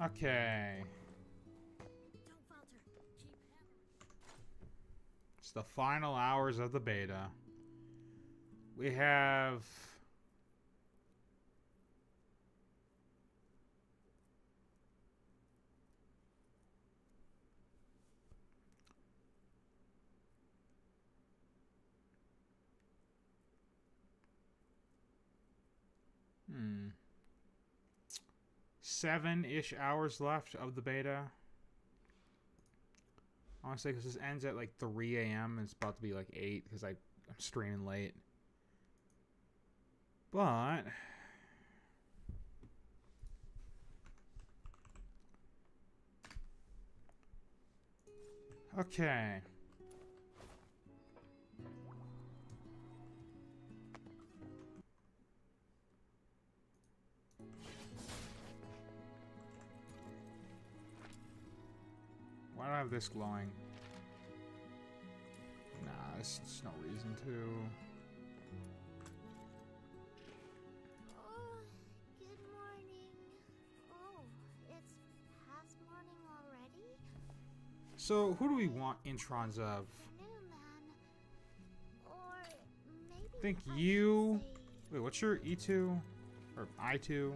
Okay. It's the final hours of the beta. We have... Hmm. 7-ish hours left of the beta. Honestly, because this ends at like 3 a.m. It's about to be like 8 because I'm streaming late. But... Okay. Why do I have this glowing? Nah, there's no reason to. Oh, good morning. Oh, it's past morning already? So, who do we want introns of? Afternoon, then. Or maybe I think I you... should say Wait, what's your E2? Or I2?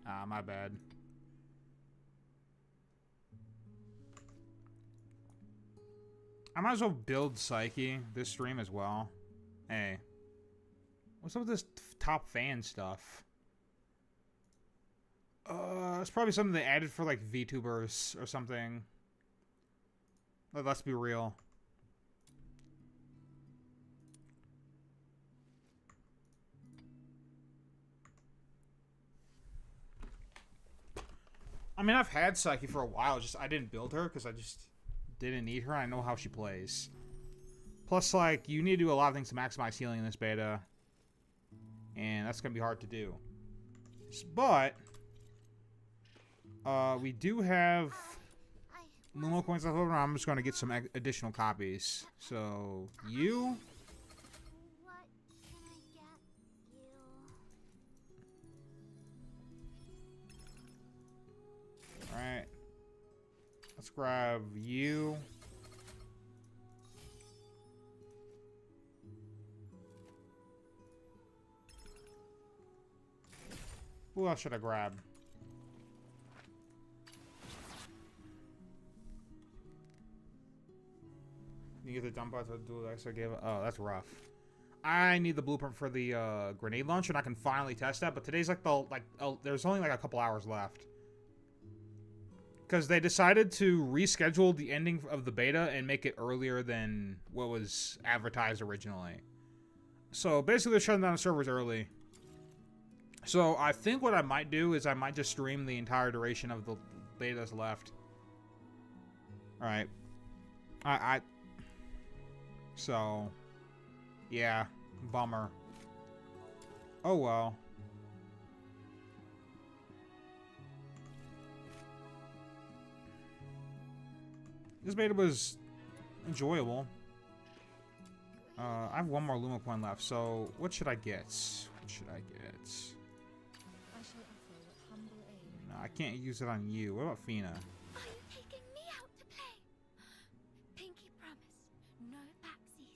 Ah, my bad. I might as well build Psyche this stream as well. Hey. What's up with this top fan stuff? It's probably something they added for like VTubers or something. Let's be real. I mean, I've had Psyche for a while. Just I didn't build her because I just didn't need her. I know how she plays. Plus, like, you need to do a lot of things to maximize healing in this beta. And that's going to be hard to do. But, we do have Lumo coins left over. I'm just going to get some additional copies. So, you... what can I get you? Alright. Let's grab you. Who else should I grab? You get the dump out to do that. So I gave. Oh, that's rough. I need the blueprint for the grenade launcher, and I can finally test that. But today's like there's only like a couple hours left because they decided to reschedule the ending of the beta and make it earlier than what was advertised originally. So basically, they're shutting down the servers early. So I think what I might do is I might just stream the entire duration of the beta that's left. All right. So, yeah, bummer. Oh well. This beta was enjoyable. I have one more Luma coin left, so what should I get? What should I get? I shall offer what humble aid. No, I can't use it on you. What about Fina? Are you taking me out to play? Pinky promise, no backsies.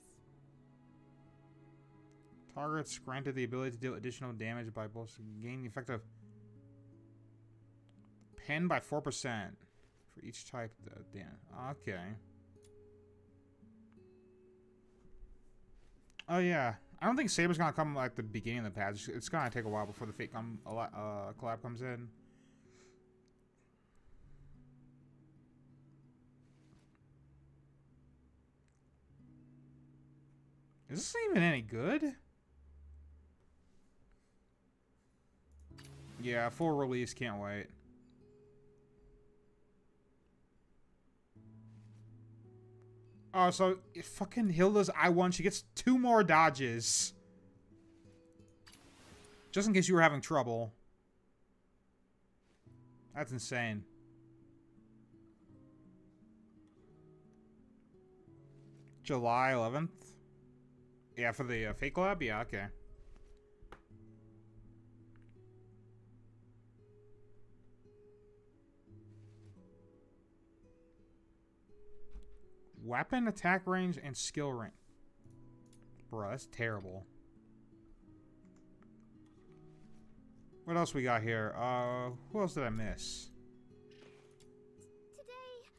Targets granted the ability to deal additional damage by both gain the effect of pen by 4% for each type. Damn. Okay. Oh yeah. I don't think Saber's gonna come at the beginning of the patch. It's gonna take a while before the fake collab comes in. Is this even any good? Yeah, full release, can't wait. Oh, so fucking Hilda's I1, she gets 2 more dodges. Just in case you were having trouble. That's insane. July 11th. Yeah, for the fake lab? Yeah, okay. Weapon attack range and skill range. Bro, that's terrible. What else we got here? Who else did I miss? Today,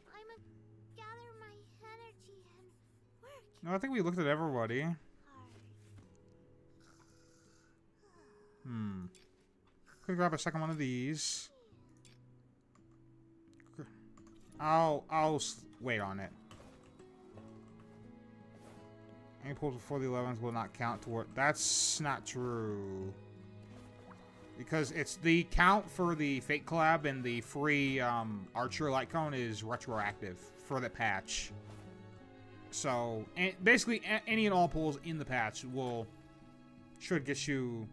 I'm a gather my energy and work No, I think we looked at everybody. hard. Could grab a second one of these. I'll wait on it. Any pulls before the 11th will not count toward. That's not true. Because it's the count for the fake collab and the free Archer light cone is retroactive for the patch. So basically, any and all pulls in the patch should get you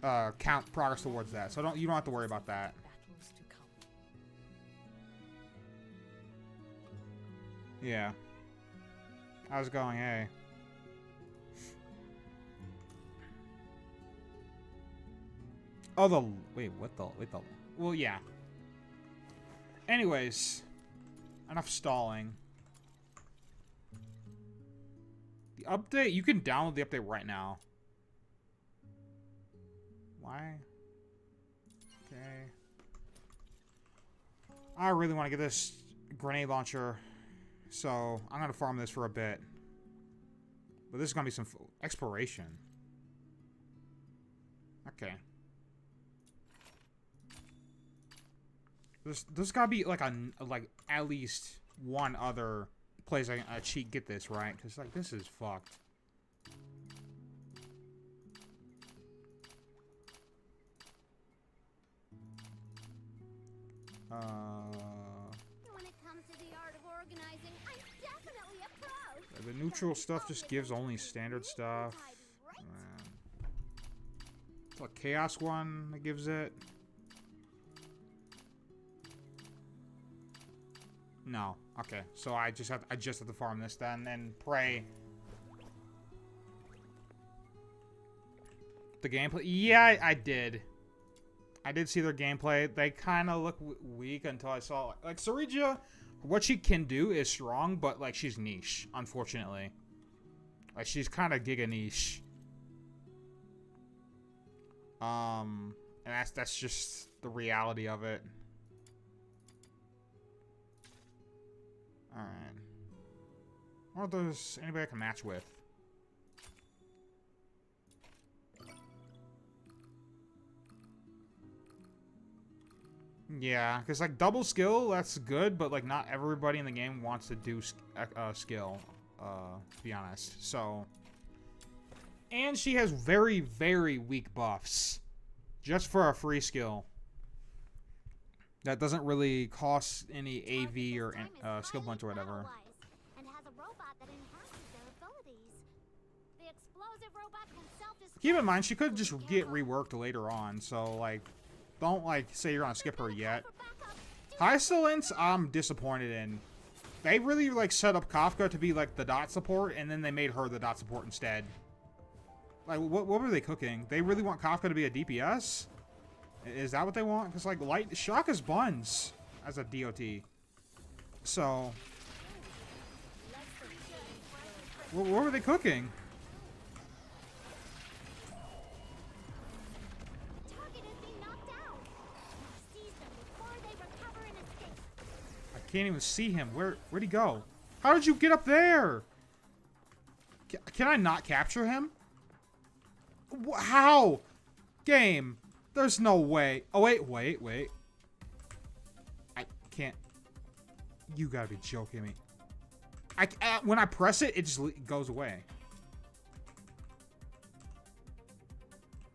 count progress towards that. So you don't have to worry about that. Battles to come. Yeah. How's it going? Hey. Oh, wait, what the? Well, yeah. Anyways, enough stalling. The update, you can download the update right now. Why? Okay. I really want to get this grenade launcher, so I'm going to farm this for a bit. But this is going to be some exploration. Okay. There's gotta be like at least one other place I can cheat get this right, because like this is fucked. When it comes to the art of organizing, I'm definitely a pro. The neutral stuff just gives only standard stuff. It's a chaos one that gives it. No. Okay. So I just have to farm this then and pray. The gameplay? Yeah, I did. I did see their gameplay. They kind of look weak until I saw like Sarija. What she can do is strong, but like she's niche, unfortunately. Like she's kind of giga niche. And that's just the reality of it. Alright. What if there's anybody I can match with? Yeah, because like double skill, that's good, but like not everybody in the game wants to do skill, to be honest. So, and she has very, very weak buffs. Just for a free skill. That doesn't really cost any AV or skill points or whatever. And has a robot that enhances their abilities. The explosive robot himself is Keep in mind, she could just get reworked later on, so like, don't like say you're gonna skip her yet. High Silence, I'm disappointed in. They really like set up Kafka to be like the dot support, and then they made her the dot support instead. Like, what were they cooking? They really want Kafka to be a DPS? Is that what they want? Because, like, Light Shock is buns as a DOT. So, what were they cooking? target is being knocked out. Seize them before they recover and escape. I can't even see him. Where'd he go? How did you get up there? Can I not capture him? How? Game. There's no way. Oh, wait. I can't. You gotta be joking me. When I press it, it just goes away.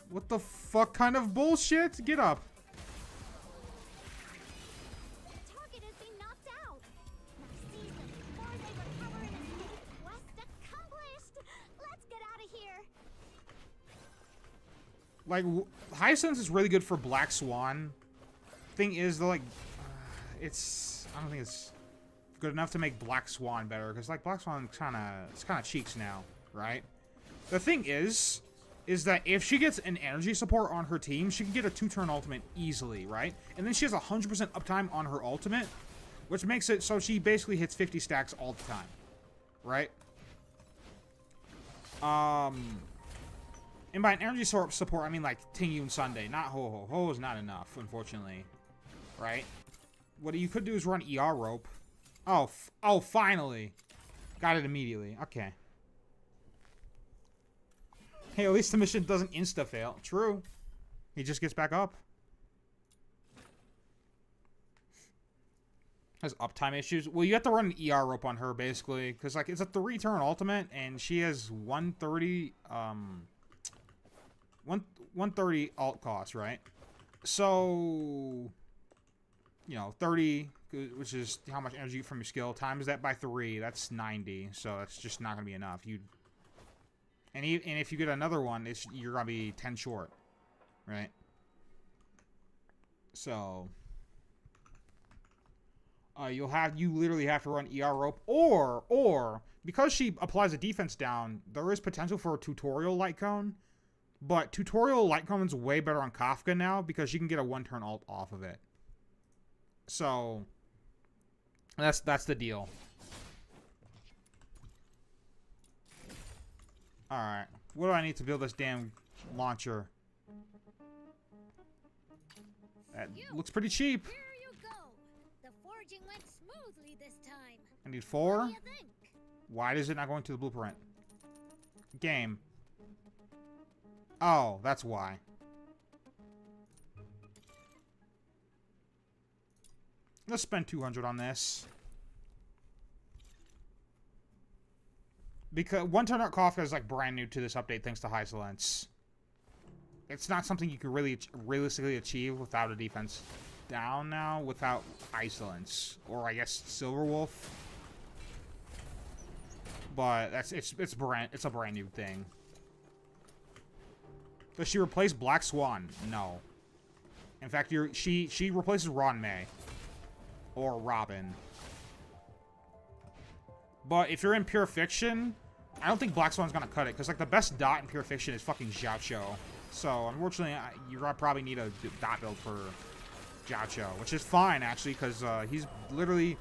What the fuck kind of bullshit? Get up. Target is being knocked out. Now seize them before they recover and escape. Quest accomplished. Let's get out of here. Like, High Sense is really good for Black Swan. Thing is, though, like, I don't think it's good enough to make Black Swan better, because like Black Swan it's kind of cheeks now, right? The thing is that if she gets an energy support on her team, she can get a 2-turn ultimate easily, right? And then she has 100% uptime on her ultimate, which makes it so she basically hits 50 stacks all the time, right? And by an energy support, I mean like Tingyun Sunday, not Ho-Ho. Ho is not enough, unfortunately, right? What you could do is run ER rope. Oh, finally. Got it immediately. Okay. Hey, at least the mission doesn't insta-fail. True. He just gets back up. Has uptime issues. Well, you have to run an ER rope on her, basically. Because, like, it's a 3-turn ultimate, and she has 130, 130 alt cost, right? So, you know, 30, which is how much energy you get from your skill, times that by 3, that's 90. So that's just not going to be enough. And if you get another one, you're going to be 10 short, right? So, you literally have to run ER rope, or because she applies a defense down, there is potential for a tutorial light cone, but tutorial light cone's way better on Kafka now because she can get a 1-turn ult off of it. So, that's the deal. Alright. What do I need to build this damn launcher? That looks pretty cheap. Here you go. The forging went smoothly this time. I need What 4. do you think? Why is it not going to the blueprint? Game. Oh, that's why. Let's spend 200 on this. Because 1-turn out Kafka is like brand new to this update thanks to High Silence. It's not something you can really realistically achieve without a defense down now, without High Silence. Or I guess Silver Wolf. But it's a brand new thing. Does she replace Black Swan? No. In fact, she replaces Ron May. Or Robin. But if you're in Pure Fiction, I don't think Black Swan's gonna cut it, because like the best dot in Pure Fiction is fucking Jiaoqiu. So unfortunately, you're gonna probably need a dot build for Jiaoqiu, which is fine actually, because he's literally,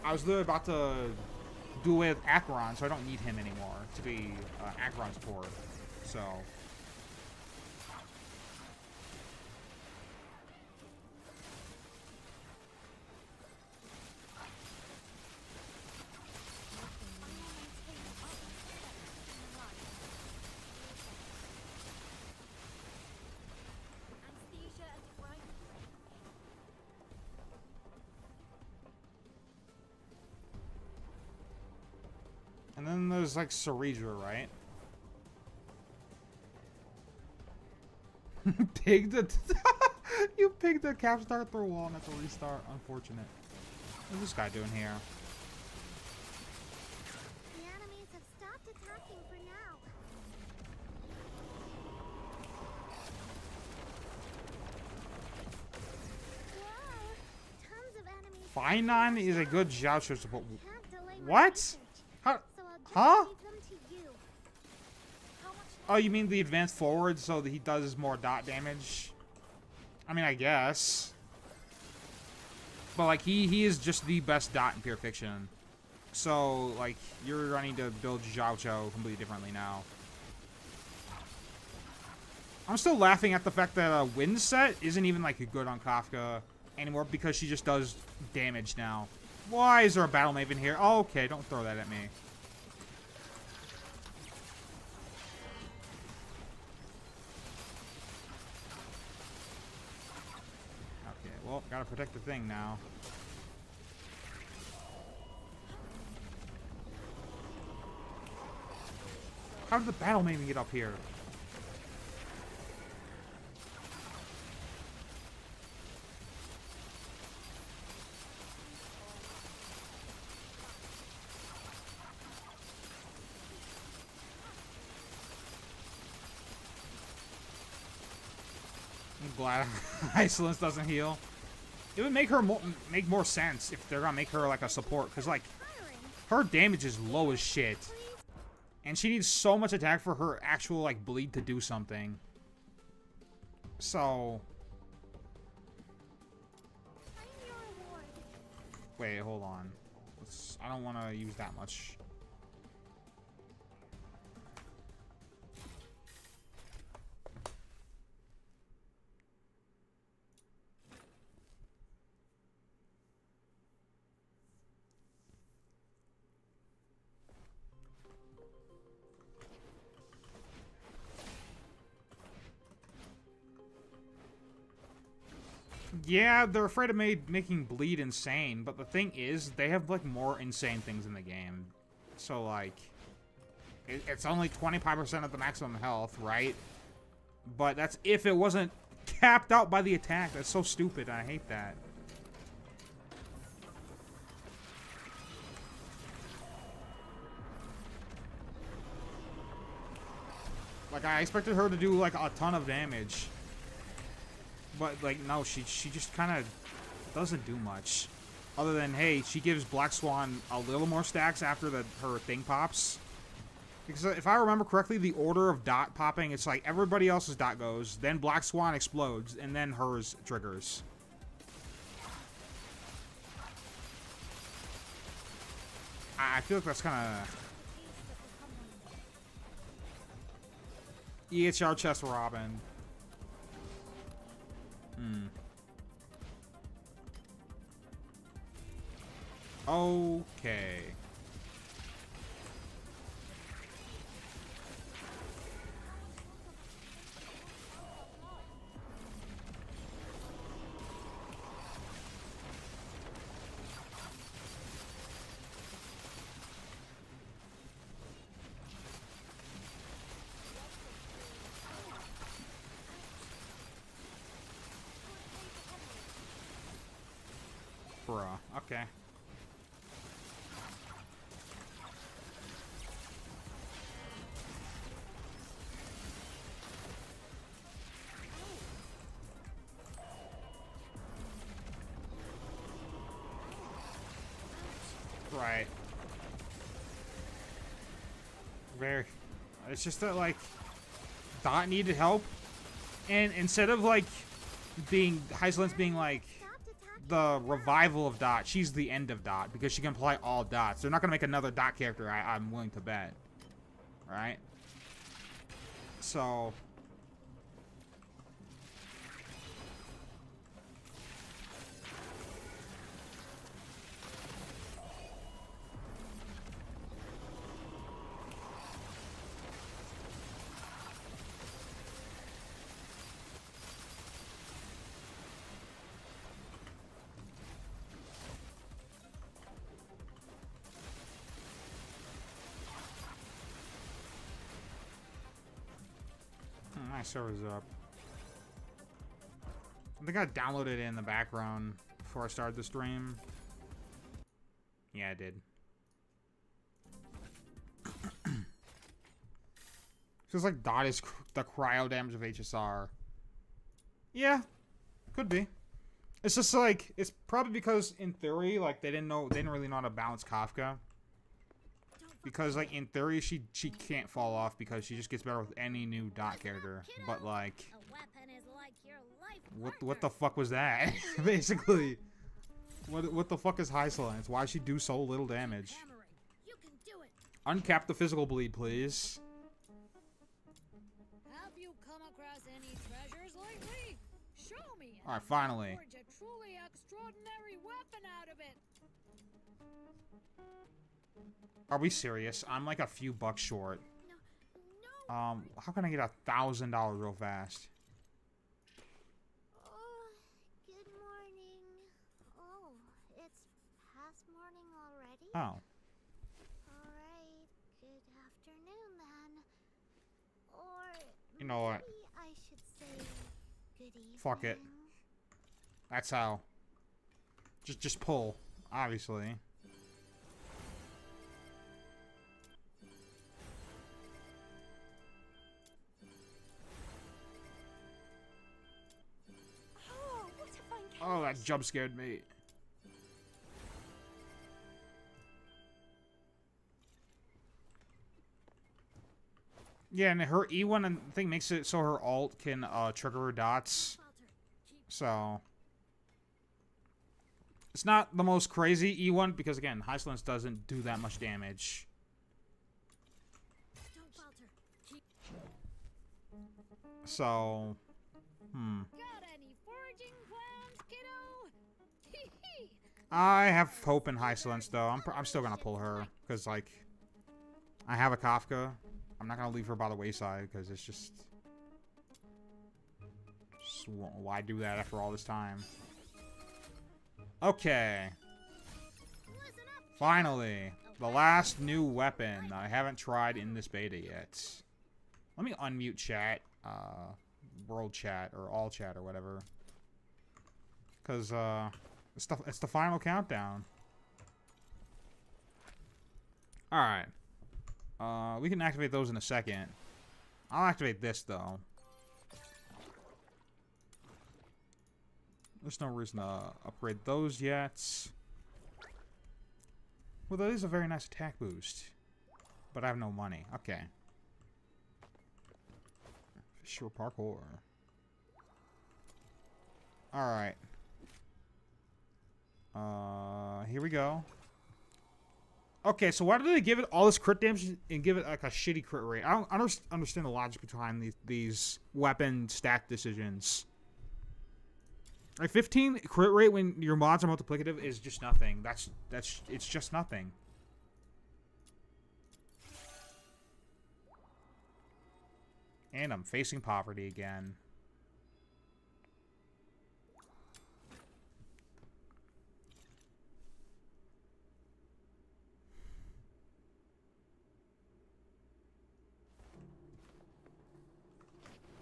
I was literally about to do away with Acheron, so I don't need him anymore to be Acheron support. So. And then there's like Ceredra, right? Pigged it. You pigged the cap start through wall and that's a restart. Unfortunate. What's this guy doing here? The enemies have stopped attacking for now. Whoa, tons of enemies. Finon is a good Jiaoqiu support. Can't delay my What? message, How? so I'll just Huh? leave them to you. How much Oh, you mean the advanced forward so that he does more dot damage? I mean, I guess. But like he is just the best dot in Pure Fiction. So like you're running to build Jiaoqiu completely differently now. I'm still laughing at the fact that Wind Set isn't even like good on Kafka anymore because she just does damage now. Why is there a Battle Maven here? Oh, okay, don't throw that at me. Okay, well, gotta protect the thing now. How did the Battle Maven get up here? I'm glad Isolance doesn't heal. It would make her make more sense if they're gonna make her like a support, because like Tiring. her damage is low as shit, and she needs so much attack for her actual like bleed to do something. So Claim your reward. wait, hold on. I don't want to use that much. Yeah, they're afraid of making bleed insane, but the thing is, they have, like, more insane things in the game. So, like, it's only 25% of the maximum health, right? But that's if it wasn't capped out by the attack. That's so stupid. I hate that. Like, I expected her to do, like, a ton of damage. But, like, no, she just kind of doesn't do much. Other than, hey, she gives Black Swan a little more stacks after her thing pops. Because if I remember correctly, the order of dot popping, it's like everybody else's dot goes, then Black Swan explodes, and then hers triggers. I feel like that's kind of... EHR Chest Robin. Okay. Bruh. Okay. Right. Very. It's just that, like, Dot needed help, and instead of, like, being Hysolence being like the revival of Dot, she's the end of Dot because she can apply all dots. They're not gonna make another Dot character. I'm willing to bet. Right. So. My server's up. I think I downloaded it in the background before I started the stream. Yeah, I did. Feels like Dot is the cryo damage of HSR. Yeah, could be. It's just like, it's probably because in theory, like they didn't really know how to balance Kafka. Because, like, in theory, she can't fall off because she just gets better with any new Dot character. But, like, what the fuck was that? Basically, what the fuck is Hysolence? Why does she do so little damage? Uncap the physical bleed, please. Have you come across any treasures lately? Show me. All right, finally. Forge a truly extraordinary weapon out of it. Are we serious? I'm like a few bucks short. No. How can I get $1,000 real fast? Oh, good morning. Oh, it's past morning already? Oh. Alright, good afternoon then. Or You know what? maybe I should say good evening. Fuck it. That's how. Just pull, obviously. Oh, that jump scared me. Yeah, and her E1 thing makes it so her alt can trigger her dots. So it's not the most crazy E1 because again, High Silence doesn't do that much damage. So, Got any foraging plans, kiddo? I have hope in High Silence though. I'm still gonna pull her because like I have a Kafka. I'm not gonna leave her by the wayside because it's just why do that after all this time? Okay. Finally, the last new weapon that I haven't tried in this beta yet. Let me unmute chat, world chat or all chat or whatever, because it's the final countdown. All right. We can activate those in a second. I'll activate this though. There's no reason to upgrade those yet. Well, that is a very nice attack boost. But I have no money. Okay. Sure, parkour. Alright. Here we go. Okay, so why did they give it all this crit damage and give it like a shitty crit rate? I don't understand the logic behind these weapon stack decisions. Like 15 crit rate when your mods are multiplicative is just nothing. It's just nothing. And I'm facing poverty again.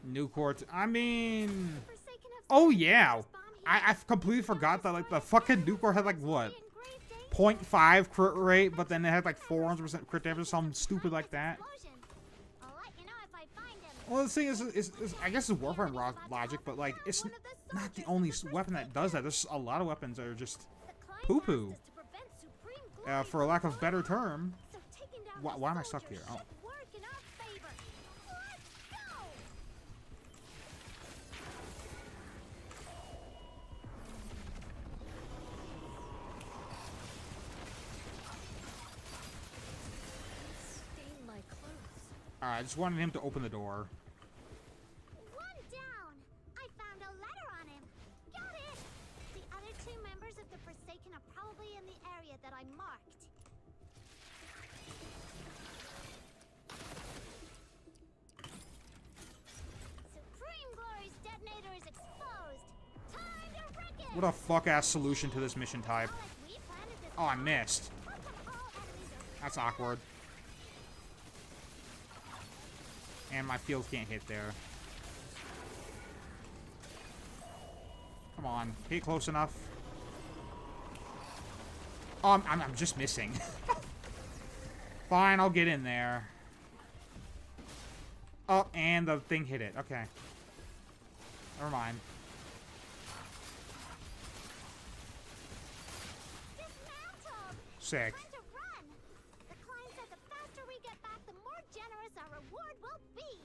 New quartz. I mean, oh yeah. I completely forgot that like the fucking Nucor had like what 0.5 crit rate, but then it had like 400% crit damage or something stupid like that. Well, the thing is I guess it's Warframe logic, but like it's not the only weapon that does that. There's a lot of weapons that are just poo-poo. For a lack of better term. Why am I stuck here? Oh. Alright, I just wanted him to open the door. One down! I found a letter on him. Got it! The other two members of the Forsaken are probably in the area that I marked. Supreme Glory's detonator is exposed. Time to wreck it! What a fuck-ass solution to this mission type. Oh, I missed. That's awkward. And my field can't hit there. Come on, hit close enough. Oh, I'm just missing. Fine, I'll get in there. Oh, and the thing hit it. Okay. Never mind. Sick. The client said the faster we get back, the more generous our reward will be.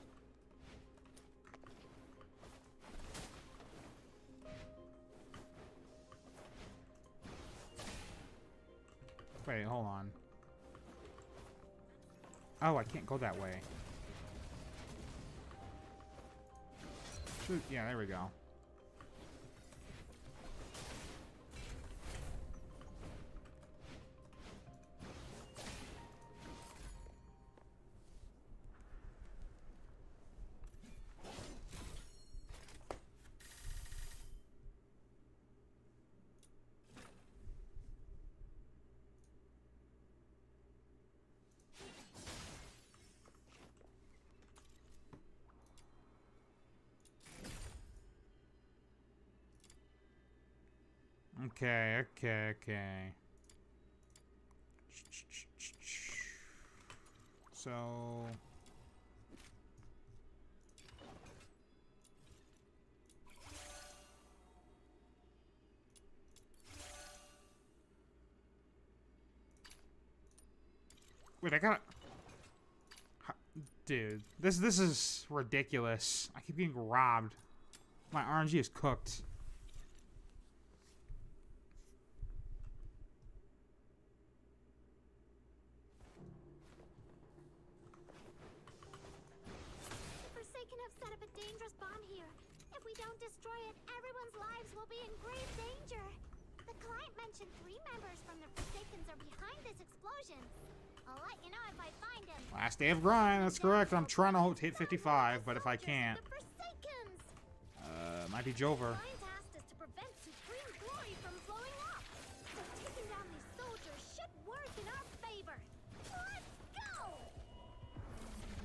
Wait, hold on. Oh, I can't go that way. Shoot, yeah, there we go. Okay. So... Wait, I gotta... Dude, this is ridiculous. I keep getting robbed. My RNG is cooked. Forsaken have set up a dangerous bomb here. If we don't destroy it, everyone's lives will be in grave danger. The client mentioned 3 members from the Forsakens are behind this explosion. I'll let you know if I find him. Last day of grind, that's correct. I'm trying to hit 55, but if I can't... The Forsakens! Might be Jover. The client asked us to prevent supreme glory from blowing up. So taking down these soldiers should work in our favor. Let's go!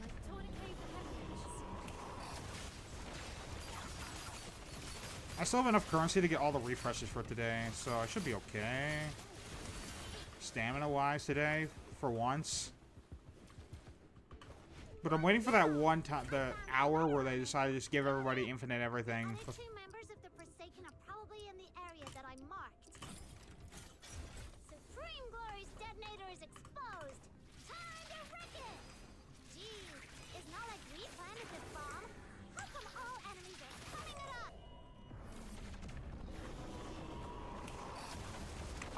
Like tourniquet the heritage. I still have enough currency to get all the refreshes for today, so I should be okay. Stamina-wise today, for once. But I'm waiting for that one time, the hour where they decide to just give everybody infinite everything. Other 2 members of the Forsaken are probably in the area that I marked. Supreme Glory's detonator is exposed. Time to wreck it! Geez, it's not like we planted this bomb. How come all enemies are coming it up?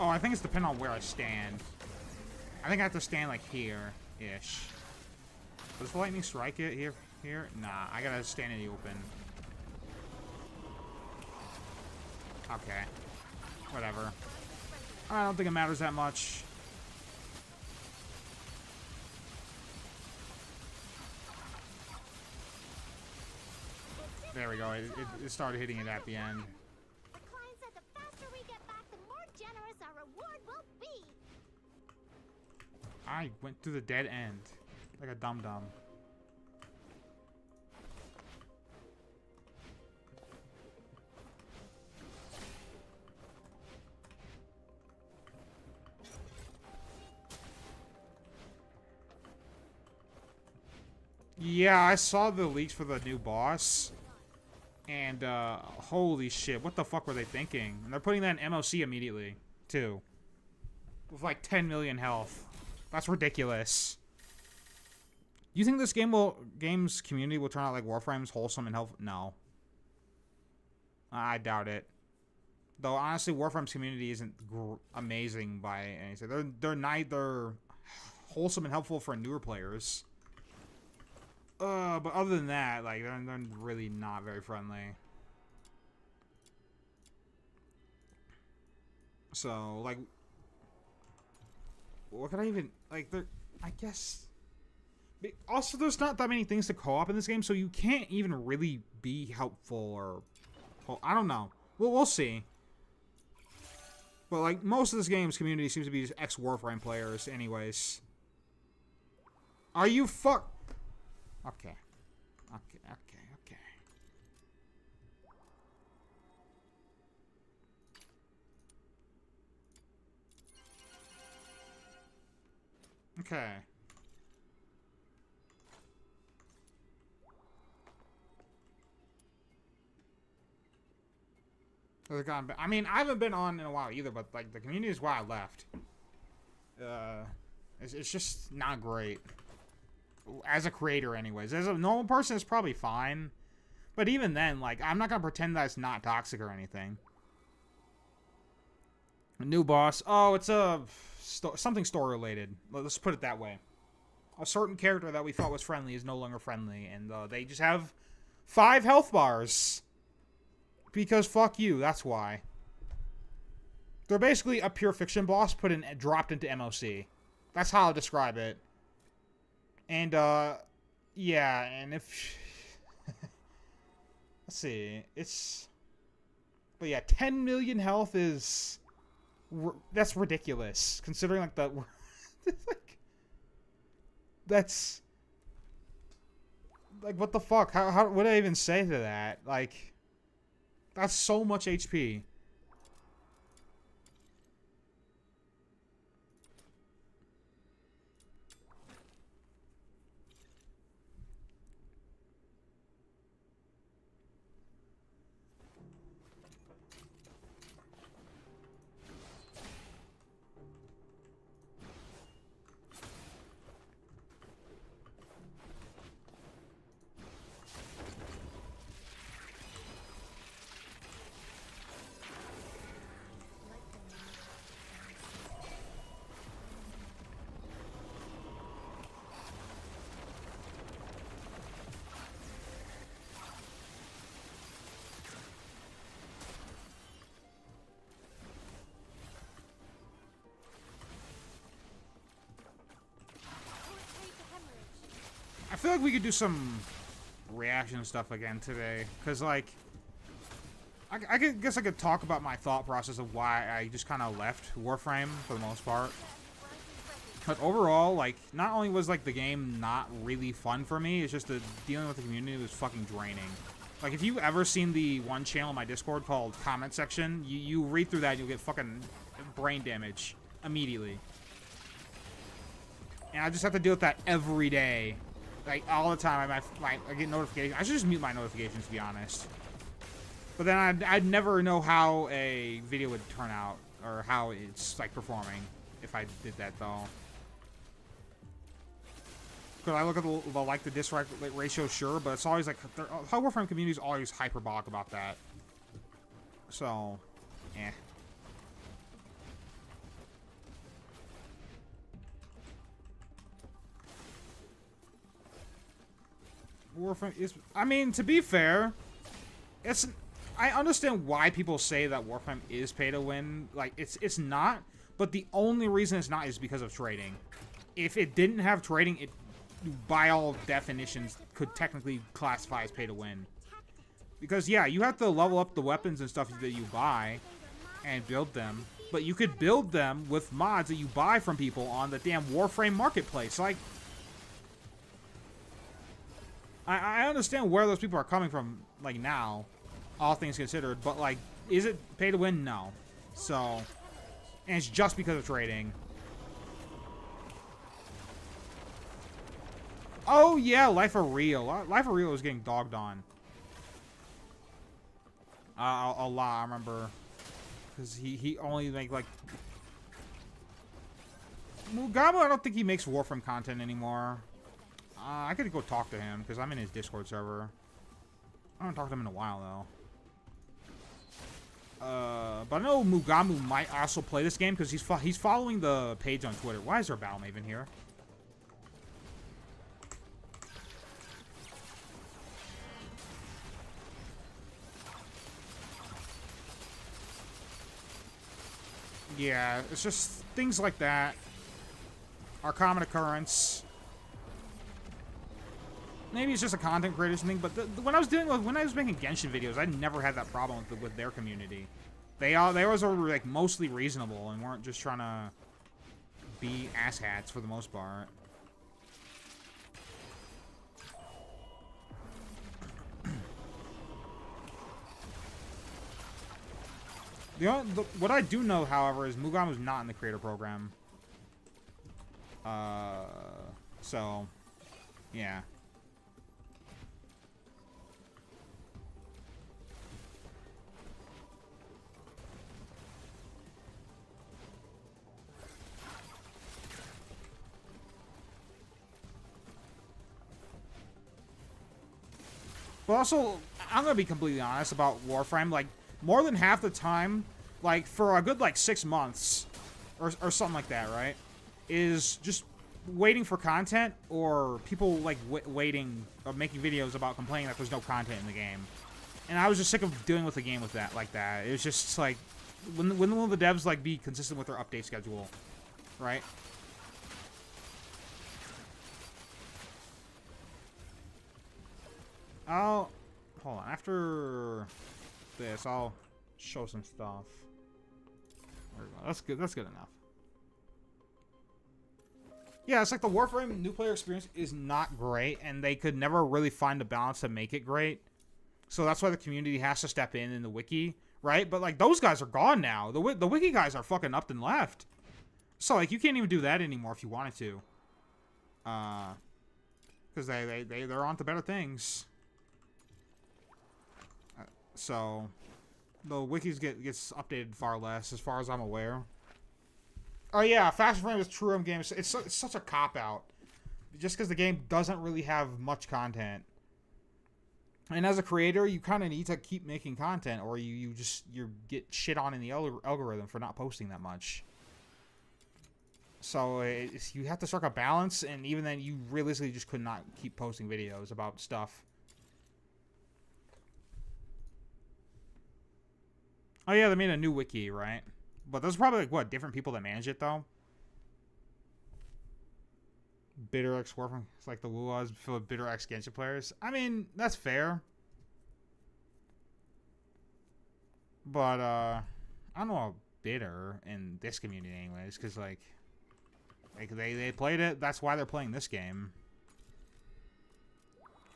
Oh, I think it's depending on where I stand. I think I have to stand like here-ish. Does the lightning strike it here? Nah, I gotta stand in the open. Okay. Whatever. I don't think it matters that much. There we go. It started hitting it at the end. The client said the faster we get back, the more generous our reward will be. I went through the dead end. Like a dum-dum. Yeah, I saw the leaks for the new boss. And, holy shit, what the fuck were they thinking? And they're putting that in MOC immediately, too. With like 10 million health. That's ridiculous. You think this game's community will turn out like Warframe's, wholesome and helpful? No. I doubt it. Though honestly, Warframe's community isn't amazing by anything. They're neither wholesome and helpful for newer players. But other than that, like they're really not very friendly. So like, what could I even like? I guess. Also, there's not that many things to co-op in this game, so you can't even really be helpful or... Well, I don't know. We'll see. But, like, most of this game's community seems to be just ex-Warframe players anyways. Are you fuck... Okay. Okay. I mean, I haven't been on in a while either, but like the community is why I left. It's just not great. As a creator, anyways. As a normal person, it's probably fine. But even then, like, I'm not gonna pretend that it's not toxic or anything. A new boss. Oh, it's something story related. Let's put it that way. A certain character that we thought was friendly is no longer friendly, and they just have 5 health bars. Because fuck you, that's why. They're basically a pure fiction boss dropped into MOC. That's how I'll describe it. And, yeah, and if... Let's see, But yeah, 10 million health is... That's ridiculous, considering, like, like... That's... Like, what the fuck? How would I even say to that? Like... That's so much HP. feel like we could do some reaction stuff again today, because like guess I could talk about my thought process of why I just kind of left Warframe for the most part. But overall, like, not only was like the game not really fun for me, it's just the dealing with the community was fucking draining. Like, if you've ever seen the one channel in my Discord called Comment Section, you read through that and you'll get fucking brain damage immediately. And I just have to deal with that every day. Like, all the time. I get notifications. I should just mute my notifications, to be honest. But then I'd never know how a video would turn out, or how it's, like, performing, if I did that, though. Because I look at the like to dislike ratio, sure, but it's always, like, the Warframe community is always hyperbolic about that. So, eh. Warframe is, I mean, to be fair, I understand why people say that Warframe is pay to win. Like, it's not, but the only reason it's not is because of trading. If it didn't have trading, it, by all definitions, could technically classify as pay to win. Because, yeah, you have to level up the weapons and stuff that you buy and build them, but you could build them with mods that you buy from people on the damn Warframe marketplace. Like, I understand where those people are coming from, like, now, all things considered, but, like, is it pay to win? No. So, and it's just because of trading. Oh, yeah, Life of Real. Life of Real was getting dogged on. A lot, I remember. Because he only, like... Mugamu, I don't think he makes Warframe content anymore. I could go talk to him, because I'm in his Discord server. I haven't talked to him in a while, though. But I know Mugamu might also play this game, because he's following the page on Twitter. Why is there a Battle Maven here? Yeah, it's just things like that are common occurrence. Maybe it's just a content creator's thing, but when I was making Genshin videos, I never had that problem with their community. They always were like mostly reasonable and weren't just trying to be asshats for the most part. What I do know, however, is Mugamu's not in the creator program. So, yeah. But also, I'm gonna be completely honest about Warframe. Like, more than half the time, like, for a good, like, 6 months, or something like that, right, is just waiting for content, or people, like, waiting, or making videos about complaining that there's no content in the game. And I was just sick of dealing with the game with that, like that. It was just, like, when will the devs, like, be consistent with their update schedule, right? Hold on, after this, I'll show some stuff. There we go. That's good enough. Yeah, it's like the Warframe new player experience is not great, and they could never really find a balance to make it great. So that's why the community has to step in the wiki, right? But, like, those guys are gone now. The wiki guys are fucking up and left. So, like, you can't even do that anymore if you wanted to. Because they're on to better things. So, the wikis gets updated far less, as far as I'm aware. Oh yeah, Fast Frame is true games. It's such a cop-out. Just because the game doesn't really have much content. And as a creator, you kind of need to keep making content, or you get shit on in the algorithm for not posting that much. So you have to strike a balance, and even then, you realistically just could not keep posting videos about stuff. Oh yeah, they made a new wiki, right? But there's probably, like, what, different people that manage it, though? Bitter X Warframe. It's like the Wuas filled with Bitter X Genshin players. I mean, that's fair. But, I don't know about bitter in this community anyways, because, like they played it. That's why they're playing this game.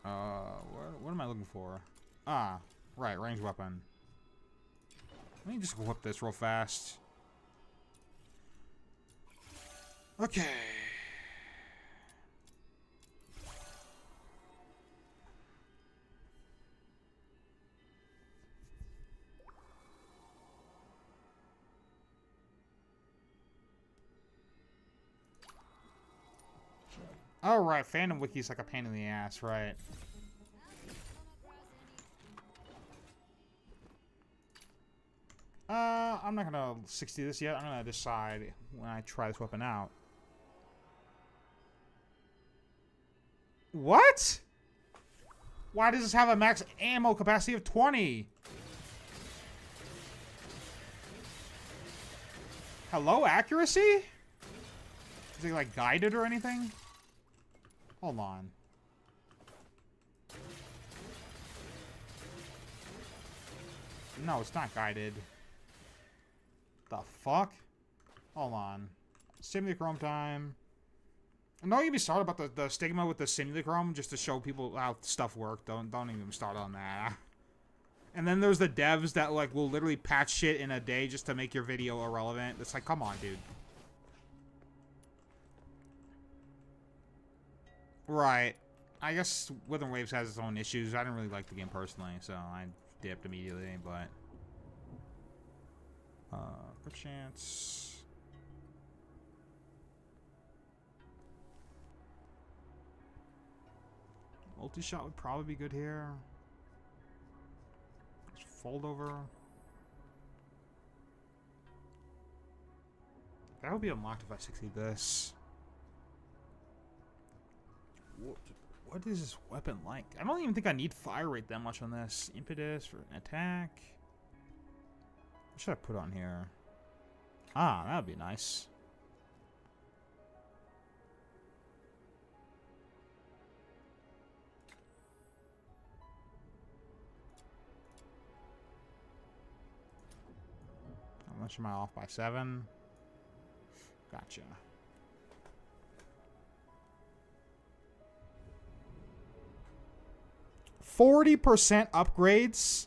What am I looking for? Ah, right, ranged weapon. Let me just whip this real fast. Okay. Oh, right. Fandom Wiki's like a pain in the ass, right? I'm not gonna 60 this yet. I'm gonna decide when I try this weapon out. What? Why does this have a max ammo capacity of 20? Hello, accuracy? Is it like guided or anything? Hold on. No, it's not guided. The fuck? Hold on. Simulachrome time. Don't even start about the stigma with the simulachrome just to show people how stuff works. Don't even start on that. And then there's the devs that like will literally patch shit in a day just to make your video irrelevant. It's like, come on, dude. Right. I guess Withering Waves has its own issues. I didn't really like the game personally, so I dipped immediately, but... perchance... Multi-shot would probably be good here. Just fold over. That would be unlocked if I succeed this. What is this weapon like? I don't even think I need fire rate that much on this. Impetus for an attack. What should I put on here? Ah, that would be nice. How much am I off by? 7? Gotcha. %40 upgrades?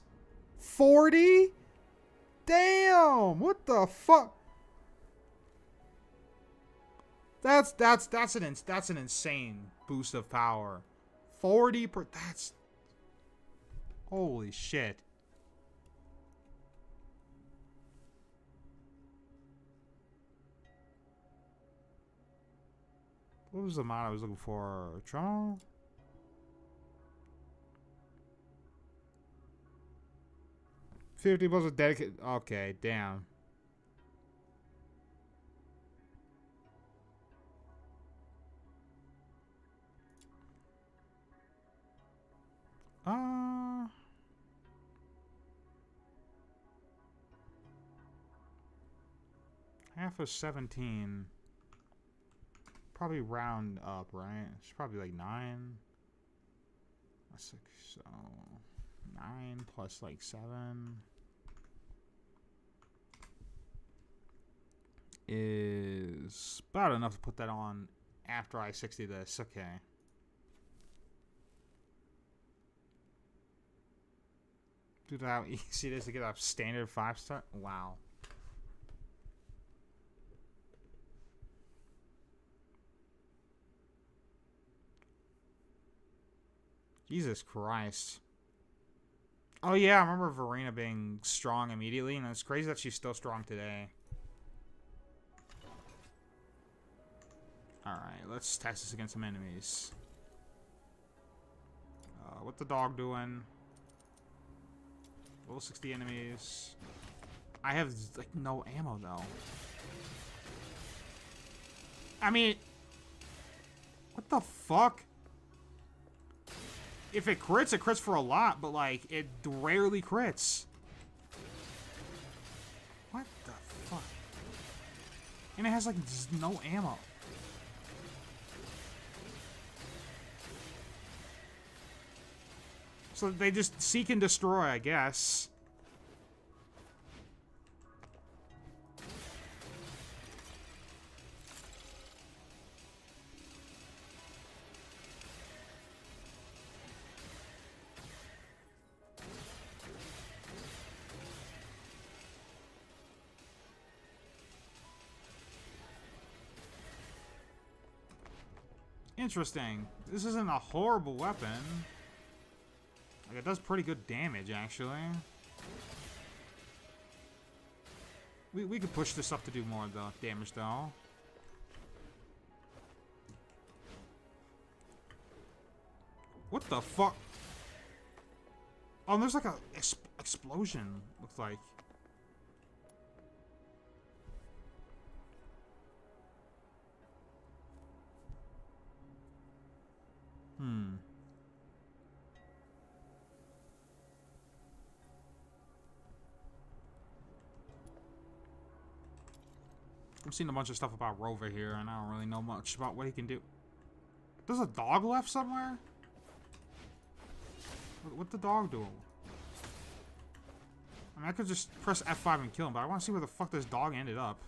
40? Damn! What the fuck? That's an insane boost of power. 40 per that's holy shit. What was the amount I was looking for? Toronto? $50 a dedicated. Okay, damn. Half of 17. Probably round up, right? It's probably like 9. 6, so 9 plus like 7 is about enough to put that on after I 60 this. Okay. Dude, how easy it is to get a standard 5-star? Wow. Jesus Christ. Oh yeah, I remember Verena being strong immediately, and it's crazy that she's still strong today. Alright, let's test this against some enemies. What's the dog doing? Level 60 enemies. I have, like, no ammo, though. I mean... What the fuck? If it crits for a lot, but, like, it rarely crits. What the fuck? And it has, like, no ammo. So they just seek and destroy, I guess. Interesting. This isn't a horrible weapon. Like, it does pretty good damage, actually. We could push this up to do more damage, though. What the fuck? Oh, there's like a explosion, looks like. I'm seeing a bunch of stuff about Rover here, and I don't really know much about what he can do. There's a dog left somewhere? What'd the dog do? I mean, I could just press F5 and kill him, but I want to see where the fuck this dog ended up.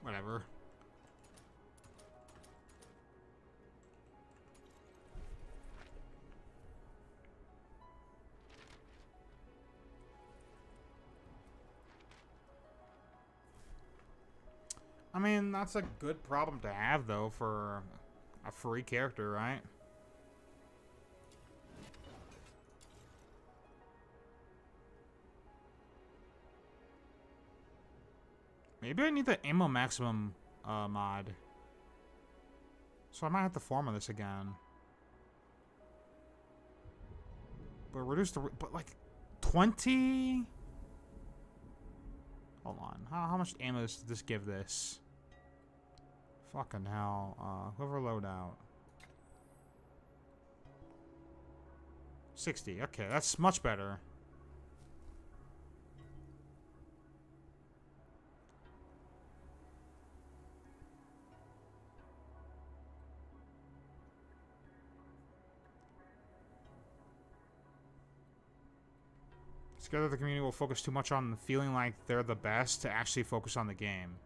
Whatever. I mean, that's a good problem to have, though, for a free character, right? Maybe I need the ammo maximum mod. So I might have to farm on this again. But reduce the... But like 20? Hold on. How much ammo does this give this? Fucking hell. Whoever loadout. 60. Okay, that's much better. Together, the community will focus too much on feeling like they're the best to actually focus on the game.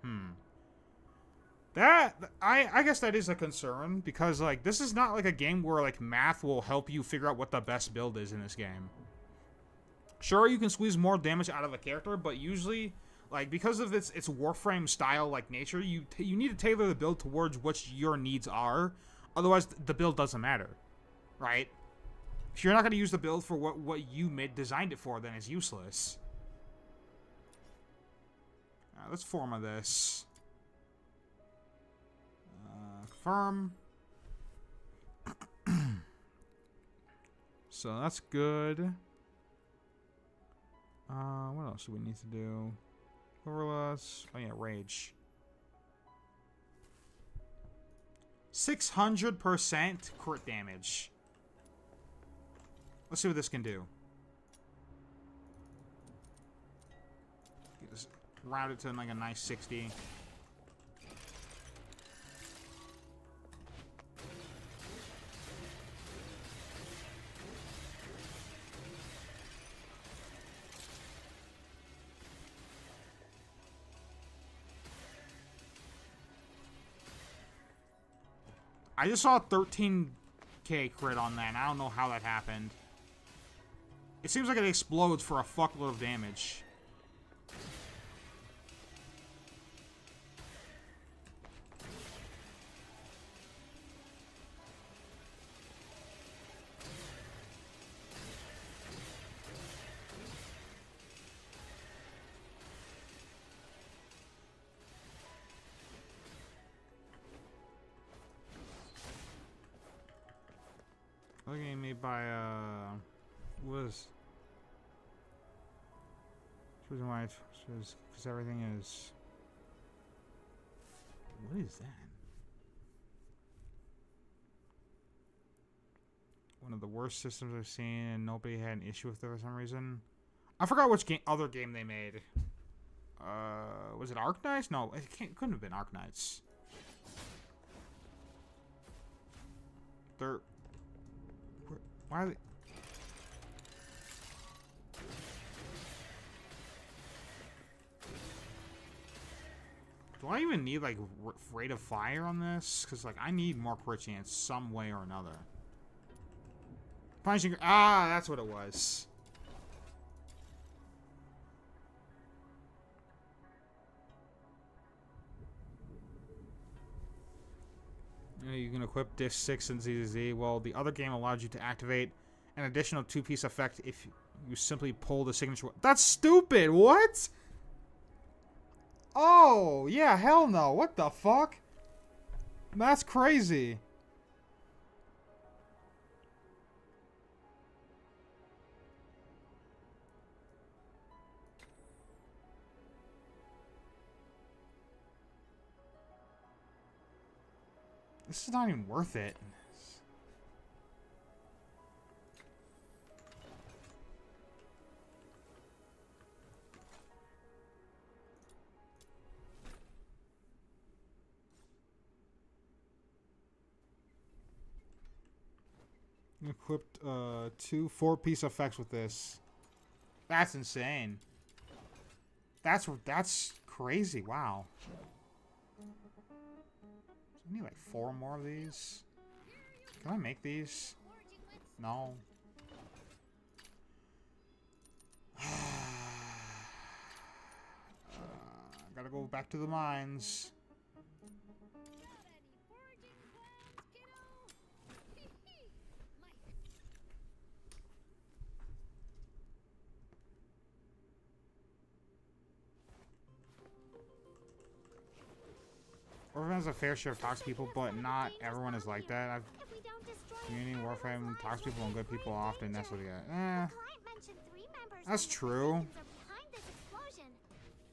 I guess that is a concern, because, like, this is not, like, a game where, like, math will help you figure out what the best build is in this game. Sure, you can squeeze more damage out of a character, but usually, like, because of its Warframe style, like, nature, you need to tailor the build towards what your needs are. Otherwise, the build doesn't matter, right? If you're not going to use the build for what you designed it for, then it's useless. Alright, let's form of this. Confirm. So that's good. What else do we need to do? Overless. Oh yeah, rage. 600% crit damage. Let's see what this can do. Just round it to like a nice 60. I just saw a 13k crit on that, and I don't know how that happened. It seems like it explodes for a fuckload of damage. Looking at me by, was choosing why because everything is. What is that? One of the worst systems I've seen, and nobody had an issue with it for some reason. I forgot which other game they made. Was it Arknights? No, couldn't have been Arknights. Why are they? Do I even need, like, rate of fire on this? Because, like, I need more crit chance some way or another. Punishing... Ah, that's what it was. You can equip Dish 6 and ZZZ. Well, the other game allowed you to activate an additional 2-piece effect if you simply pull the signature... That's stupid! What? Oh, yeah, hell no. What the fuck? That's crazy. This is not even worth it. Equipped 2 4-piece effects with this. That's insane. That's crazy. Wow. I need like 4 more of these. Can I make these? No. Gotta go back to the mines. Everyone has a fair share of toxic people, but not everyone is like that. Community warfare, toxic people and good people often mess with you. That's true.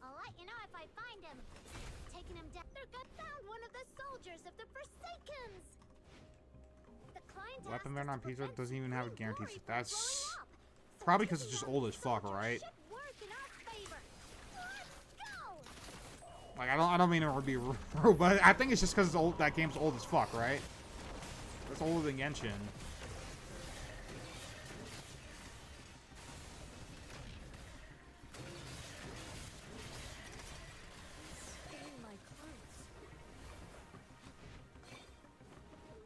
I'll let you know if I find him. Taking him down. Found one of the soldiers of the Forsakens. The Weapon vendor on pizza doesn't even have a guarantee. That's probably because it's just old as fuck, right? Like, I don't mean it would be rude, but I think it's just because it's old. That game's old as fuck, right? It's older than Genshin.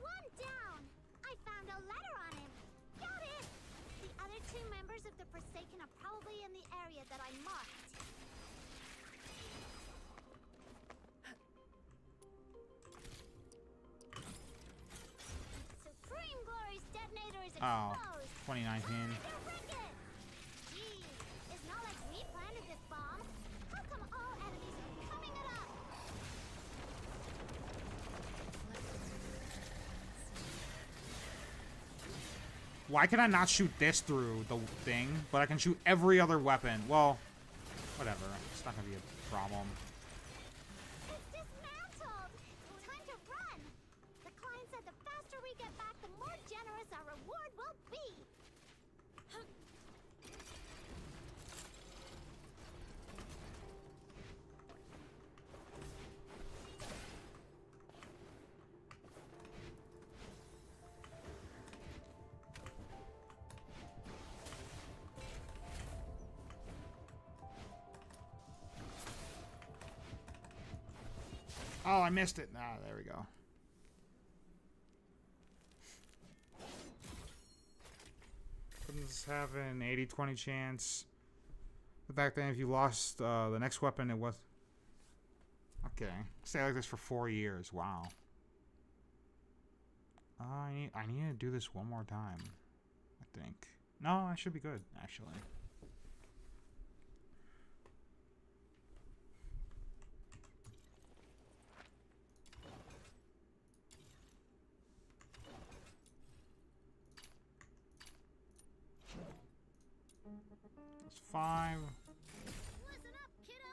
One down. I found a letter on him. Got it. The other 2 members of the Forsaken are probably in the area that I marked. Oh, 2019. Geez, it's not like we planted this bomb. How come all enemies are coming it up? Why can I not shoot this through the thing, but I can shoot every other weapon? Well, whatever. It's not gonna be a problem. It's dismantled. Time to run. The client said the faster we get back, the more generous our reward will be. Oh, I missed it. Ah, there we go. Couldn't have an 80-20 chance. But back then, if you lost the next weapon, it was... Okay. Stay like this for 4 years. Wow. I need to do this one more time, I think. No, I should be good, actually. That's 5. Listen up, kiddo.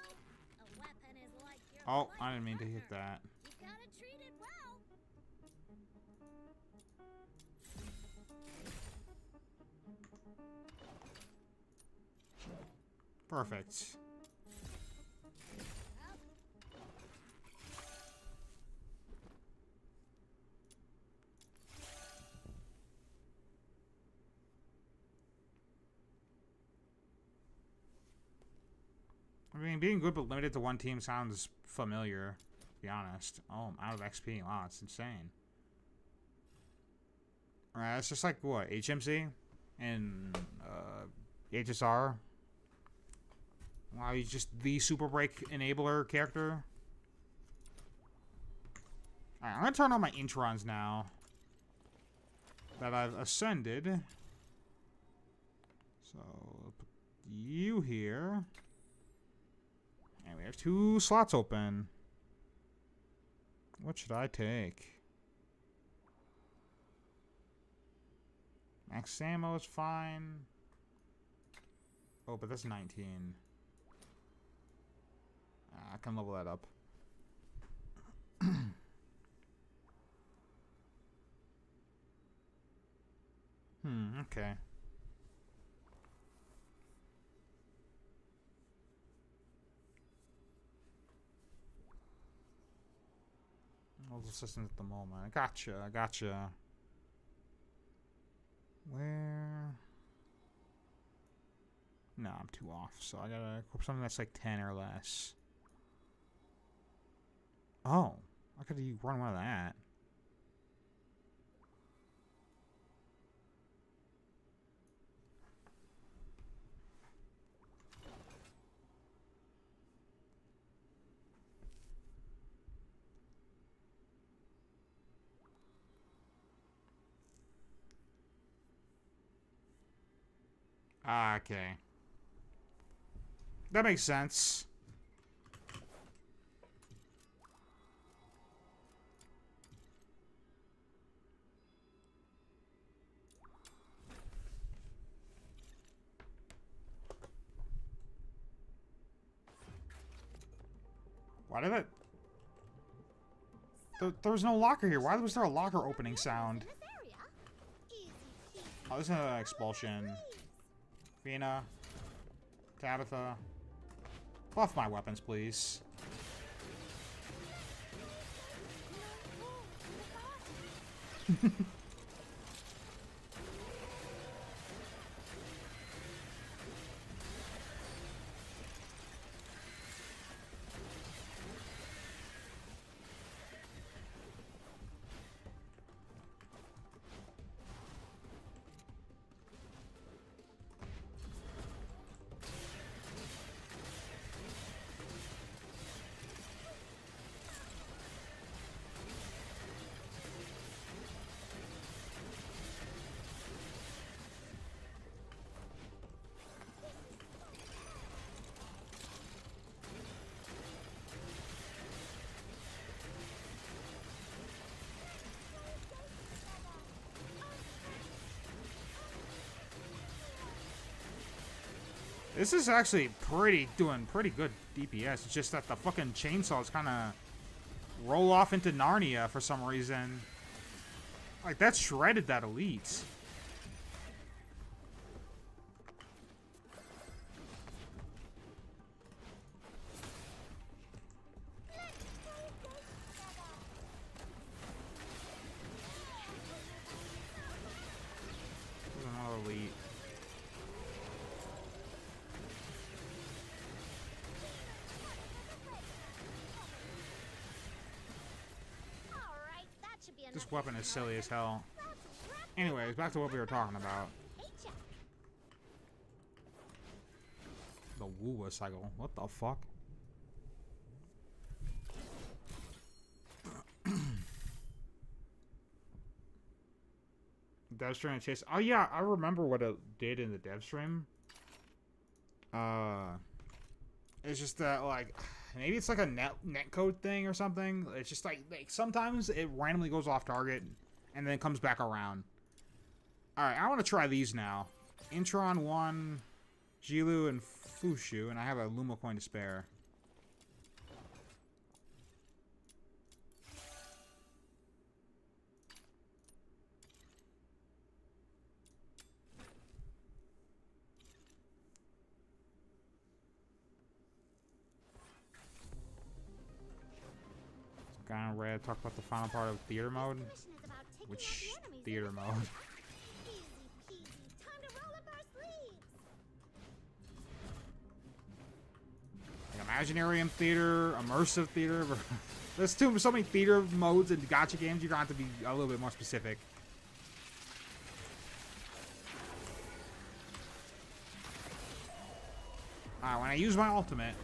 A weapon is like your Oh, I didn't mean to hit that. You gotta treat it well. Perfect. I mean, being good but limited to one team sounds familiar, to be honest. Oh, I'm out of XP. Wow, that's insane. Alright, it's just like, what, HMC? And, HSR? Wow, he's just the Super Break enabler character. Alright, I'm gonna turn on my Introns now. That I've ascended. So, put you here. And we have 2 slots open. What should I take? Max ammo is fine. Oh, but that's 19. I can level that up. Okay. No assistance at the moment. I gotcha. Where? No, I'm too off. So I gotta equip something that's like 10 or less. Oh, I could run one of that. Ah, okay. That makes sense. Why did it? There was no locker here. Why was there a locker opening sound? Oh, this is an expulsion. Fina. Tabitha. Buff my weapons, please. This is actually doing pretty good DPS. It's just that the fucking chainsaws kind of roll off into Narnia for some reason. Like, that shredded that elite. There's another elite. This weapon is silly as hell. Anyways, back to what we were talking about. The Woowa cycle. What the fuck? Dev stream and chase. Oh yeah, I remember what it did in the dev stream. It's just that, like, maybe it's like a netcode thing or something. It's just like sometimes it randomly goes off target and then comes back around. Alright, I want to try these now. Intron 1, Jilu, and Fushu, and I have a Luma coin to spare. gotta talk about the final part of theater mode. This mission is about taking out Which the enemies theater in the mode? Easy peasy. Time to roll up our sleeves. Like imaginary theater, immersive theater. There's so many theater modes in gacha games. You're gonna have to be a little bit more specific. Alright, when I use my ultimate,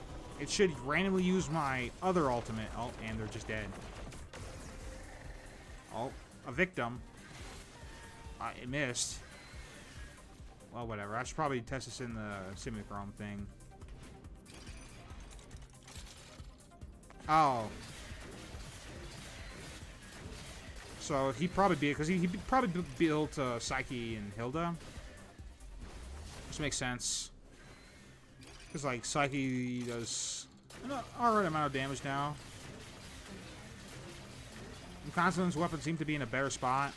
it should randomly use my other ultimate. Oh, and they're just dead. Oh, a victim. It missed. Well, whatever. I should probably test this in the simulacrum thing. Oh. So he'd probably be, because he probably built Psyche and Hilda. Which makes sense. Because, like, Psyche does an alright amount of damage now. And Constantine's weapons seem to be in a better spot.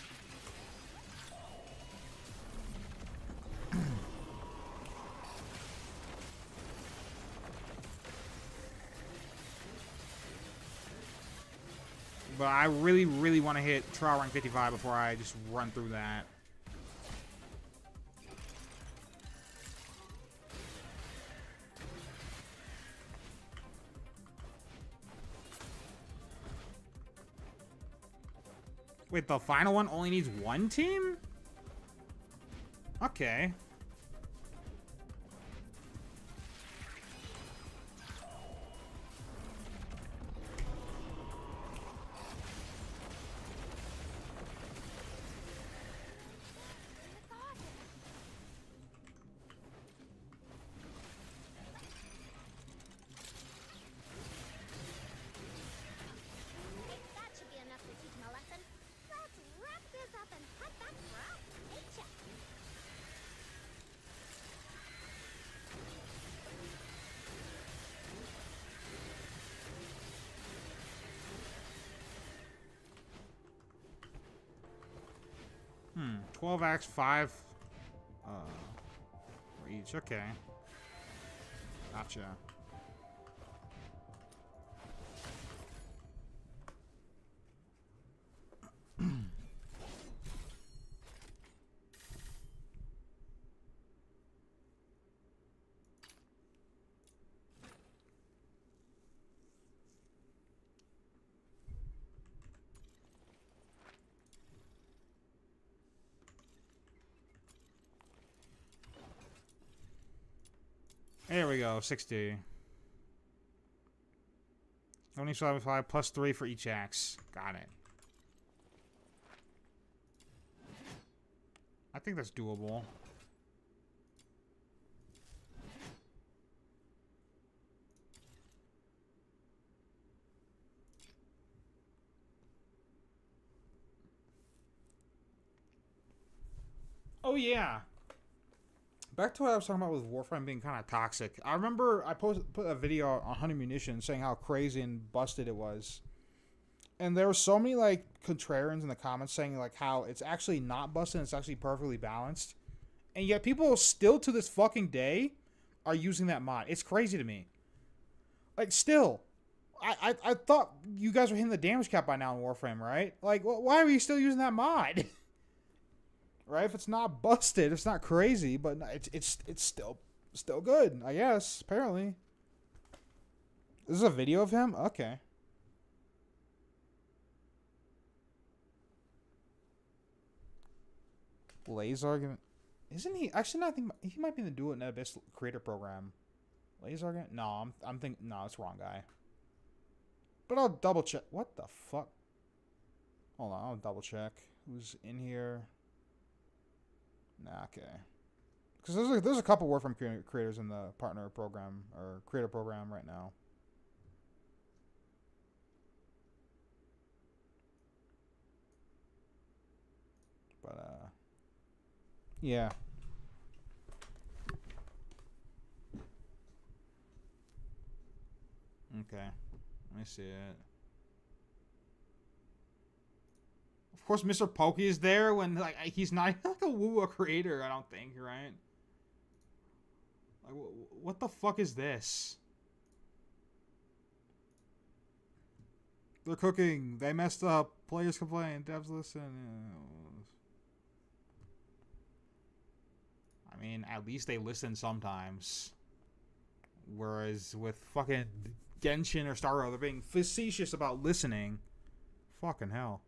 But I really, really want to hit trial rank 55 before I just run through that. Wait, the final one only needs one team? Okay. That should be enough to teach him a lesson. Let's wrap this up and head back for our paycheck. Hmm. 12 acts, 5 for each. Okay. Gotcha. There we go, 60. 75 plus 3 for each axe. Got it. I think that's doable. Oh yeah. Back to what I was talking about with Warframe being kind of toxic. I remember I put a video on Honey Munitions saying how crazy and busted it was. And there were so many, like, contrarians in the comments saying, like, how it's actually not busted, it's actually perfectly balanced. And yet people still, to this fucking day, are using that mod. It's crazy to me. Like, still. I thought you guys were hitting the damage cap by now in Warframe, right? Like, why are you still using that mod? Right? If it's not busted, it's not crazy, but it's still good, I guess, apparently. This is a video of him? Okay. Laser. Isn't he? Actually, no, I think he might be in the Duet and Abyss creator program. Laser. No, I'm thinking. No, it's the wrong guy. But I'll double check. What the fuck? Hold on, I'll double check. Who's in here? Nah, okay. Because there's a couple Warframe creators in the partner program or creator program right now. But yeah. Okay, let me see it. Of course, Mr. Pokey is there when, like, he's not like a Woo creator, I don't think, right? Like, what the fuck is this? They're cooking. They messed up. Players complain. Devs listen. I mean, at least they listen sometimes. Whereas with fucking Genshin or Star Rail, they're being facetious about listening. Fucking hell.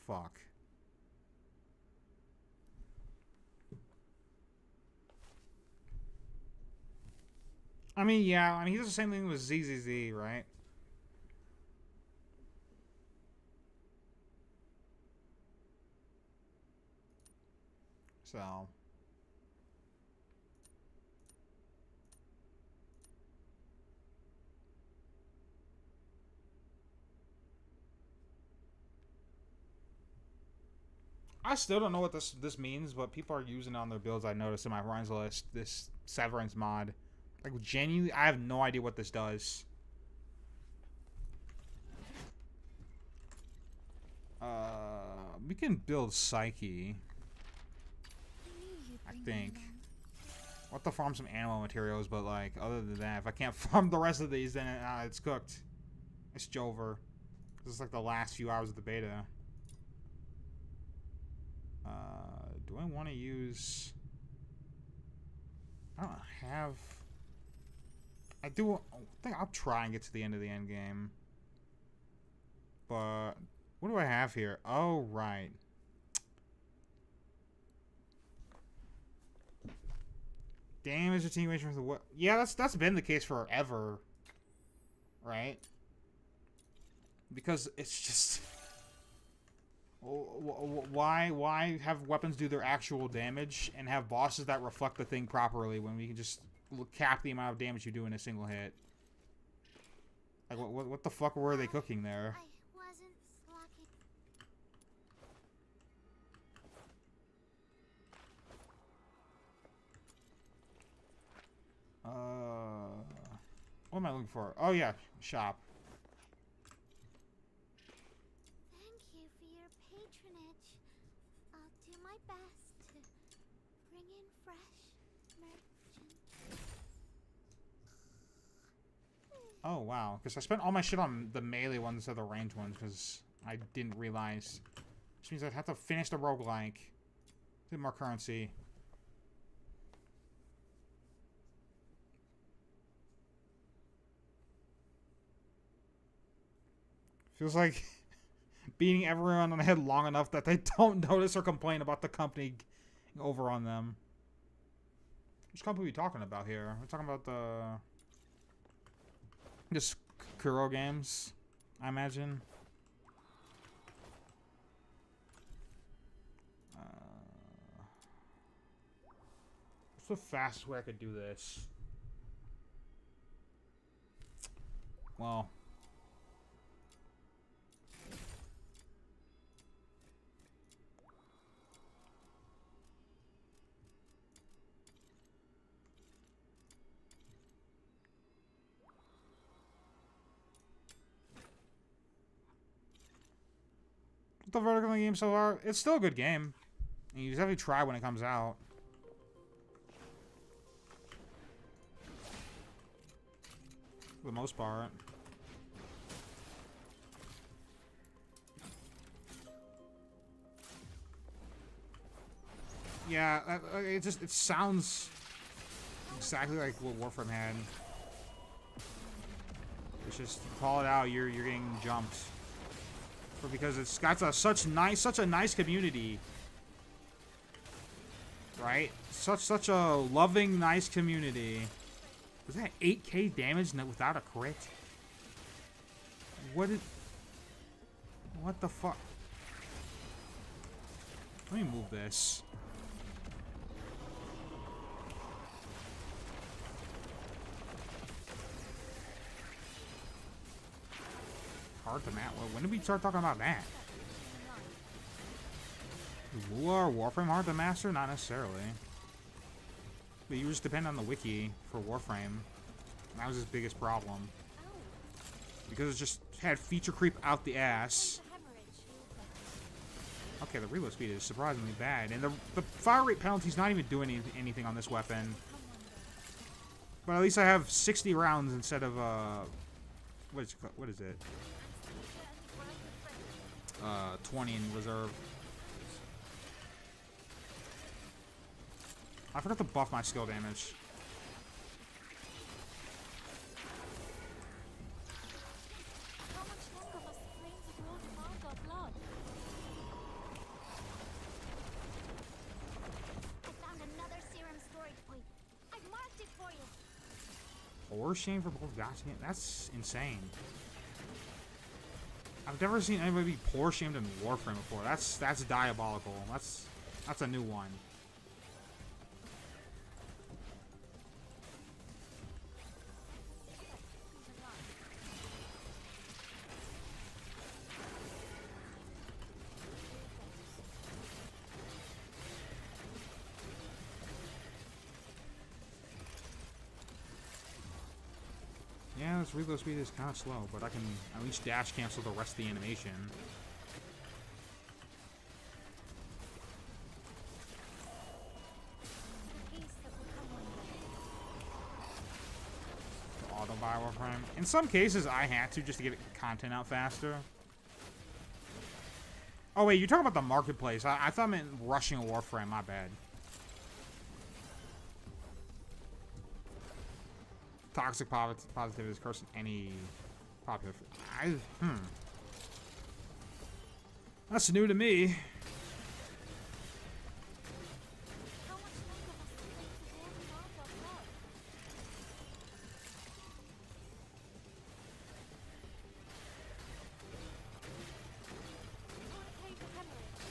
Fuck. I mean, yeah. I mean, he does the same thing with ZZZ, right? So. I still don't know what this means, but people are using it on their builds. I noticed in my runs list, this Severance mod. Like, genuinely, I have no idea what this does. We can build Psyche. I think. We'll have to farm some animal materials, but, like, other than that, if I can't farm the rest of these, then it's cooked. It's Jover. This is, like, the last few hours of the beta. Do I want to use... I don't have... I think I'll try and get to the end of the end game. But what do I have here? Oh, right. Damage attenuation from the what? Yeah, that's been the case forever. Right? Because it's just... Why have weapons do their actual damage and have bosses that reflect the thing properly when we can just cap the amount of damage you do in a single hit? Like, what the fuck were they cooking there? I wasn't slacking. What am I looking for? Oh yeah, shop. Thank you for your patronage. I'll do my best to bring in fresh merchandise. Oh wow, because I spent all my shit on the melee ones instead of the ranged ones because I didn't realize. Which means I'd have to finish the roguelike. Get more currency. Feels like beating everyone on the head long enough that they don't notice or complain about the company over on them. Which company are we talking about here? We're talking about just Kuro games, I imagine. What's the fastest way I could do this? Well... the vertical in the game so far, it's still a good game. And you just have to try when it comes out. For the most part. Yeah, it sounds exactly like what Warframe had. It's just, you call it out, you're getting jumped. Because it's got such a nice community, right? Such a loving, nice community. Was that 8k damage without a crit? What the fuck? Let me move this. Hard to match. When did we start talking about that? Is Warframe hard to master? Not necessarily. But you just depend on the wiki for Warframe. That was his biggest problem. Because it just had feature creep out the ass. Okay, the reload speed is surprisingly bad. And the fire rate penalty's not even doing anything on this weapon. But at least I have 60 rounds instead of, what is it? 20 in reserve. I forgot to buff my skill damage. How much longer must the flames of war demand our blood? I found another serum storage point. I've marked it for you. Or shame for both gods. That's insane. I've never seen anybody be poor shamed in Warframe before. That's diabolical. That's a new one. Yeah, this reload speed is kind of slow, but I can at least dash cancel the rest of the animation. The peace that will come one day. Auto buy Warframe. In some cases, I had to just to get content out faster. Oh wait, you're talking about the marketplace. I thought I meant rushing a Warframe. My bad. Toxic positivity is cursing any popular. That's new to me. How much longer must the flames of war demand our blood? Tourniquet for hemorrhage.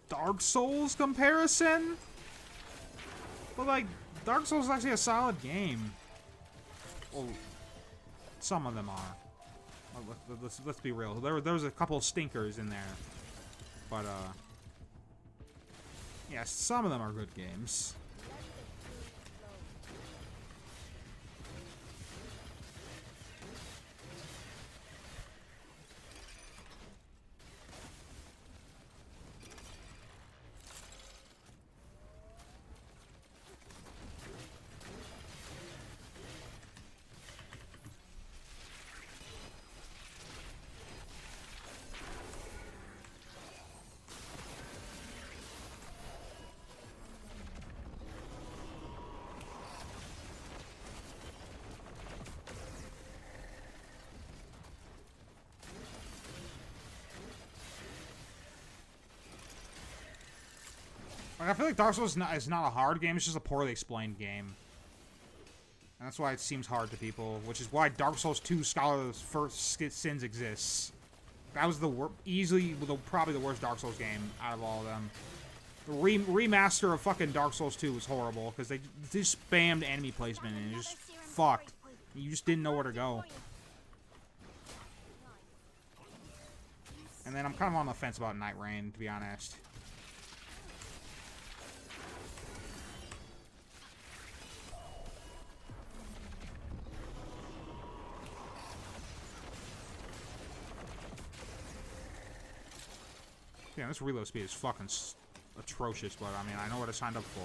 Dark Souls comparison? But like, Dark Souls is actually a solid game. Well, some of them are. Let's be real. There was a couple stinkers in there. But yeah, some of them are good games. Like, I feel like Dark Souls is not a hard game, it's just a poorly explained game. And that's why it seems hard to people, which is why Dark Souls 2 Scholar's First Sins exists. That was probably the worst Dark Souls game out of all of them. The remaster of fucking Dark Souls 2 was horrible, because they just spammed enemy placement and it just fucked. You just didn't know where to go. And then I'm kind of on the fence about Night Rain, to be honest. Yeah, this reload speed is fucking atrocious, but I mean, I know what I signed up for.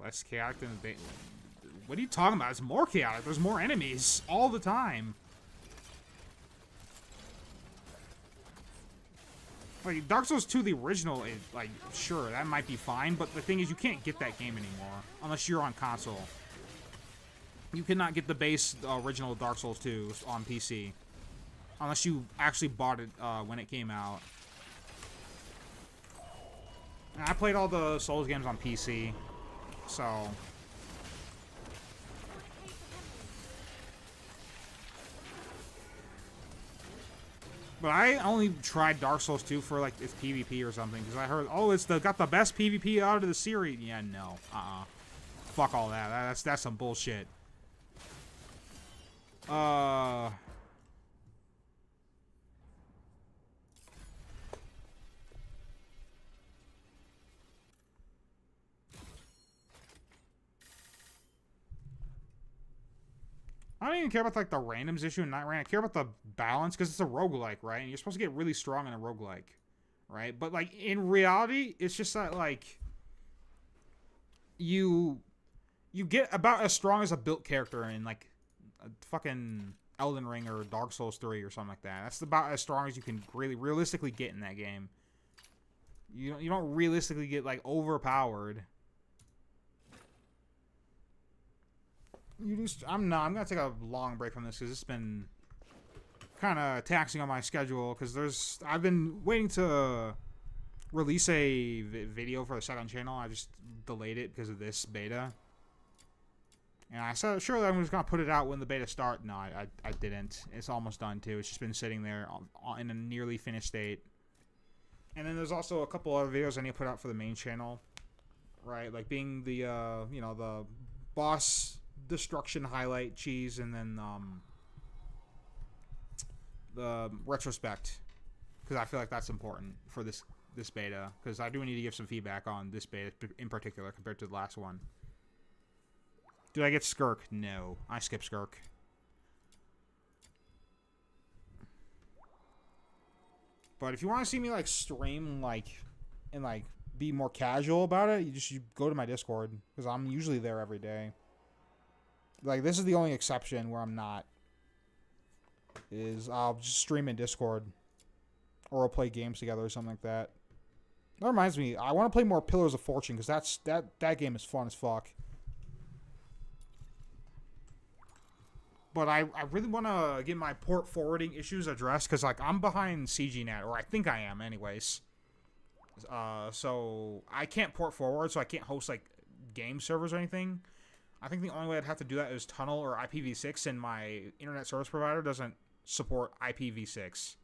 Less chaotic than the... What are you talking about? It's more chaotic. There's more enemies all the time. Like, Dark Souls 2, the original, is, like, sure, that might be fine, but the thing is, you can't get that game anymore, unless you're on console. You cannot get the base original Dark Souls 2 on PC. Unless you actually bought it when it came out. And I played all the Souls games on PC. So... But I only tried Dark Souls 2 for, like, its PvP or something. Because I heard, oh, it's got the best PvP out of the series. Yeah, no. Fuck all that. That's some bullshit. I don't even care about, like, the randoms issue in Night Rain. I care about the balance, because it's a roguelike, right? And you're supposed to get really strong in a roguelike, right? But, like, in reality, it's just that, like, you get about as strong as a built character in, like, a fucking Elden Ring or Dark Souls 3 or something like that. That's about as strong as you can really realistically get in that game. You don't realistically get, like, overpowered. I'm gonna take a long break from this because it's been kind of taxing on my schedule. Because I've been waiting to release a video for the second channel. I just delayed it because of this beta. And I said, surely I'm just gonna put it out when the beta starts. No, I didn't. It's almost done too. It's just been sitting there in a nearly finished state. And then there's also a couple other videos I need to put out for the main channel, right? Like being the the boss destruction highlight cheese, and then the retrospect, because I feel like that's important for this beta, because I do need to give some feedback on this beta in particular compared to the last one. Did I get Skirk? No, I skipped Skirk. But if you want to see me like stream and be more casual about it, you go to my Discord, because I'm usually there every day. Like, this is the only exception where I'm not. Is I'll just stream in Discord. Or we'll play games together or something like that. That reminds me, I want to play more Pillars of Fortune, because that game is fun as fuck. But I really want to get my port forwarding issues addressed, because, like, I'm behind CGNet, or I think I am anyways. So I can't port forward, so I can't host, like, game servers or anything. I think the only way I'd have to do that is tunnel or IPv6, and my internet service provider doesn't support IPv6.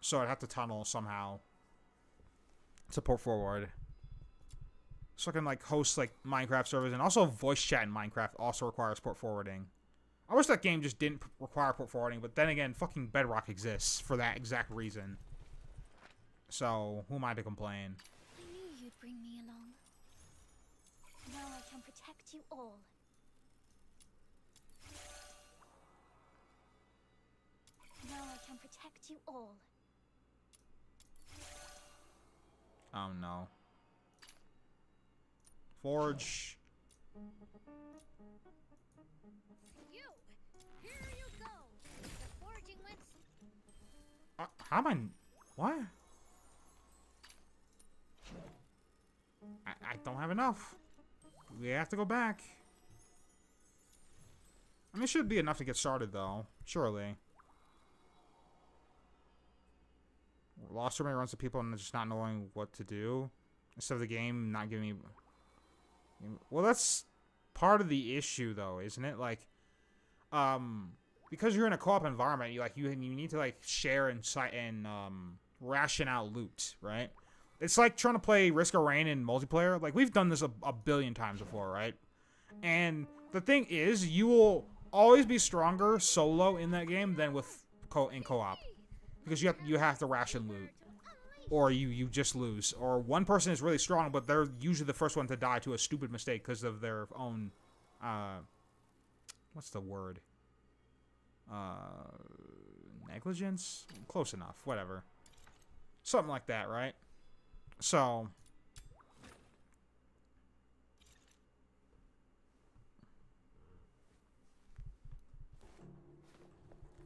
So I'd have to tunnel somehow to port forward. So I can, like, host, like, Minecraft servers, and also voice chat in Minecraft also requires port forwarding. I wish that game just didn't require port forwarding, but then again, fucking Bedrock exists for that exact reason. So, who am I to complain? I knew you'd bring me along. Now I can protect you all. Now I can protect you all. Oh no. Forge. You! Here you go! The forging went... How am I... What? I don't have enough. We have to go back. I mean, it should be enough to get started, though. Surely. Lost Army runs to people and just not knowing what to do. Instead of the game not giving me... Well, that's part of the issue, though, isn't it? Like, because you're in a co-op environment, you need to, like, share and ration out loot, right? It's like trying to play Risk of Rain in multiplayer. Like, we've done this a billion times before, right? And the thing is, you will always be stronger solo in that game than with co-op. Because you have to ration loot. Or you just lose. Or one person is really strong, but they're usually the first one to die to a stupid mistake because of their own... what's the word? Negligence? Close enough. Whatever. Something like that, right? So...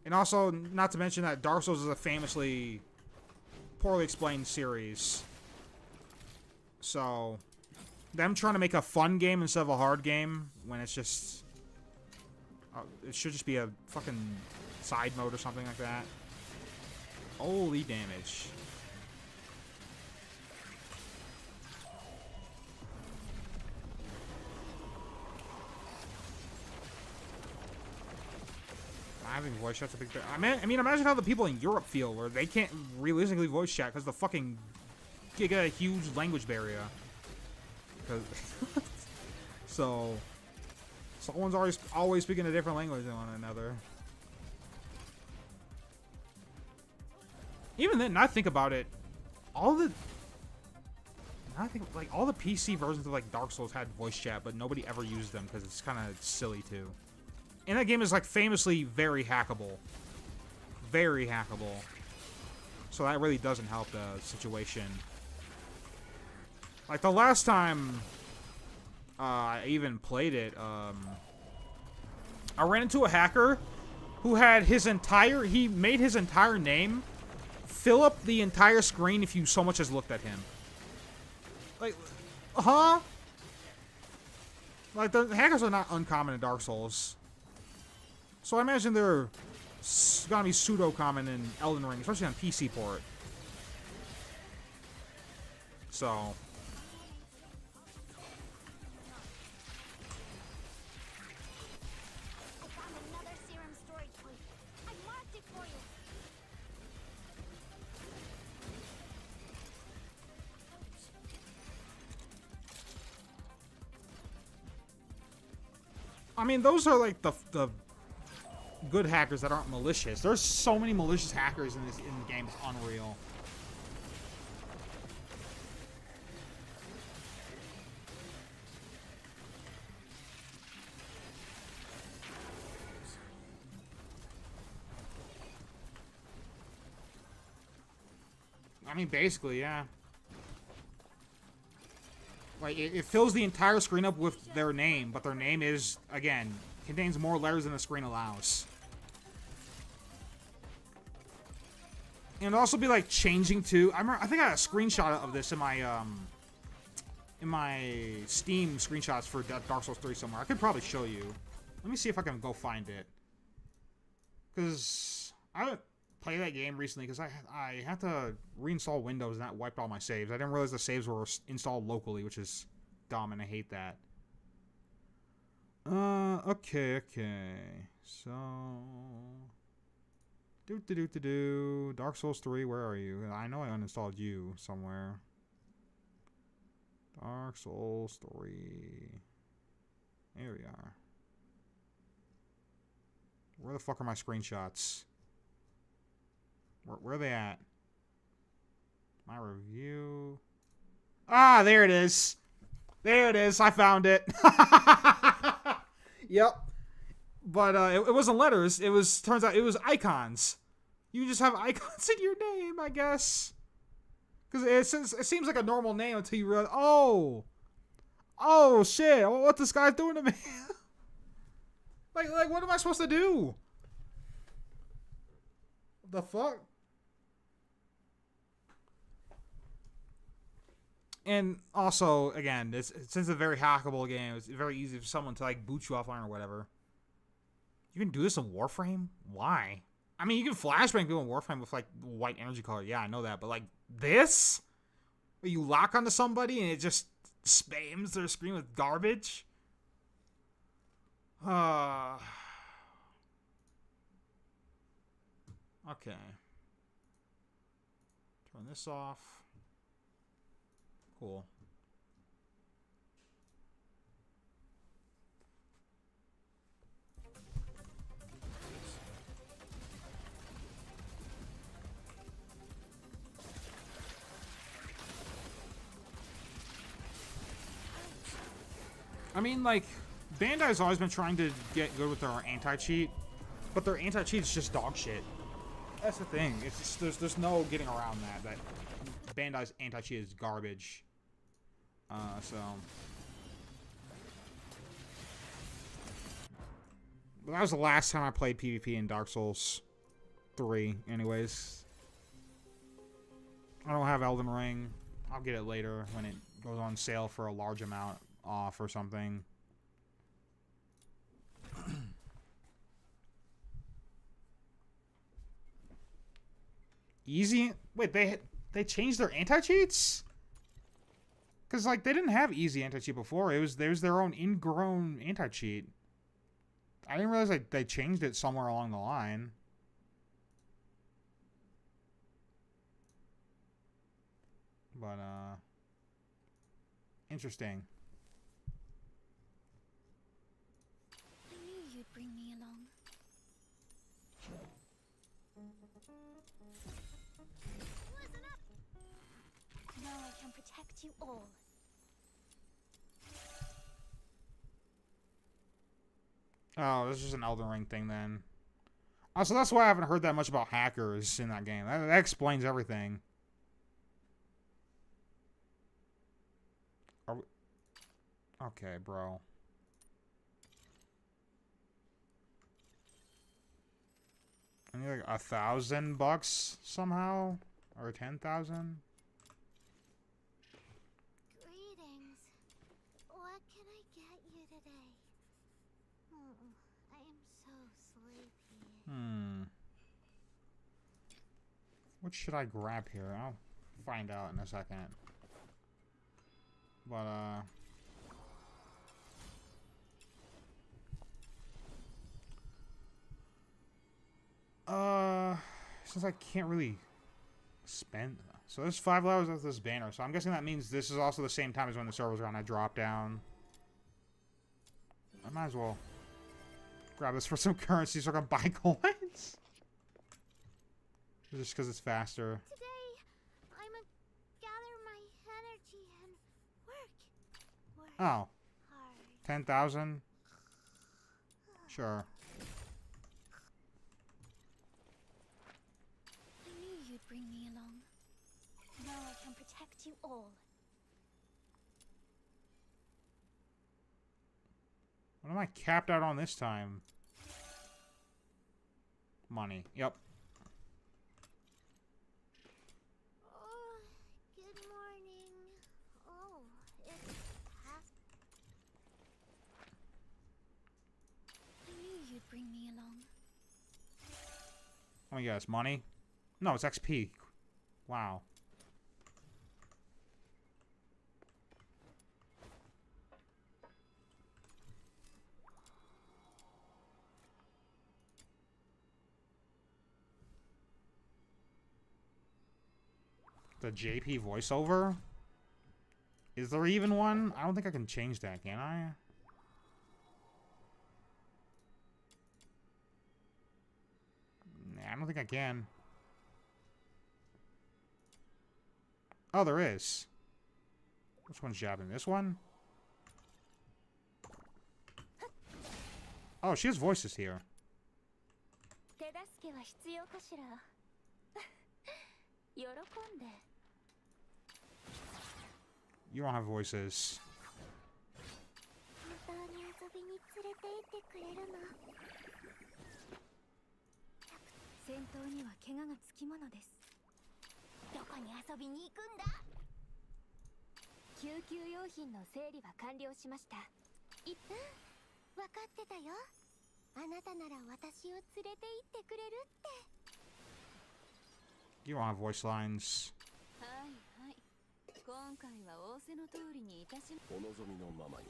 And also, not to mention that Dark Souls is a famously poorly explained series. So, them trying to make a fun game instead of a hard game, when it's just... it should just be a fucking side mode or something like that. Holy damage. Having voice chat's a big thing. I mean, imagine how the people in Europe feel, where they can't realistically voice chat because the fucking giga huge language barrier. So someone's always speaking a different language than one another. Even then, now I think about it, all the PC versions of like Dark Souls had voice chat, but nobody ever used them because it's kind of silly too. And that game is, like, famously very hackable. Very hackable. So that really doesn't help the situation. Like, the last time I even played it, I ran into a hacker who had his entire... He made his entire name fill up the entire screen if you so much as looked at him. Like, huh? Like, the hackers are not uncommon in Dark Souls. So I imagine they're gonna be pseudo-common in Elden Ring, especially on PC port. So... I found another serum storage point. I marked it for you. I mean, those are like the good hackers that aren't malicious. There's so many malicious hackers in the game. It's unreal. I mean, basically, yeah. Like, it fills the entire screen up with their name, but their name is, again, contains more letters than the screen allows. And it'll also be, like, changing to... I think I had a screenshot of this in my Steam screenshots for Dark Souls 3 somewhere. I could probably show you. Let me see if I can go find it. Because I haven't played that game recently because I had to reinstall Windows and that wiped all my saves. I didn't realize the saves were installed locally, which is dumb, and I hate that. Okay. So... Dark Souls 3, where are you? I know I uninstalled you somewhere. Dark Souls 3. Here we are. Where the fuck are my screenshots? Where are they at? My review. Ah, there it is. There it is. I found it. Yep. But it wasn't letters. It was, turns out it was icons. You just have icons in your name, I guess. Because it seems like a normal name until you realize, oh shit, what this guy's doing to me? like what am I supposed to do? The fuck? And also, again, since it's a very hackable game, it's very easy for someone to like boot you offline or whatever. You can do this in Warframe? Why? I mean, you can flashbang people in Warframe with like white energy color. Yeah, I know that. But like this? Where you lock onto somebody and it just spams their screen with garbage? Okay. Turn this off. Cool. I mean, like, Bandai's always been trying to get good with their anti-cheat, but their anti-cheat is just dog shit. That's the thing. It's just, there's no getting around that Bandai's anti-cheat is garbage. So... But that was the last time I played PvP in Dark Souls 3, anyways. I don't have Elden Ring. I'll get it later when it goes on sale for a large amount off or something. Easy? Wait, they changed their anti-cheats? Because, like, they didn't have easy anti-cheat before. There's their own ingrown anti-cheat. I didn't realize they changed it somewhere along the line. But, interesting. I knew you'd bring me along. Listen up! Now I can protect you all. Oh, this is an Elden Ring thing then. Also, that's why I haven't heard that much about hackers in that game. That explains everything. Are we... Okay, bro. I need like $1,000 somehow? Or 10,000? Greetings. What can I get you today? I am so sleepy. What should I grab here? I'll find out in a second. But, since I can't really spend... So there's 5 hours of this banner, so I'm guessing that means this is also the same time as when the servers are on a drop down. I might as well grab this for some currency so I can buy coins. Just because it's faster. Today, I'ma gather my energy and work. Oh. Hard. 10,000? Sure. I knew you'd bring me along. Now I can protect you all. What am I capped out on this time? Money. Yep. Oh, good morning. Oh, it's half. I knew you'd bring me along. Let me guess. Money? No, it's XP. Wow. The JP voiceover? Is there even one? I don't think I can change that, can I? Nah, I don't think I can. Oh, there is. Which one's jabbing? This one? Oh, she has voices here. You don't have voices. 本当に遊びに連れて行ってくれるの？戦闘には怪我がつきものです。どこに遊びに行くんだ？救急用品の整理は完了しました。分かってたよ。あなたなら私を連れて行ってくれるって。You don't have voice lines. はいはい。今回は仰せの通りにいたし。お望みのままに。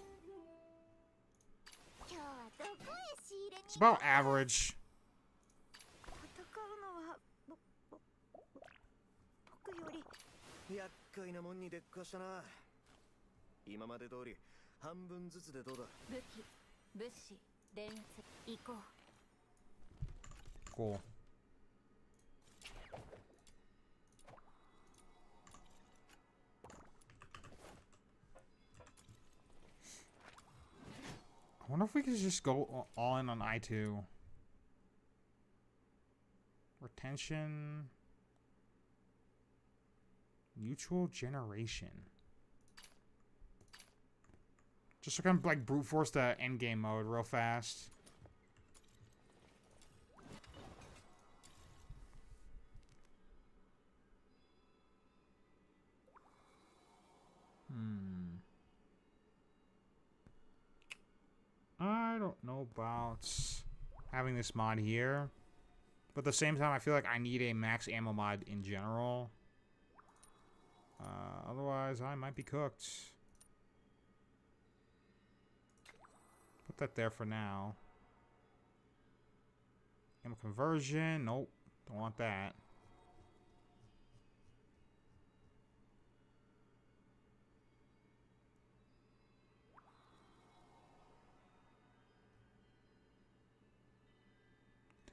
今日はどこへ仕入れに？ It's about average. 戦うのは僕より厄介なもんにでっかしたな。今まで通り半分ずつでどうだ。武器、物資、電圧、行こう。Cool. I wonder if we could just go all in on I2. Retention. Mutual generation. Just so I can like brute force the end game mode real fast. I don't know about having this mod here. But at the same time, I feel like I need a max ammo mod in general. Otherwise, I might be cooked. Put that there for now. Ammo conversion. Nope. Don't want that.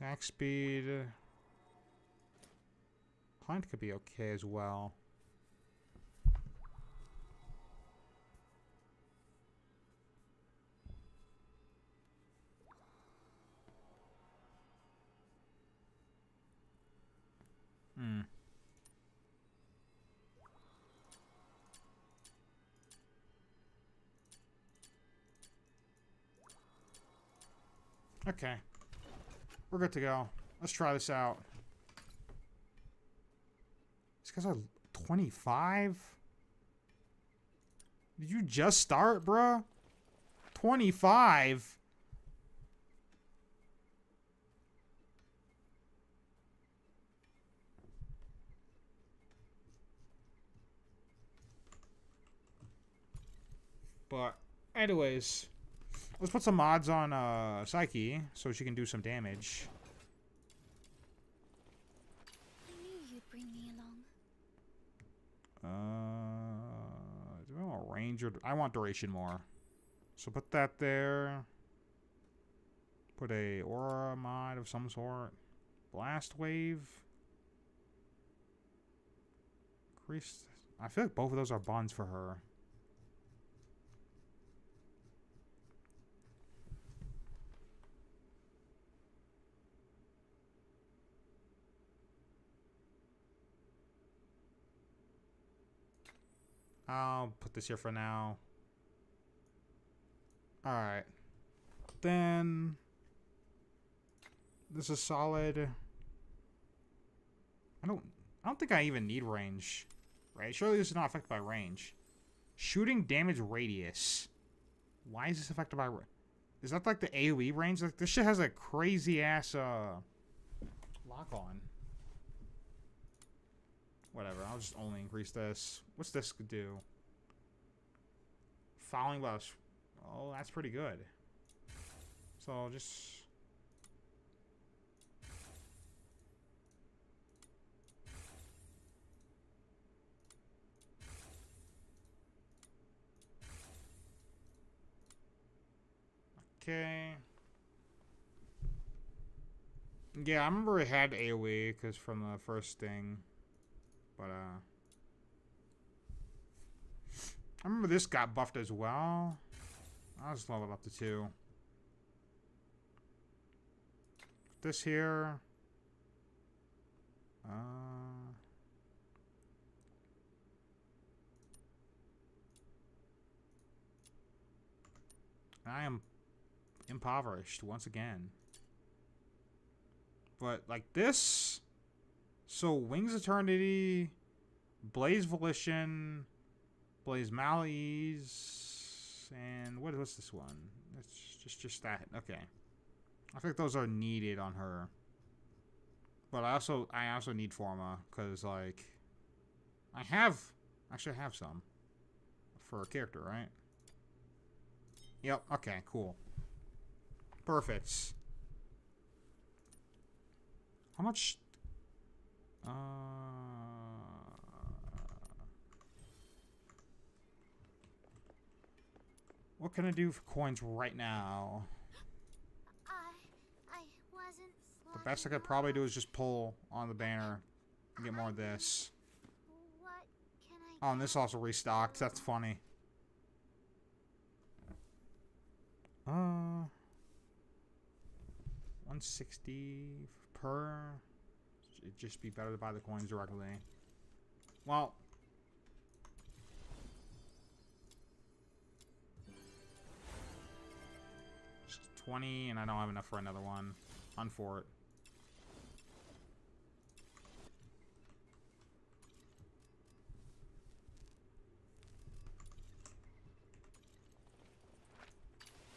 Attack speed. Plant could be okay as well. Okay. We're good to go. Let's try this out. These guys are 25? Did you just start, bruh? 25? But, anyways, let's put some mods on Psyche so she can do some damage. I knew you'd bring me along. Do I want range or I want duration more? So put that there. Put a aura mod of some sort. Blast wave. Increase. I feel like both of those are buns for her. I'll put this here for now. Alright. Then this is solid. I don't think I even need range. Right? Surely this is not affected by range. Shooting damage radius. Why is this affected by is that like the AoE range? Like this shit has a crazy ass lock on. Whatever, I'll just only increase this. What's this do? Following buffs. Oh, that's pretty good. So I'll just... Okay. Yeah, I remember it had AoE, because from the first thing. But, I remember this got buffed as well. I'll just level it up to 2. This here. I am impoverished once again. But, like, this... So, Wings Eternity, Blaze Volition, Blaze Malaise, and what's this one? It's just that. Okay. I think those are needed on her. But I also need Forma, because, like, actually have some for a character, right? Yep, okay, cool. Perfect. How much... what can I do for coins right now? I wasn't. The best I could probably do is just pull on the banner and get more of this. What can I? Oh, and this also restocked. That's funny. 160 per. It'd just be better to buy the coins directly. Well. 20, and I don't have enough for another one. On for it.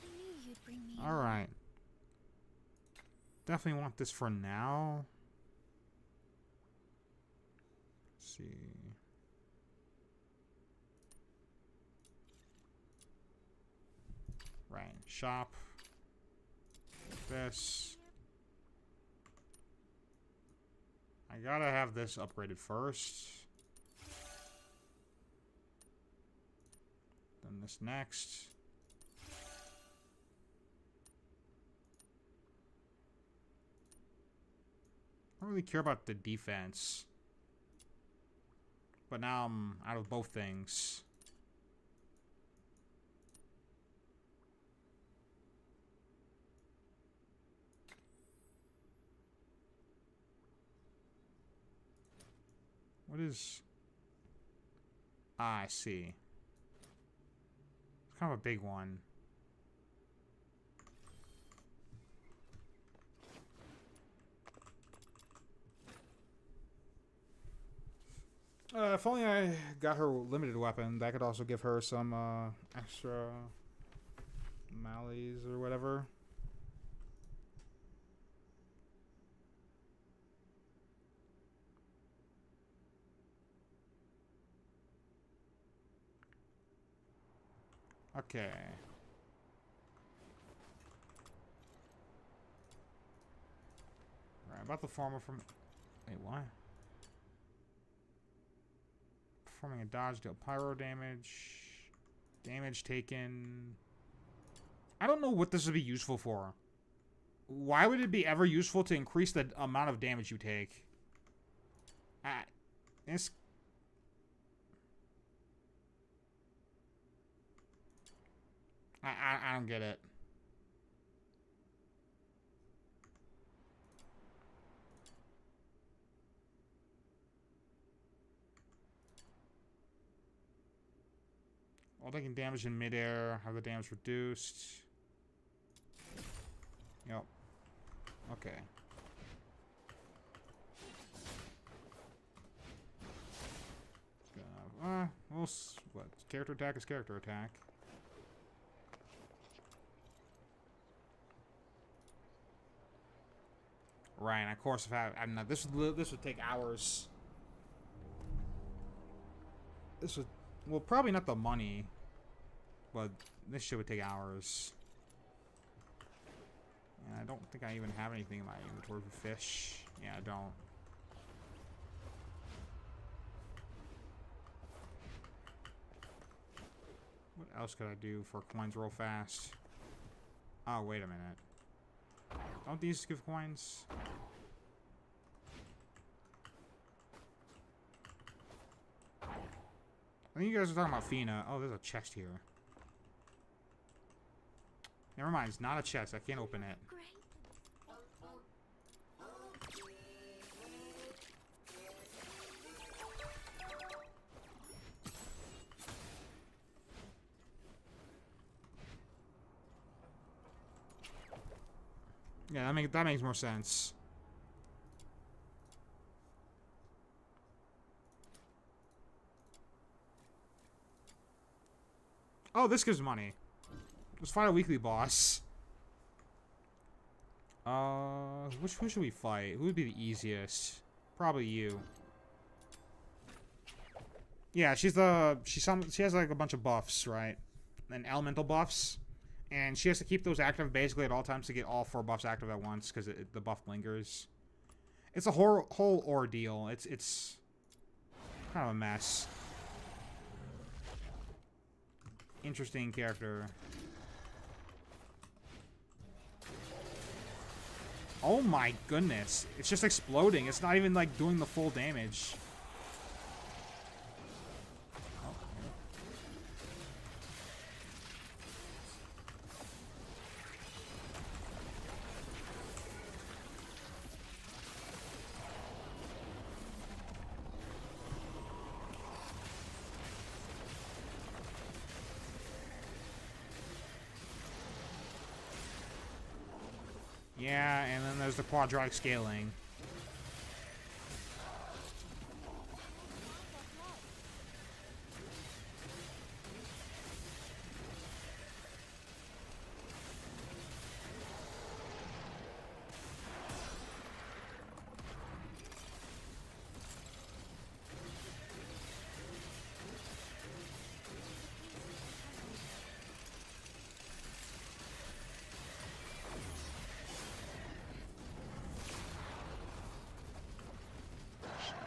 I knew you'd bring me. All right. Definitely want this for now. Let's see. Right. Shop. This. I gotta have this upgraded first. Then this next. I don't really care about the defense. But now I'm out of both things. What is... Ah, I see. It's kind of a big one. If only I got her limited weapon, that could also give her some extra melees or whatever. Okay. Right, about the former from... Wait, what? Performing a dodge, deal pyro damage. Damage taken. I don't know what this would be useful for. Why would it be ever useful to increase the amount of damage you take? It's... I don't get it. While taking damage in midair, have the damage reduced. Yep. Okay. Well, what? Character attack is character attack. Right, and of course, if I don't know, this would take hours. This would, well, probably not the money, but this shit would take hours. And I don't think I even have anything in my inventory for fish. Yeah, I don't. What else could I do for coins real fast? Oh, wait a minute. Don't these give coins? I think you guys are talking about Fina. Oh, there's a chest here. Never mind, it's not a chest. I can't open it. Great. Yeah, that makes more sense. Oh, this gives money. Let's fight a weekly boss. Who should we fight? Who would be the easiest? Probably you. Yeah, she has like a bunch of buffs, right? And elemental buffs. And she has to keep those active basically at all times to get all 4 buffs active at once because the buff lingers. It's a whole ordeal. It's kind of a mess. Interesting character. Oh my goodness. It's just exploding. It's not even like doing the full damage. Yeah, and then there's the quadratic scaling.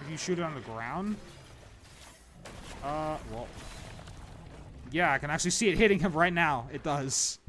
If you shoot it on the ground? Well. Yeah, I can actually see it hitting him right now. It does.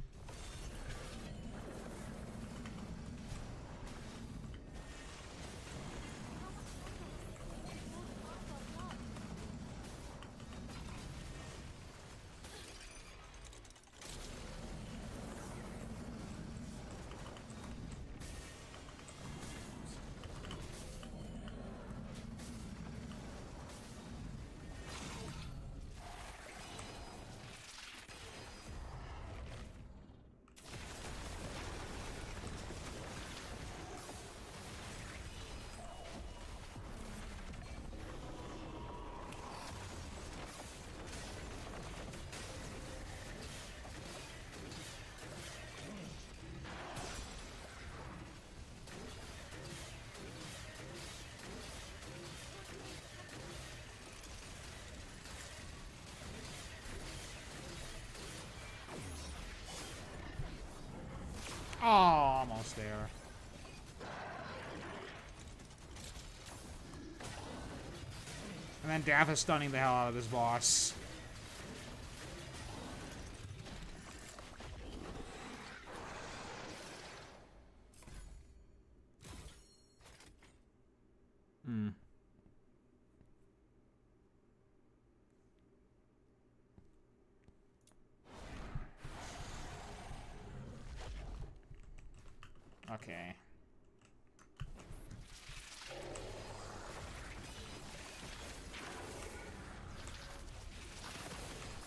almost there. And then Daff is stunning the hell out of this boss. Hmm. Okay.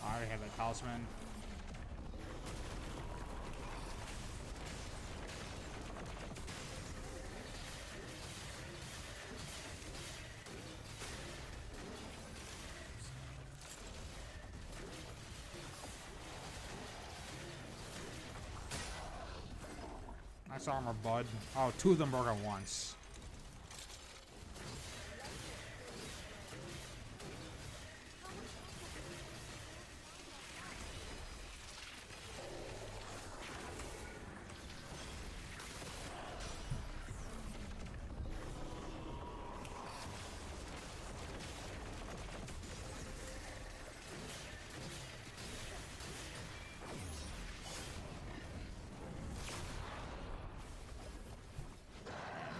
I already have the talisman. Nice armor, bud. Oh, two of them broke at once.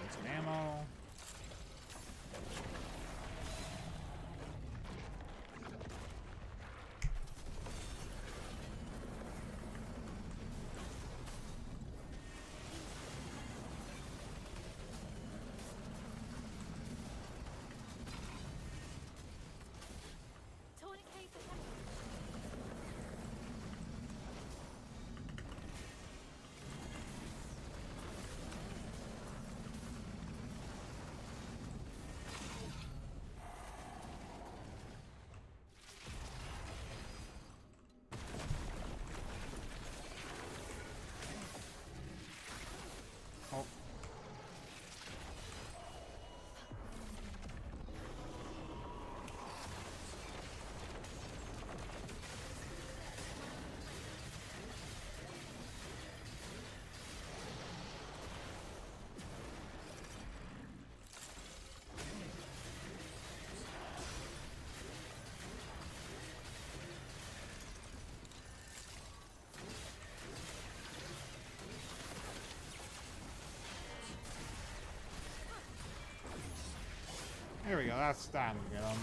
Need some ammo. Tourniquet for them. Oh. There we go. That's that. Get him.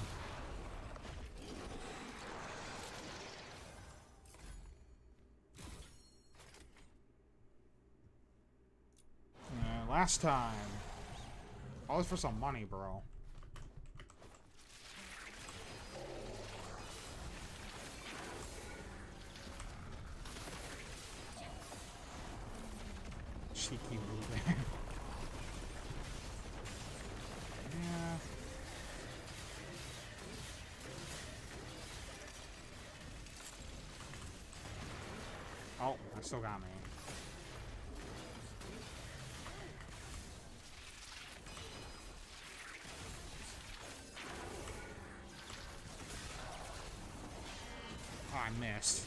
Last time. Always for some money, bro. Cheeky move. Yeah. Oh, that still got me. Oh, I missed.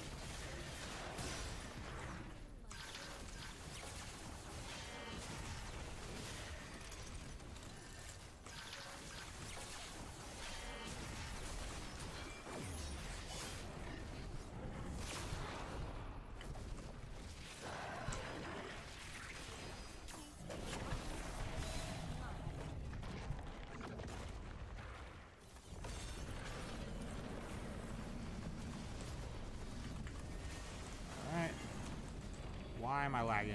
Alright. Why am I lagging?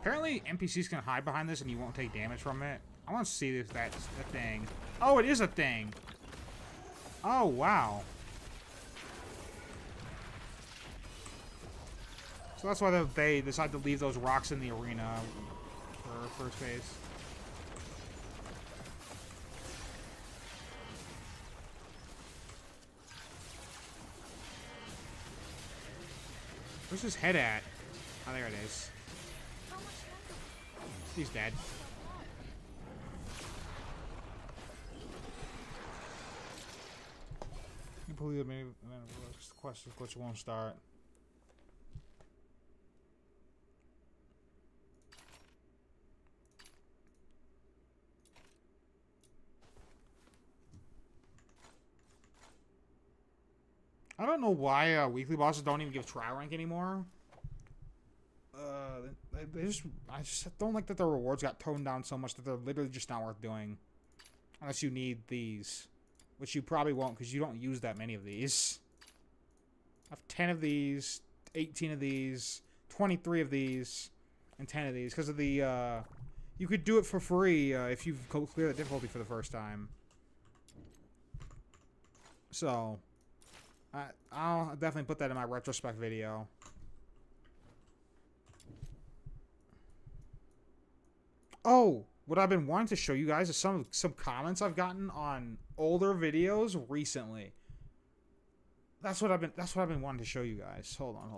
Apparently, NPCs can hide behind this and you won't take damage from it. I want to see if that's a thing. Oh, it is a thing! Oh, wow. So that's why they decide to leave those rocks in the arena for first phase. Where's his head at? Oh, there it is. How much longer He's dead. You believe me? The question glitch won't start. I don't know why weekly bosses don't even give try rank anymore. I just don't like that the rewards got toned down so much that they're literally just not worth doing. Unless you need these. Which you probably won't because you don't use that many of these. I have 10 of these, 18 of these, 23 of these, and 10 of these. Because of the, you could do it for free if you clear the difficulty for the first time. So, I'll definitely put that in my retrospect video. Oh, what I've been wanting to show you guys is some comments I've gotten on older videos recently. That's what I've been wanting to show you guys. Hold on.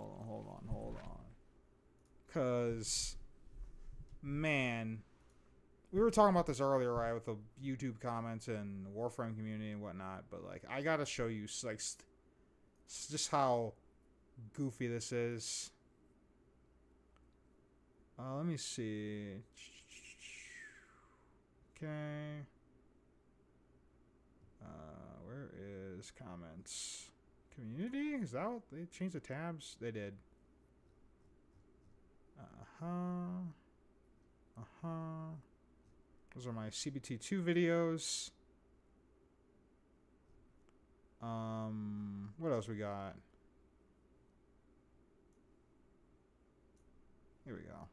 Cause man, we were talking about this earlier, right, with the YouTube comments and Warframe community and whatnot, but like I gotta show you like just how goofy this is. Let me see. Okay. Where is comments? Community? Is that what they changed the tabs? They did. Those are my CBT2 videos. What else we got? Here we go.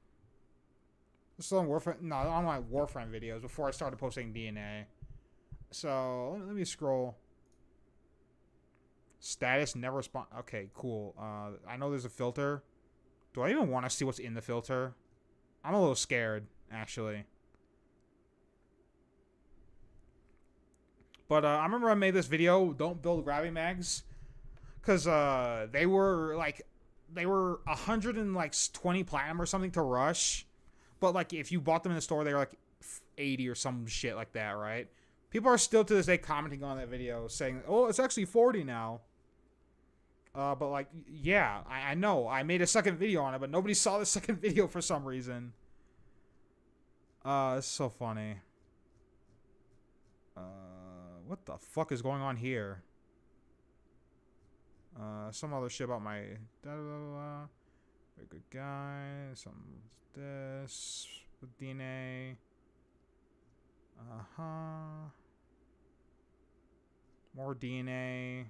This is on Warframe. No, on my Warframe videos before I started posting DNA. So let me scroll. Status never respond. Okay, cool. I know there's a filter. Do I even want to see what's in the filter? I'm a little scared, actually. But I remember I made this video, don't build gravity mags, because they were 120 platinum or something to rush. But like if you bought them in the store, they were like 80 or some shit like that, right? People are still to this day commenting on that video saying, "Oh, it's actually 40 now." But like, yeah, I know. I made a second video on it, but nobody saw the second video for some reason. It's so funny. What the fuck is going on here? Some other shit about my very good guy. Some this with DNA. More DNA.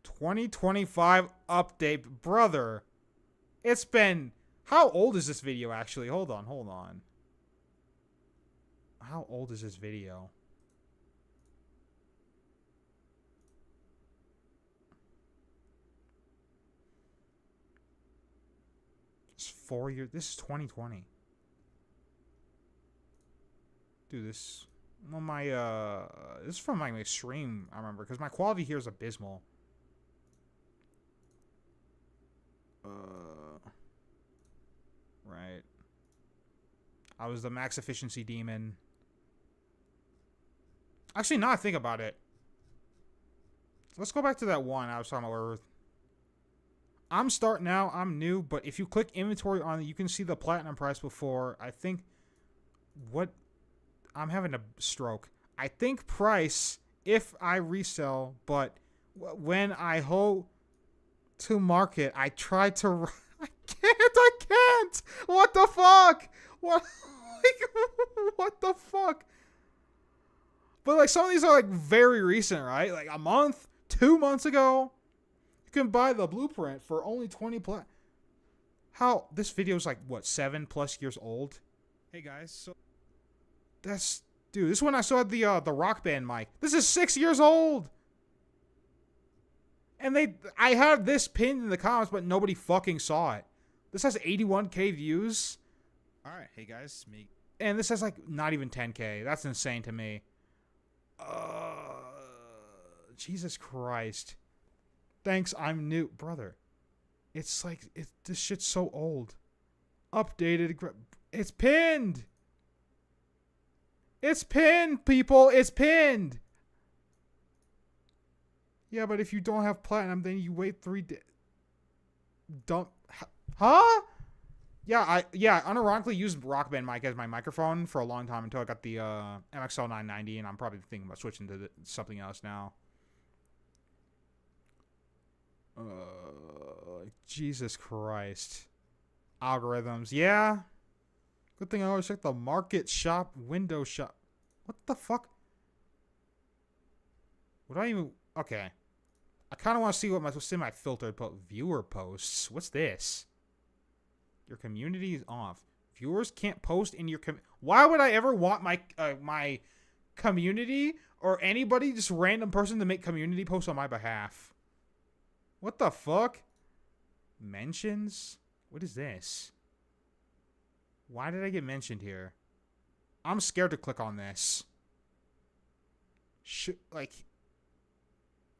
2025 update, brother. It's been. How old is this video actually? Hold on. How old is this video? It's 4 years. This is 2020. Dude, this. Well, my this is from my stream. I remember because my quality here is abysmal. Right. I was the max efficiency demon. Actually, now I think about it. Let's go back to that one I was talking about. I'm starting out. I'm new, but if you click inventory on it, you can see the platinum price before. I think what I'm having a stroke. I think price if I resell, but when I hold to market, I try to. I can't. What the fuck? What? Like, what the fuck? But like some of these are like very recent, right? Like a month, 2 months ago, you can buy the blueprint for only 20 plat. How this video is like what 7+ years old? Hey guys, so that's dude. This one I saw the Rock Band mic. This is 6 years old. And I had this pinned in the comments, but nobody fucking saw it. This has 81k views. All right, hey guys, me. And this has like not even 10k. That's insane to me. Jesus Christ. Thanks, I'm new. Brother, it's like, this shit's so old. Updated. It's pinned. It's pinned, people. It's pinned. Yeah, but if you don't have platinum, then you wait 3 days. Don't. Huh? Yeah, I unironically used Rock Band mic as my microphone for a long time until I got the MXL 990, and I'm probably thinking about switching to something else now. Jesus Christ. Algorithms. Yeah. Good thing I always check the market shop window shop. What the fuck? Would I even... Okay. I kind of want to see what's in my filtered viewer posts. What's this? Your community is off. Viewers can't post in your Why would I ever want my my community or anybody, just random person, to make community posts on my behalf? What the fuck? Mentions? What is this? Why did I get mentioned here? I'm scared to click on this.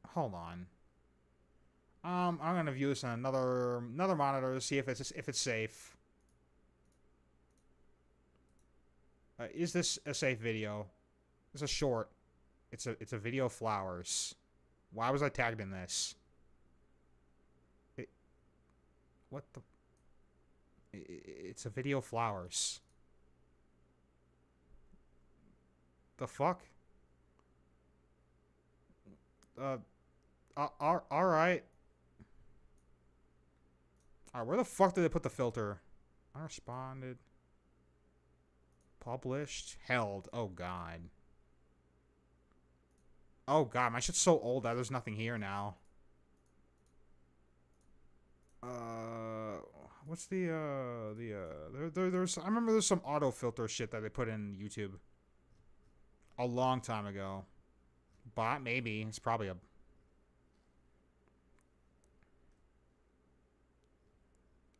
Hold on. I'm gonna view this on another monitor to see if it's safe. Is this a safe video? It's a short. It's a video of flowers. Why was I tagged in this? What the? It's a video of flowers. The fuck? All right. Alright, where the fuck did they put the filter? Unresponded. Published. Held. Oh, God. Oh, God. My shit's so old that there's nothing here now. What's there's... I remember there's some auto filter shit that they put in YouTube. A long time ago. Bot? Maybe. It's probably a...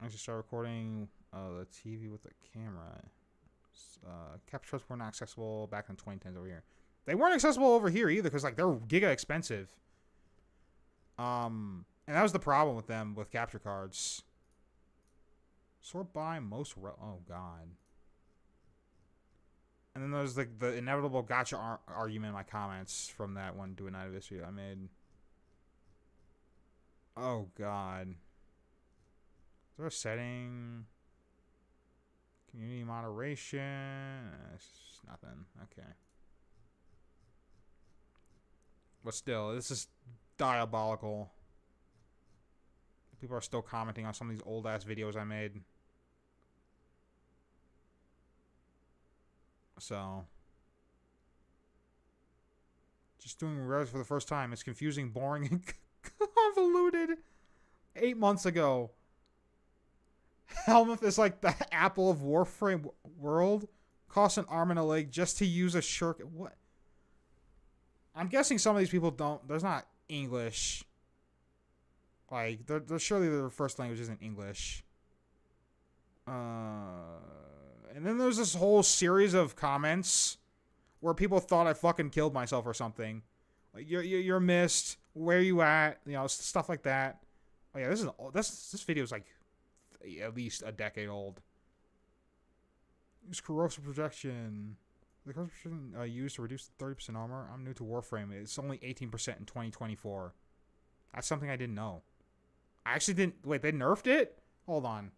I should start recording the TV with the camera. Capture shots were not accessible back in 2010s over here. They weren't accessible over here either because, like, they're giga expensive. And that was the problem with them with capture cards. Sort by most... Oh, God. And then there's the inevitable gotcha argument in my comments from that one Duet video I made. Oh, God. Is there a setting? Community moderation? It's just nothing. Okay. But still, this is diabolical. People are still commenting on some of these old-ass videos I made. So. Just doing Revs for the first time. It's confusing, boring, and convoluted. 8 months ago. Helmuth is like the Apple of Warframe world. Costs an arm and a leg just to use a shirk. What? I'm guessing some of these people don't. There's not English. Like, they're surely their first language isn't English. And then there's this whole series of comments where people thought I fucking killed myself or something. Like, you're missed. Where you at? You know, stuff like that. Oh yeah, this video is like at least a decade old. Use corrosive projection. The corrosive projection used to reduce 30% armor. I'm new to Warframe. It's only 18% in 2024. That's something I didn't know. I actually didn't... Wait, they nerfed it? Hold on.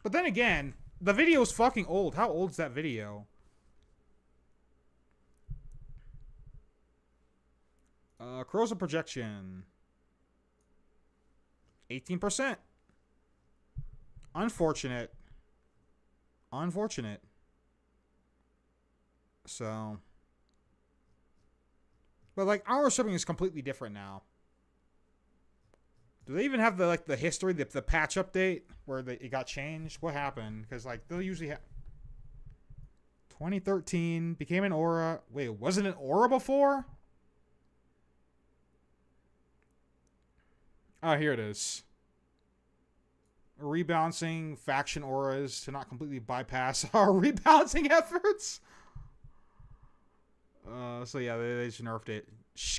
But then again, the video is fucking old. How old is that video? Corrosive projection. 18%. Unfortunate. Unfortunate. So. But like, our shipping is completely different now. Do they even have the history, the patch update where it got changed? What happened? Because like they'll usually have 2013 became an aura. Wait, wasn't an aura before? Oh, here it is. Rebalancing faction auras to not completely bypass our rebalancing efforts. So yeah, they just nerfed it.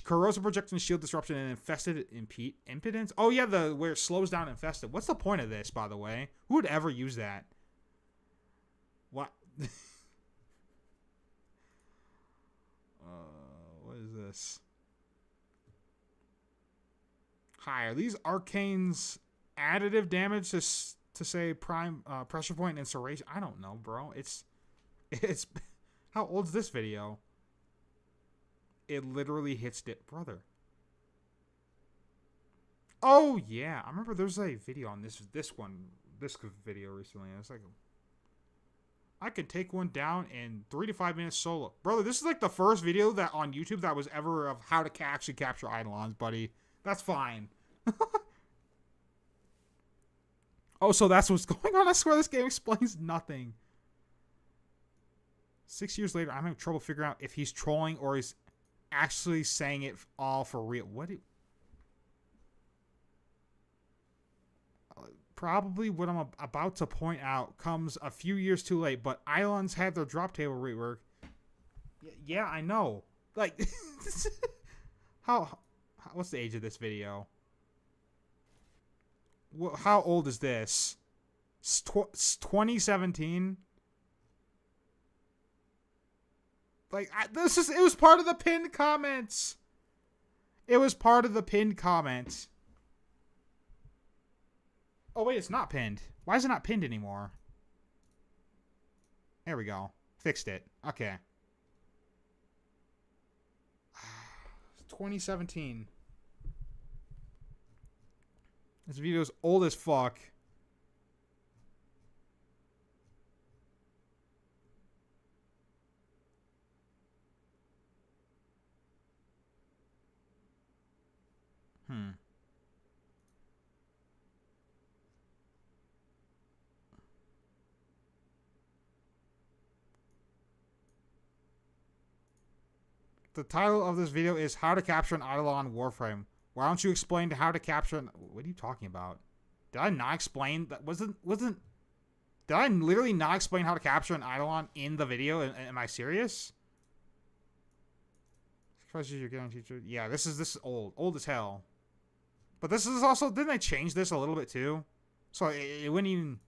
Corrosive projection, shield disruption, and infested impedance. Oh yeah, the where it slows down infested. What's the point of this, by the way? Who would ever use that? What? What is this? Hi, are these arcanes additive damage to say prime pressure point and serration? I don't know, bro. It's how old's this video? It literally hits it, brother. Oh yeah, I remember there's a video on this video recently. It's like I could take one down in 3 to 5 minutes solo, brother. This is like the first video that on YouTube that was ever of how to actually capture Eidolons, buddy. That's fine. Oh, so that's what's going on. I swear this game explains nothing. 6 years later, I'm having trouble figuring out if he's trolling or he's actually saying it all for real. Probably what I'm about to point out comes a few years too late, but Eidolons had their drop table rework. Yeah, I know. Like, what's the age of this video? How old is this? 2017? Like, it was part of the pinned comments. It was part of the pinned comments. Oh, wait, it's not pinned. Why is it not pinned anymore? There we go. Fixed it. Okay. 2017. This video's old as fuck. The title of this video is How to Capture an Eidolon Warframe. Why don't you explain how to capture what are you talking about? Did I not explain that? Did I literally not explain how to capture an Eidolon in the video? Am I serious? You're guaranteed to, yeah, this is old as hell. But this is also, didn't they change this a little bit too? So it wouldn't even.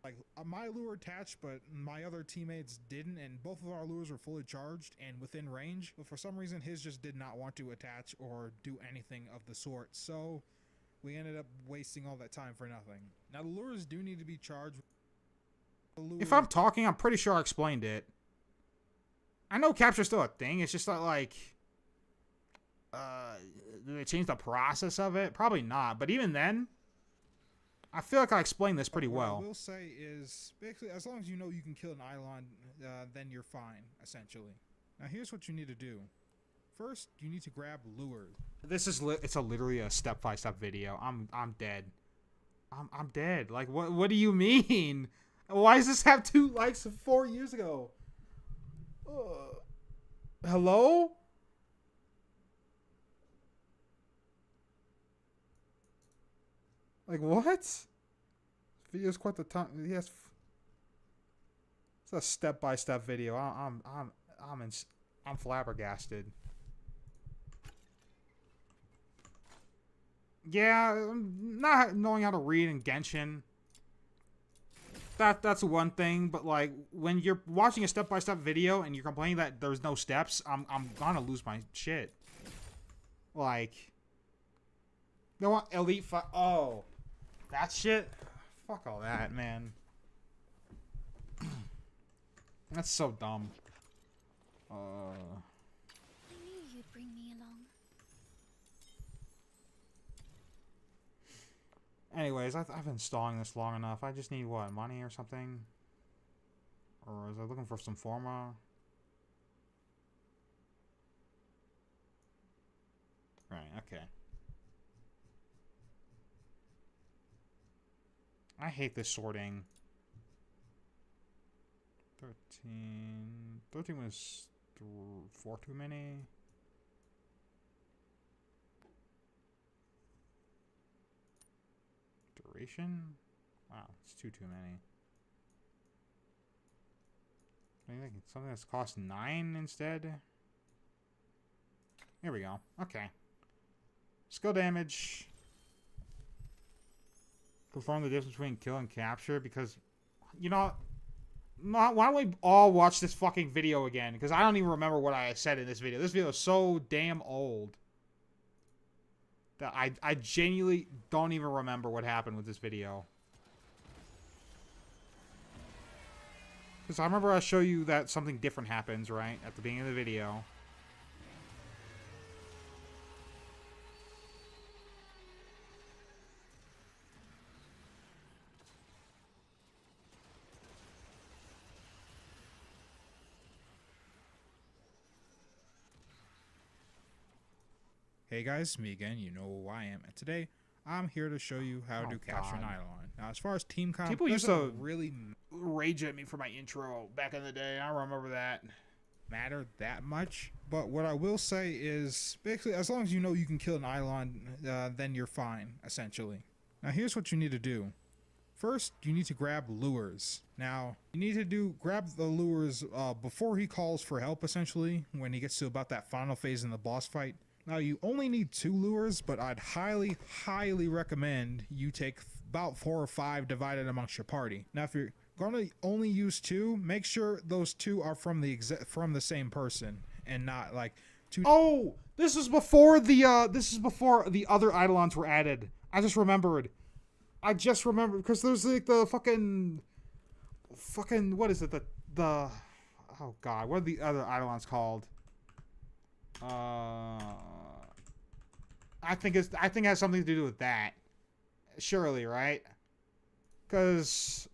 Like, my lure attached, but my other teammates didn't, and both of our lures were fully charged and within range, but for some reason his just did not want to attach or do anything of the sort, so we ended up wasting all that time for nothing. Now the lures do need to be charged. If I'm talking, I'm pretty sure I explained it. I know capture's still a thing, it's just not like did they change the process of it? Probably not, but even then I feel like I explained this pretty well. What I will say is, basically, as long as you know you can kill an Eidolon, then you're fine, essentially. Now, here's what you need to do. First, you need to grab lures. It's literally a step-by-step video. I'm dead. I'm dead. Like, what do you mean? Why does this have 2 likes 4 years ago? Hello? Like, what? This video's quite the time. Yes, it's a step-by-step video. I'm flabbergasted. Yeah, not knowing how to read in Genshin. That's one thing, but like when you're watching a step-by-step video and you're complaining that there's no steps, I'm gonna lose my shit. Like, you know what? Elite Five. Oh. That shit? Fuck all that, man. That's so dumb. I knew you'd bring me along. Anyways, I've been stalling this long enough. I just need, what, money or something? Or is I looking for some forma? Right, okay. I hate this sorting. 13. 13 was 4 too many. Duration? Wow, it's too many. Something that's cost 9 instead. Here we go. Okay. Skill damage. Confirm the difference between kill and capture, because, you know, why don't we all watch this fucking video again? Because I don't even remember what I said in this video. This video is so damn old that I genuinely don't even remember what happened with this video. Because I remember I show you that something different happens, right? At the beginning of the video. Hey guys, me again, you know who I am, and today I'm here to show you how to capture an Eidolon. Now, as far as team comp, people used to really rage at me for my intro back in the day. I remember that. matter that much, but what I will say is basically as long as you know you can kill an Eidolon, then you're fine, essentially. Now here's what you need to do. First, you need to grab lures. Now, you need to grab the lures before he calls for help, essentially, when he gets to about that final phase in the boss fight. Now, you only need 2 lures, but I'd highly, highly recommend you take about 4 or 5 divided amongst your party. Now, if you're going to only use 2, make sure those 2 are from the same person and not like 2. Oh, this is before the other Eidolons were added. I just remembered because there's like the fucking what is it, the oh god, what are the other Eidolons called? I think it has something to do with that. Surely, right? Because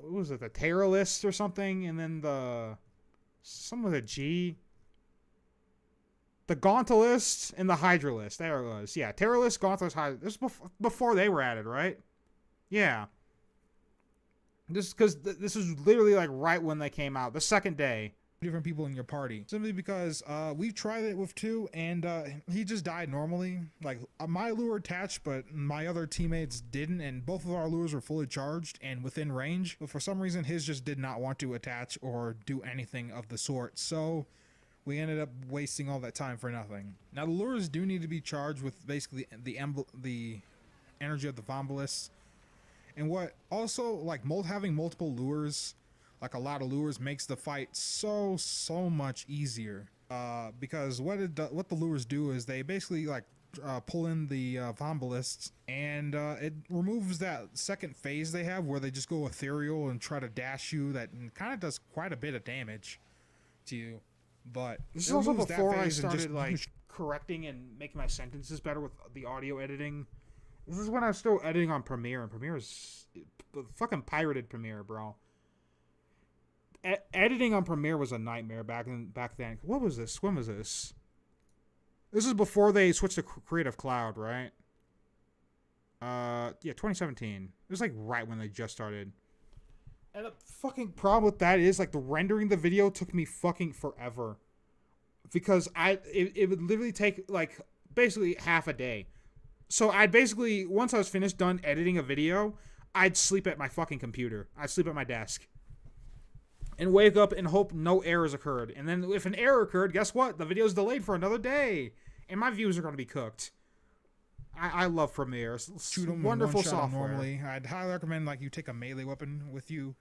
what was it, the Terrorist or something, and then some with a G. The Gauntlist and the Hydralist. There it was. Yeah, Terrorist, Gauntlist, Hydralist. This was before they were added, right? Yeah. This is literally like right when they came out, the second day. Different people in your party, simply because we've tried it with 2 and he just died normally. Like my lure attached, but my other teammates didn't, and both of our lures were fully charged and within range, but for some reason his just did not want to attach or do anything of the sort, so we ended up wasting all that time for nothing. Now the lures do need to be charged with basically the energy of the Vombalists, and what also, like, having multiple lures, like a lot of lures, makes the fight so much easier. Because what the lures do is they basically like pull in the Vombalists, and it removes that second phase they have where they just go ethereal and try to dash you. That kind of does quite a bit of damage to you. But this is also before I started like correcting and making my sentences better with the audio editing. This is when I was still editing on Premiere, and Premiere is fucking pirated Premiere, bro. Editing on Premiere was a nightmare back then. What was this? When was this? This is before they switched to Creative Cloud, right? Yeah, 2017. It was like right when they just started. And the fucking problem with that is, like, the rendering the video took me fucking forever. Because it would literally take, like, basically half a day. So I'd basically, once I was finished done editing a video, I'd sleep at my fucking computer. I'd sleep at my desk. And wake up and hope no errors occurred. And then if an error occurred, guess what? The video's delayed for another day. And my views are going to be cooked. I love Premiere. It's wonderful software. Normally, I'd highly recommend like you take a melee weapon with you,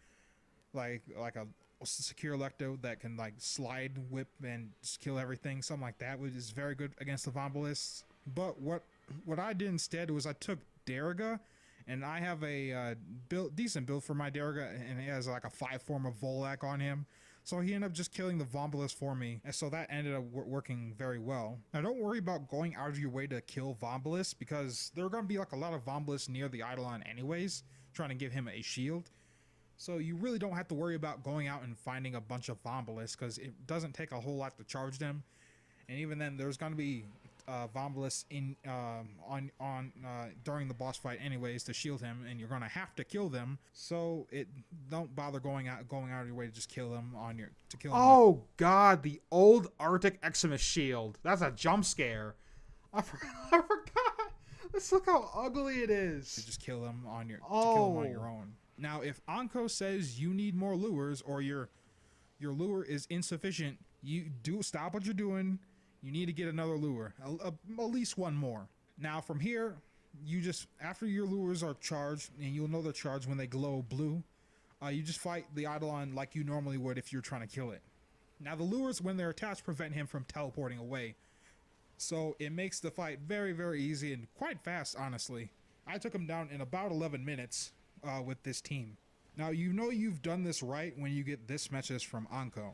like a secure electro that can like slide whip and just kill everything. Something like that, which is very good against the Vombalists. But what I did instead was I took Deriga, and I have a decent build for my Deriga, and it has like a 5 form of Volak on him. So he ended up just killing the Vombalist for me, and so that ended up working very well. Now don't worry about going out of your way to kill Vombalists, because there are going to be like a lot of Vombalists near the Eidolon anyways, trying to give him a shield. So you really don't have to worry about going out and finding a bunch of Vombalists, because it doesn't take a whole lot to charge them. And even then, there's going to be Vombalists during the boss fight anyways to shield him, and you're gonna have to kill them. So don't bother going out of your way to just kill them Oh god, the old Arctic Eximus shield. That's a jump scare. I forgot. Let's look how ugly it is. To just kill them on your own. Now, if Anko says you need more lures, or you're your lure is insufficient, you do stop what you're doing. You need to get another lure, at least one more. Now from here, you just, after your lures are charged, and you'll know they're charged when they glow blue, you just fight the Eidolon like you normally would if you're trying to kill it. Now the lures, when they're attached, prevent him from teleporting away. So it makes the fight very, very easy and quite fast, honestly. I took him down in about 11 minutes with this team. Now you know you've done this right when you get this message from Anko.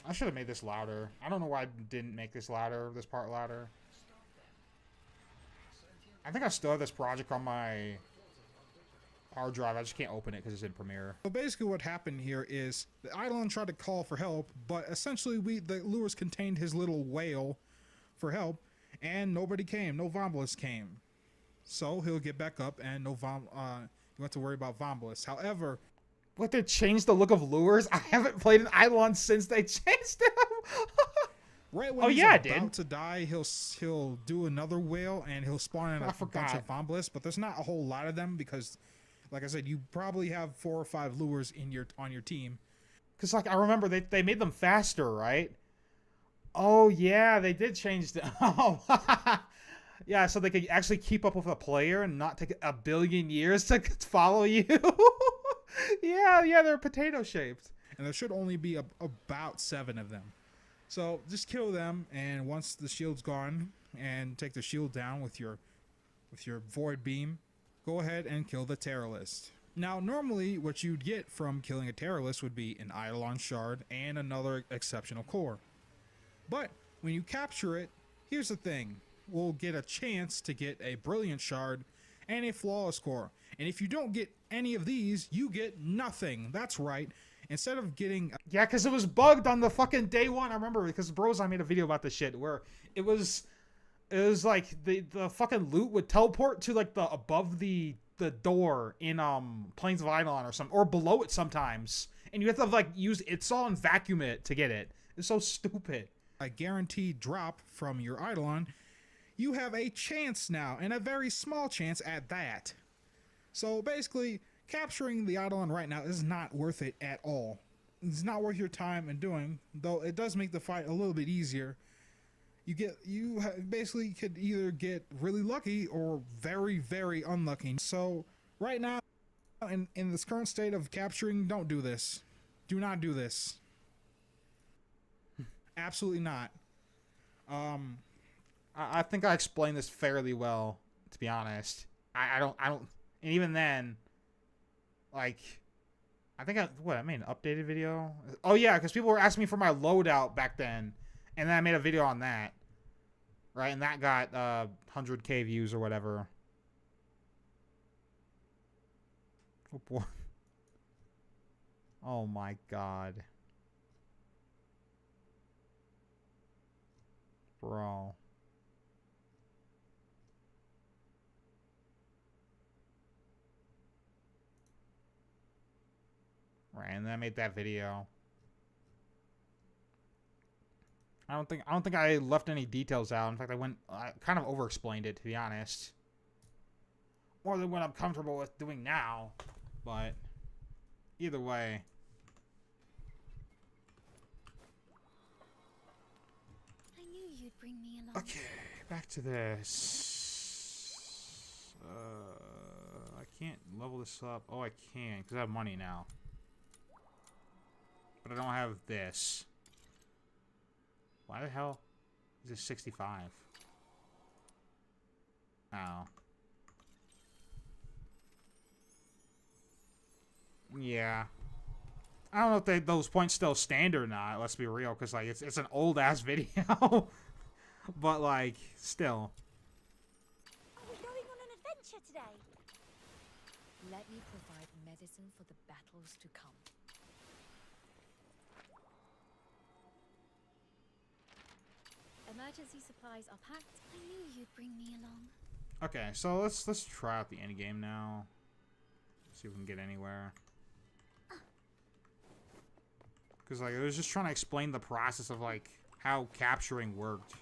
I should have made this louder. I don't know why I didn't make this louder, this part louder. I think I still have this project on my hard drive. I just can't open it because it's in Premiere. So basically what happened here is the Eidolon tried to call for help, but essentially the lures contained his little whale for help, and nobody came. No Vombalus came. So he'll get back up, and you don't have to worry about Vombalus. However, What, they changed the look of lures? I haven't played an Eidolon since they changed him. right when he's about to die, he'll do another whale, and he'll spawn in a bunch of Vombalus, but there's not a whole lot of them because, like I said, you probably have 4 or 5 lures on your team. Because, like, I remember they made them faster, right? Oh, yeah, they did change them. Oh, yeah, so they could actually keep up with a player and not take a billion years to follow you. yeah, they're potato-shaped. And there should only be about 7 of them. So just kill them, and once the shield's gone, and take the shield down with your void beam, go ahead and kill the Terrorist. Now, normally what you'd get from killing a Terrorist would be an Eidolon shard and another exceptional core. But when you capture it, here's the thing. We'll get a chance to get a brilliant shard and a flawless core. And if you don't get any of these, you get nothing. That's right. Instead of getting... Yeah, because it was bugged on the fucking day one. I remember because Bros, I made a video about this shit where it was like the fucking loot would teleport to like the above the door in Plains of Eidolon or something, or below it sometimes. And you have to like use Itzal and vacuum it to get it. It's so stupid. A guaranteed drop from your Eidolon, you have a chance now, and a very small chance at that. So basically, capturing the Eidolon right now is not worth it at all. It's not worth your time in doing, though it does make the fight a little bit easier. You basically could either get really lucky or very, very unlucky. So right now, in this current state of capturing, don't do this. Do not do this. Absolutely not. I think I explained this fairly well, to be honest. I don't, and even then, like, I think I made an updated video. Oh yeah, because people were asking me for my loadout back then, and then I made a video on that, right? And that got 100K views or whatever. Oh boy. Oh my god. Bro. Right, and then I made that video. I don't think I left any details out. In fact, I kind of over-explained it, to be honest. More than what I'm comfortable with doing now. But either way. I knew you'd bring me along. Okay, back to this. I can't level this up. Oh, I can, because I have money now. But I don't have this. Why the hell is this 65? Oh. Yeah. I don't know if those points still stand or not, let's be real, because like it's an old ass video. But like, still. Are we going on an adventure today? Let me provide medicine for the battles to come. Emergency supplies are packed. I knew you'd bring me along. Okay, so let's try out the end game now. See if we can get anywhere. Because like I was just trying to explain the process of like how capturing worked.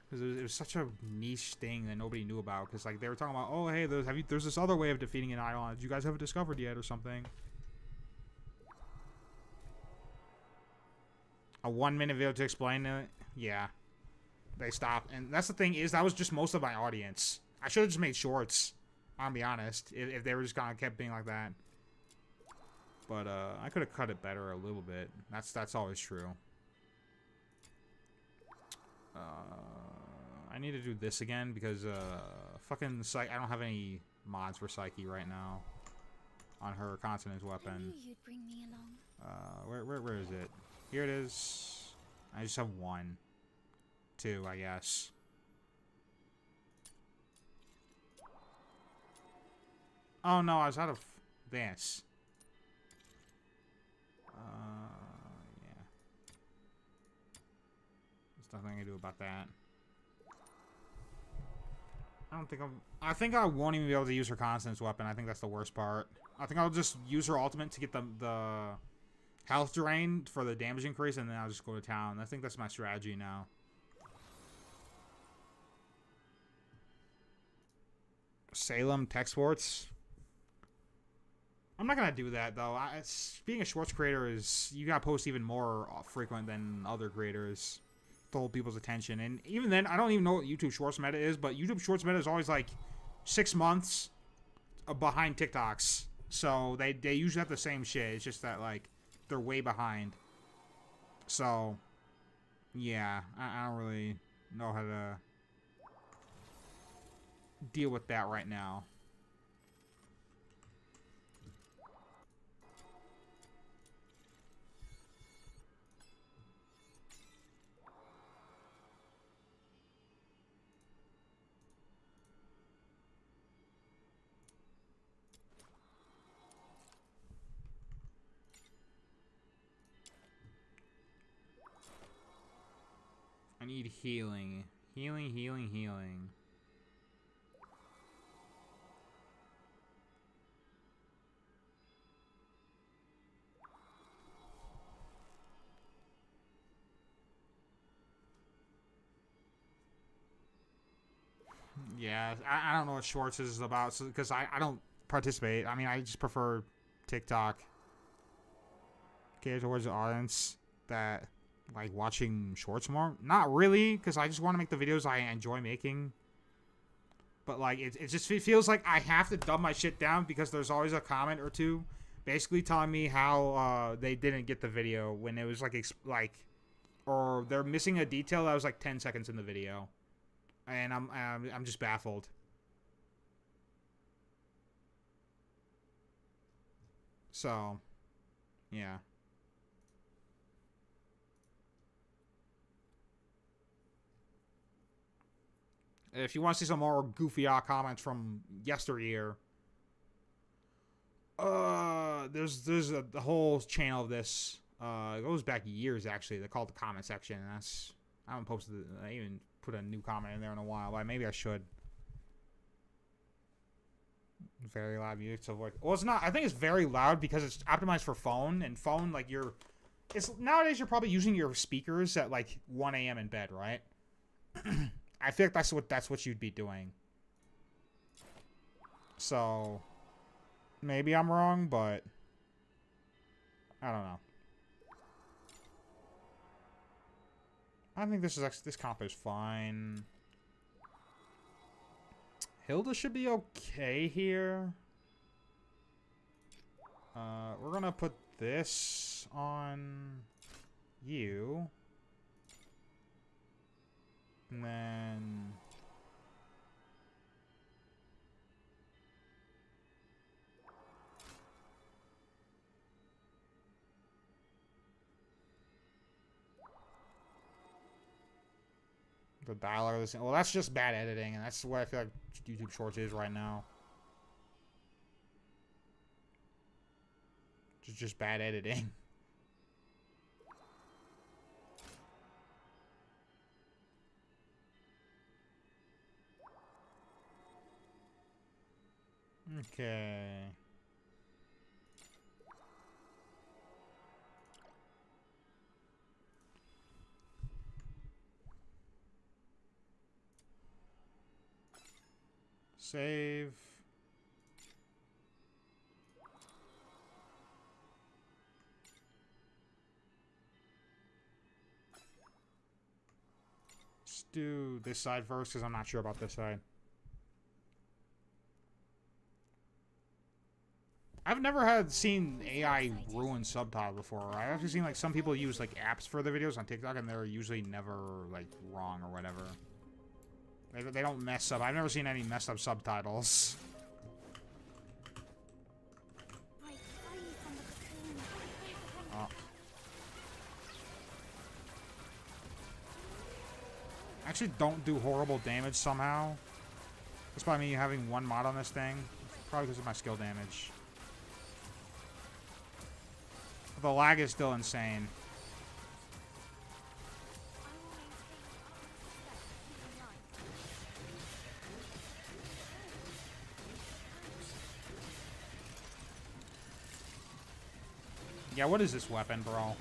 Because it was such a niche thing that nobody knew about. Because like they were talking about, oh hey, there's this other way of defeating an Eidolon. Did you guys have it discovered yet or something? A 1-minute video to explain it. Yeah. They stopped. And that's the thing is, that was just most of my audience. I should have just made shorts. I'll be honest. If they were just kind of kept being like that. But, I could have cut it better a little bit. That's always true. I need to do this again because, fucking Psyche. I don't have any mods for Psyche right now. On her consonant I weapon. knew you'd bring me along. Where is it? Here it is. I just have 1. 2, I guess. Oh no, I was out of this. Yeah. There's nothing I can do about that. I think I won't even be able to use her consonance weapon. I think that's the worst part. I think I'll just use her ultimate to get the health drain for the damage increase, and then I'll just go to town. I think that's my strategy now. Salem Tech Sports. I'm not gonna do that though. Being a shorts creator is, you gotta post even more frequent than other creators to hold people's attention. And even then, I don't even know what YouTube Shorts meta is, but YouTube Shorts meta is always like 6 months behind TikToks. So they usually have the same shit. It's just that like they're way behind. So yeah, I don't really know how to deal with that right now. I need healing. Healing. Yeah, I don't know what Shorts is about, because I don't participate. I mean, I just prefer TikTok. Cater towards the audience that like watching Shorts more. Not really, because I just want to make the videos I enjoy making. But like, it feels like I have to dumb my shit down because there's always a comment or two basically telling me how they didn't get the video when it was like or they're missing a detail that was like 10 seconds in the video. And I'm just baffled. So, yeah. If you want to see some more goofy comments from yesteryear, there's a whole channel of this. It goes back years actually. They call it the comment section. And I haven't posted. I even put a new comment in there in a while. But maybe I should. Very loud music to avoid. Well, it's not. I think it's very loud because it's optimized for phone, and phone like it's nowadays you're probably using your speakers at like 1 a.m. in bed, right? I feel like that's what you'd be doing. So maybe I'm wrong, but I don't know. I think this comp is fine. Hilda should be okay here. We're gonna put this on you. And then the dialogue is, well, that's just bad editing, and that's what I feel like YouTube Shorts is right now. Just bad editing. Okay. Save. do this side first because I'm not sure about this side. I've never seen AI ruin subtitles before. I've actually seen like some people use like apps for the videos on TikTok and they're usually never like wrong or whatever. They don't mess up. I've never seen any messed up subtitles. Oh. Actually don't do horrible damage somehow. Despite me having one mod on this thing. Probably because of my skill damage. But the lag is still insane. Yeah, what is this weapon, bro?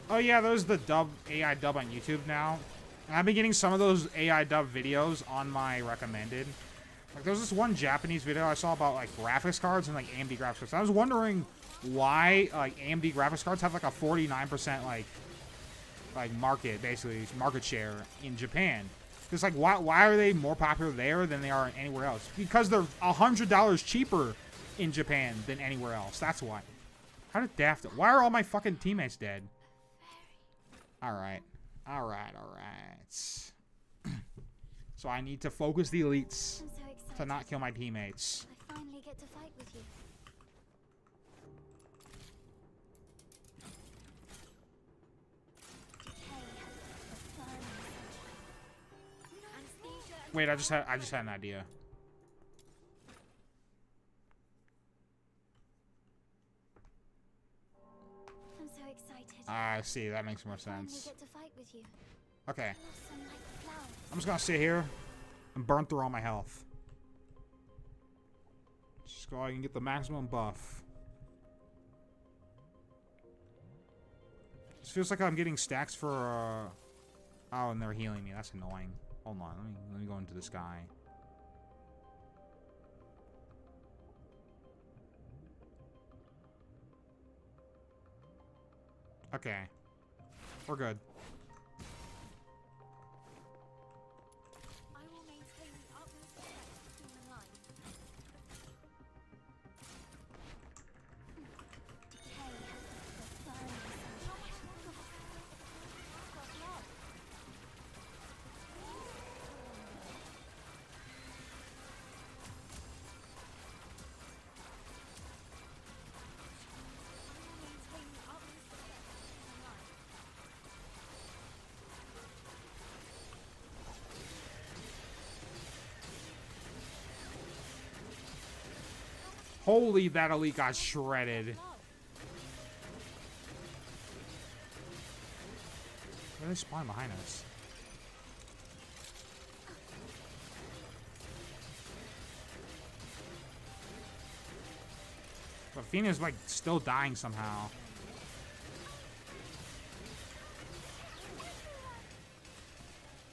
Oh yeah, there's the AI dub on YouTube now. And I've been getting some of those AI dub videos on my recommended. Like, there's this one Japanese video I saw about, like, graphics cards and, like, AMD graphics cards. I was wondering why, like, AMD graphics cards have, like, a 49%, like market, basically, market share in Japan. Because, like, why are they more popular there than they are anywhere else? Because they're $100 cheaper in Japan than anywhere else. That's why. How did Daft... Why are all my fucking teammates dead? Alright. Alright, alright. So I need to focus the elites to not kill my teammates. I finally get to fight with you. Wait, I just had an idea. I'm so excited. I see, that makes more sense. Get to fight with you. Okay. Blossom like flowers. I'm just gonna sit here and burn through all my health. Just so I can get the maximum buff. This feels like I'm getting stacks for oh, and they're healing me. That's annoying. Hold on, let me go into this guy. Okay. We're good. I will maintain the utmost respect for human life. Decay has the burning sunshine. Holy, that elite got shredded. Where are they spawning behind us? But Phoenix is like still dying somehow.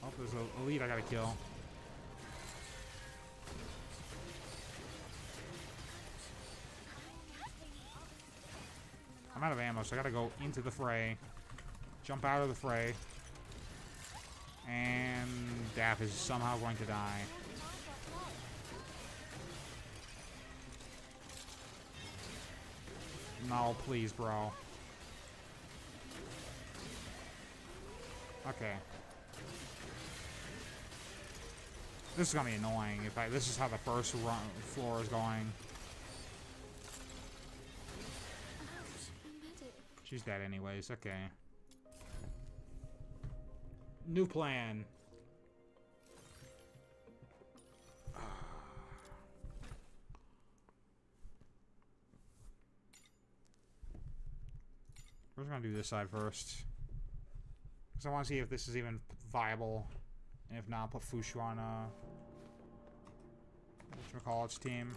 Oh, there's an elite I gotta kill. I'm out of ammo, so I gotta go into the fray. Jump out of the fray. And Daff is somehow going to die. No, please, bro. Okay. This is gonna be annoying if this is how the first floor is going. She's dead anyways, okay. New plan. We're just gonna do this side first. Because I want to see if this is even viable. And if not, put Fushu on whatchamacallit's team.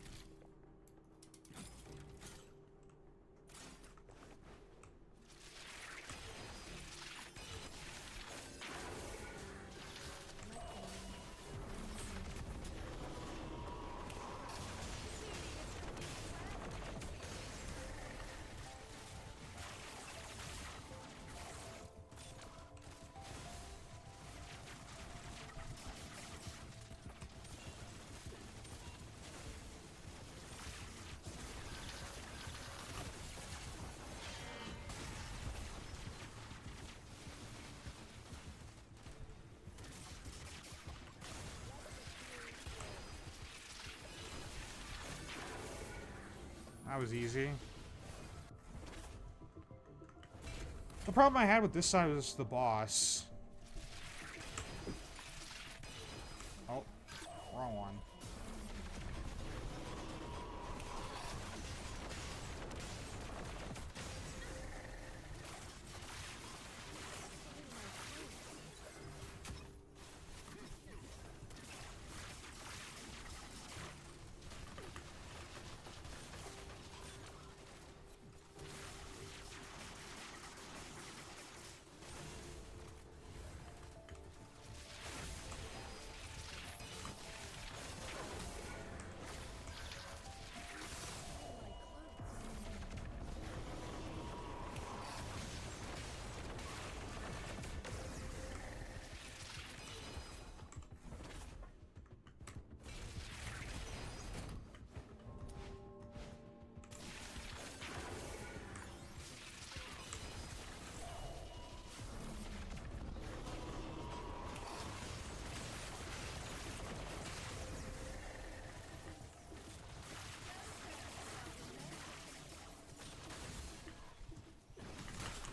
That was easy. The problem I had with this side was the boss. Oh, wrong one.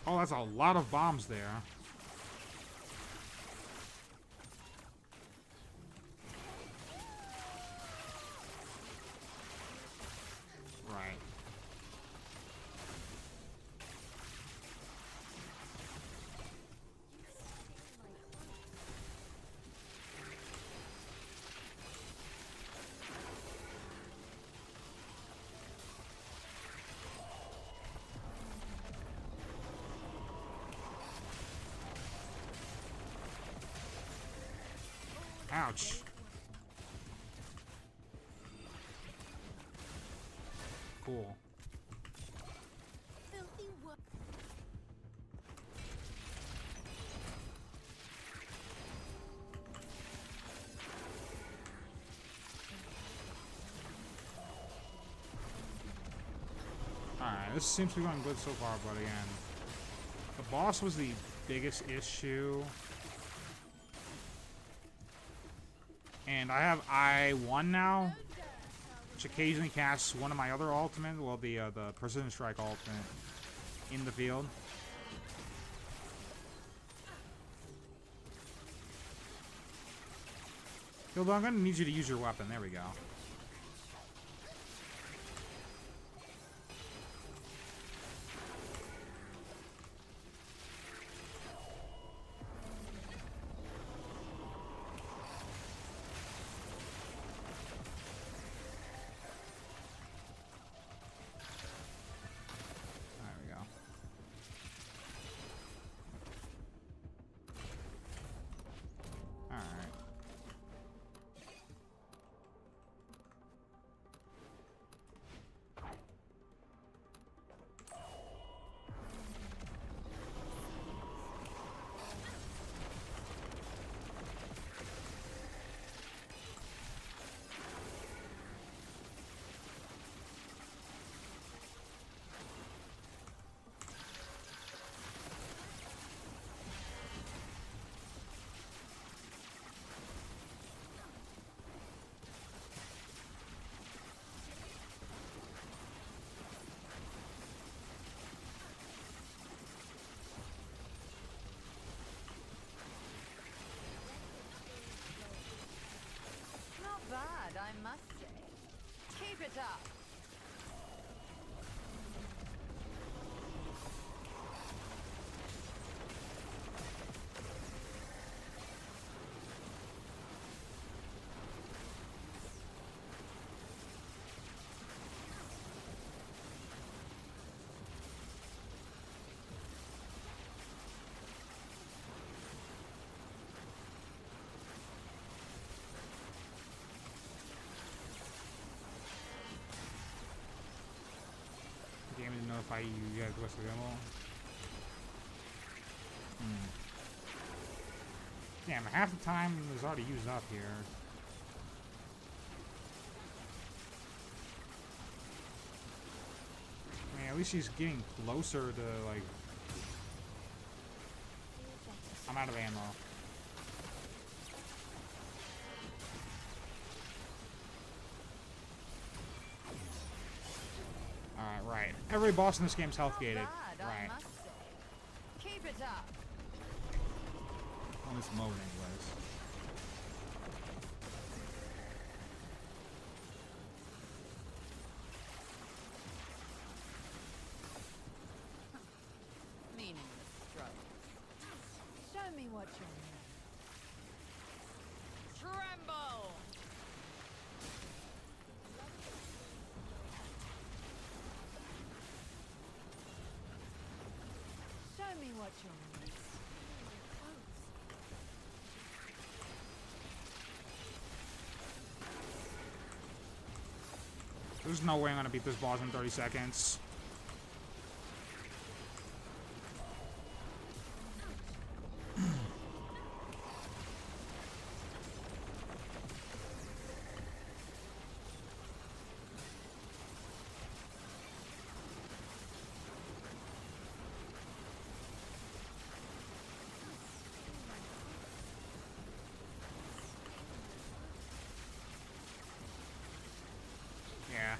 Oh, that's a lot of bombs there. Right. Ouch. Cool. Filthy work. Alright, this seems to be going good so far, but again, the boss was the biggest issue. And I have I1 now, which occasionally casts one of my other ultimate, well, the Precision Strike ultimate, in the field. Hilda, I'm gonna need you to use your weapon. There we go. Not bad, I must say. Keep it up. Game didn't notify you guys the rest of the ammo. Damn, half the time is already used up here. I mean, at least she's getting closer to, like... I'm out of ammo. Right. Every boss in this game's health Not gated. bad, I Right. must say. Keep it up. On this mode, anyways. Meaningless struggle. Show me what you're made. Tremble! Show me what you're made. There's no way I'm gonna beat this boss in 30 seconds. Yeah.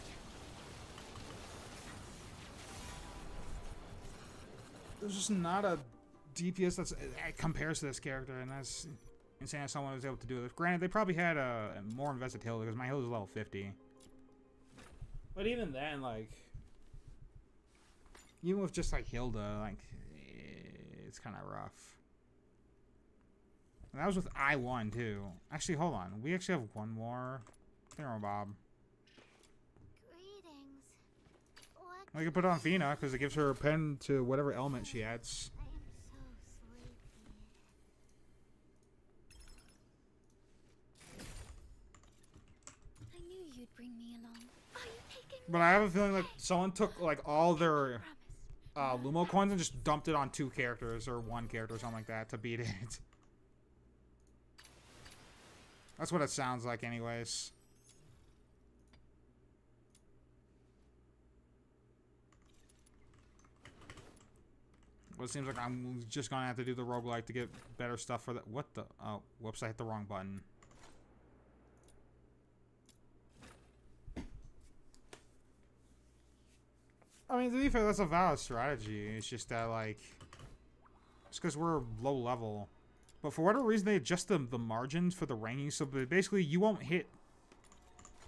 There's just not a DPS that compares to this character, and that's insane that someone was able to do this. Granted, they probably had a more invested heal because my heal is level 50. But even then, like, even with just like Hilda, like, it's kind of rough. And that was with I1 too. Actually, hold on. We actually have one more. Bob. Greetings. What? We can put it on Fina because it gives her a pen to whatever element she adds. I am so sleepy. I knew you'd bring me along. Are you taking But I have a feeling like someone took like all their promise? Lumo coins and just dumped it on 2 characters or 1 character or something like that to beat it. That's what it sounds like anyways. Well, it seems like I'm just gonna have to do the roguelike to get better stuff for that. What the? Oh, whoops, I hit the wrong button. I mean, to be fair, that's a valid strategy. It's just that, like, it's because we're low level. But for whatever reason, they adjust the margins for the rankings, so basically you won't hit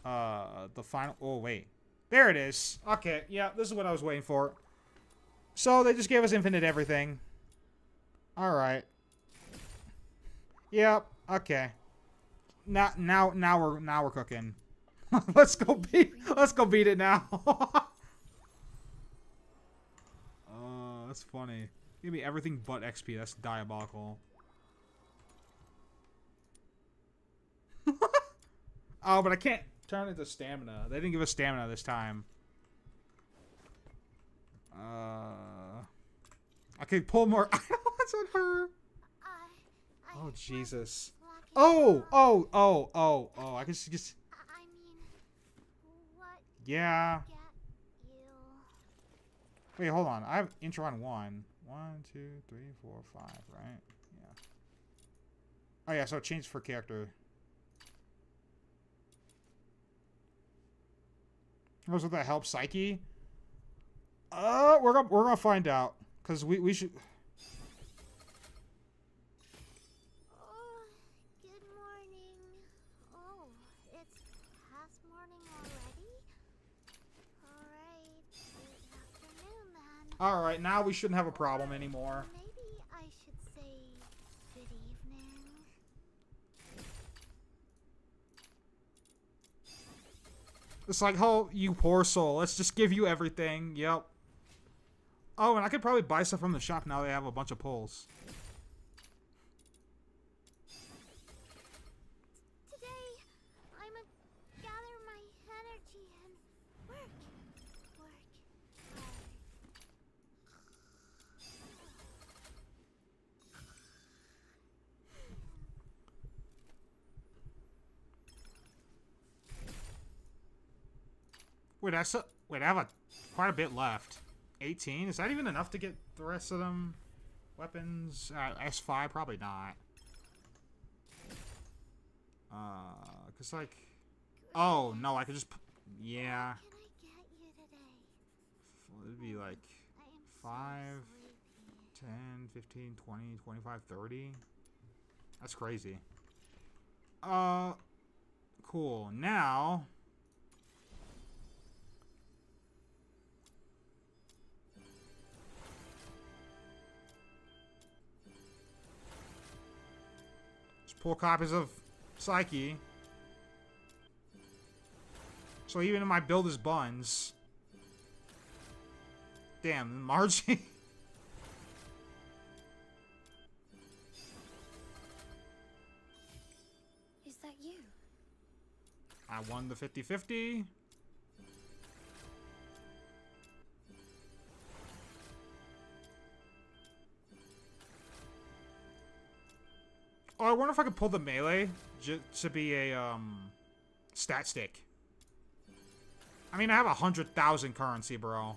the final... Oh, wait. There it is. Okay, yeah, this is what I was waiting for. So they just gave us infinite everything. Alright. Yep, okay. Now we're cooking. let's go beat it now. That's funny. Give me everything but XP. That's diabolical. Oh, but I can't turn into stamina. They didn't give us stamina this time. I could pull more. I don't want to her. Oh Jesus. Oh. I can just. I mean, what? Yeah. Get you? Wait, hold on. I have Intron 1. 1, 2, 3, 4, 5, right? Yeah. Oh yeah, so it changed for character. Knows what that helps Psyche? We're gonna find out. Cause we should. Oh, good morning. Oh, it's past morning already? Alright, good afternoon then. Alright, now we shouldn't have a problem anymore. Maybe I should say good evening. It's like, oh, you poor soul. Let's just give you everything. Yep. Oh, and I could probably buy stuff from the shop now they have a bunch of pulls. Today, I'ma gather my energy and work hard. Wait, I have quite a bit left. 18? Is that even enough to get the rest of them? Weapons? S5? Probably not. Cause like... Oh, no, I could just... Yeah. What can I get you today? like I am 5, so 10, 15, 20, 25, 30. That's crazy. Cool. Now, just pull copies of Psyche. So even if my build is buns. Damn, Margie. Is that you? I won the 50-50. Oh, I wonder if I could pull the melee to be a stat stick. I mean, I have 100,000 currency, bro.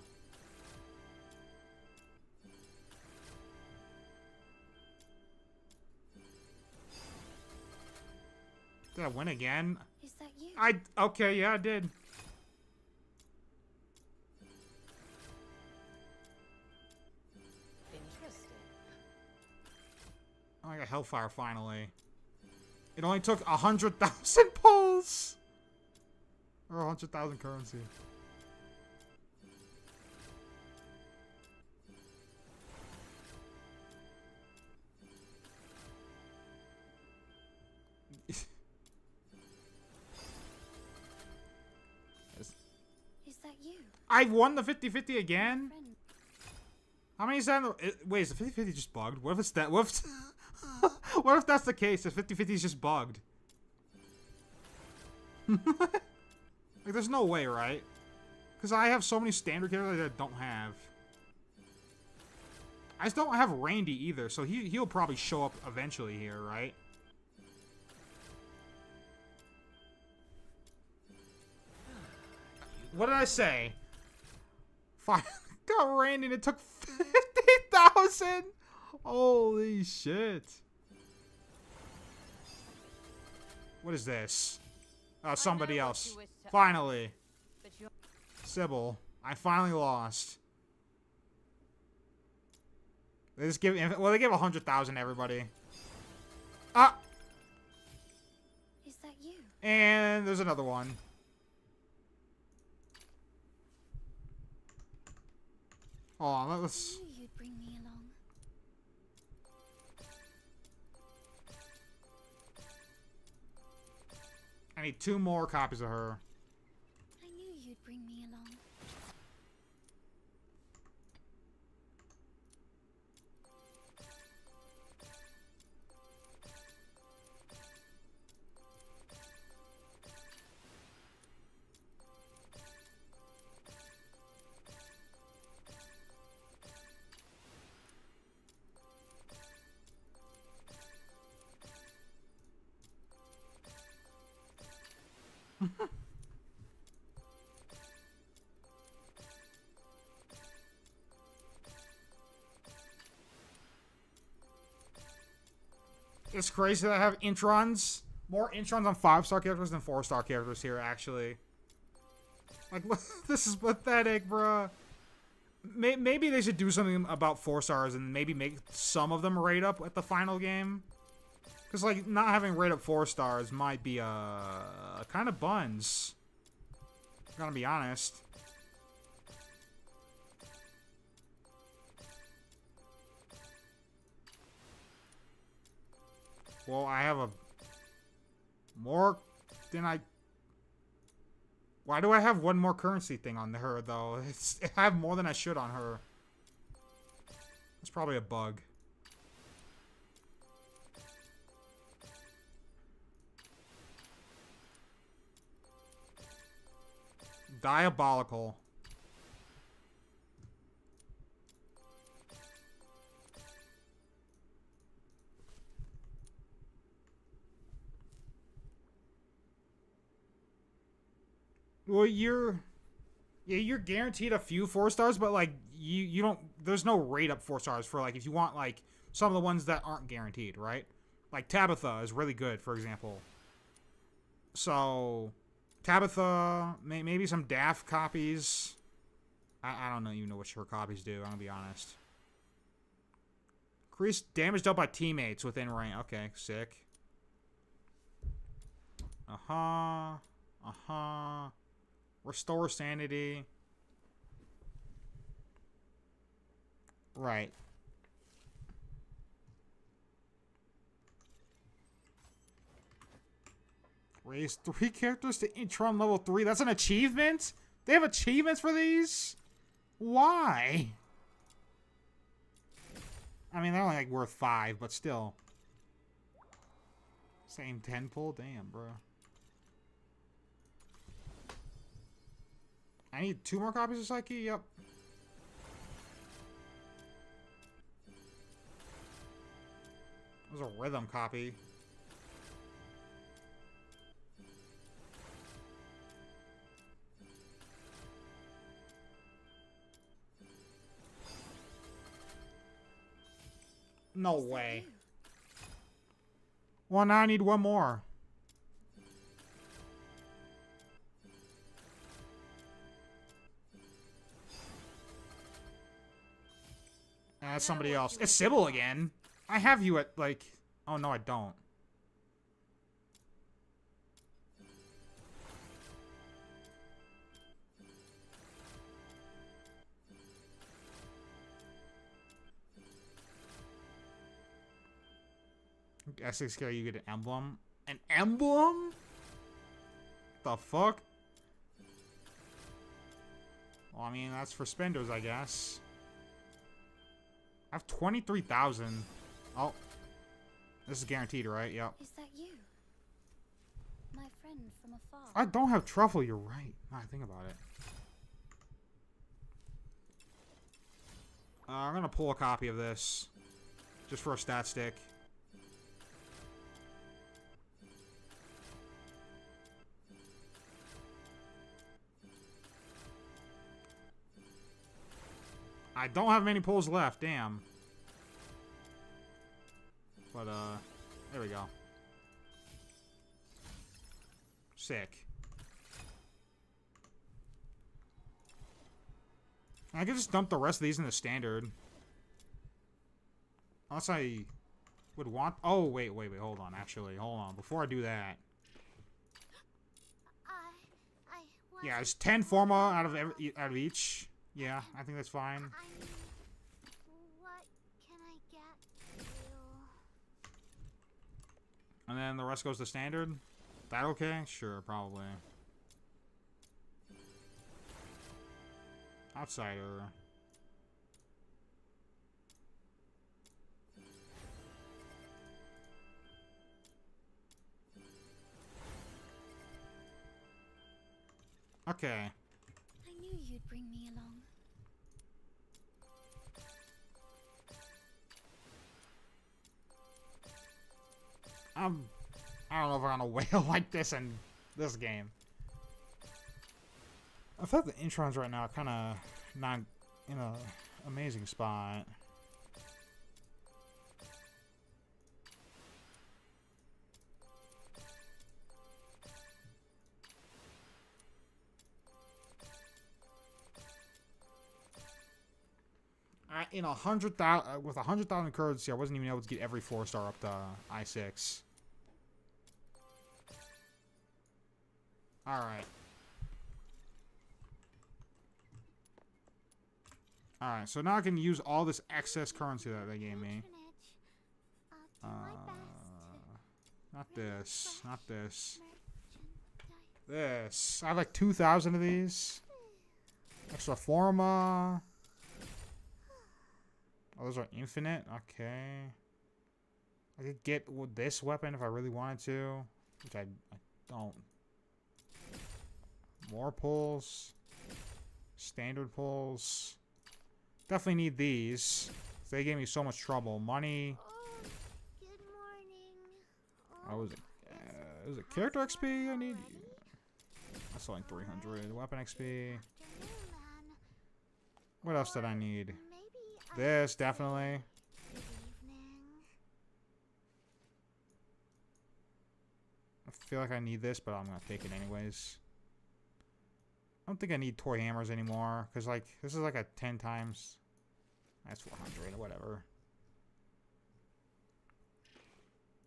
Did I win again? Is that you? Okay, yeah, I did. Interesting. Oh, I got Hellfire finally. It only took 100,000 pulls! Or 100,000 currency. Is that you? I won the 50-50 again? Friend. How many is that? Wait, is the 50-50 just bugged? What if it's that? What if, what if that's the case? The 50-50 is just bugged. Like, there's no way, right? Because I have so many standard characters that I don't have. I just don't have Randy either, so he'll probably show up eventually here, right? What did I say? Fine. Got Randy and it took 50,000! Holy shit. What is this? Oh, somebody else. Finally. Sybil. I finally lost. They just give, well, they give 100,000 to everybody. Ah! Is that you? And there's another one. Hold on, let's... I knew you'd bring me along. I need 2 more copies of her. I knew you'd bring me along. It's crazy that I have Introns. More Introns on 5-star characters than 4-star characters here, actually. Like, this is pathetic, bruh. Maybe they should do something about 4-stars and maybe make some of them rate up at the final game. Because, like, not having rate up 4-stars might be, kind of buns. I'm gonna be honest. Well, I have a... more than I... Why do I have one more currency thing on her, though? I have more than I should on her. It's probably a bug. Diabolical. Well, you're guaranteed a few 4-stars, but like you don't. There's no rate up 4-stars for like if you want like some of the ones that aren't guaranteed, right? Like Tabitha is really good, for example. So Tabitha, maybe some Daft copies. I don't even know what her copies do, I'm gonna be honest. Increase damage dealt by teammates within range. Okay, sick. Uh-huh. Uh-huh. Restore sanity. Right. Raise 3 characters to Intron level 3. That's an achievement? They have achievements for these? Why? I mean, they're only like worth 5, but still. Same 10 pull? Damn, bro. I need 2 more copies of Psyche? Yep. There's a rhythm copy. No way. Well, now I need 1 more. That's somebody else. It's Sybil again. I have you at, like... Oh, no, I don't. Essex Care, you get an emblem. An emblem? The fuck? Well, I mean, that's for spenders, I guess. I have 23,000. Oh. This is guaranteed, right? Yep. Is that you? My friend from afar. I don't have truffle, you're right. Now I think about it. I'm gonna pull a copy of this. Just for a stat stick. I don't have many pulls left, damn. But, there we go. Sick. I could just dump the rest of these in the standard. Unless I would want... Oh, wait, hold on, actually. Hold on, before I do that. Yeah, it's 10 forma out of each. Yeah, I think that's fine. What can I get you? And then the rest goes to standard? That okay? Sure, probably. Outsider. Okay. I knew you'd bring me along. I don't know if I'm on a whale like this in this game. I thought the Introns right now are kind of not in a amazing spot. In 100,000 with 100,000 currency, I wasn't even able to get every 4-star up to I6. All right. All right. So now I can use all this excess currency that they gave me. Not this. Not this. This. I have like 2,000 of these. Extra forma. Oh, those are infinite? Okay. I could get this weapon if I really wanted to. Which I don't. More pulls. Standard pulls. Definitely need these. They gave me so much trouble. Money. Oh, good morning. Oh, was it character XP I need? That's only 300. Weapon XP. What else did I need? This, definitely. I feel like I need this, but I'm gonna take it anyways. don't think I need toy hammers anymore, because, like, this is like a 10 times. That's 400, whatever.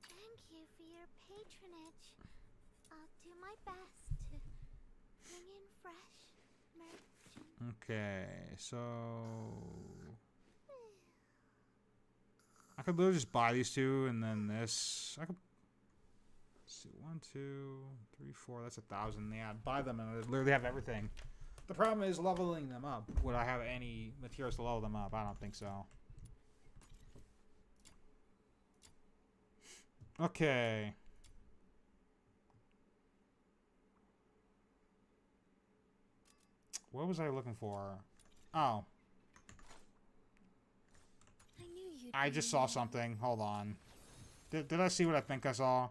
Thank you for your patronage. I'll do my best to bring in fresh merchants. Okay, so... I could literally just buy these two, and then this. I could... Let's see, 1, 2, 3, 4, that's 1,000. Yeah, I'd buy them, and I'd literally have everything. The problem is leveling them up. Would I have any materials to level them up? I don't think so. Okay. What was I looking for? Oh. I knew you'd I just saw something. Hold on. Did I see what I think I saw?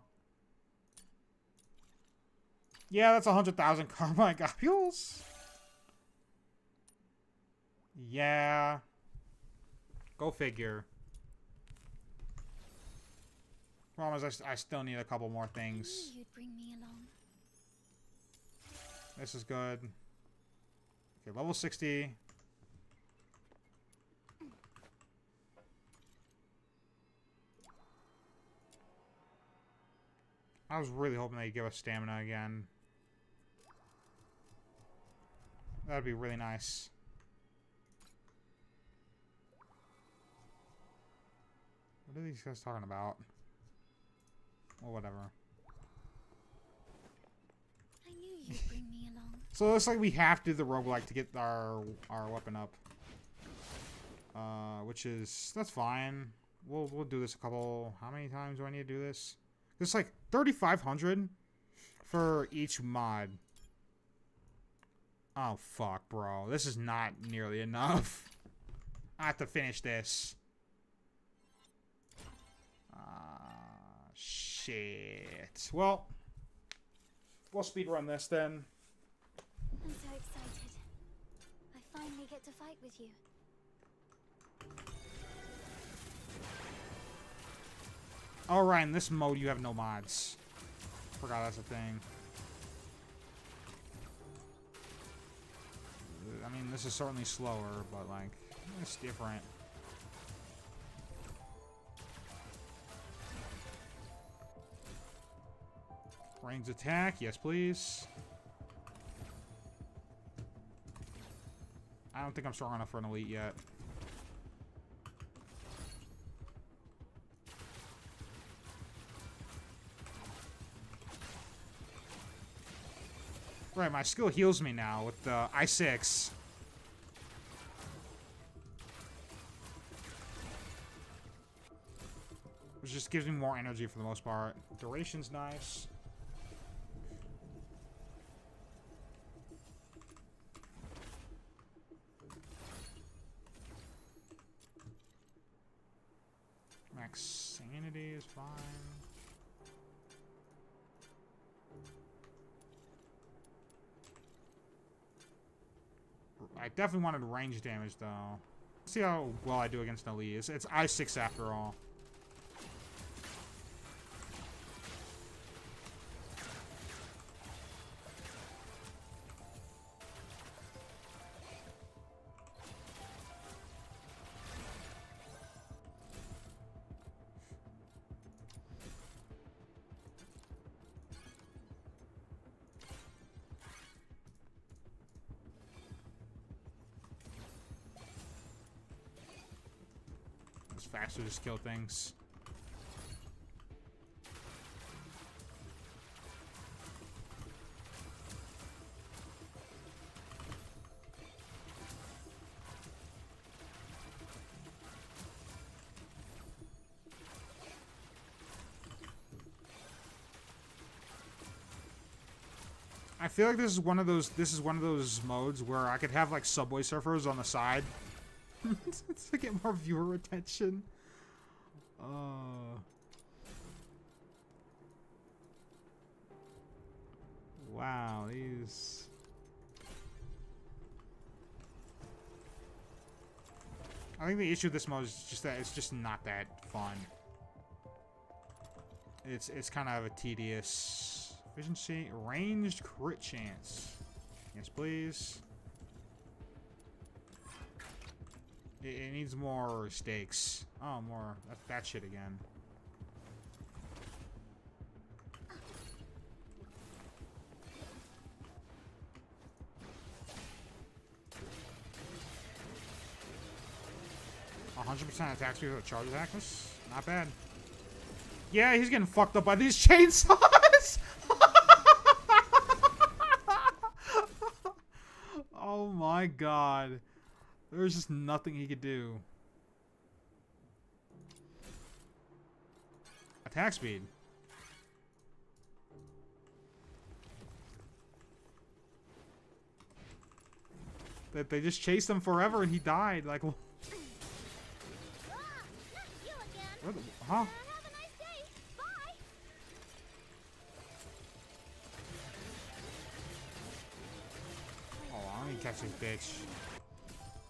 Yeah, that's 100,000 carbide globules. Yeah. Go figure. Problem is, I still need a couple more things. I knew you'd bring me along. This is good. Okay, level 60. I was really hoping they'd give us stamina again. That'd be really nice. What are these guys talking about? Well, whatever. I knew you'd bring me along. So it looks like we have to do the roguelike to get our weapon up. Which is... That's fine. We'll do this a couple... How many times do I need to do this? It's like 3,500 for each mod. Oh, fuck, bro. This is not nearly enough. I have to finish this. Shit. Well, we'll speedrun this then. I'm so excited. I finally get to fight with you. Alright, in this mode you have no mods. Forgot that's a thing. I mean, this is certainly slower, but, like, it's different. Ranged attack, yes please. I don't think I'm strong enough for an elite yet. Right, my skill heals me now with the I6. Which just gives me more energy for the most part. Duration's nice. Max sanity is fine. I definitely wanted range damage, though. Let's see how well I do against an elite. It's I6 after all. Faster to just kill things. I feel like this is one of those modes where I could have like Subway Surfers on the side. To get more viewer attention. Wow, these. I think the issue with this mode is just that it's just not that fun. It's kind of a tedious efficiency, ranged crit chance. Yes, please. It needs more stakes. Oh, more. That's that shit again. %, attack speed with a charge attack. That's not bad. Yeah, he's getting fucked up by these chainsaws. Oh my god. There's just nothing he could do. Attack speed. That they just chased him forever and he died. Like, Ah, not you again. where the, huh? Have a nice day. Bye. Oh, I need to catch this bitch.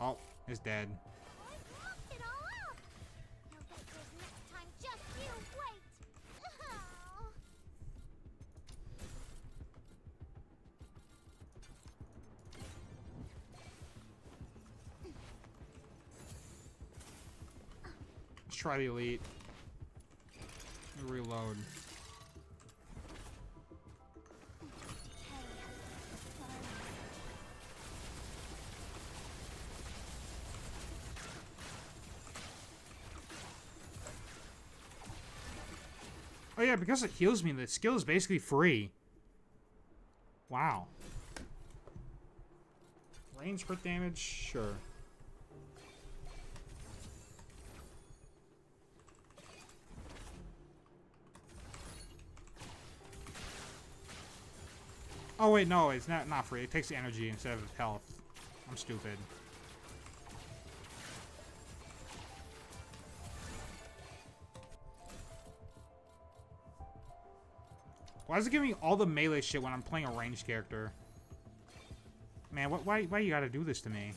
Oh, it's dead. I mucked it all up. You'll get yours next time. Just you wait. Oh. Let's try the elite. Let me reload. Oh yeah, because it heals me, the skill is basically free. Wow. Range crit damage? Sure. Oh wait, no, it's not free. It takes the energy instead of health. I'm stupid. Why is it giving me all the melee shit when I'm playing a ranged character? Man, why you gotta do this to me?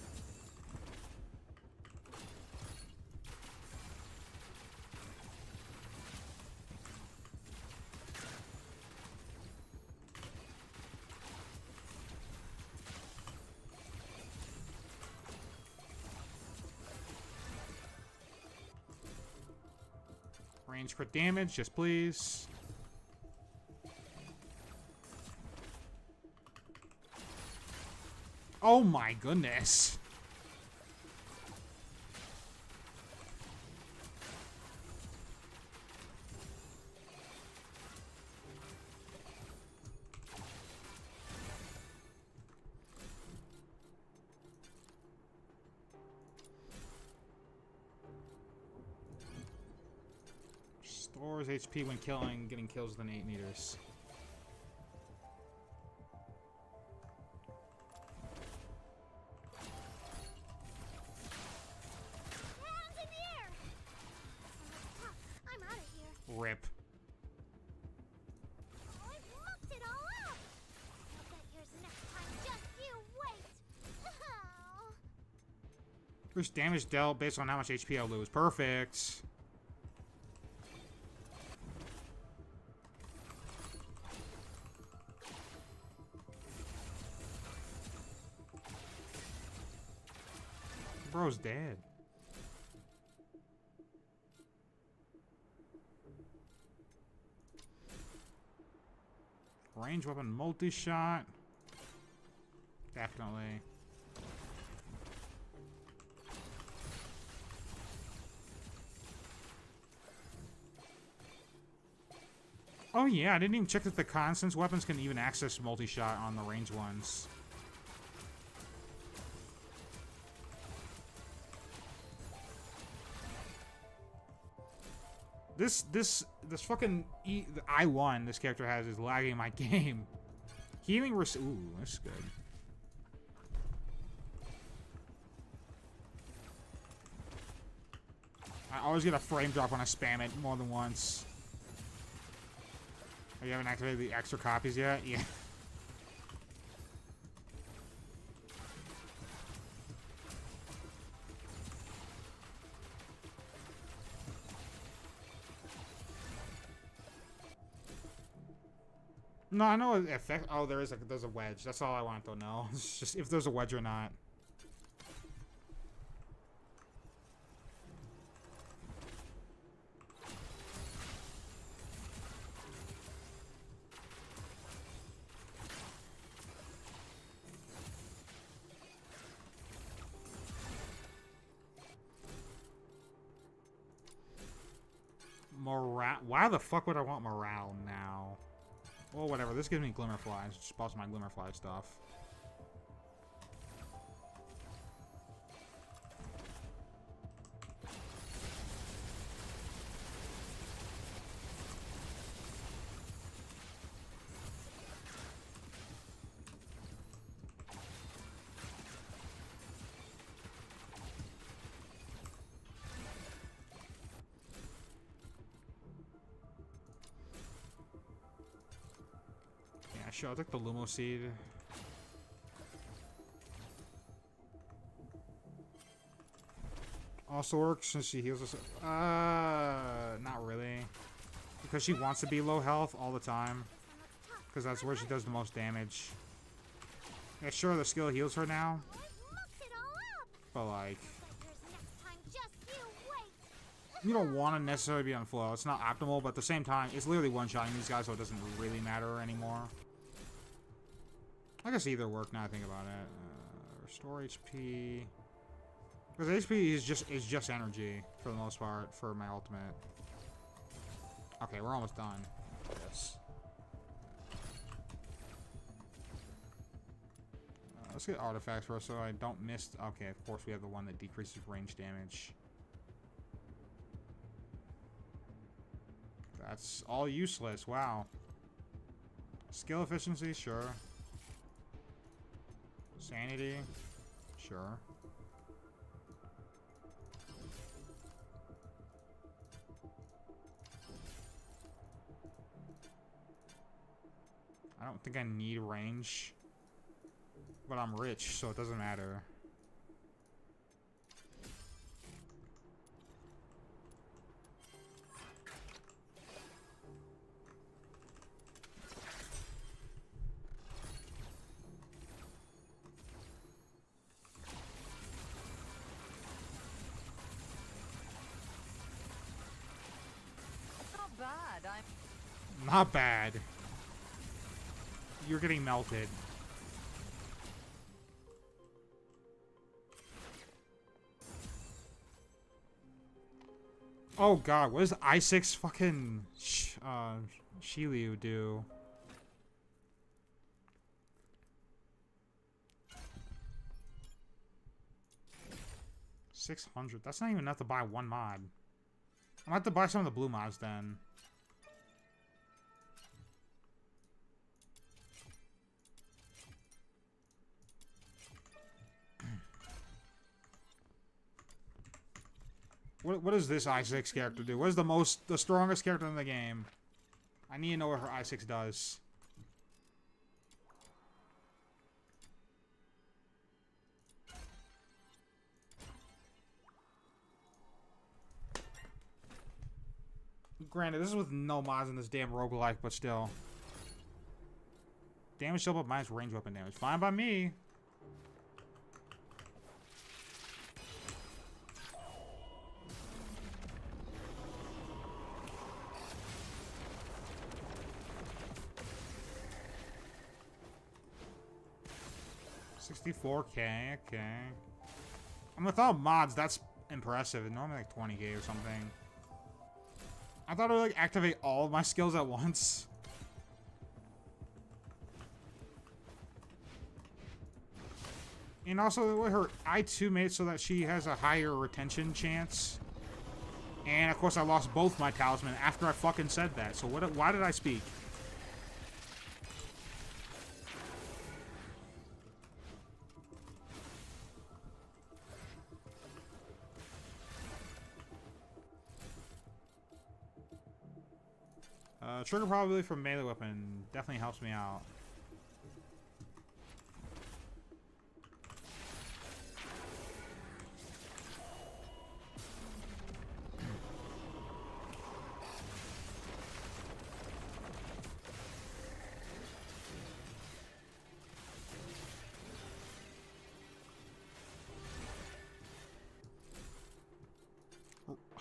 Range crit damage, just please. Oh my goodness. Stores HP when killing, getting kills within 8 meters. Hands in the air. I'm out of here. Rip. I mucked it all up. You'll get yours next time. Just you wait. Oh. First damage dealt based on how much HP I lose. Perfect. Bro's dead. Range weapon multi-shot. Definitely. Oh yeah, I didn't even check that the Constance weapons can even access multi-shot on the range ones. This fucking the I1 this character has is lagging my game. Healing ooh, that's good. I always get a frame drop when I spam it more than once. Oh, you haven't activated the extra copies yet? Yeah. No, I know it affects. Oh, there's a wedge. That's all I want to know. It's just if there's a wedge or not. Morale. Why the fuck would I want morale now? Well, whatever. This gives me Glimmerflies. Just bust my Glimmerfly stuff. Sure, I'll take the Lumo Seed. Also works since she heals us. Not really. Because she wants to be low health all the time. Because that's where she does the most damage. Yeah, sure, the skill heals her now. But like... You don't want to necessarily be on flow. It's not optimal, but at the same time, it's literally one-shotting these guys, so it doesn't really matter anymore. I guess either work now I think about it. Restore HP. Because HP is just energy for the most part for my ultimate. Okay, we're almost done. Yes. Let's get artifacts first so I don't miss. Okay, of course we have the one that decreases range damage. That's all useless. Wow. Skill efficiency, sure. Sanity, sure. I don't think I need range, but I'm rich, so it doesn't matter. Not bad. You're getting melted. Oh god, what does I6 fucking Shiliu do? $600. That's not even enough to buy one mod. I'm gonna have to buy some of the blue mods then. What does this I6 character do? What is the strongest character in the game? I need to know what her I6 does. Granted, this is with no mods in this damn roguelike, but still. Damage still up minus range weapon damage. Fine by me. $64K, okay. I mean, without mods, that's impressive. Normally like 20K or something. I thought it would like activate all of my skills at once. And also with her I2 made so that she has a higher retention chance. And of course I lost both my talisman after I fucking said that. So why did I speak? Trigger probability for melee weapon definitely helps me out.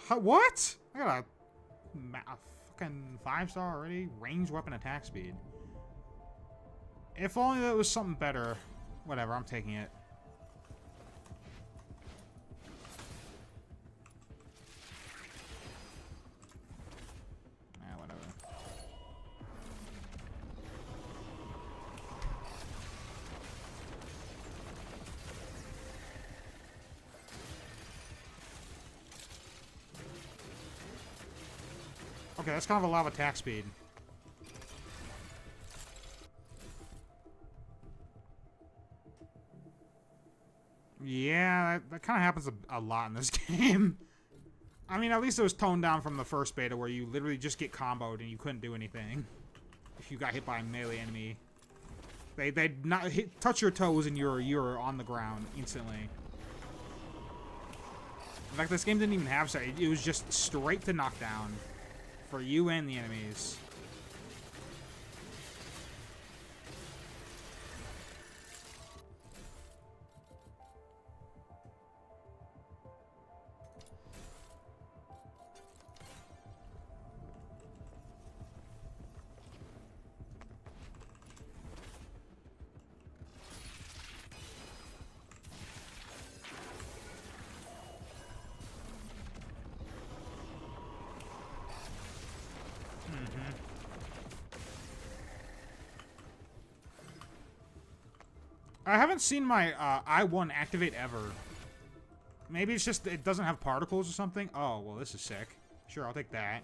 What? I got a fucking 5-star already? Ranged weapon attack speed. If only that was something better. Whatever, I'm taking it. Whatever. Okay, that's kind of a lot of attack speed. Yeah, that kind of happens a lot in this game. I mean, at least it was toned down from the first beta where you literally just get comboed and you couldn't do anything if you got hit by a melee enemy. They'd not touch your toes and you're on the ground instantly. In fact, this game didn't even have sight. It was just straight to knockdown for you and the enemies. I haven't seen my I-1 activate ever. Maybe it's just it doesn't have particles or something. Oh, well, this is sick. Sure, I'll take that.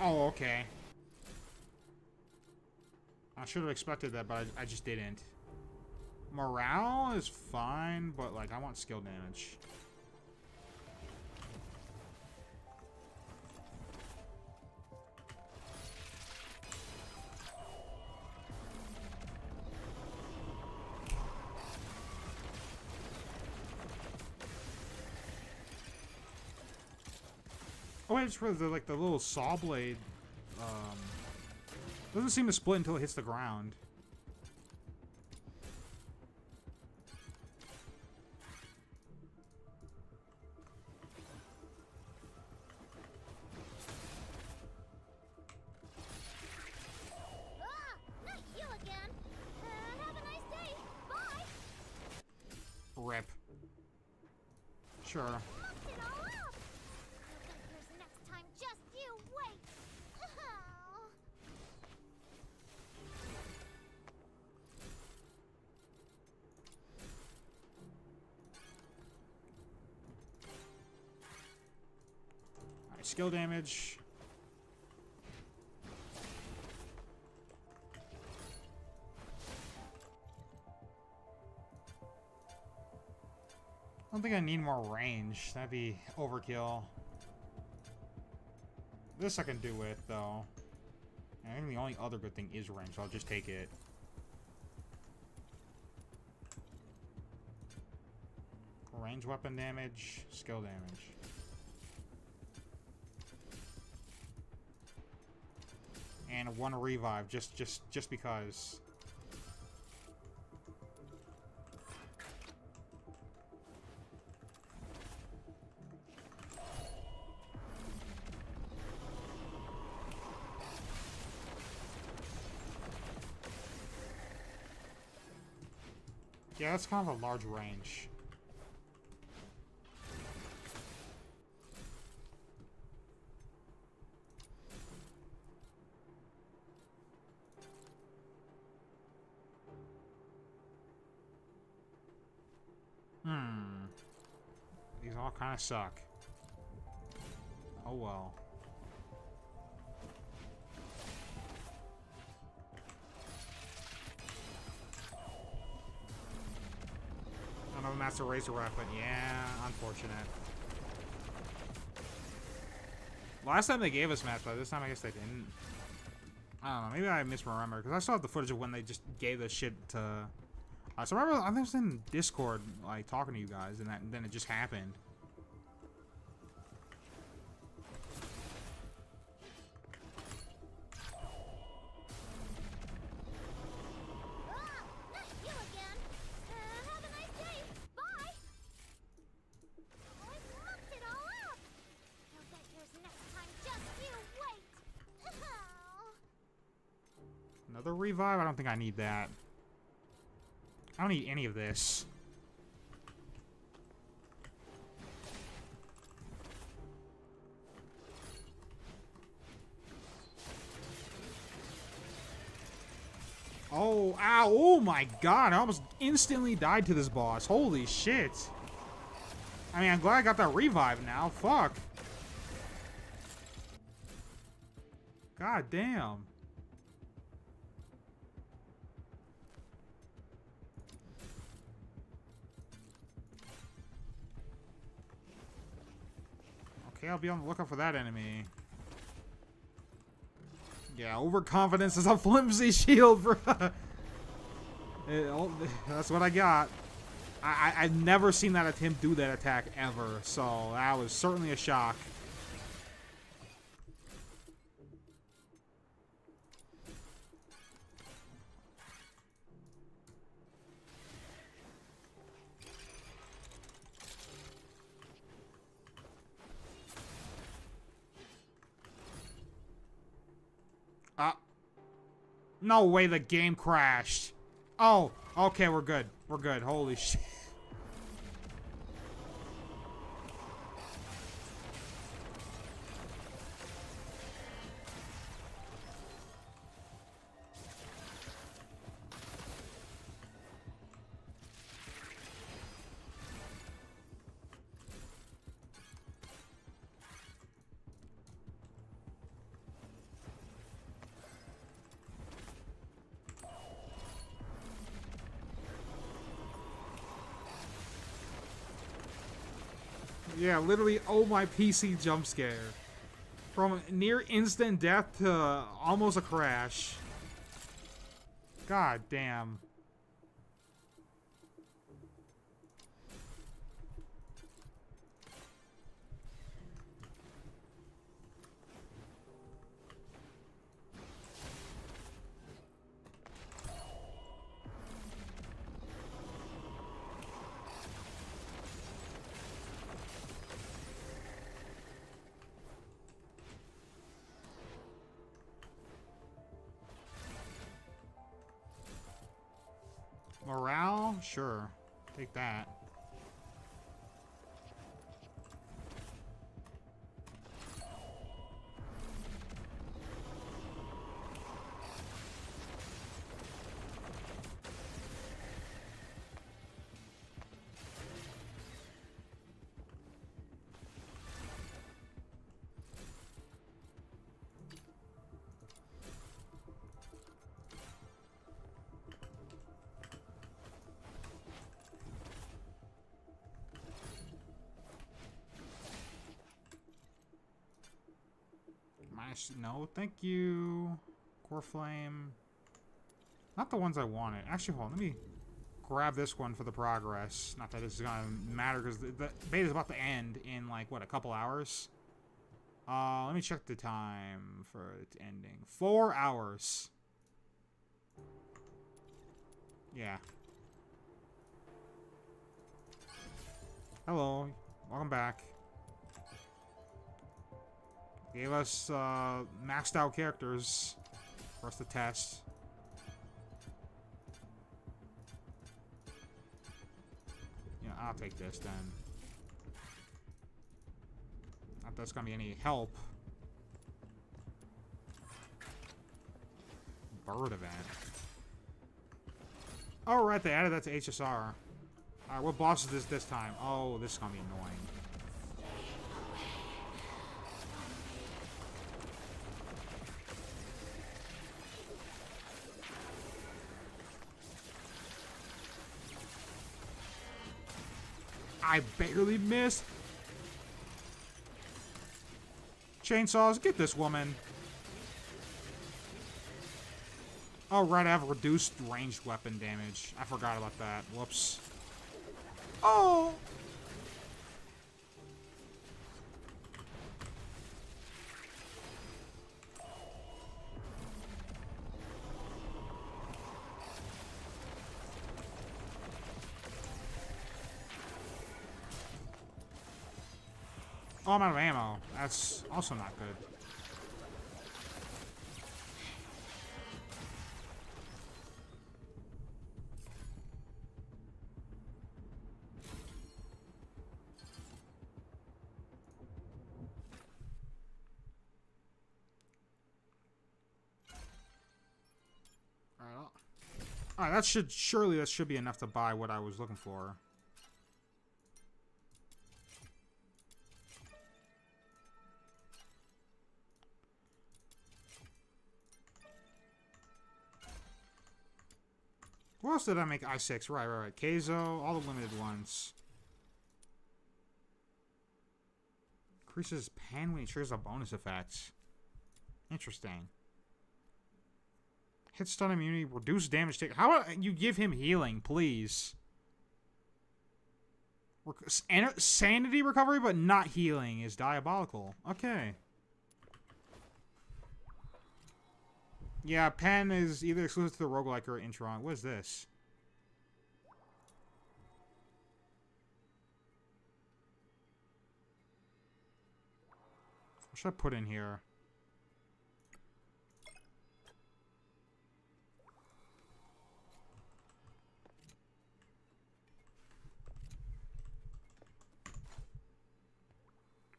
Oh, okay. I should have expected that, but I just didn't. Morale is fine, but, like, I want skill damage. Oh, wait, it's for the, like, the little saw blade, doesn't seem to split until it hits the ground. Ah, not you again. Have a nice day. Bye. Rip. Sure. Mucked it all up. You'll get yours next time. Just you wait. Oh. Alright, skill damage. I don't think I need more range. That'd be overkill. This I can do with, though. I think the only other good thing is range, so I'll just take it. Range weapon damage, skill damage. And 1 revive, just because. Yeah, that's kind of a large range. These all kind of suck. Oh well. I don't know if that's a razor weapon. Yeah, unfortunate. Last time they gave us match, but this time I guess they didn't. I don't know. Maybe I misremember because I still have the footage of when they just gave this shit to So I remember, I think I was in Discord, like, talking to you guys, and then it just happened. Ah, not you again. Have a nice day. Bye. Oh, I mucked it all up. I'll get yours next time. Just you wait. Oh. Another revive? I don't think I need that. I don't need any of this. Oh, ow, oh my god, I almost instantly died to this boss. Holy shit. I mean, I'm glad I got that revive now. Fuck. God damn. Okay, I'll be on the lookout for that enemy. Yeah, overconfidence is a flimsy shield, bro. That's what I got. I've never seen that attempt do that attack ever, so that was certainly a shock. No way the game crashed. Oh, okay, we're good. We're good. Holy shit. Yeah, literally, oh my PC jump scare. From near instant death to almost a crash. God damn. Morale? Sure. Take that. No, thank you. Core Flame. Not the ones I wanted. Actually, hold on. Let me grab this one for the progress. Not that this is gonna matter because the beta is about to end in like what, a couple hours. Let me check the time for its ending. 4 hours. Yeah. Hello. Welcome back. Gave us maxed out characters for us to test. Yeah, I'll take this then. Not that that's gonna be any help. Bird event. Oh, right, they added that to HSR. Alright, what boss is this time? Oh, this is gonna be annoying. I barely missed. Chainsaws, get this woman. Oh, right, I have reduced ranged weapon damage. I forgot about that. Whoops. Oh! Oh, I'm out of ammo. That's also not good. Alright, that should be enough to buy what I was looking for. What else did I make? I6, right. Keizo, all the limited ones. Increases pen when he triggers a bonus effect. Interesting. Hit stun immunity, reduce damage take. How about you give him healing, please? Sanity recovery, but not healing is diabolical. Okay. Yeah, pen is either exclusive to the roguelike or Intron. What is this? What should I put in here?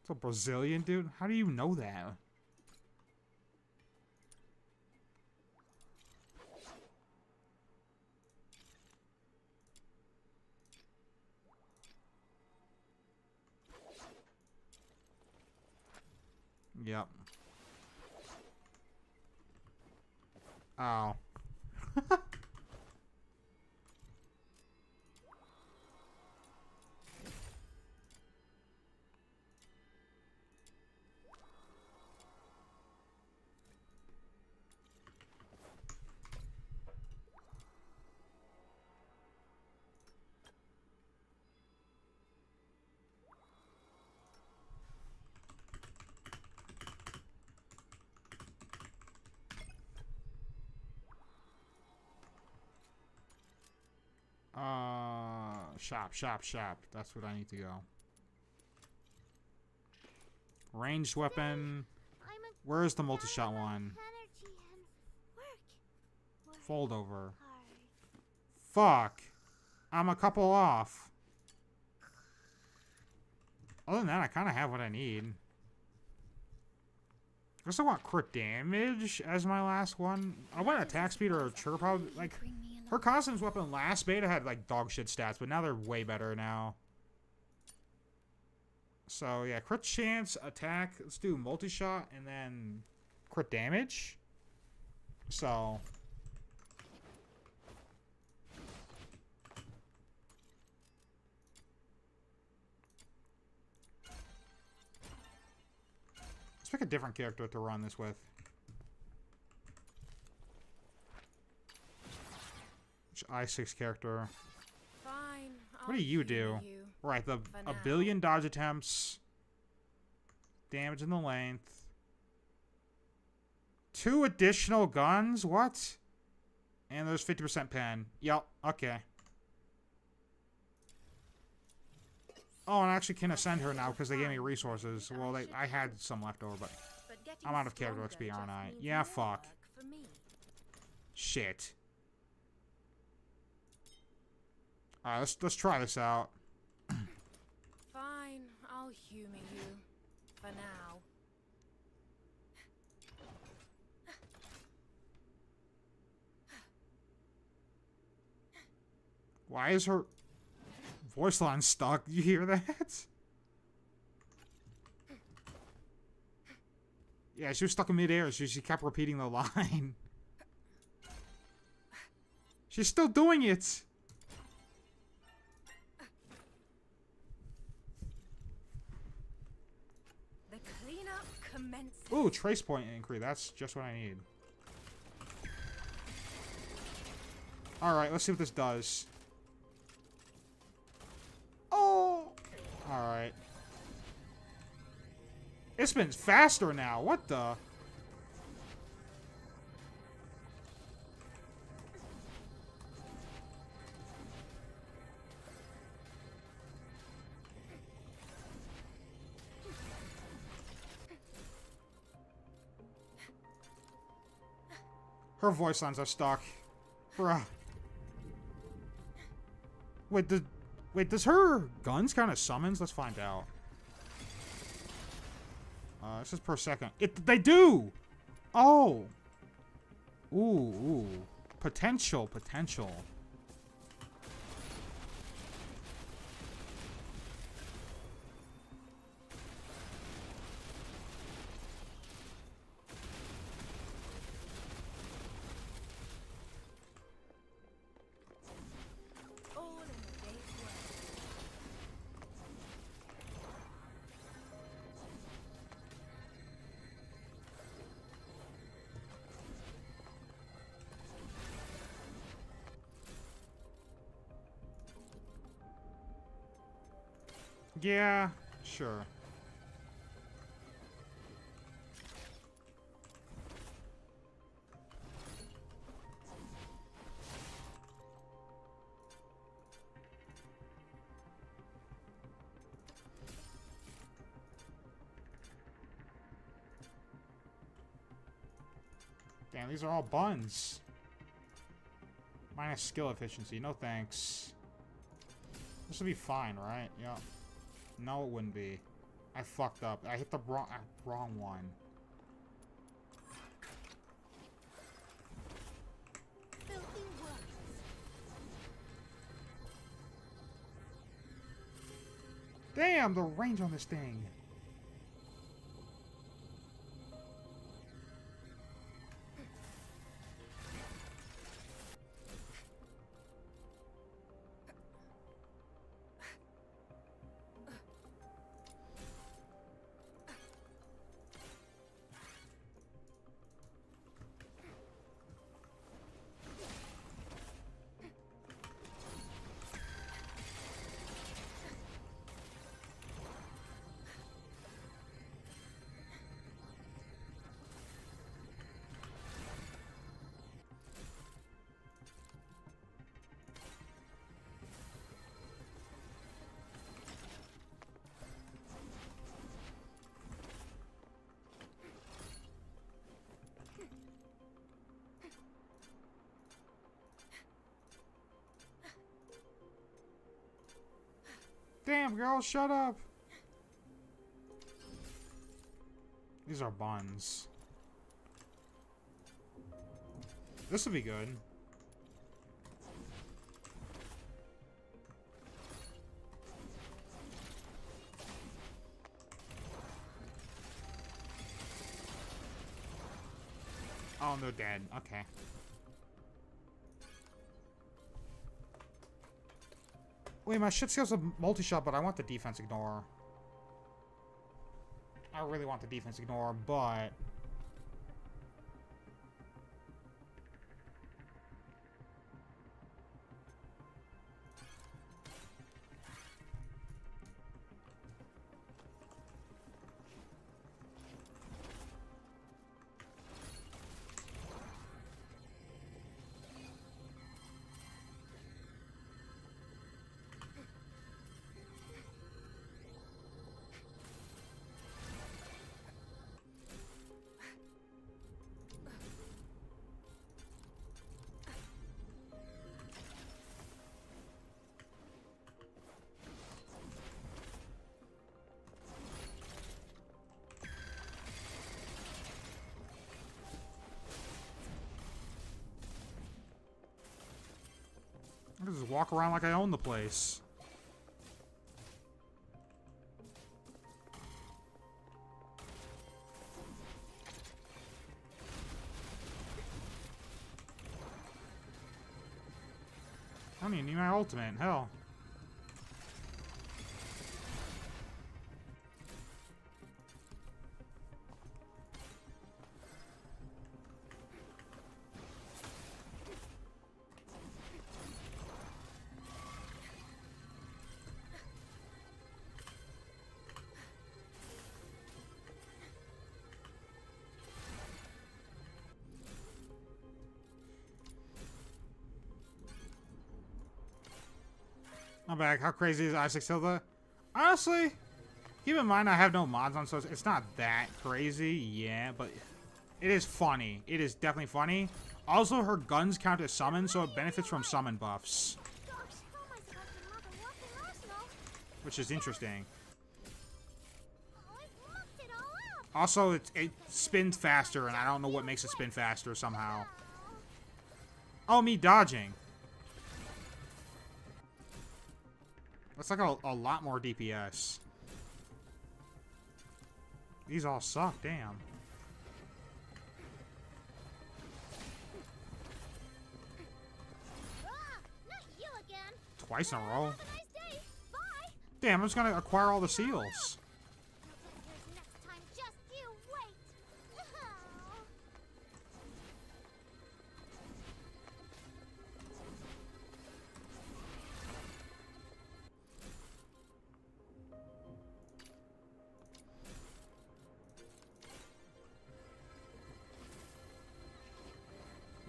It's a Brazilian dude? How do you know that? Yep. Oh. Shop. That's what I need to go. Ranged weapon. Where's the multi-shot one? Fold over. Fuck. I'm a couple off. Other than that, I kind of have what I need. I guess I want crit damage as my last one. I want attack speed or trigger power. Like, her costume's weapon last beta had like dog shit stats, but now they're way better now. So yeah, crit chance, attack. Let's do multi-shot and then crit damage. So let's pick a different character to run this with. Which I6 character? Fine, What do you do? Right, a billion dodge attempts. Damage in the length. 2 additional guns? What? And there's 50% pen. Yep, okay. Oh, and I actually can ascend her now because they gave me resources. Well, I had some left over, but I'm out of character XP, aren't I? Yeah, fuck. Shit. Alright, let's try this out. Fine, I'll humor you. For now. Why is her voice line stuck? You hear that? Yeah, she was stuck in midair, so she kept repeating the line. She's still doing it! The cleanup commences. Ooh, trace point increase. That's just what I need. Alright, let's see what this does. Oh! Alright. It spins faster now. What the? Her voice lines are stuck. Bruh. Wait, does her guns count as summons? Let's find out. This is per second. They do! Oh! Ooh. Potential. All in the day's work. Yeah, sure. Damn, these are all buns. Minus skill efficiency. No thanks. This would be fine, right? Yeah. No, it wouldn't be. I fucked up. I hit the wrong one. Filthy works. Damn, the range on this thing. Damn, girl, shut up. These are buns. This will be good. Oh, they're dead. Okay. Wait, my shit skill's a multi-shot, but I want the defense ignore. I really want the defense ignore, but... I can just walk around like I own the place. I don't even need my ultimate. Hell. I'm back. How crazy is Isaac Silva? Honestly, keep in mind I have no mods on, so it's not that crazy. Yeah, but it is funny. It is definitely funny. Also, her guns count as summon, so it benefits from summon buffs. Gosh, how am I supposed to mother walking arsenal? Which is interesting. Oh, I mucked it all up. Also, it spins faster, and I don't know what makes it spin faster somehow. Oh, me dodging. That's like a lot more DPS. These all suck, damn. Ah, not you again. Twice in a row. Have a nice day. Bye. Damn, I'm just gonna acquire all the seals. I'll get yours next time. Just you wait. Oh.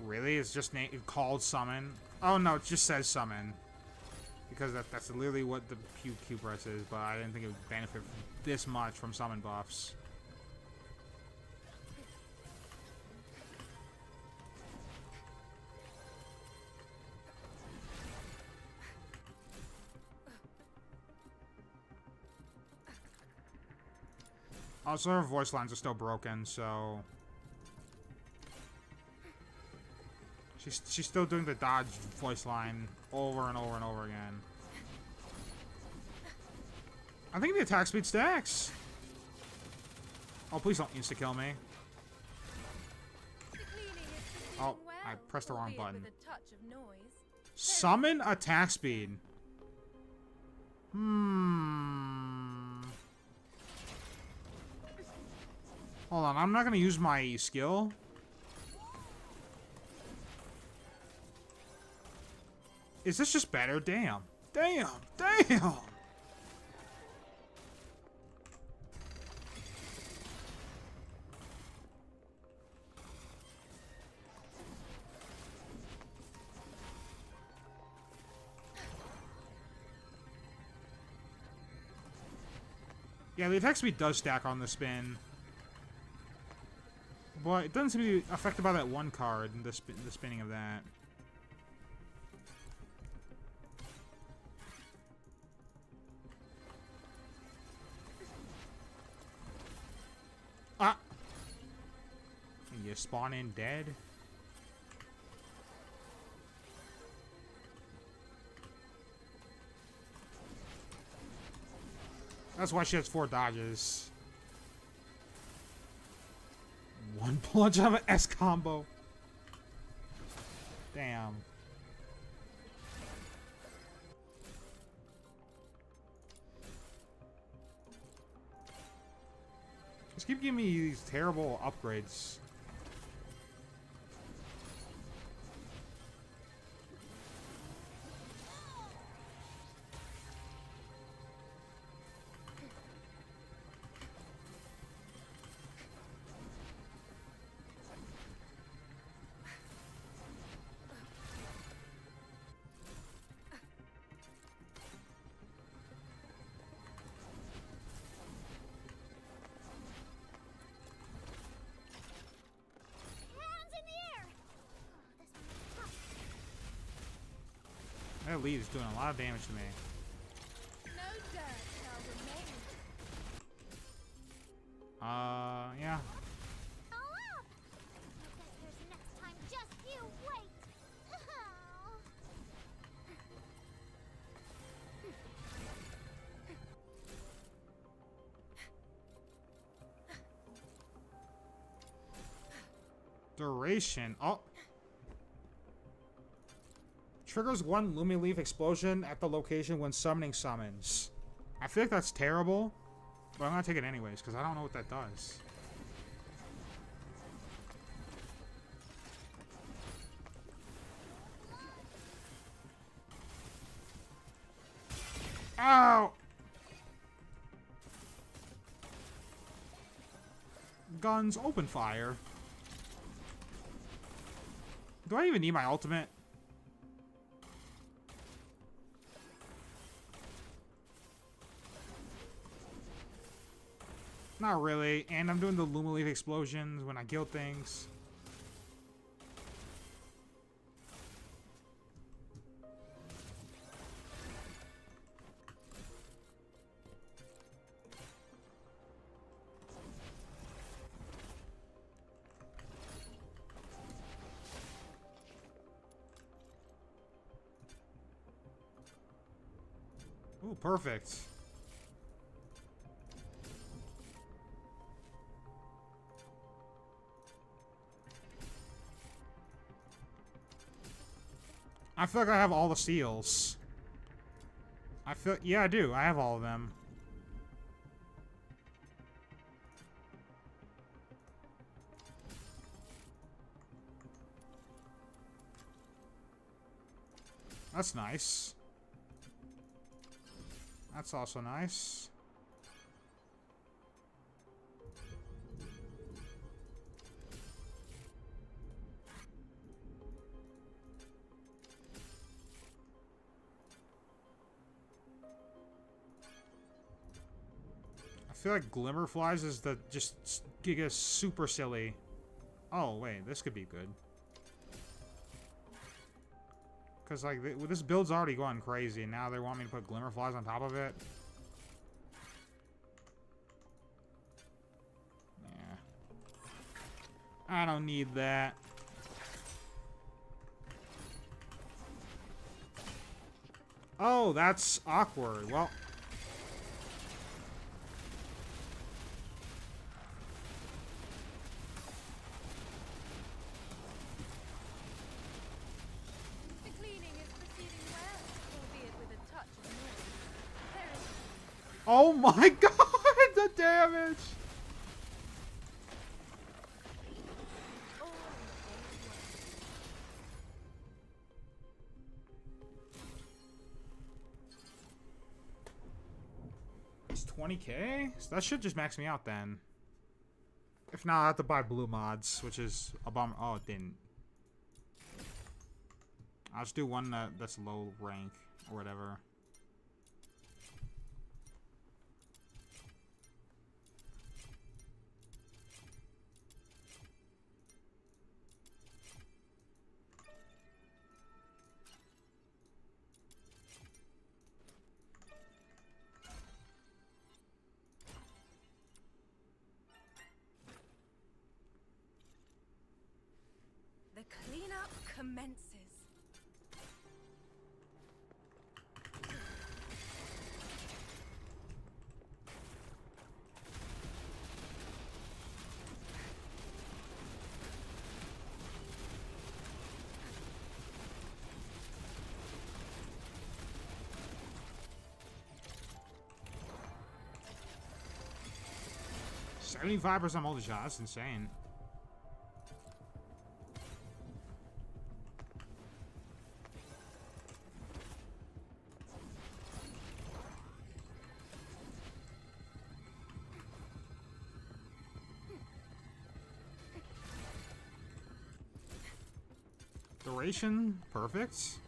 Really? It's just called summon? Oh no, it just says summon. Because that's literally what the Q press is, but I didn't think it would benefit this much from summon buffs. Also, her voice lines are still broken, so... She's still doing the dodge voice line over and over and over again. I think the attack speed stacks. Oh, please don't insta-kill me. The cleaning is Oh, proceeding well, I pressed the wrong albeit button. with a touch of noise. Summon attack speed. Hold on, I'm not gonna use my skill. Is this just better? Damn. Damn. Damn. Yeah, the attack speed does stack on the spin. But it doesn't seem to be affected by that one card, the spinning of that. Ah! And you spawn in dead? That's why she has 4 dodges. One punch of an S combo. Damn. Just keep giving me these terrible upgrades. Hands in the air. Oh, this one is tough. That lead is doing a lot of damage to me. No dirt shall remain. Yeah. All up. I'll get yours next time. Just you wait. Oh. Duration. Oh. Triggers 1 Lumeleaf explosion at the location when summoning summons. I feel like that's terrible, but I'm gonna take it anyways because I don't know what that does. Ow! Guns, open fire. Do I even need my ultimate? Not really. And I'm doing the Lumaleaf explosions when I kill things. Ooh, perfect. I feel like I have all the seals. Yeah, I do. I have all of them. That's nice. That's also nice. I feel like Glimmerflies is the just giga super silly. Oh wait, this could be good. Cause like this build's already going crazy, and now they want me to put Glimmerflies on top of it. Yeah, I don't need that. Oh, that's awkward. Well. Oh my god, the damage! It's 20k? So that should just max me out then. If not, I have to buy blue mods, which is a bummer. Oh, it didn't. I'll just do one that's low rank or whatever. The cleanup commences. $75% multi-shot, that's insane. Duration, perfect.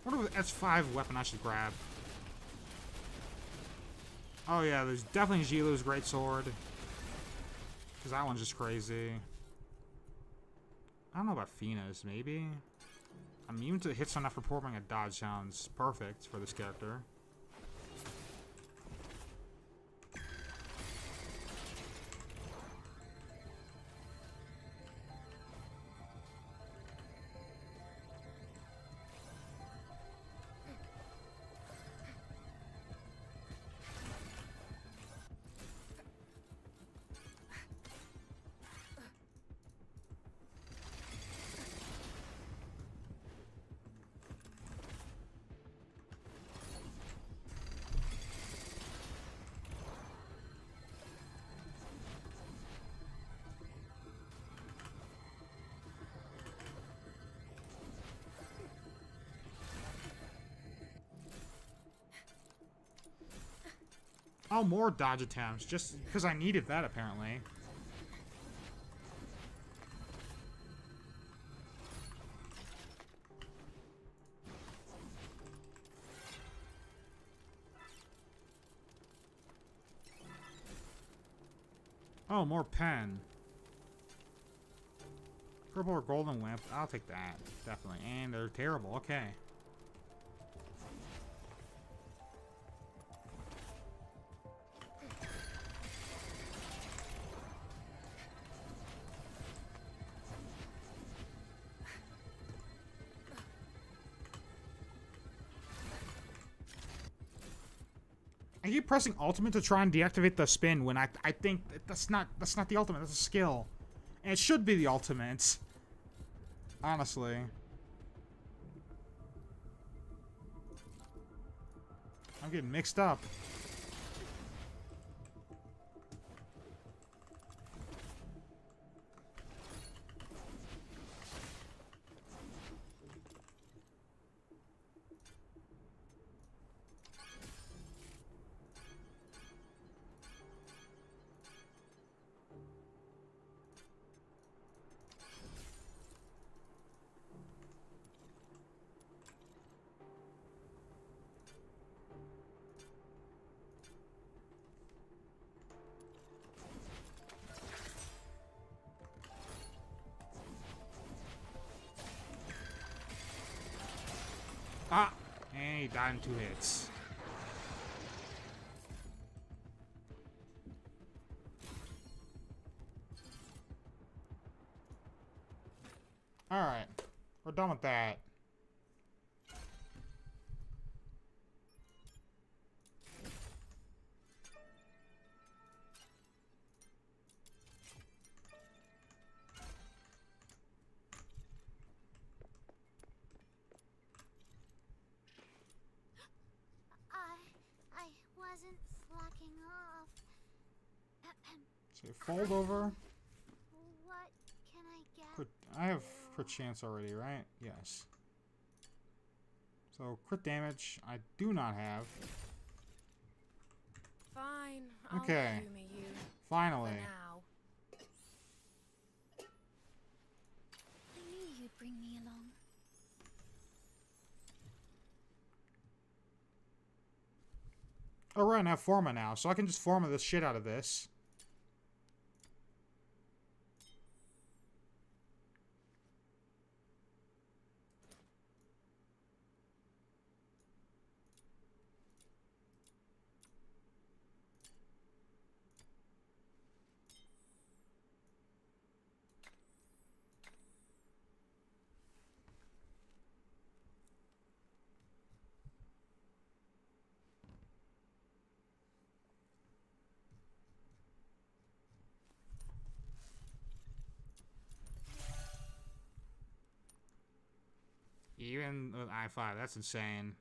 What are the S5 weapon I should grab? Oh yeah, there's definitely Gilu's greatsword. Because that one's just crazy. I don't know about Fina's, maybe? Immune to hits on after performing a dodge sounds perfect for this character. Oh, more dodge attempts, just because I needed that, apparently. Oh, more pen. Purple or golden lamp. I'll take that. Definitely. And they're terrible. Okay. I keep pressing ultimate to try and deactivate the spin when I think that's not the ultimate, that's a skill. And it should be the ultimate. Honestly. I'm getting mixed up. Ah! And he died in 2 hits. Alright. We're done with that. I wasn't slacking off. So fold over. What can I get? I have crit chance already, right? Yes. So crit damage, I do not have. Fine. I'll Okay. humor you Finally. for now. I knew you'd bring me along. Oh right, I have Forma now, so I can just Forma the shit out of this. Even with I-5, that's insane.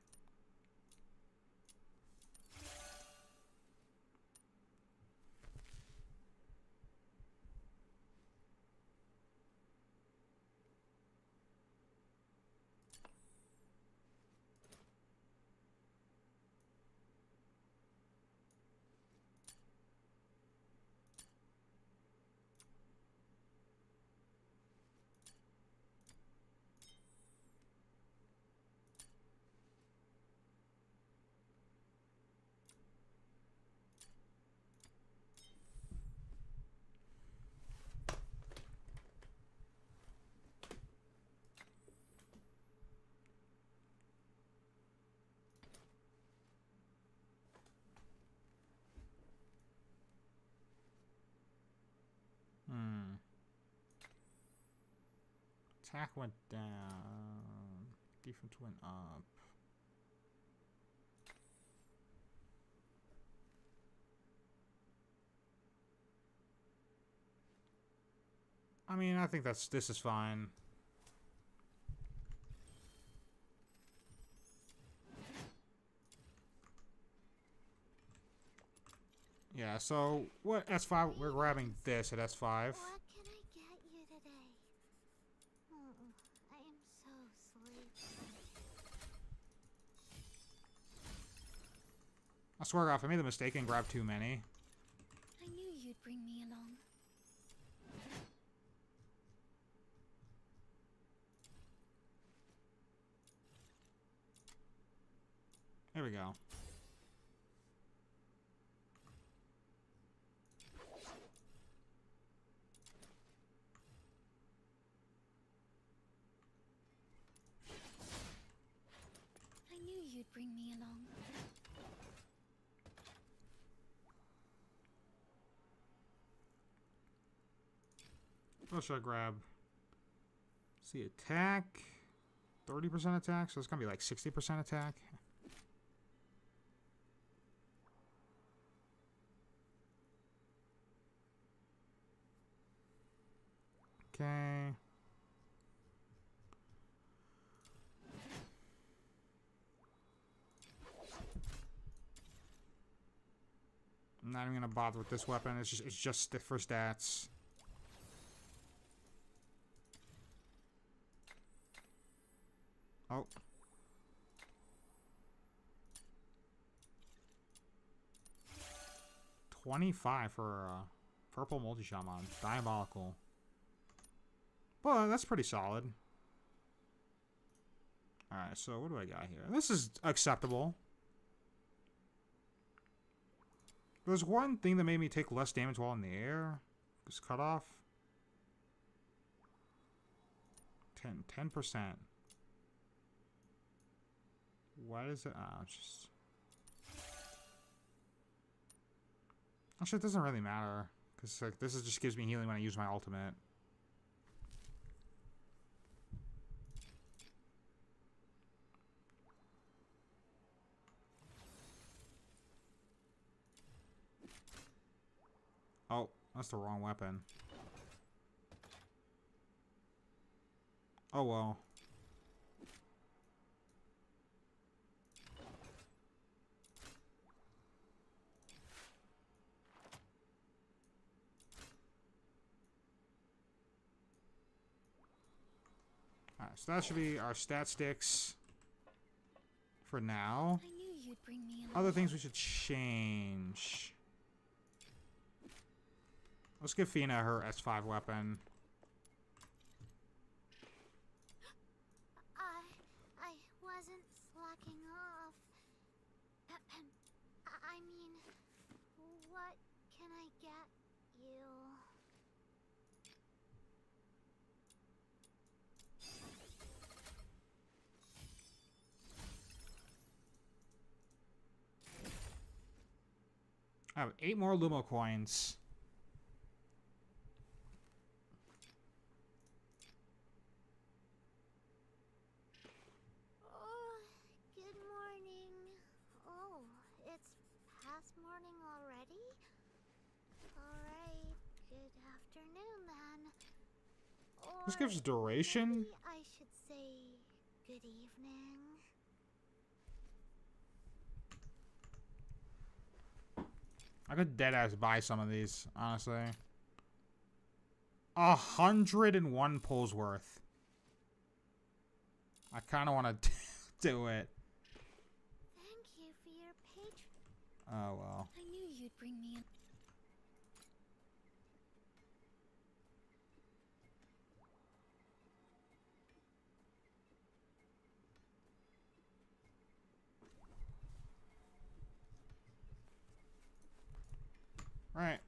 Attack went down. Defense went up. I mean, I think this is fine. Yeah, so what S5 we're grabbing this at S5. What can I get you today? Oh, I am so sleepy. swear off, I made the mistake and grabbed too many. I knew you'd bring me along. There we go. I knew you'd bring me along. What should I grab? See, attack. 30% attack, so it's gonna be like 60% attack. Okay. I'm not even gonna bother with this weapon. It's just for stats. Oh. $25 for purple multi-shaman. Diabolical. Well, that's pretty solid. Alright, so what do I got here? This is acceptable. There's one thing that made me take less damage while in the air. Just cut off. 10%. Why is it? Oh, it's just... Actually, it doesn't really matter. Because like, this just gives me healing when I use my ultimate. Oh, that's the wrong weapon. Oh well. Alright, so that should be our stat sticks for now. I knew you'd bring me along. Other things we should change. Let's give Fina her S5 weapon. I wasn't slacking off. I mean, what can I get you? I have 8 more Lumo coins. Oh, good morning. Oh, it's past morning already? Alright, good afternoon then. This Or gives duration? maybe I should say good evening. I could deadass buy some of these, honestly. 101 pulls worth. I kind of want to do it. Thank you for your patron. Oh well. I knew you'd bring me in. Right.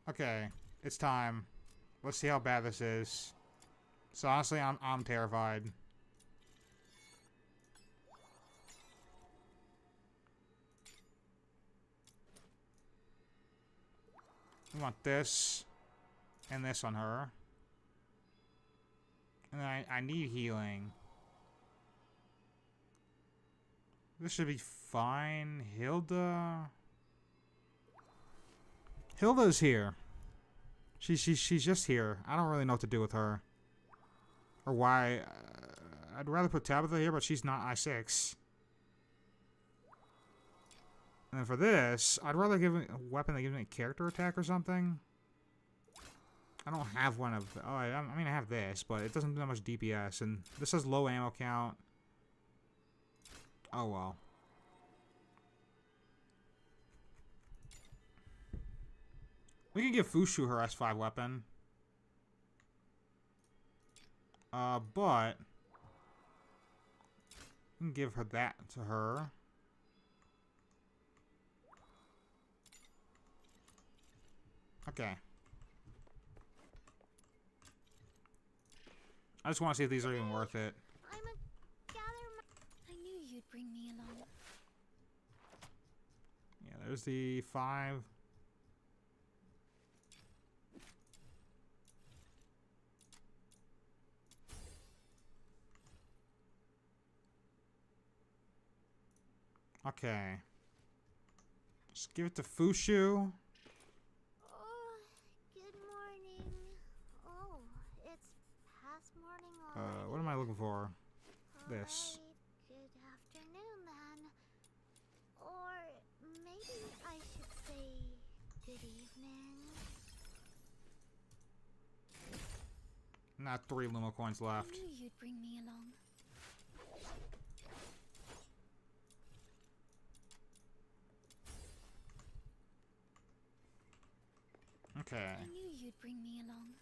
Okay. It's time. Let's see how bad this is. So honestly, I'm terrified. We want this and this on her. And then I need healing. This should be fine. Hilda's here. She's just here. I don't really know what to do with her. Or why. I'd rather put Tabitha here, but she's not I6. And then for this, I'd rather give it a weapon that gives me a character attack or something. I don't have one of... Oh, I mean, I have this, but it doesn't do that much DPS. And this has low ammo count. Oh, well. We can give Fushu her S5 weapon. But we can give her that to her. Okay. I just want to see if these are even worth it. I'm a I knew you'd bring me along. Yeah, there's the 5. Okay. Just give it to Fushu. Oh, good morning. Oh, it's past morning already. What am I looking for? This. Alright, good afternoon then. Or maybe I should say good evening. Not 3 Luma coins I left. knew you'd bring me along. Okay. I knew you'd bring me along.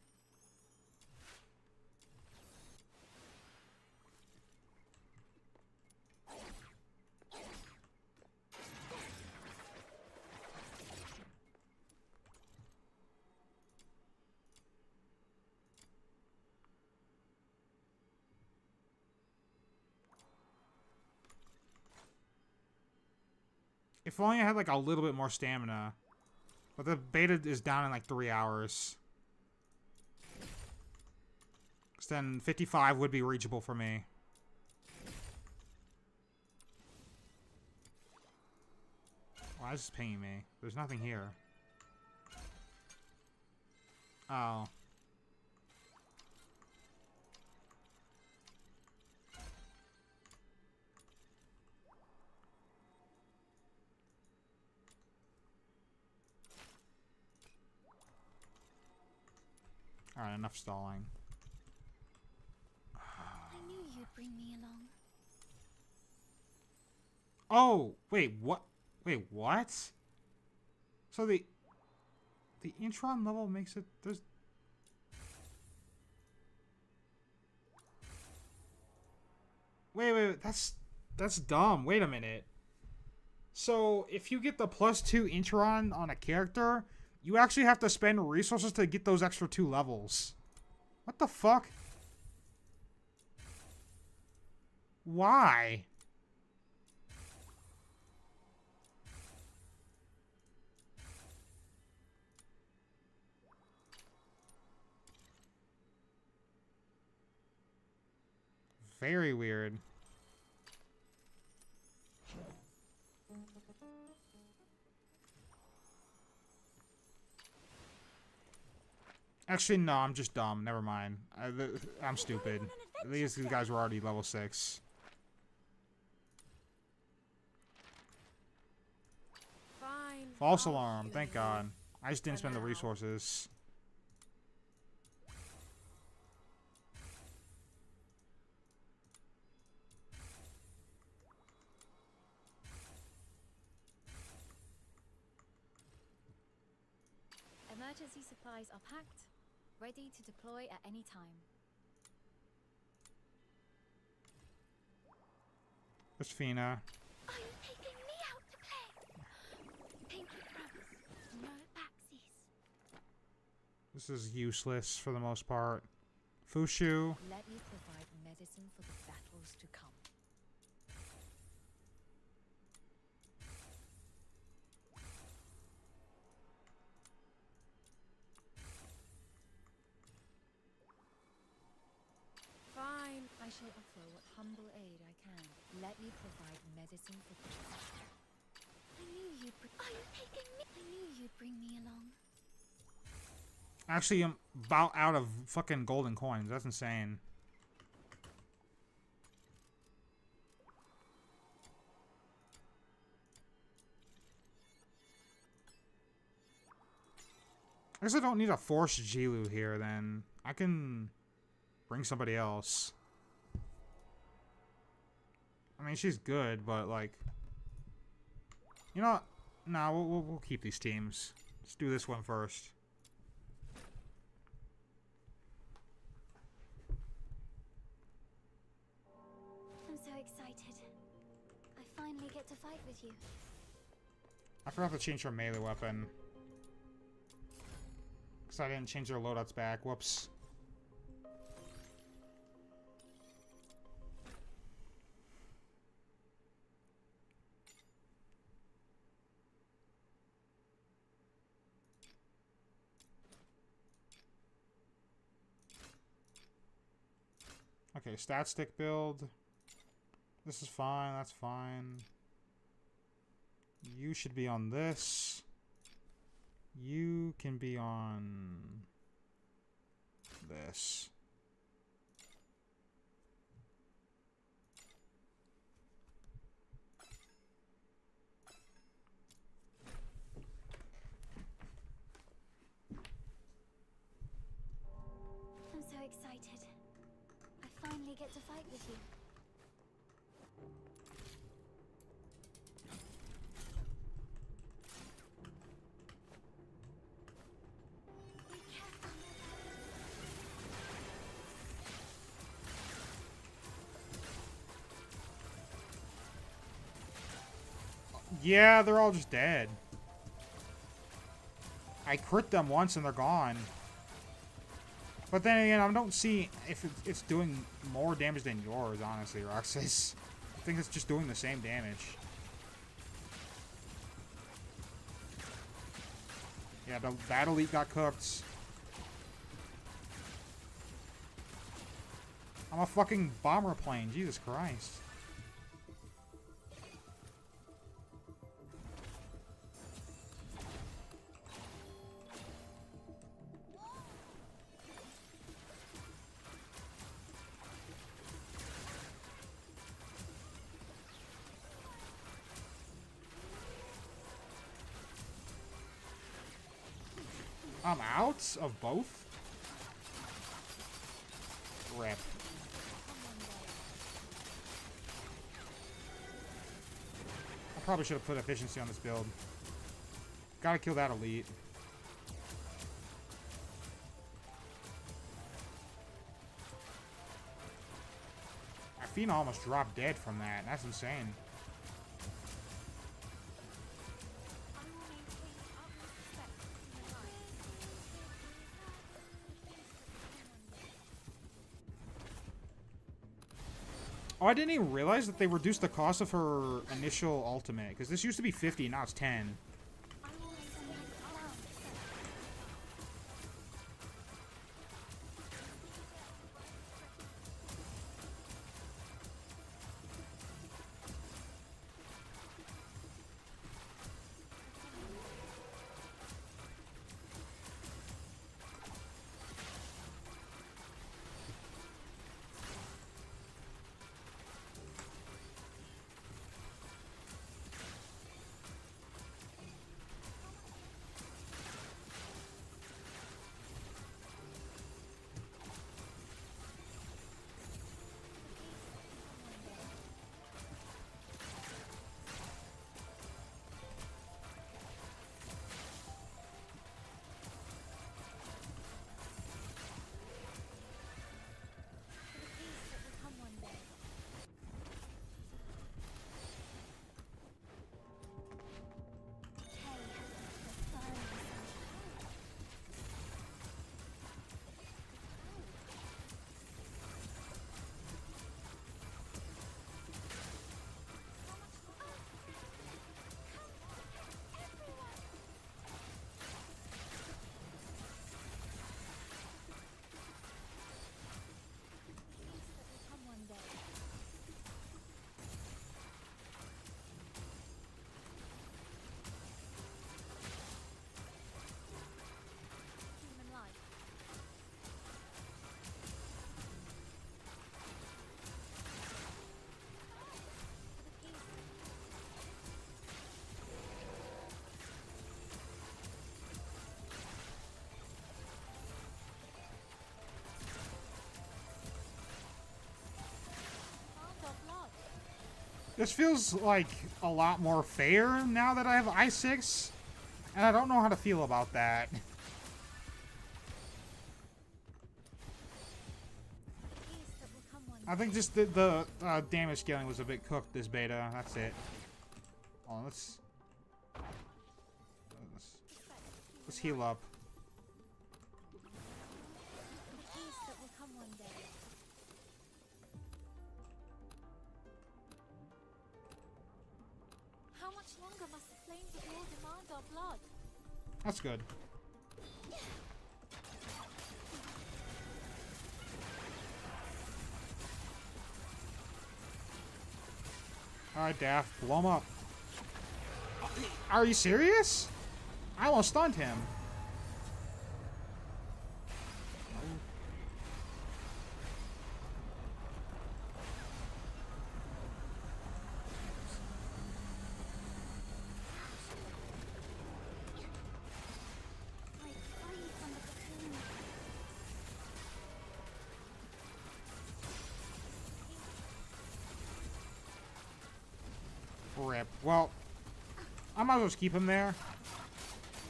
If only I had like a little bit more stamina. But the beta is down in like 3 hours. 'Cause then 55 would be reachable for me. Why is this pinging me? There's nothing here. Oh. Alright, enough stalling. I knew you'd bring me along. Oh! Wait, what? Wait, what? So the Intron level makes it... There's... Wait, that's dumb. Wait a minute. So, if you get the +2 Intron on a character, you actually have to spend resources to get those extra 2 levels. What the fuck? Why? Very weird. Actually, no, I'm just dumb. Never mind. I'm stupid. These guys were already level 6. Fine. False I'll alarm. heal Thank you. God. I just didn't For spend the now. resources. Emergency supplies are packed, ready to deploy at any time. There's Fina. Are you taking me out to play? Pinky promise. No backsies. This is useless for the most part. Fushu. Let me provide medicine for the battles to come. Fine. I shall offer what humble aid I can. Let me provide medicine for the I knew you'd bring. Are you taking me? I knew you'd bring me along. Actually, I'm about out of fucking golden coins. That's insane. I guess I don't need a forced Jilu here, then. I can bring somebody else. I mean, she's good, but, like... You know what? Nah, we'll keep these teams. Let's do this one first. get to fight with you. I forgot to change her melee weapon. Because I didn't change their loadouts back. Whoops. Okay, stat stick build. This is fine, that's fine. You should be on this. You can be on this. I'm so excited. I finally get to fight with you. Yeah, they're all just dead. I crit them once and they're gone. But then again, I don't see if it's doing more damage than yours, honestly, Roxas. I think it's just doing the same damage. Yeah, that elite got cooked. I'm a fucking bomber plane, Jesus Christ. I'm out of both? Rip. I probably should have put efficiency on this build. Gotta kill that elite. Athena almost dropped dead from that. That's insane. Oh, I didn't even realize that they reduced the cost of her initial ultimate. Because this used to be 50, now it's 10. This feels like a lot more fair now that I have I6. And I don't know how to feel about that. I think just the damage scaling was a bit cooked this beta. That's it. Oh, let's heal up. The peace that will come one day. How much longer must the flames of war demand our blood? That's good. Alright, Daft, blow him up. Are you serious? I almost stunned him. Break free from the cocoon. Rip. Well, I might as well just keep him there.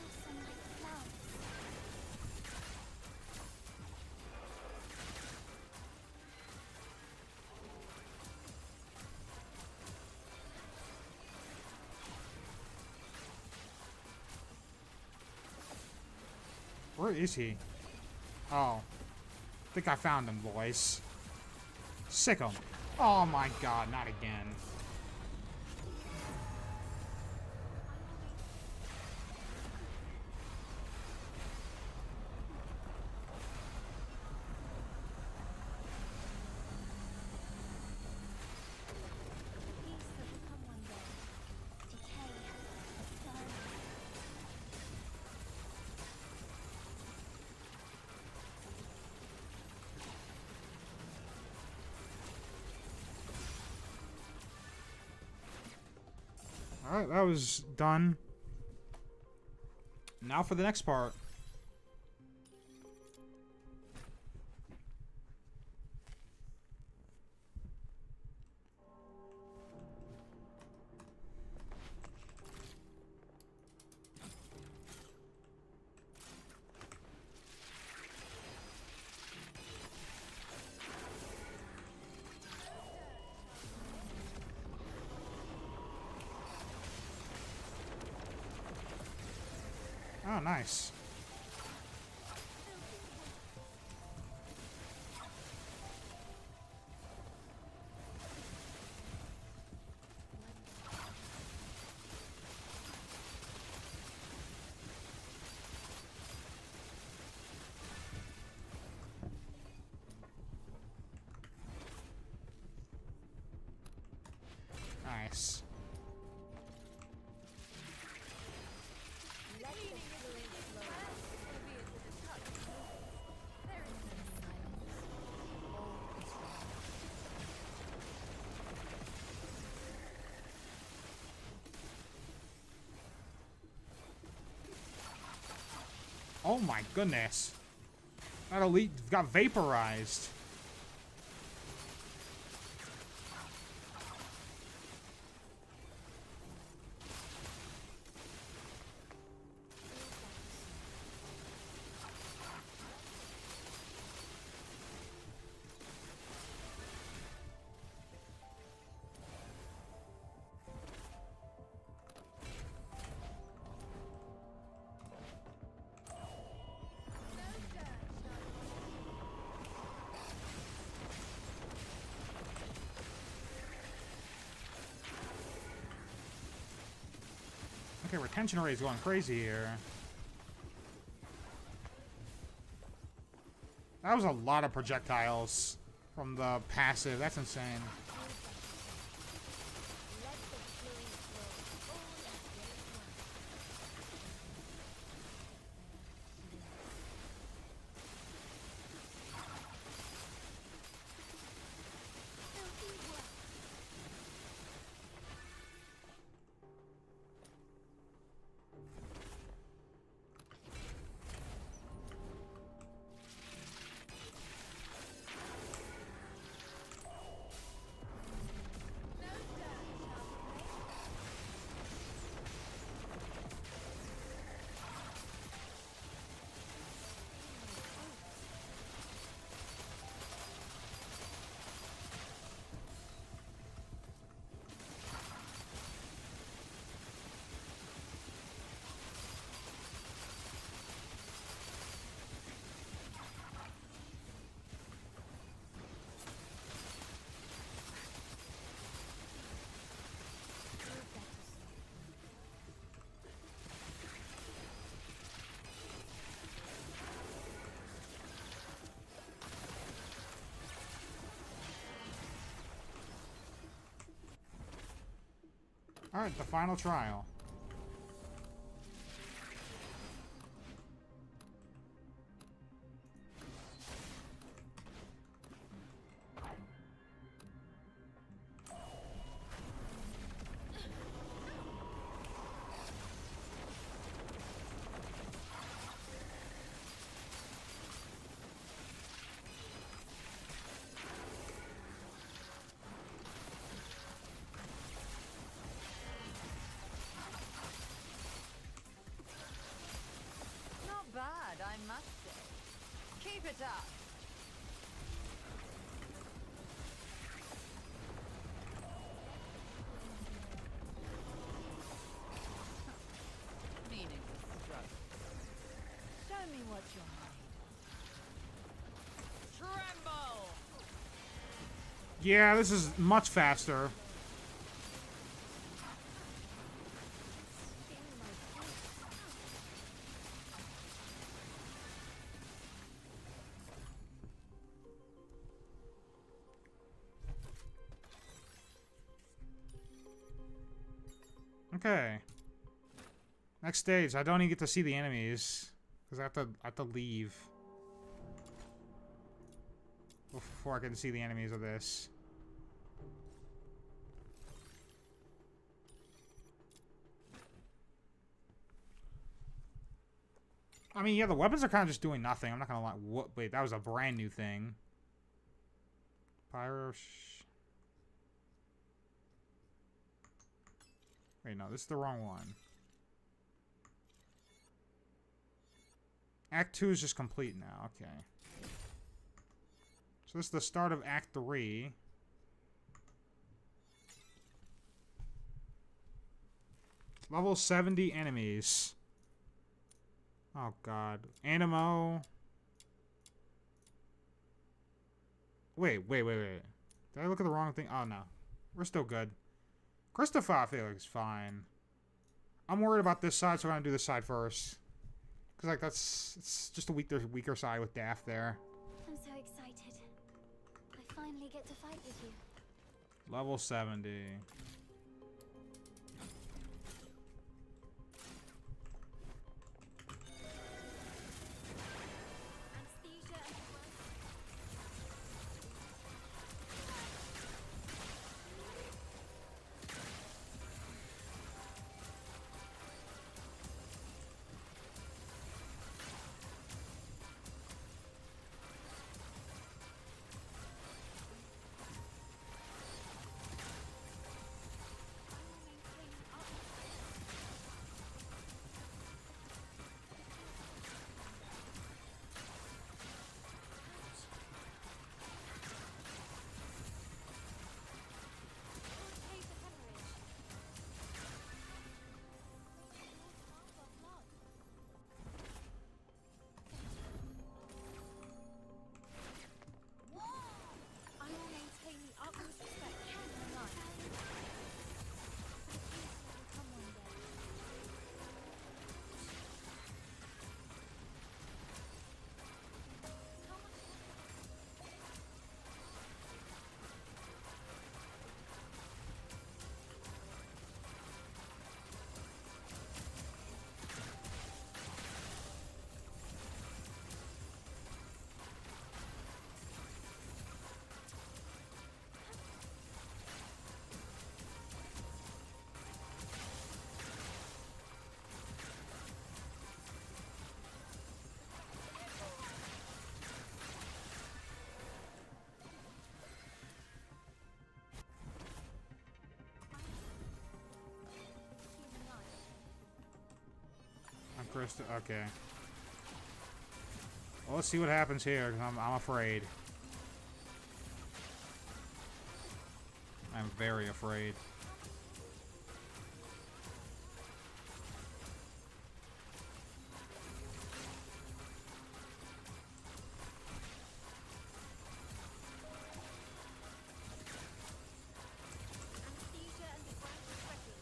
Blossom like flowers. Where is he? Oh. I think I found him, boys. Sick him. Oh my god, not again. Peace that will come one day. Decay. Burn. Alright, that was done. Now for the next part. Oh, nice. Nice. Oh my goodness. That elite got vaporized. Okay, retention rate is going crazy here. That was a lot of projectiles from the passive. That's insane. Alright, the final trial. Not bad, I must say. Keep it up. Meaningless struggle. Show me what you're made of. Tremble! Yeah, this is much faster. Okay. Next stage. I don't even get to see the enemies because I have to leave before I can see the enemies of this. I mean, yeah, the weapons are kind of just doing nothing. I'm not gonna lie. What? Wait, that was a brand new thing. Pyro. Wait, no, this is the wrong one. Act 2 is just complete now. Okay. So this is the start of Act 3. Level 70 enemies. Oh, God. Animo. Wait. Did I look at the wrong thing? Oh, no. We're still good. Christopher, I feel like, is fine. I'm worried about this side, so I'm going to do this side first. Because, like, it's just a weaker side with Daft there. I'm so excited. I finally get to fight with you. Level 70. Anesthesia and Okay. Well, let's see what happens here, because I'm afraid. I'm very afraid. anesthesia and the branch is ready.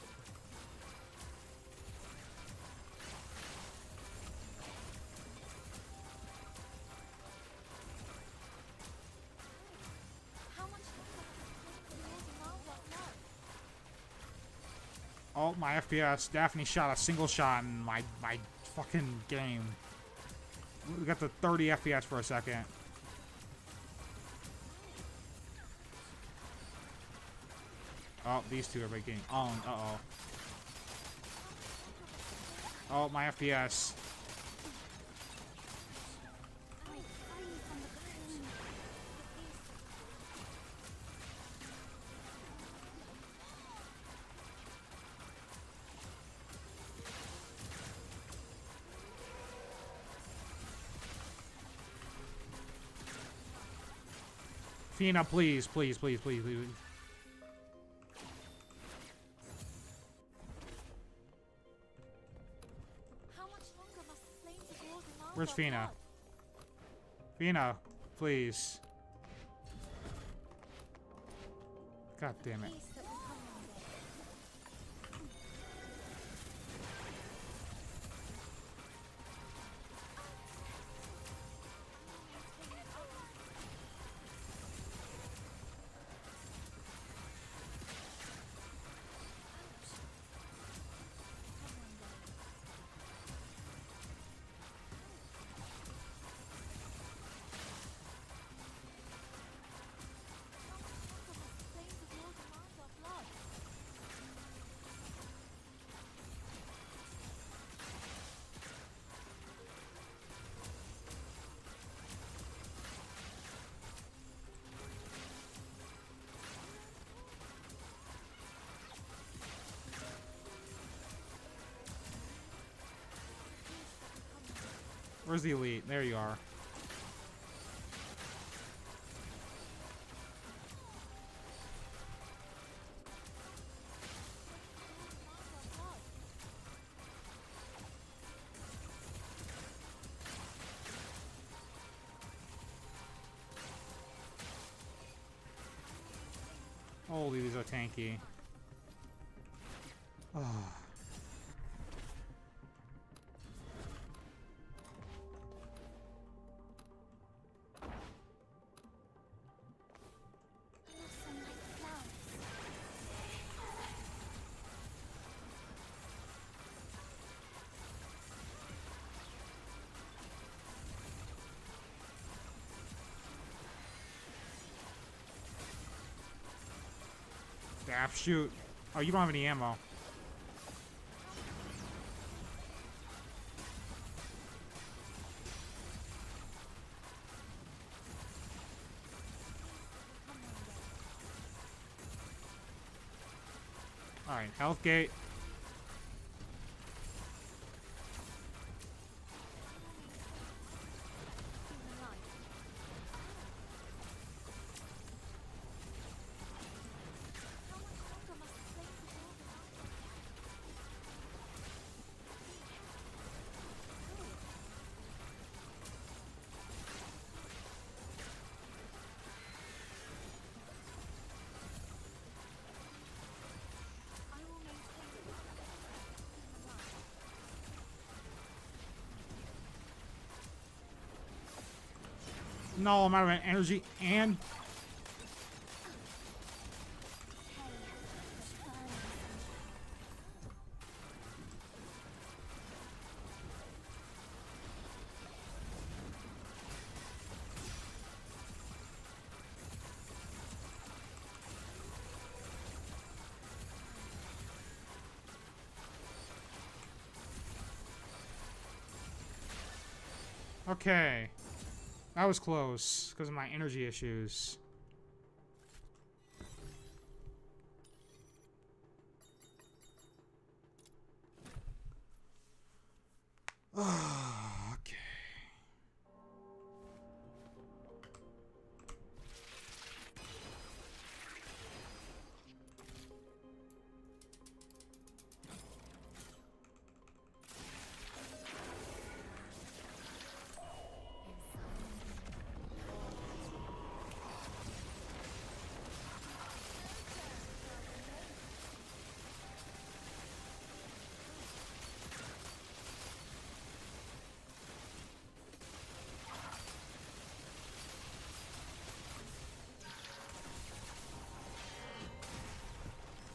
How much longer have I been using our what now? Oh, my FPS. Daphne shot a single shot in my fucking game. We got the 30 FPS for a second. Oh, these two are making owned. Uh-oh. Oh, my FPS. Fina, please, please, please, please, please. How much longer must the flames of war demand Where's our Fina? blood? Fina, please. God damn it. Peace that will come one day. Flames of war demand our blood. Where's the elite? There you are. Holy, these are tanky. Oh. Blossom like flowers. Daph, shoot. Oh, you don't have any ammo. Alright, health gate. How much longer must the flames of war demand our I will maintain the No, I'm out of energy and... Okay. That was close because of my energy issues. Okay.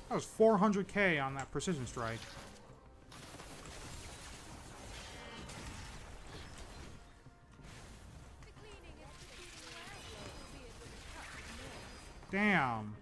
That was 400k on that precision strike. Damn.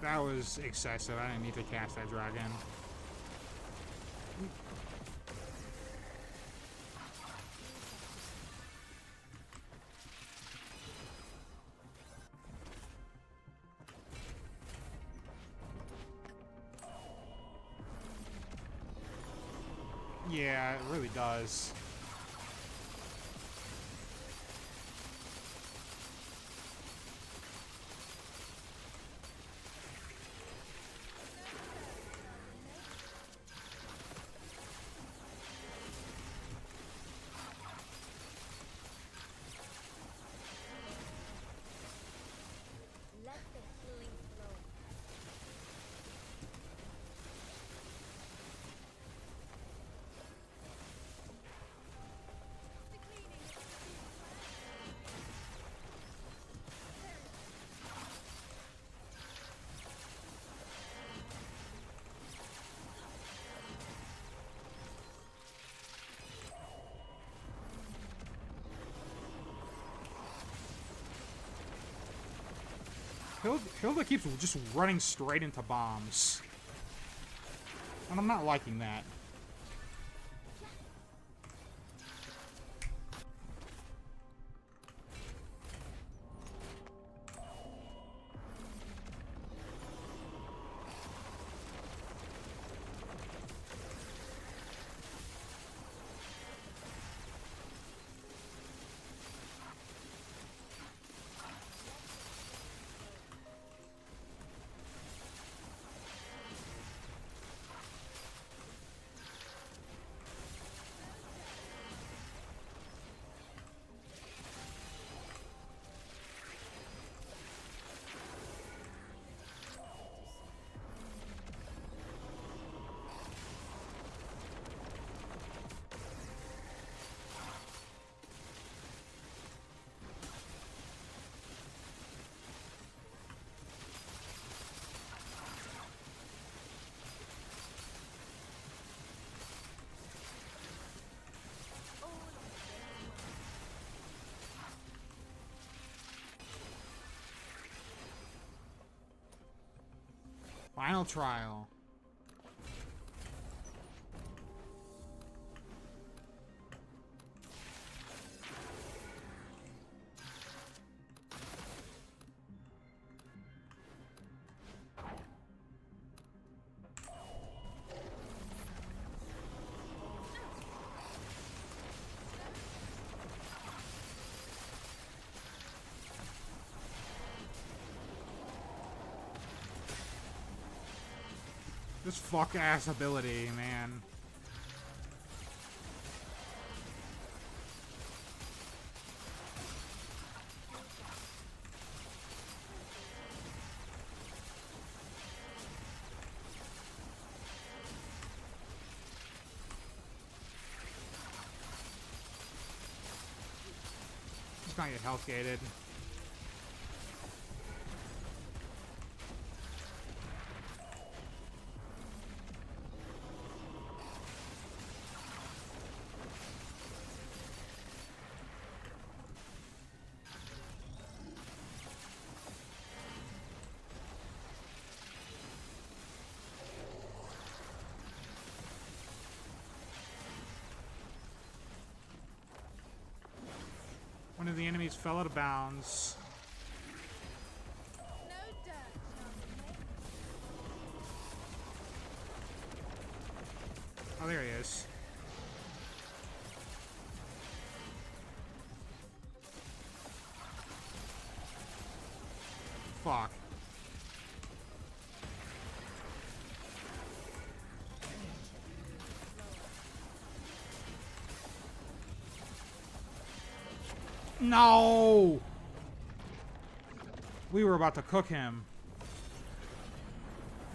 That was excessive. I didn't need to cast that dragon. Yeah, it really does. Let the healing flow. Hilda keeps just running straight into bombs. And I'm not liking that. Final trial. This fuck-ass ability, man. Just gonna get health gated. One of the enemies fell out of bounds. No dirt, shall we make? Fuck. No! We were about to cook him.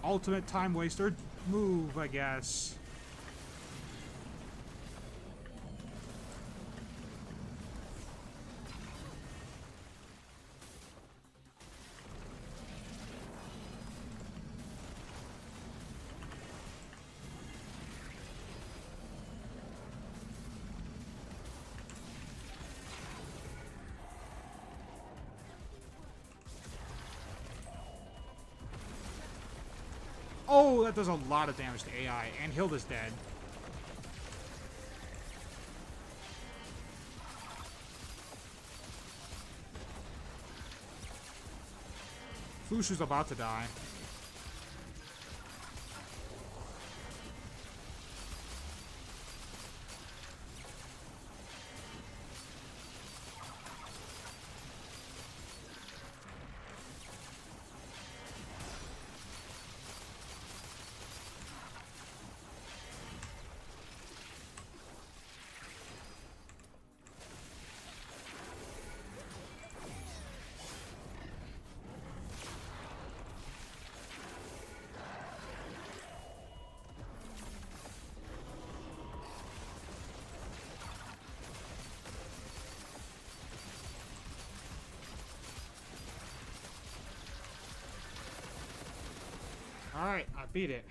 Ultimate time waster move, I guess. Oh, that does a lot of damage to AI, and Hilda's dead. Fushu's about to die. Alright, I beat it.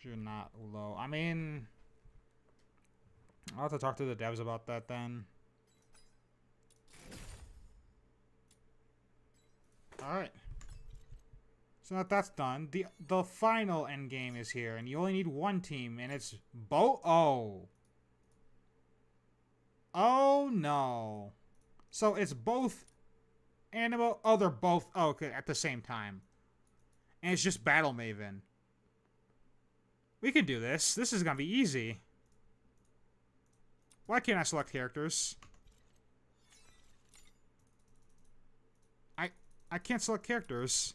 You're not low. I mean, I'll have to talk to the devs about that then. Alright. So now that's done. The final end game is here, and you only need one team, and it's both. Oh. Oh no. So it's both Animo. Oh, they're both okay at the same time. And it's just Battle Maven. We can do this. This is gonna be easy. Why can't I select characters? I can't select characters.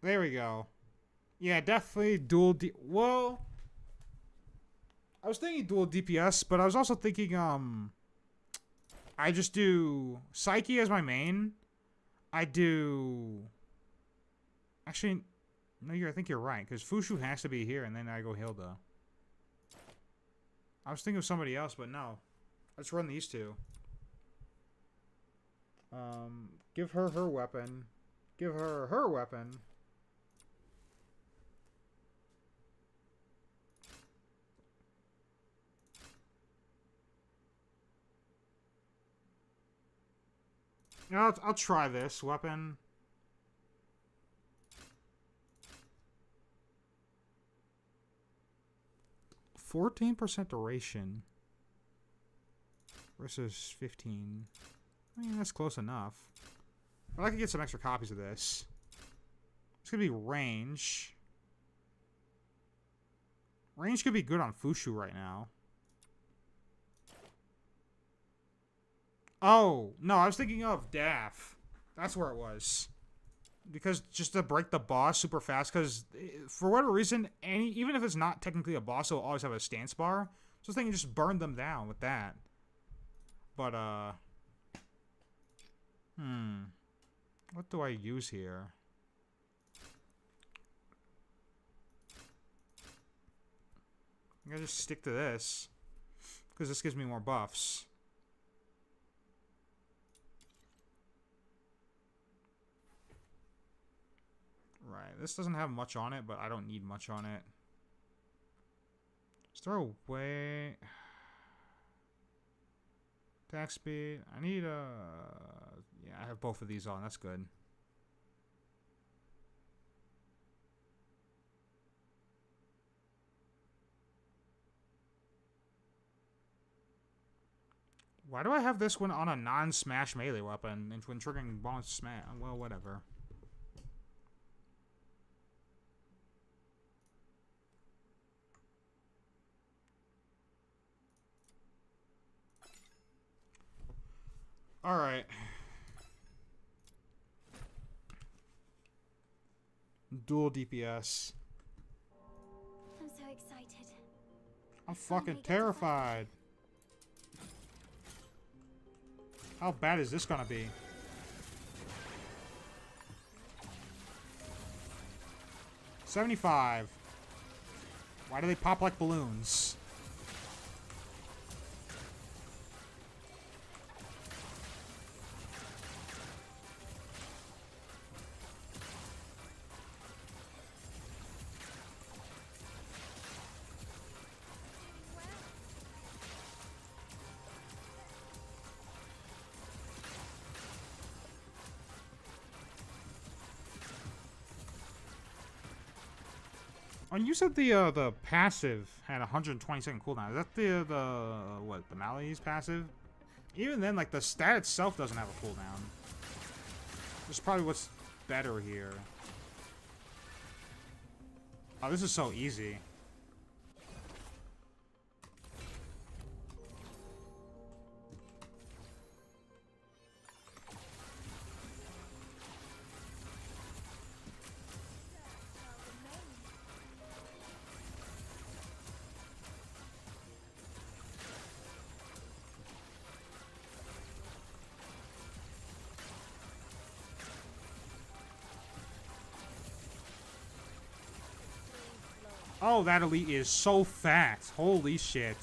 There we go. Yeah, definitely dual well, I was thinking dual DPS, but I was also thinking, I just do Psyche as my main. I do... Actually, no, I think you're right, because Fushu has to be here, and then I go Hilda. I was thinking of somebody else, but no. Let's run these two. Give her her weapon. Give her her weapon. I'll try this weapon. %14 duration versus 15. I mean, that's close enough. But I could get some extra copies of this. It's gonna be range. Range could be good on Fushu right now. Oh, no, I was thinking of Daff. That's where it was. Because just to break the boss super fast, because for whatever reason, even if it's not technically a boss, it'll always have a stance bar. So I was thinking just burn them down with that. But, what do I use here? I'm gonna just stick to this. Because this gives me more buffs. Right, this doesn't have much on it, but I don't need much on it. Just throw away... Attack speed. I need yeah, I have both of these on. That's good. Why do I have this one on a non-smash melee weapon and when triggering bonus smash? Well, whatever. All right. Dual DPS. I'm so excited. I'm fucking terrified. How bad is this gonna be? $75. Why do they pop like balloons? Oh, you said the passive had 120-second cooldown. Is that the what, the Mallee's passive? Even then, like, the stat itself doesn't have a cooldown. This is probably what's better here. Oh, this is so easy. Oh, that elite is so fat. Holy shit.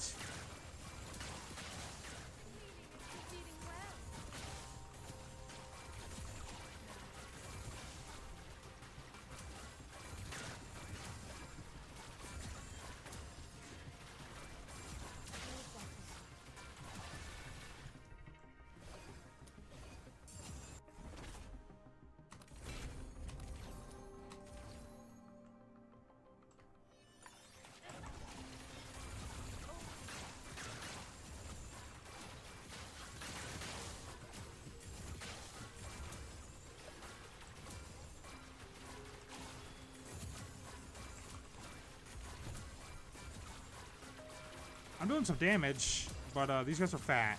I'm doing some damage, but these guys are fat.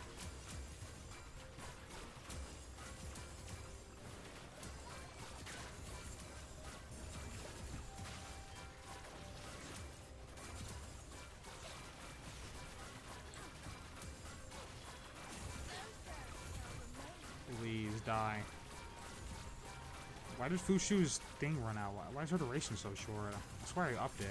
Please die. Why did Fushu's thing run out? Why is her duration so short? I swear I upped it.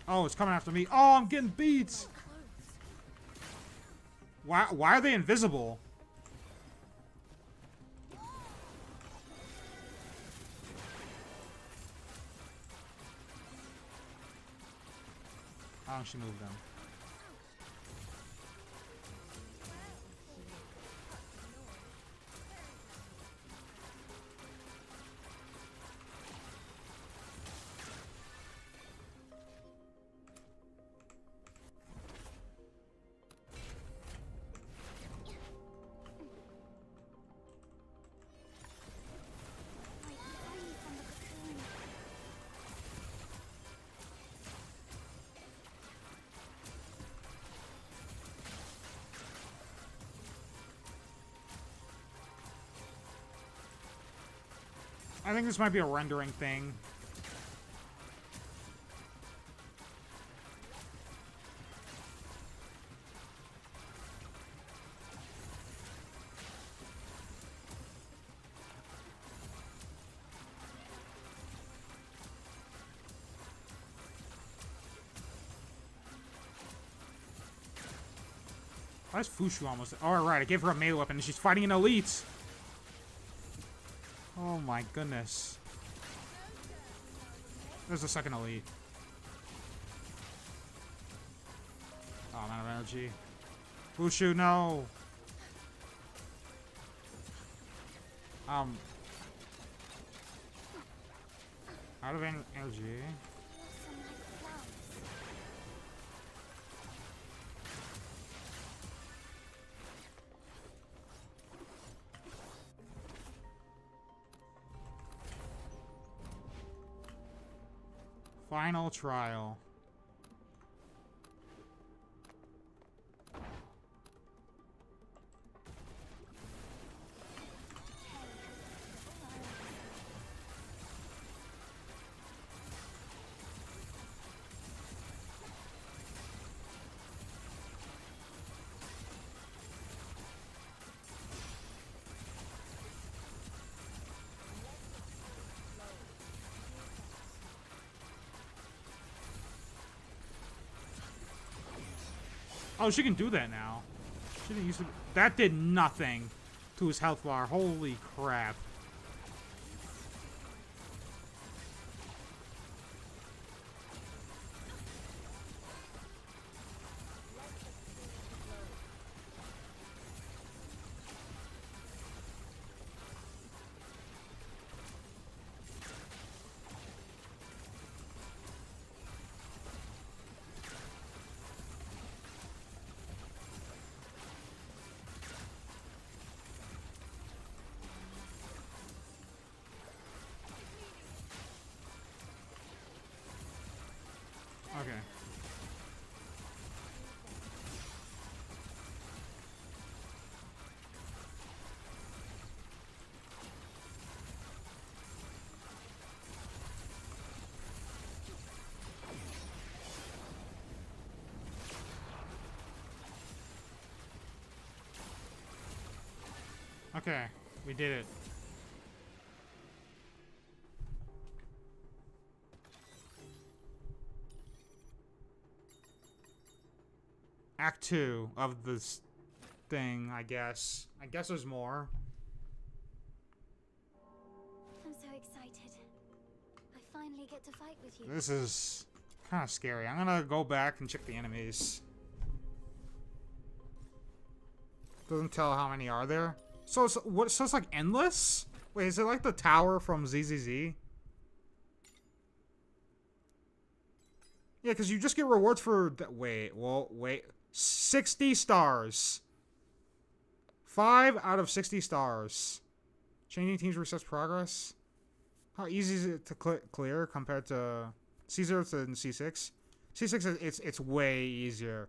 Oh, it's coming after me. Oh, I'm getting beat. Why are they invisible? How don't she move them? Break free from the cocoon. I think this might be a rendering thing. Why is Fushu almost... Oh, right, I gave her a melee weapon and she's fighting an elite. Oh my goodness. There's the second elite. Oh, I'm out of energy. Fushu, no! Out of energy. Blossom like flowers. Final trial. Oh, she can do that now. She didn't used to. That did nothing to his health bar. Holy crap. Okay. Okay, we did it. Act 2 of this thing, I guess. I guess there's more. I'm so excited. I finally get to fight with you. This is kind of scary. I'm gonna go back and check the enemies. Doesn't tell how many are there. So it's what? So it's like endless? Wait, is it like the tower from ZZZ? Yeah, because you just get rewards for. Wait, well, wait. 60 stars. 5 out of 60 stars. Changing teams resets progress. How easy is it to clear compared to C0 to C6? C6 it's way easier.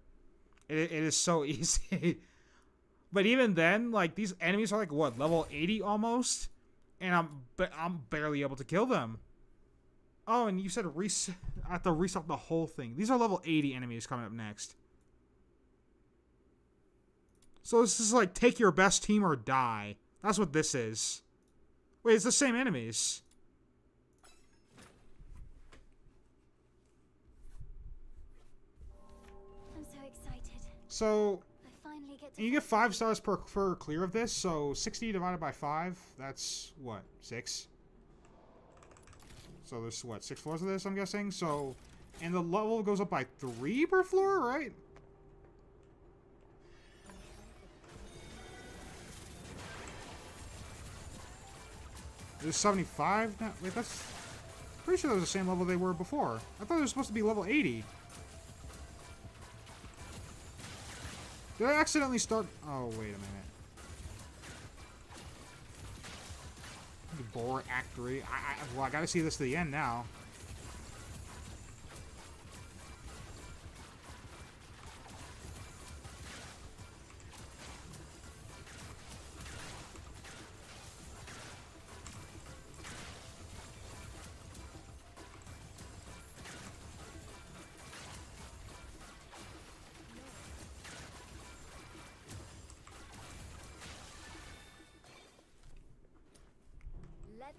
It is so easy. But even then, like, these enemies are like what, level 80 almost, and I'm barely able to kill them. Oh, and you said reset. I have to reset the whole thing. These are level 80 enemies coming up next. So this is like take your best team or die. That's what this is. Wait, it's the same enemies. I'm so excited. So I finally get to you get fight 5 stars per clear of this. So 60 divided by 5. That's what, 6. So there's what, 6 floors of this, I'm guessing. So, and the level goes up by 3 per floor, right? There's 75 now. Wait, that's pretty sure that was the same level they were before. I thought they were supposed to be level 80. Did I accidentally start? Oh, wait a minute. Bore Act 3. Well, I gotta see this to the end now. Let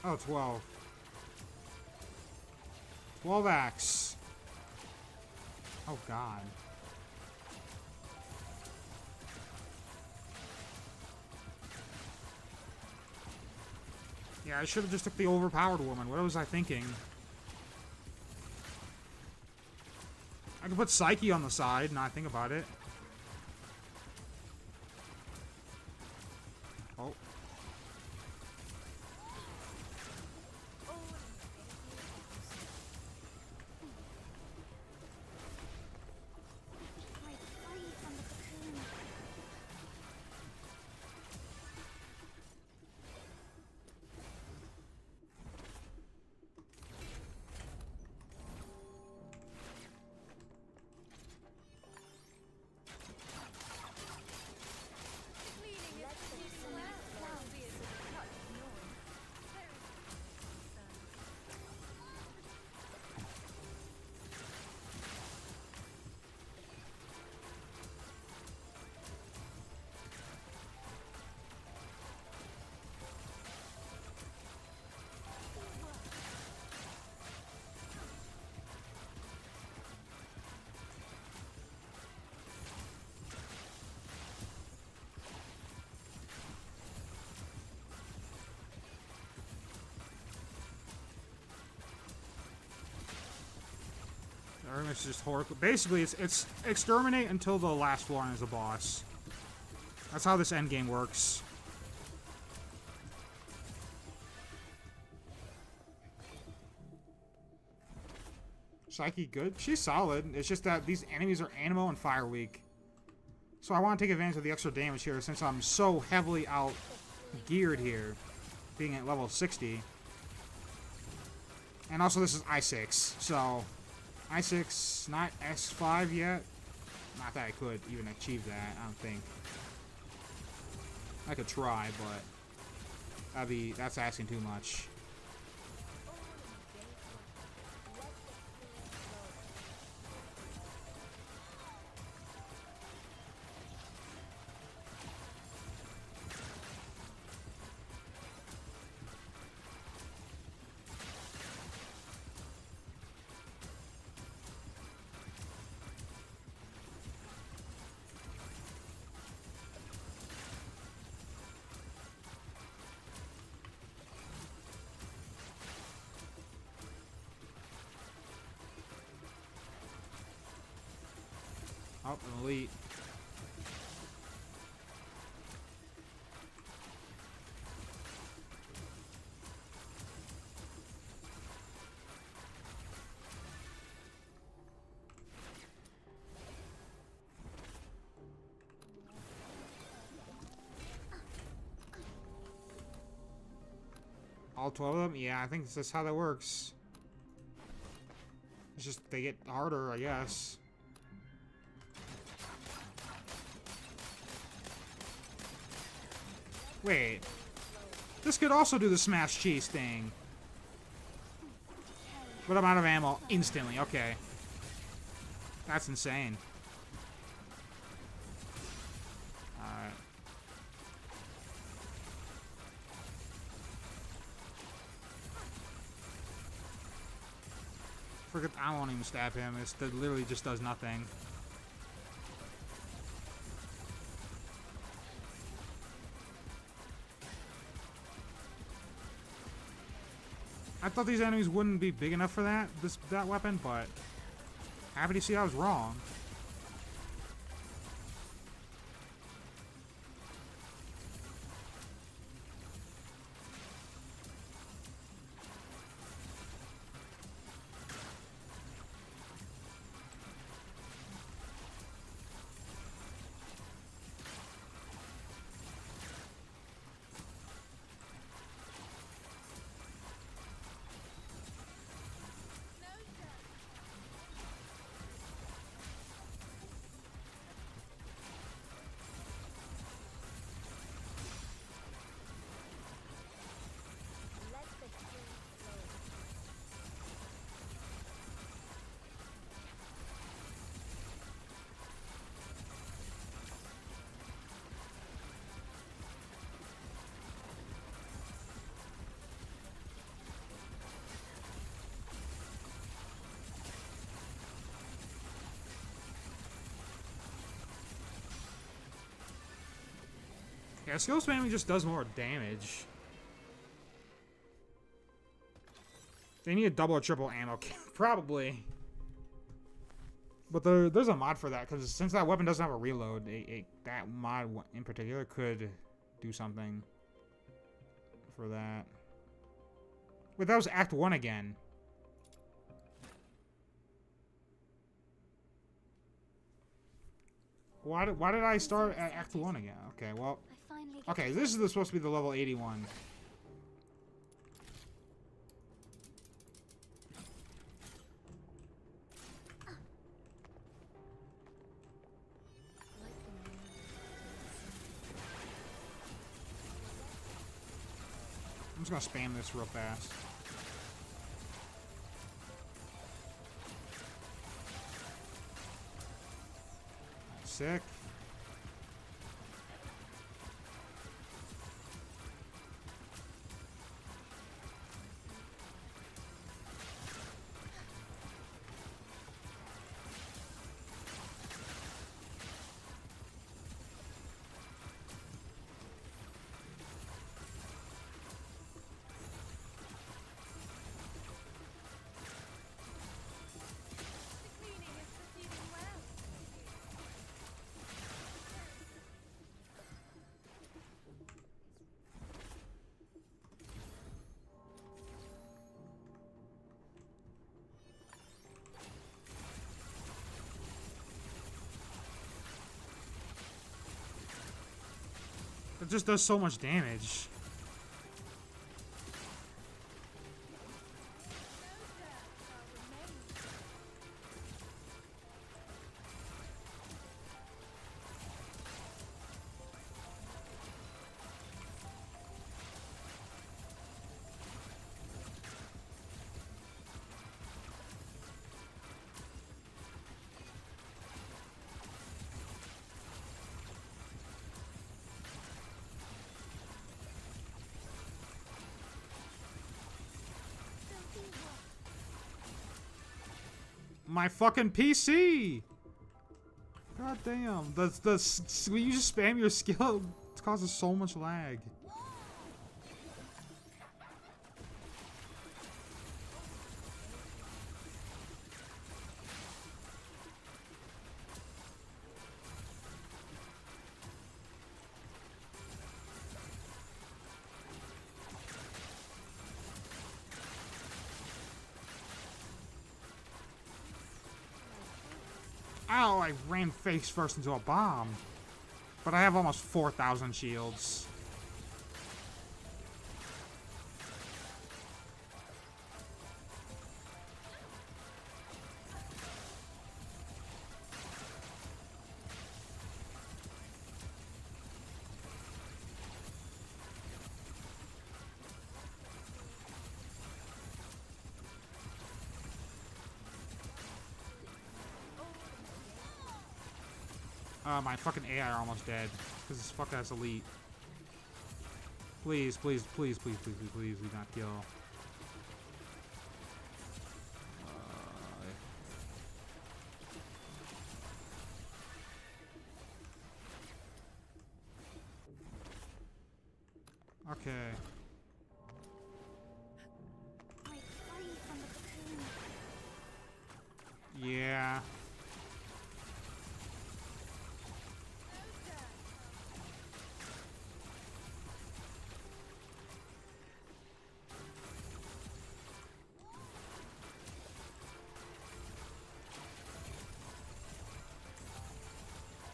Oh, 12. 12 acts. Oh, God. Yeah, I should have just took the overpowered woman. What was I thinking? I could put Psyche on the side, not think about it. Oh. It's just horrible. Basically, it's exterminate until the last floor is a boss. That's how this end game works. Psyche good. She's solid. It's just that these enemies are animal and fire weak. So I want to take advantage of the extra damage here since I'm so heavily out geared here, being at level 60. And also this is I6, so I6, not S5 yet. Not that I could even achieve that, I don't think. I could try, but that's asking too much. Oh, an elite. All 12 of them? Yeah, I think that's just how that works. It's just they get harder, I guess. Wait. This could also do the smash cheese thing. But I'm out of ammo instantly. Okay. That's insane. Alright. Forget, I won't even stab him. It literally just does nothing. I thought these enemies wouldn't be big enough for that weapon, but happy to see I was wrong. Yeah, skill spamming just does more damage. They need a double or triple ammo. Probably. But there's a mod for that, because since that weapon doesn't have a reload, that mod in particular could do something for that. Wait, that was Act 1 again. Why did I start at Act 1 again? Okay, well... Okay, this is supposed to be the level 81. I'm just gonna spam this real fast. Sick. It just does so much damage. My fucking PC! God damn. When you just spam your skill, it causes so much lag. Ow, I ran face first into a bomb. But I have almost 4,000 shields. My fucking AI are almost dead. Because this fuck ass elite. Please, please, please, please, please, please, please, do not kill. Okay. Break free from the cocoon. Yeah.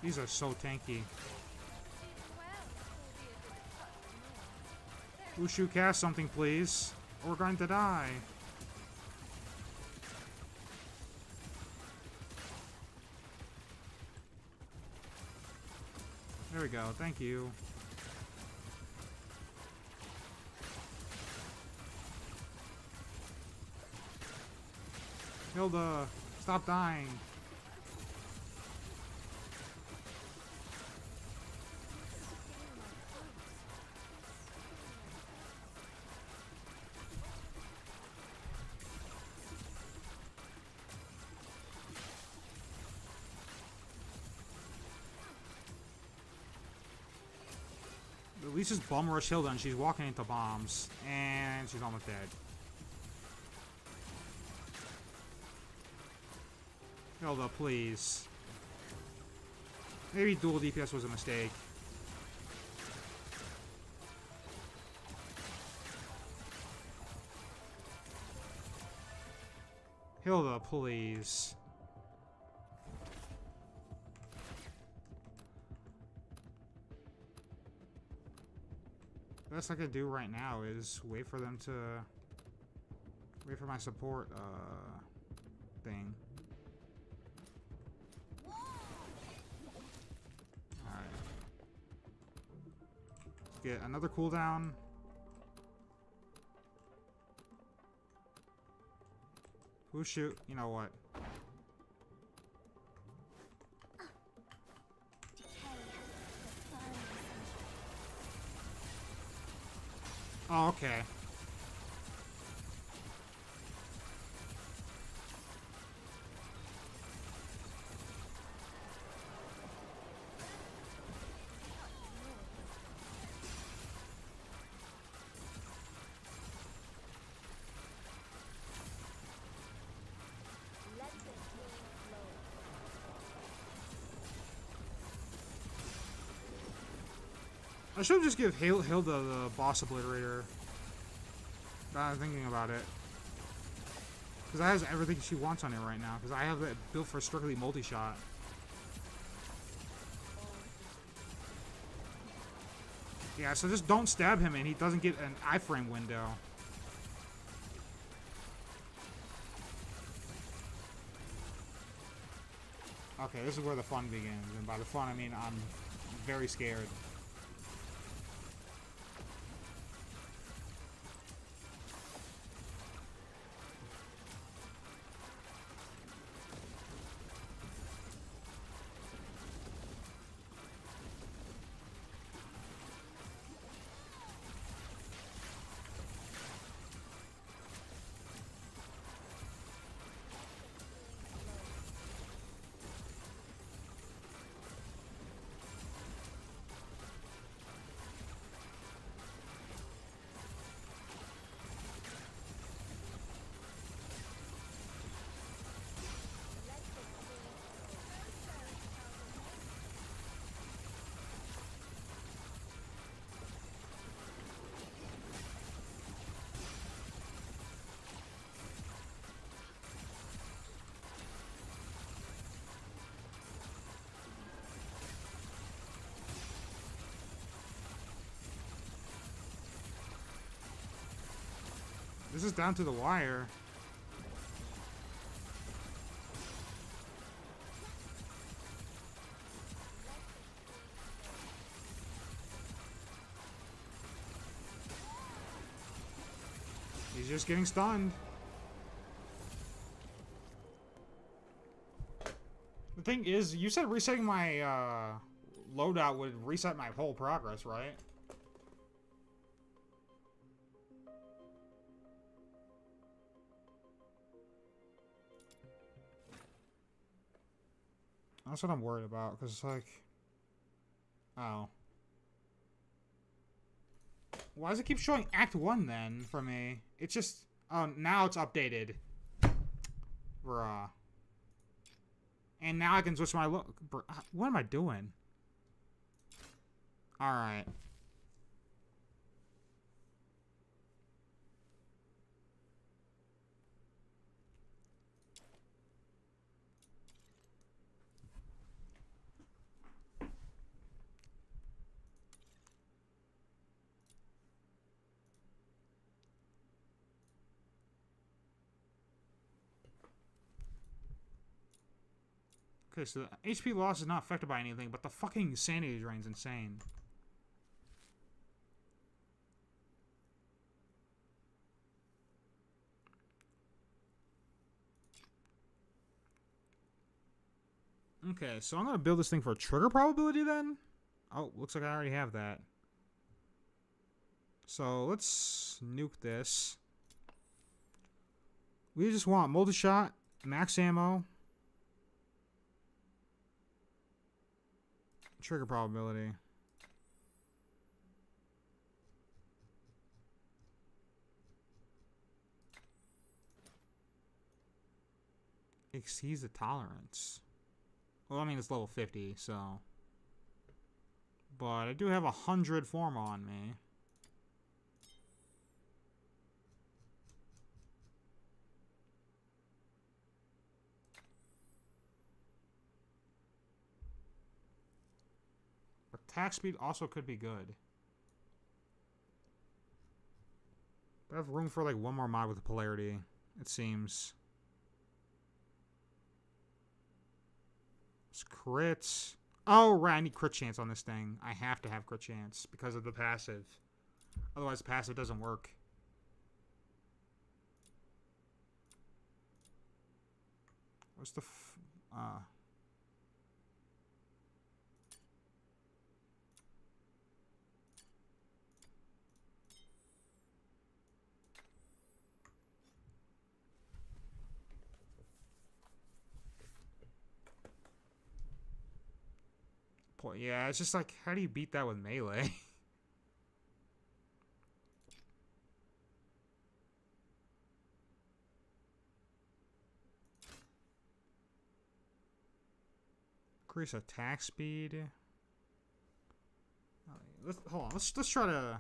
These are so tanky. Ushu, cast something, please. Or we're going to die. There we go. Thank you. Hilda, stop dying. At least just bum rush Hilda and she's walking into bombs. And she's almost dead. Hilda, please. Maybe dual DPS was a mistake. Hilda, please. Best I can do right now is wait for them to wait for my support thing. Alright. Get another cooldown. Who shoot? You know what? Oh, okay. I should just give Hilda the boss obliterator. Now I'm thinking about it. Because that has everything she wants on it right now. Because I have it built for strictly multi-shot. Yeah, so just don't stab him and he doesn't get an iframe window. Okay, this is where the fun begins. And by the fun, I mean I'm very scared. This is down to the wire. He's just getting stunned. The thing is, you said resetting my loadout would reset my whole progress, right? That's what I'm worried about, because it's like... Oh. Why does it keep showing Act 1 then for me? It's just... Oh, now it's updated. Bruh. And now I can switch my look. What am I doing? Alright. Okay, so the HP loss is not affected by anything, but the fucking sanity drain's insane. Okay, so I'm gonna build this thing for trigger probability then? Oh, looks like I already have that. So let's nuke this. We just want multi-shot, max ammo, trigger probability. Exceeds the tolerance. Well, I mean, it's level 50, so... But I do have 100 form on me. Attack speed also could be good. But I have room for like one more mod with polarity, it seems. It's crits. Oh, right, I need crit chance on this thing. I have to have crit chance because of the passive. Otherwise, the passive doesn't work. What's the yeah, it's just like, how do you beat that with melee? Increase attack speed. Hold on. Let's try to.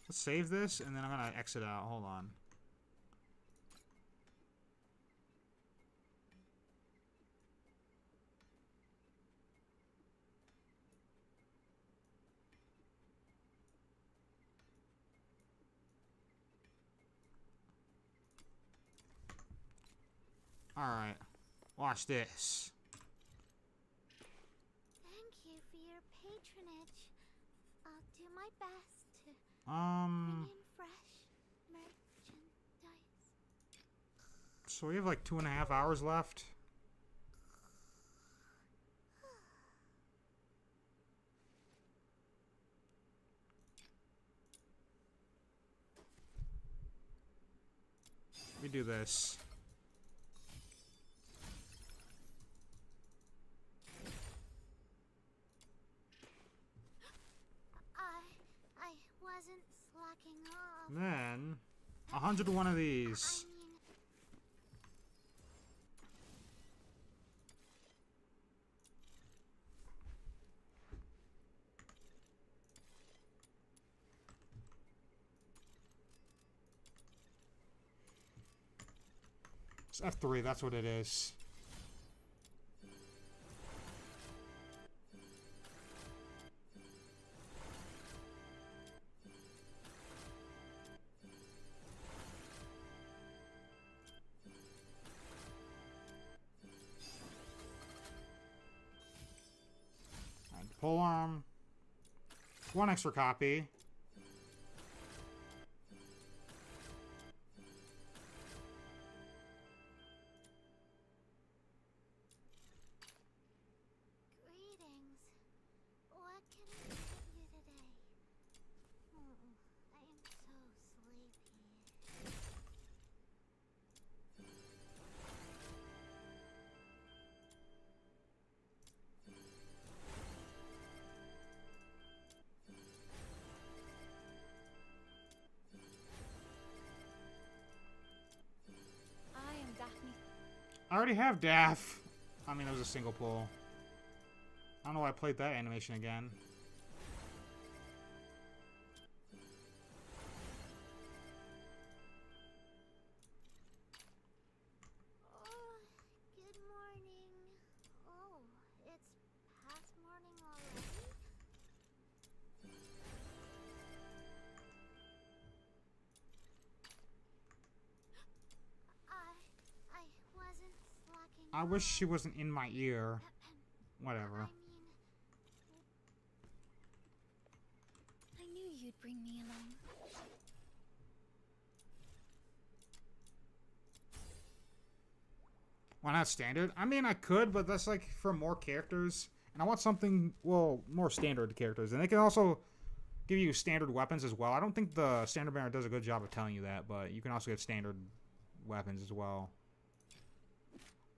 Let's save this, and then I'm gonna exit out. Hold on. Alright. Watch this. Thank you for your patronage. I'll do my best to bring in fresh merchandise. So we have like 2.5 hours left. We do this. I wasn't slacking off. Then 101 of these. I mean, It's F3, that's what it is. And pole arm. One extra copy. greetings. What can I get you today? I am so sleepy. I am Daphne. I already have Daff. I mean, it was a single pull. I don't know why I played that animation again. Oh, good morning. Oh, it's past morning already? I wasn't slacking I wish off. she wasn't in my ear. Whatever. I knew you'd bring me along. Why not standard? I mean, I could, but that's like for more characters. And I want something, well, more standard characters. And they can also give you standard weapons as well. I don't think the standard banner does a good job of telling you that, but you can also get standard weapons as well.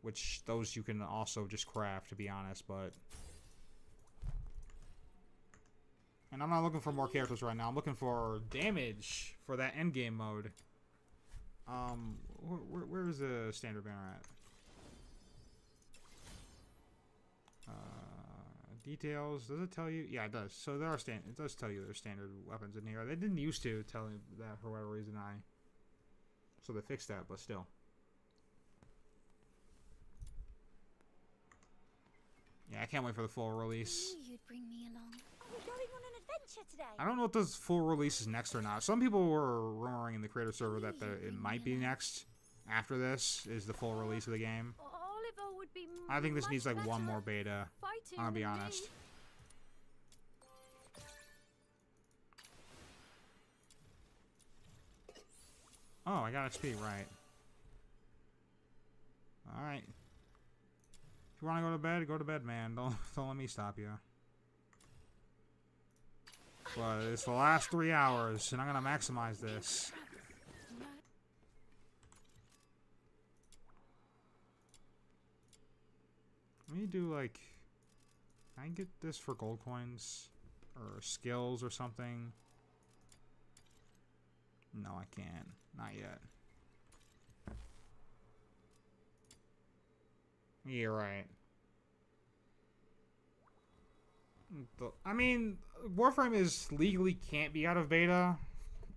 Which, those you can also just craft, to be honest, but... And I'm not looking for more characters right now. I'm looking for damage for that endgame mode. Where is the standard banner at? Details. Does it tell you? Yeah, it does. So there are it does tell you there's standard weapons in here. They didn't used to tell you that for whatever reason. So they fixed that, but still. Yeah, I can't wait for the full release. I knew you'd bring me along. Are we going on an adventure today? I don't know if this full release is next or not. Some people were rumoring in the creator server that it might be next. After this is the full release of the game. Oliver would be I think this much needs like one better more beta. fighting I'll be than me. honest. Oh, I got XP, right. Alright. If you want to go to bed, man. Don't let me stop you. But it's the last 3 hours, and I'm going to maximize this. Let me do, like... Can I get this for gold coins? Or skills or something? No, I can't. Not yet. You're right. I mean, Warframe is legally can't be out of beta.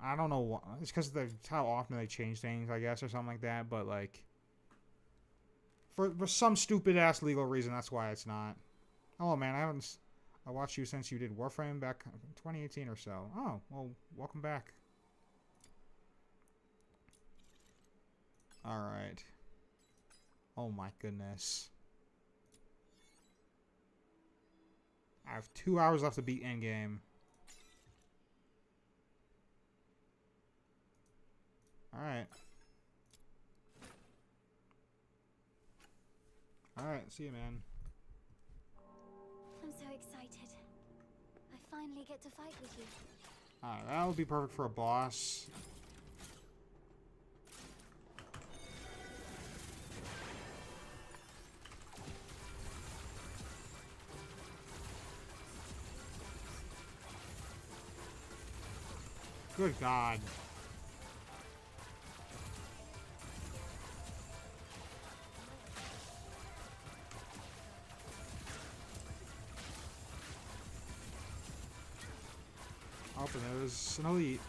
I don't know why. It's because of how often they change things, I guess, or something like that. But, like... For some stupid-ass legal reason, that's why it's not. Oh, man, I watched you since you did Warframe back in 2018 or so. Oh, well, welcome back. Alright. Oh my goodness. I have 2 hours left to beat endgame. Alright. Alright, see you, man. I'm so excited. I finally get to fight with you. Alright, that would be perfect for a boss. Good God. Oh, but there's an elite.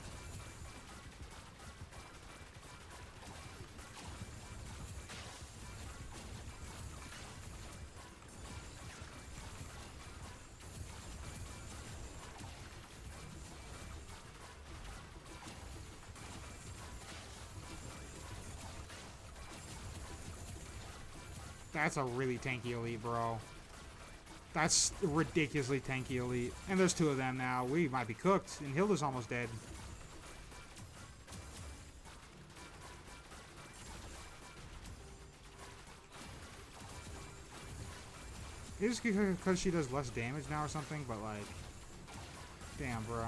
That's a really tanky elite, bro. That's a ridiculously tanky elite. And there's 2 of them now. We might be cooked. And Hilda's almost dead. Is it because she does less damage now or something? But like, damn, bro.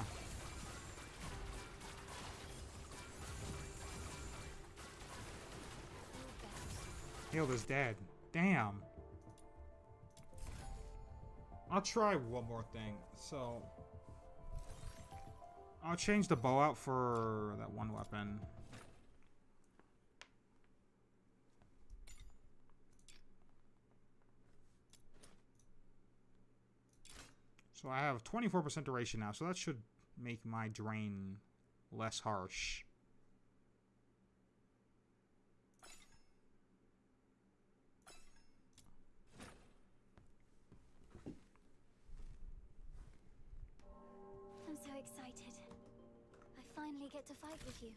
Hilda's dead. Damn. I'll try one more thing. So, I'll change the bow out for that one weapon. So I have 24% duration now, so that should make my drain less harsh. I'm so excited. I finally get to fight with you.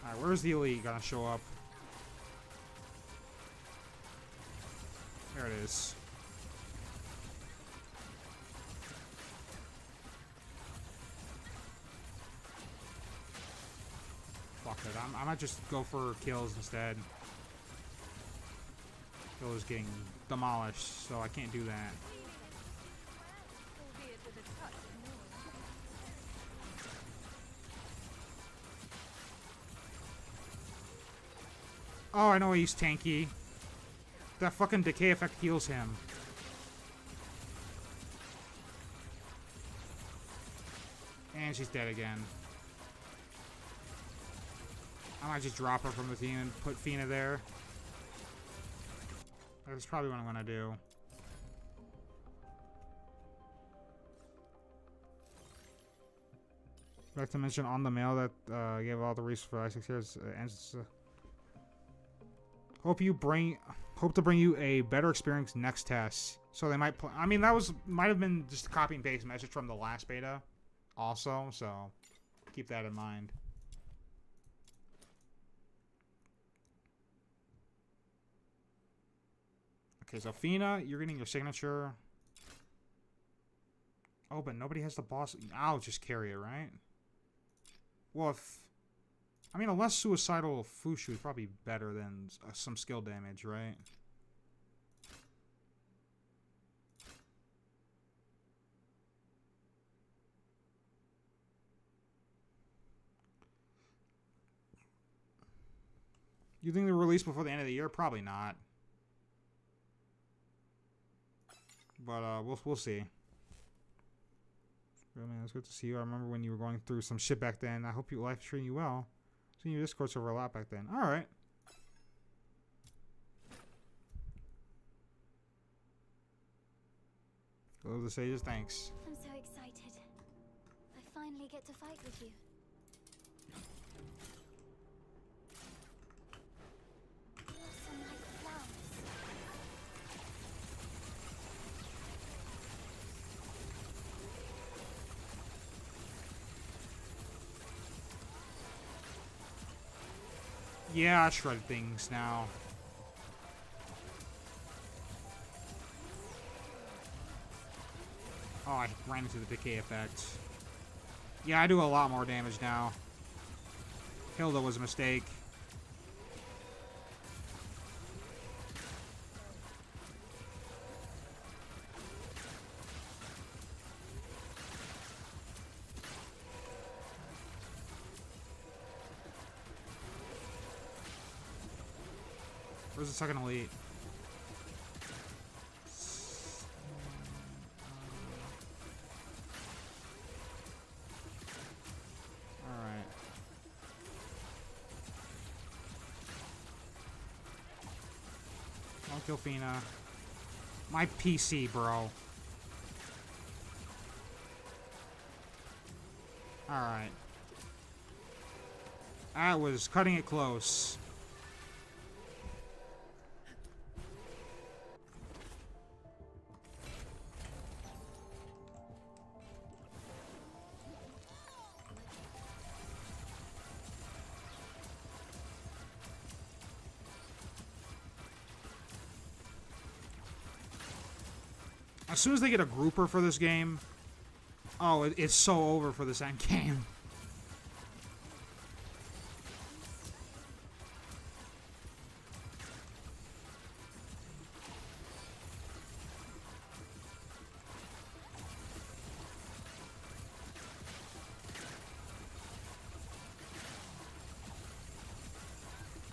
Alright, where's the elite gonna show up? There it is. Fuck it, I might just go for kills instead. Kill is getting demolished, so I can't do that. Albeit with a touch of noise. Oh, I know he's tanky. That fucking decay effect heals him. And she's dead again. I might just drop her from the team and put Fina there. That's probably what I'm gonna do. I'd like to mention on the mail that gave all the reasons for I6 years. Hope to bring you a better experience next test. So they might. I mean, that might have been just a copy and paste message from the last beta, also. So keep that in mind. Okay, so Fina, you're getting your signature. Oh, but nobody has the boss. I'll just carry it, right? Well, I mean, a less suicidal Fushu is probably better than some skill damage, right? You think they're released before the end of the year? Probably not. But we'll see. Real man, it's good to see you. I remember when you were going through some shit back then. I hope your life is treating you well. Seeing your Discord server a lot back then. All right. So the sages, thanks. I'm so excited. I finally get to fight with you. Blossom like flowers. Yeah, I shred things now. Oh, I ran into the decay effect. Yeah, I do a lot more damage now. Hilda was a mistake. Where's the second elite? Alright. Don't kill Fina. My PC, bro. Alright. I was cutting it close. As soon as they get a grouper for this game, oh, it's so over for this end game.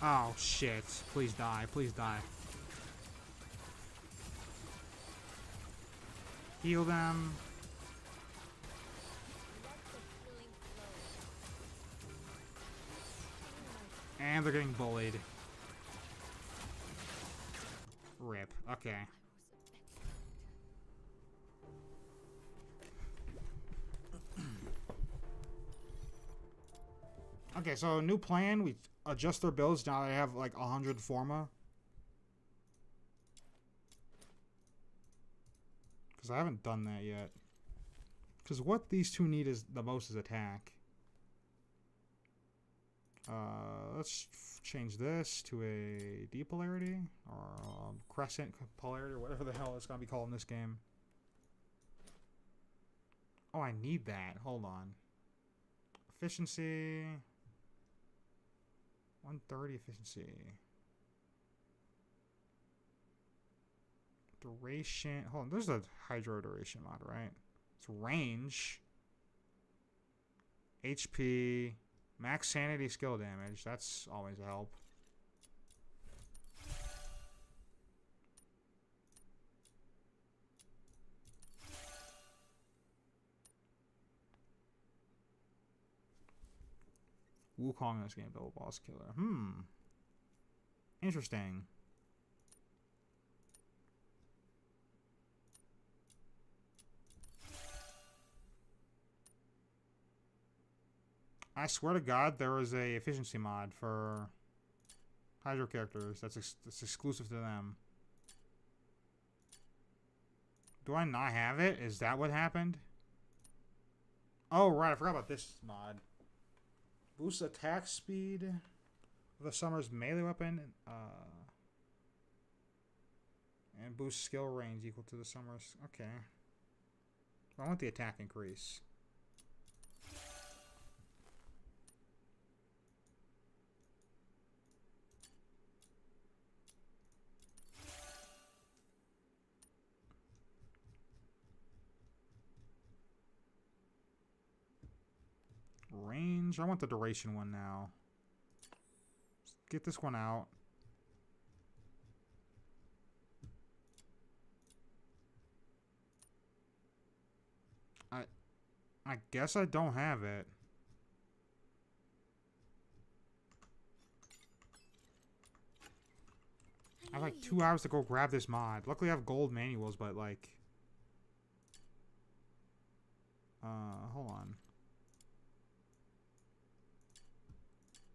Oh, shit. Please die. Please die. Heal them. And they're getting bullied. Rip. Okay. Okay, so new plan. We adjust their builds. Now they have like 100 Forma. Because I haven't done that yet. Because what these two need is the most is attack. Let's change this to a D polarity or crescent polarity or whatever the hell it's gonna be called in this game. Oh, I need that. Hold on. Efficiency. 130 efficiency. Duration. Hold on. There's a hydro duration mod, right? It's range. HP. Max sanity skill damage. That's always a help. Wukong in this game, double boss killer. Interesting. I swear to God, there was a efficiency mod for Hydro characters that's exclusive to them. Do I not have it? Is that what happened? Oh, right. I forgot about this mod. Boosts attack speed of the summer's melee weapon. And boosts skill range equal to the summer's. Okay. I want the attack increase. Range. I want the duration one now. Get this one out. I guess I don't have it. I have like 2 hours to go grab this mod. Luckily I have gold manuals, but like Hold on.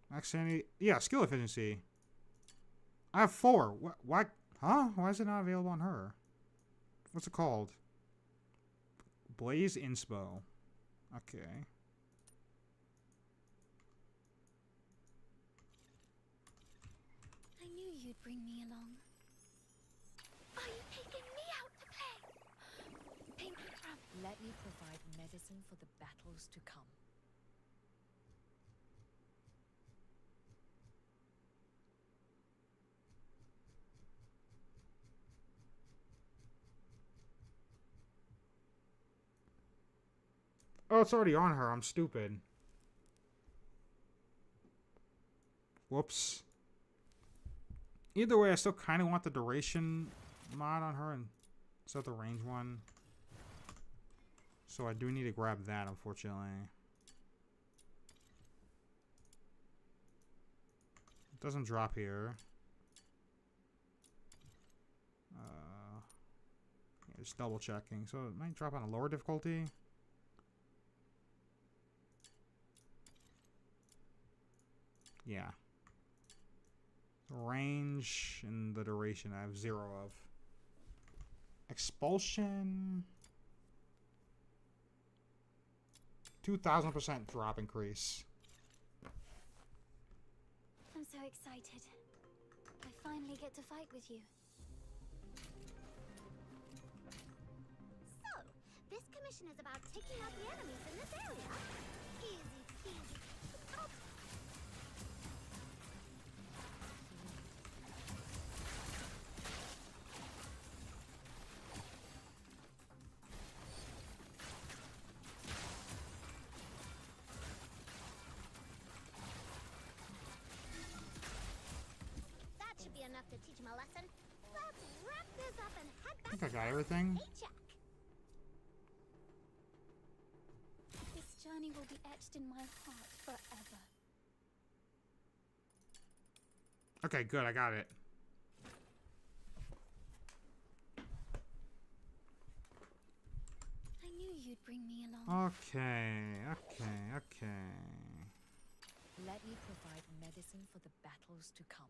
Max sanity. Yeah, skill efficiency. I have 4. Why? Huh? Why is it not available on her? What's it called? Blaze Inspo. Okay. I knew you'd bring me along. Are you taking me out to play? Pinky promise. Let me provide medicine for the battles to come. Oh, it's already on her. I'm stupid. Whoops. Either way, I still kind of want the duration mod on her instead of the range one. So I do need to grab that, unfortunately. It doesn't drop here. Yeah, just double checking. So it might drop on a lower difficulty. Yeah. Range and the duration I have 0 of. Expulsion. 2000% drop increase. I'm so excited. I finally get to fight with you. So, this commission is about taking out the enemies in this area. Easy peasy. Oh. That should be enough to teach him a lesson. Let's wrap this up and head I back think I got to everything. Paycheck. This journey will be etched in my heart forever. Okay, good. I got it. I knew you'd bring me along. Okay. Let me provide medicine for the battles to come.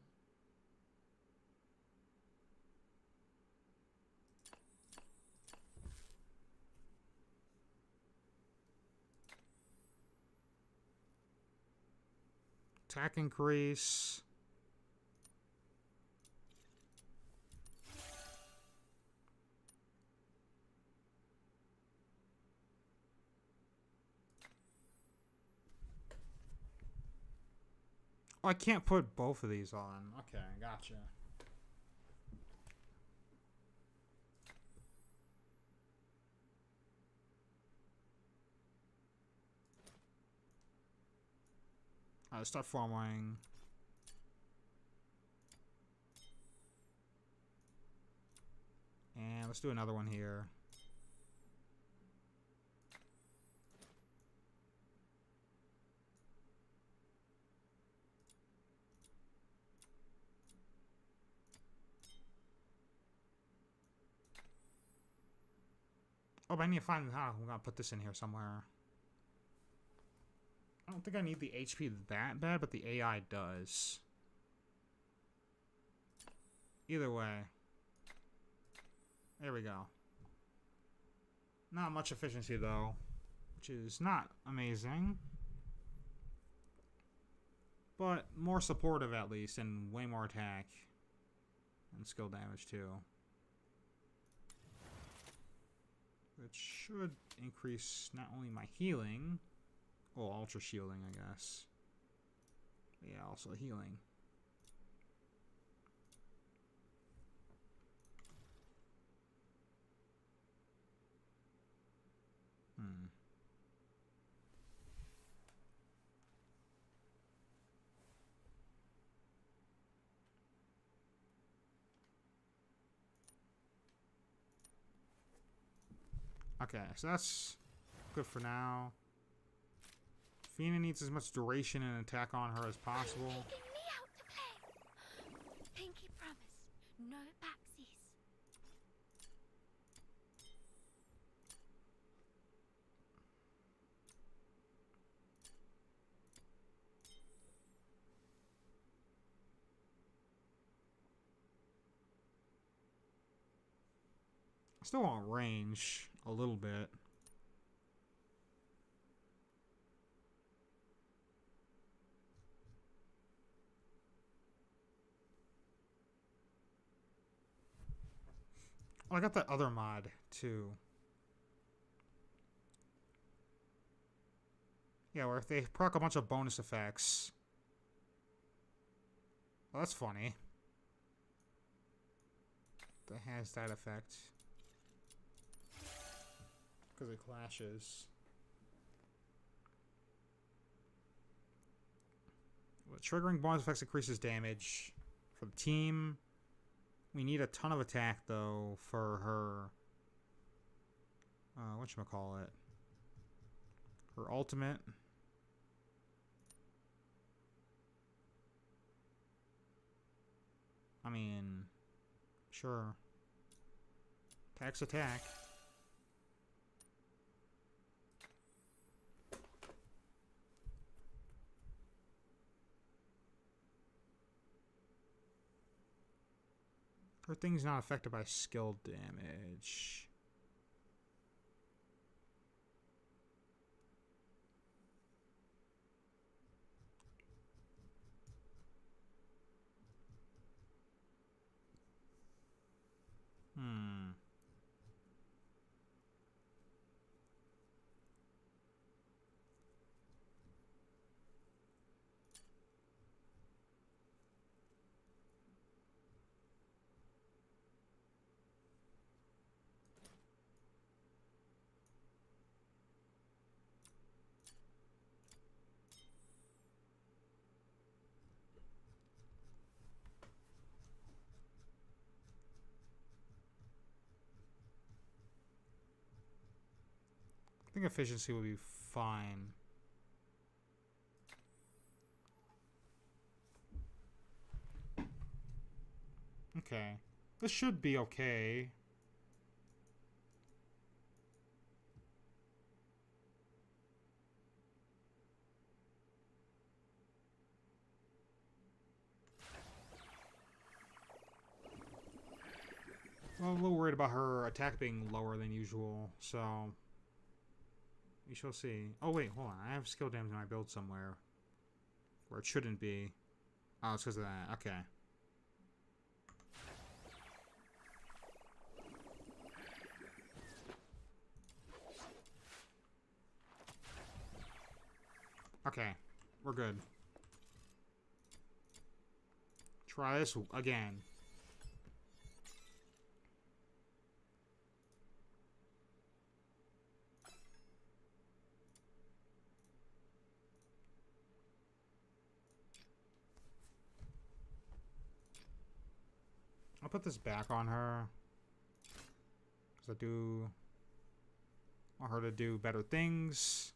Attack increase. Oh, I can't put both of these on. Okay, gotcha. Alright, start farming. And let's do another one here. Oh, but I need to find how I'm gonna put this in here somewhere. I don't think I need the HP that bad, but the AI does. Either way. There we go. Not much efficiency though, which is not amazing. But more supportive at least, and way more attack. And skill damage too. Which should increase not only my healing, oh, ultra shielding, I guess. But yeah, also healing. Okay, so that's good for now. Fina needs as much duration and attack on her as possible. Taking me out to play. Pinky promise. No backsies. Still want range a little bit. Oh, I got that other mod too. Yeah, where if they proc a bunch of bonus effects. Well, that's funny. That has that effect. Because it clashes. Well, triggering bonus effects increases damage. For the team, we need a ton of attack, though, for her... whatchamacallit? Her ultimate... I mean, sure. Attack's attack. Her thing's not affected by skill damage. I think efficiency will be fine. Okay. This should be okay. Well, I'm a little worried about her attack being lower than usual, so... we shall see. Oh, wait, hold on. I have skill damage in my build somewhere. Where it shouldn't be. Oh, it's because of that. Okay. Okay. We're good. Try this again. I'll put this back on her. Because I do want her to do better things.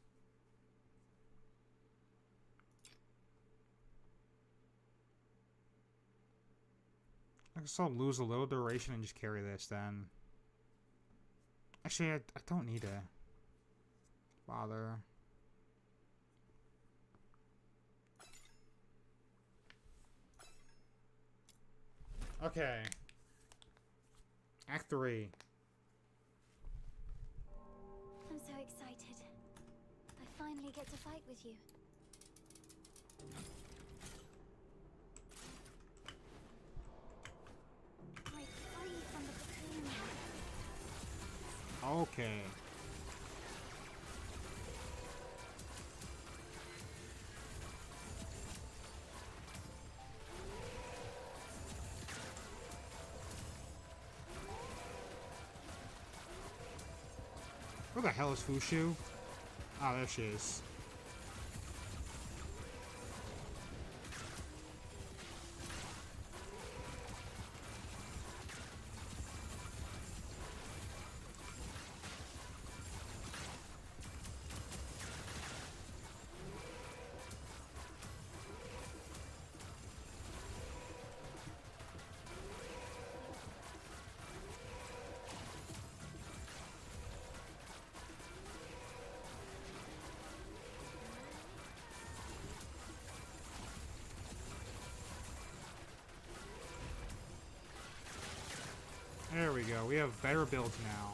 I guess I'll lose a little duration and just carry this then. Actually, I don't need to bother. Okay. Act 3. I'm so excited. I finally get to fight with you. Break free from the cocoon. Okay. Where the hell is Fushu? Oh, there she is. There we go. We have better builds now.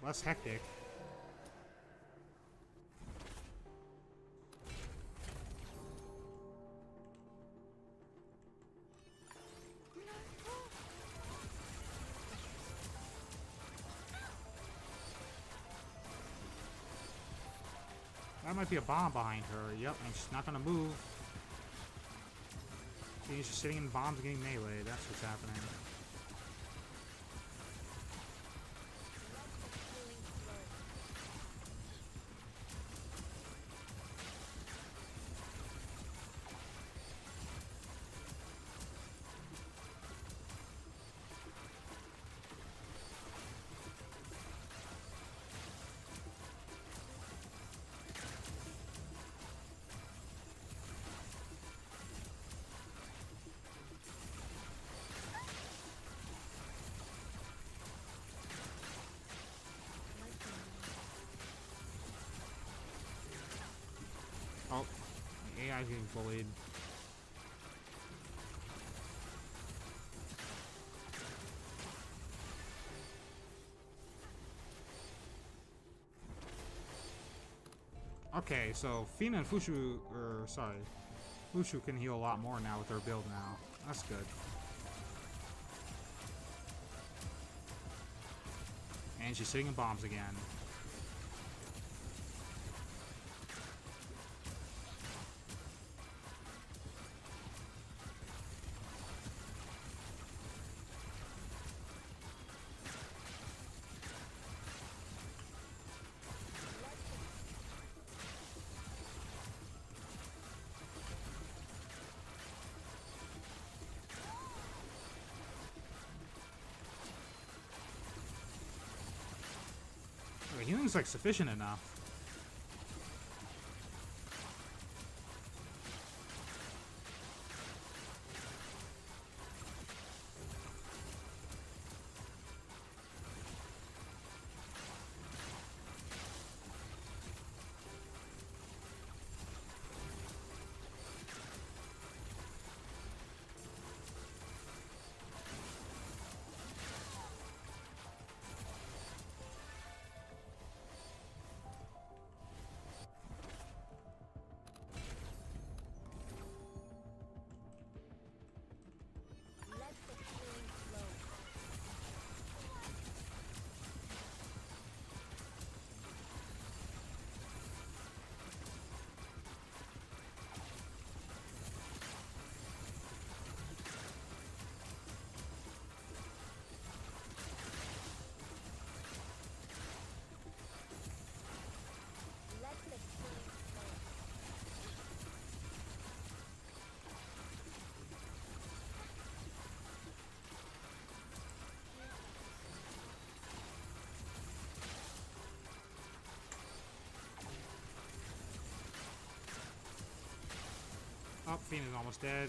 Less hectic. That might be a bomb behind her. Yep, and she's not gonna move. She's just sitting in bombs and getting melee. That's what's happening. Oh, the AI's getting bullied. Okay, so Fina and Fushu, Fushu can heal a lot more now with their build now. That's good. And she's sitting in bombs again. Okay, healing's like sufficient enough. Oh, Fina's almost dead.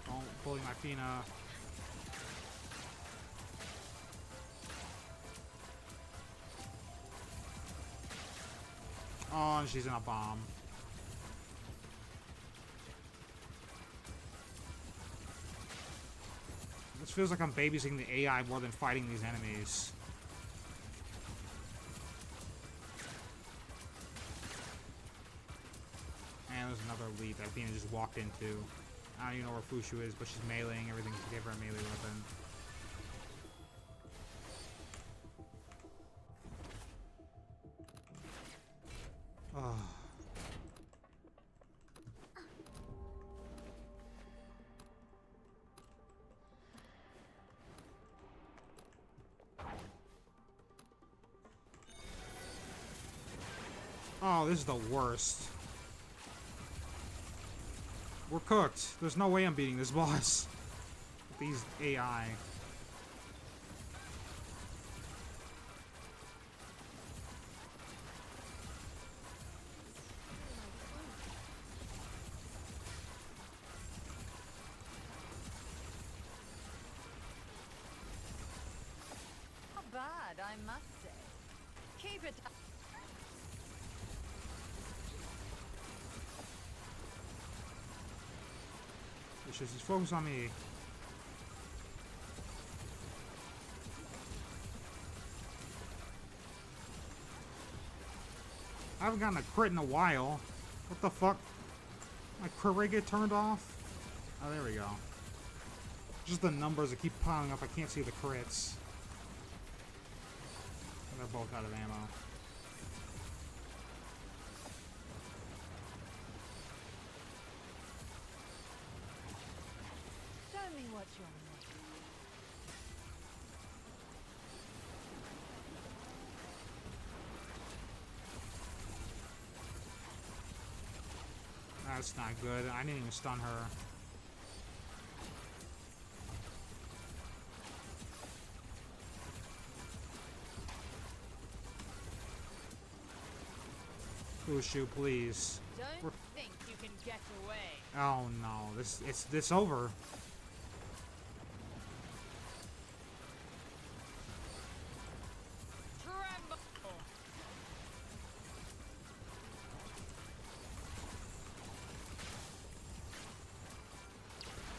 Don't bully my Fina. Oh, and she's in a bomb. This feels like I'm babysitting the AI more than fighting these enemies. And there's another elite that Fina just walked into. I don't even know where Fushu is, but she's meleeing everything to give her a melee weapon. Oh. Oh, this is the worst. We're cooked. There's no way I'm beating this boss. With these AI. Not bad, I must say. Keep it up. Just focus on me. I haven't gotten a crit in a while. What the fuck? My crit rate get turned off? Oh, there we go. Just the numbers that keep piling up. I can't see the crits. And they're both out of ammo. Show me what you're made. That's not good. I didn't even stun her. Ushu, please. Don't think you can get away. Oh no, this over. Tremble!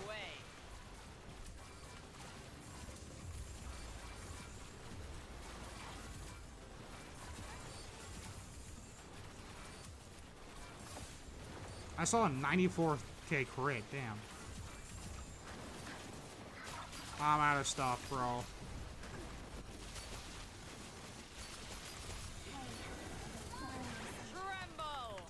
Way. I saw a 94k crit, damn. I'm out of stuff, bro. Tremble!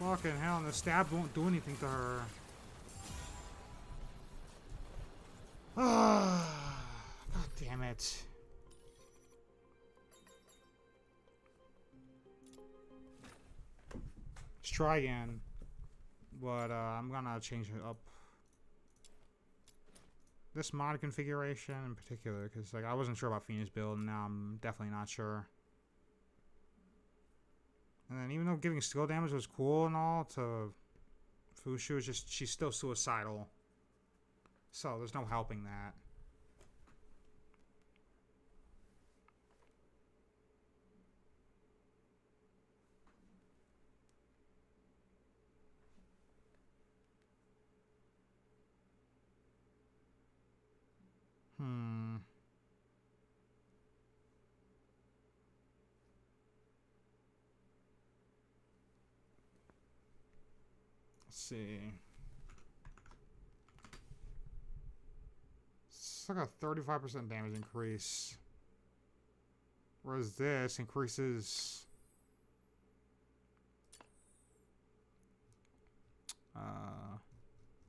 Fucking hell, and the stab won't do anything to her. God damn it. Let's try again. But I'm gonna change it up. This mod configuration in particular, because like I wasn't sure about Phoenix build, and now I'm definitely not sure. And then even though giving skill damage was cool and all to Fushu, it's just she's still suicidal. So there's no helping that. Let's see. It's like a 35% damage increase. Whereas this increases... I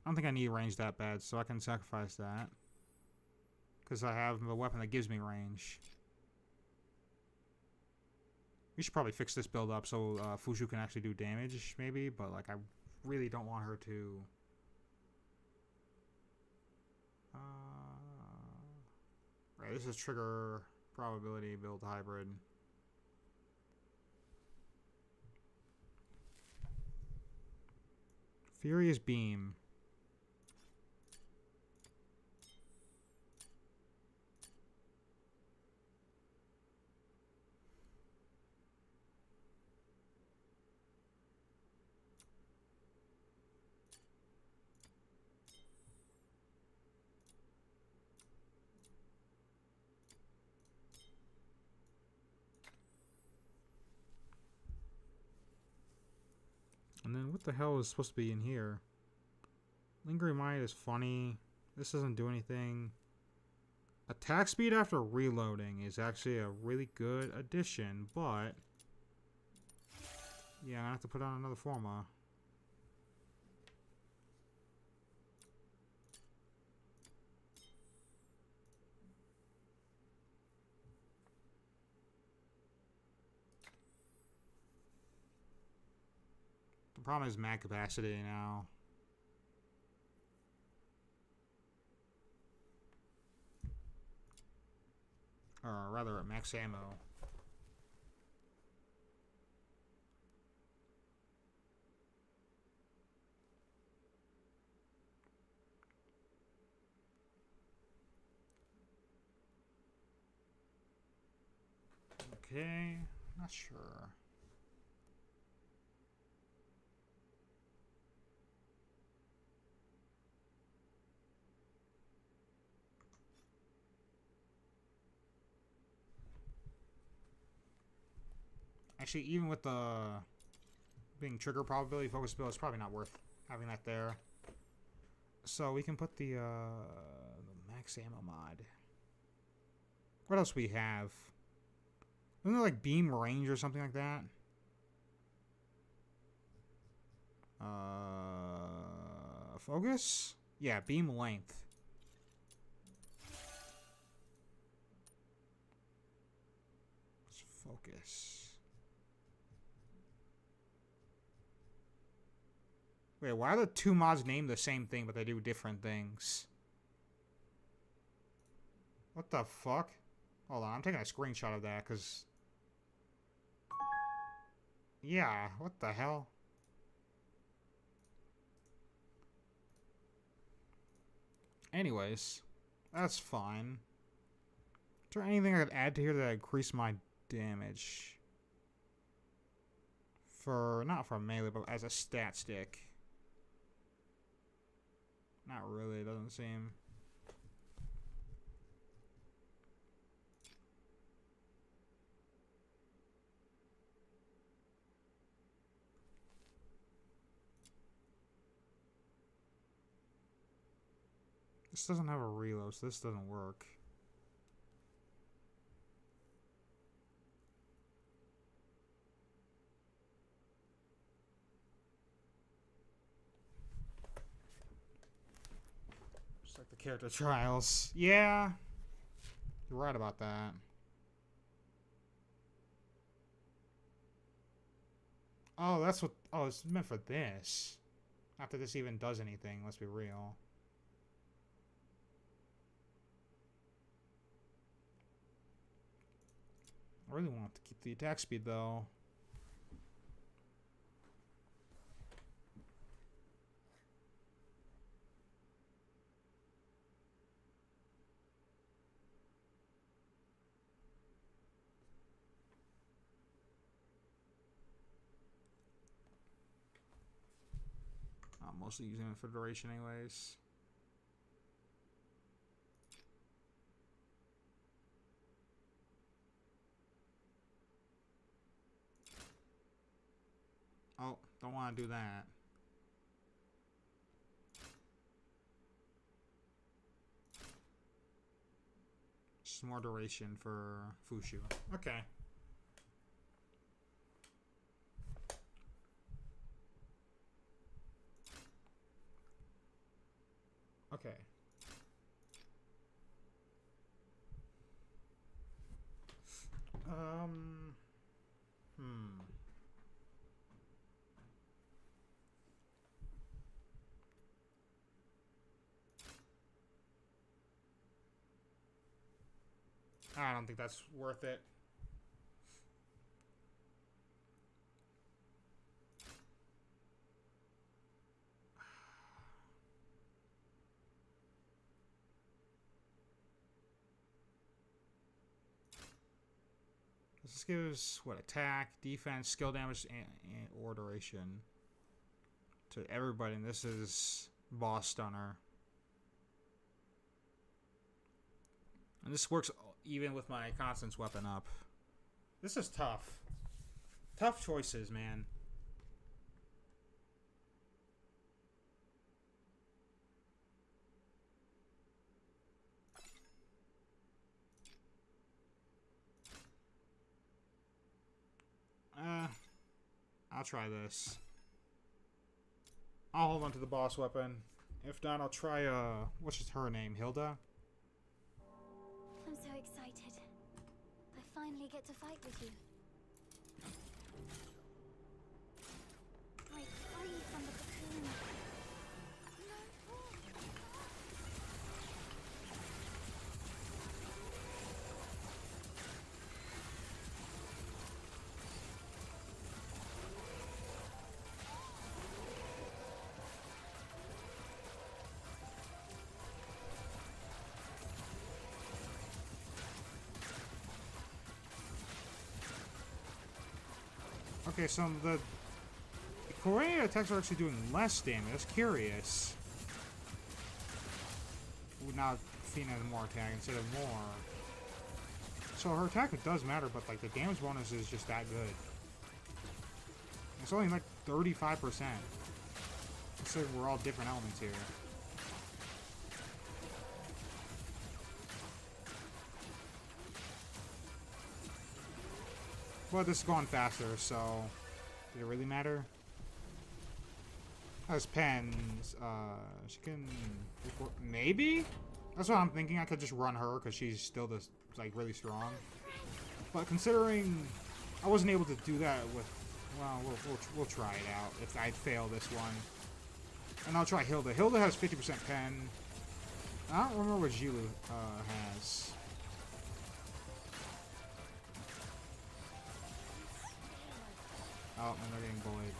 don't think I need range that bad, so I can sacrifice that. Because I have a weapon that gives me range. We should probably fix this build up so Fushu can actually do damage, maybe, but like I really don't want her to. Right, this is trigger probability build hybrid. Furious Beam. And then what the hell is supposed to be in here? Lingering Might is funny. This doesn't do anything. Attack speed after reloading is actually a really good addition, but yeah, I'm gonna have to put on another forma. Problem is mag capacity now. Or rather, max ammo. Okay, not sure. Actually, even with the being trigger probability focus build, it's probably not worth having that there. So we can put the max ammo mod. What else we have? Isn't there like beam range or something like that? Focus? Yeah, beam length. Let's focus. Wait, why are the two mods named the same thing, but they do different things? What the fuck? Hold on, I'm taking a screenshot of that, because... Yeah, what the hell? Anyways, that's fine. Is there anything I could add to here that increase my damage? Not for melee, but as a stat stick. Not really, it doesn't seem. This doesn't have a reload, so this doesn't work. Just like the character trials. Yeah. You're right about that. Oh, that's what... Oh, it's meant for this. Not that this even does anything, let's be real. I really want to keep the attack speed, though. I'm mostly using it for duration anyways. Oh, don't want to do that. Just more duration for Fushu. Okay. Okay. I don't think that's worth it. This gives, what, attack, defense, skill damage, and or duration to everybody, and this is boss stunner. And this works even with my Constance weapon up. This is tough. Tough choices, man. I'll try this. I'll hold on to the boss weapon. If not, I'll try, what's just her name? Hilda? I'm so excited. I finally get to fight with you. break free from the cocoon. Okay, so the Korea attacks are actually doing less damage. That's curious. Ooh, now Fina has more attack instead of more. So her attack does matter, but like the damage bonus is just that good. It's only like 35%. Considering we're all different elements here. But this is going faster, so did it really matter? Has pens. She can maybe. That's what I'm thinking. I could just run her because she's still this like really strong. But considering I wasn't able to do that with, well, we'll try it out if I fail this one. And I'll try Hilda. Hilda has 50% pen. I don't remember what Jilu has. Oh, and they're getting bullied.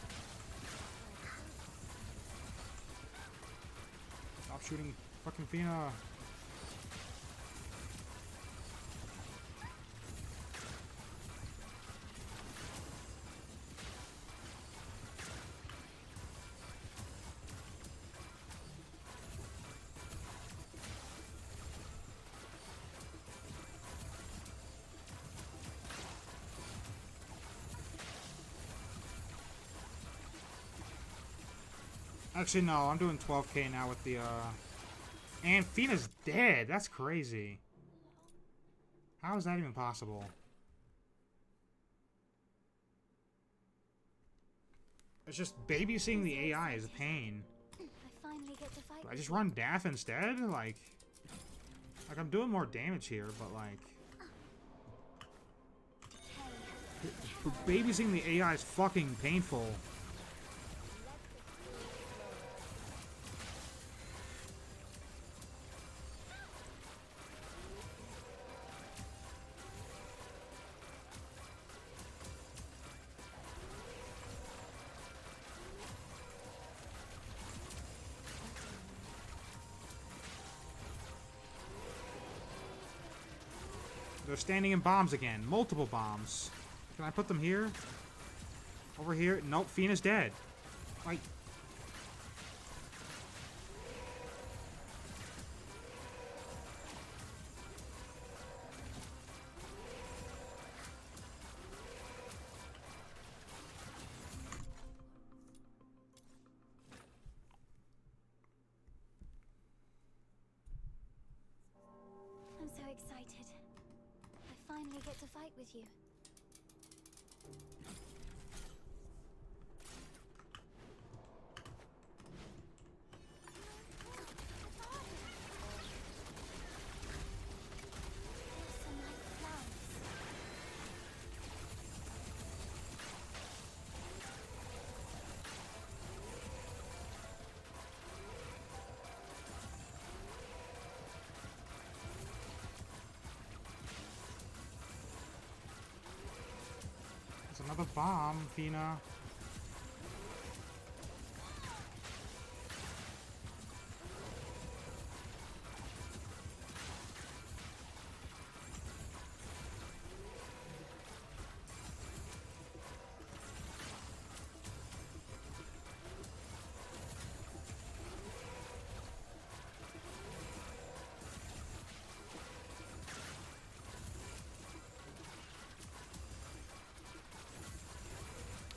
Stop shooting fucking Fina. Actually, no, I'm doing 12k now with the, And Fina's dead! That's crazy. How is that even possible? It's just babysitting the AI is a pain. I finally get to fight. Do I just run Daff instead? Like I'm doing more damage here, but like... Babysitting the AI is fucking painful. They're standing in bombs again. Multiple bombs. Can I put them here? Over here? Nope, Fina's dead. Like... I'm so excited. I finally get to fight with you. There's some like flowers. There's another bomb, Fina.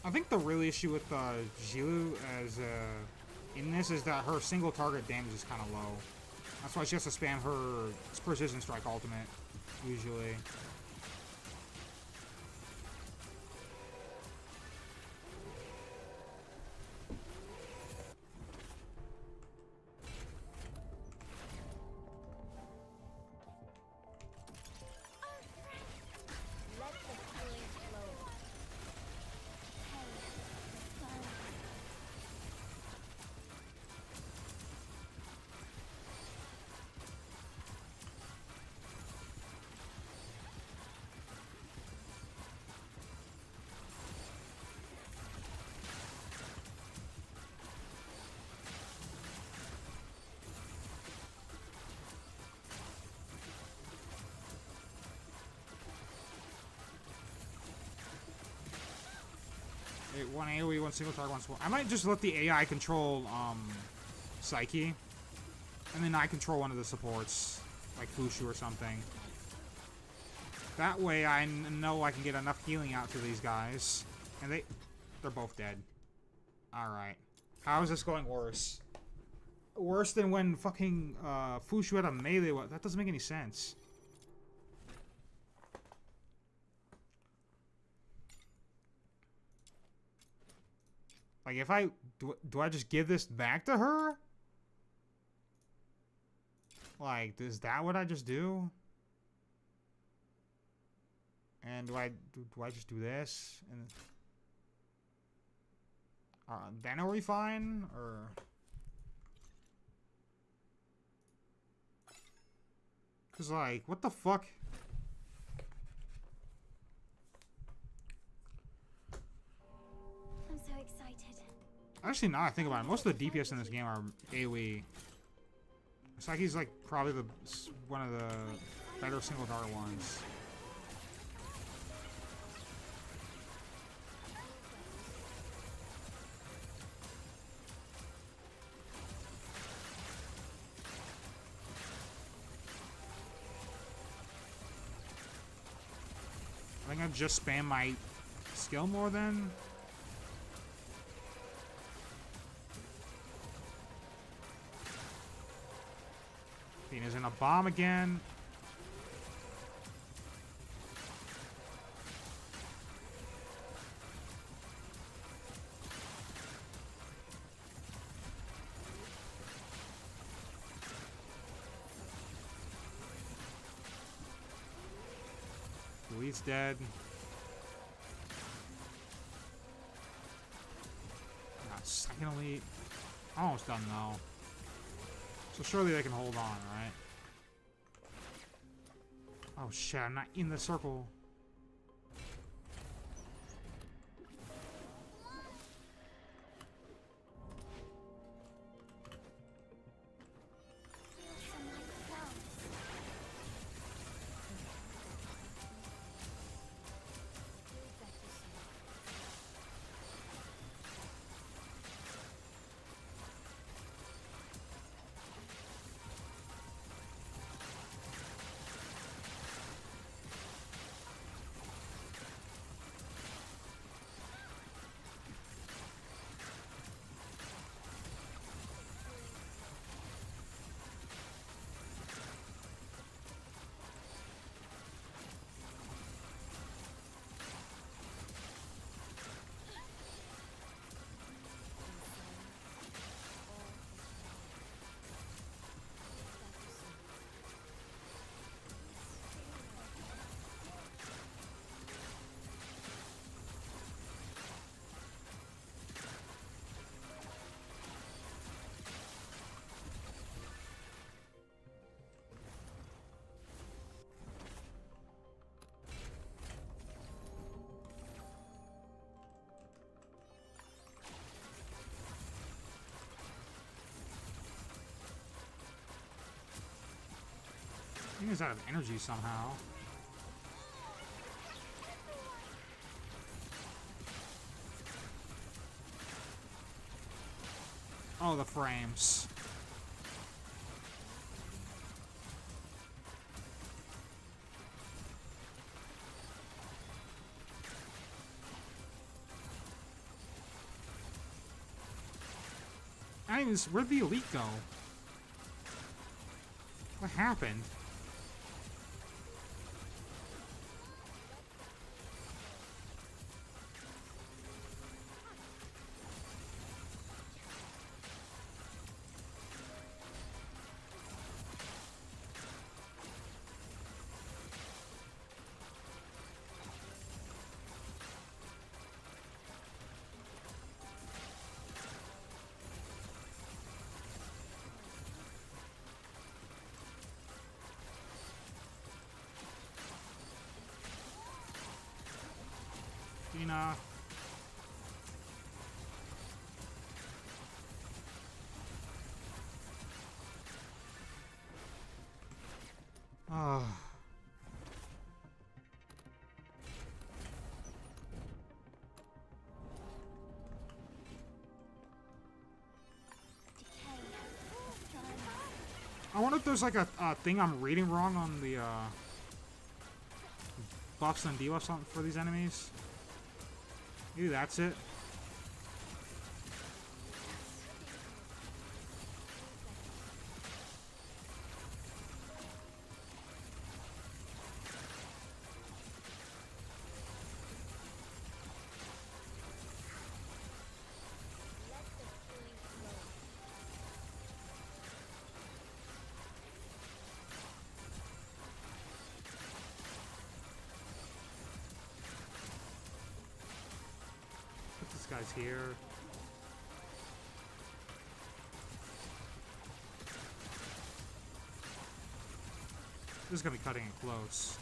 I think the real issue with Jilu as in this is that her single target damage is kind of low. That's why she has to spam her precision strike ultimate usually. Let the feeling flow. Wait, one AoE, one single target, one sword. I might just let the AI control, Psyche. And then I control one of the supports. Like Fushu or something. That way I know I can get enough healing out to these guys. And they're both dead. Alright. How is this going worse? Worse than when fucking, Fushu had a melee. That doesn't make any sense. Like, if I... Do I just give this back to her? Like, is that what I just do? And do I just do this? And then are we fine? Or... Cause like, what the fuck? I'm so excited. Actually, now I think about it, most of the DPS in this game are AoE. Psyche's like probably one of the better single target ones. I think I just spam my skill more than. Athena's in a bomb again. Duet's dead. Second elite. Almost done though. So surely they can hold on, right? Oh shit, I'm not in the circle. I think he's out of energy somehow. Oh, the frames. I mean, where'd the elite go? What happened? Tina. Ah. there's like a thing I'm reading wrong on the buffs and debuffs for these enemies. Maybe that's it. Put this guy's here. This is gonna be cutting it close.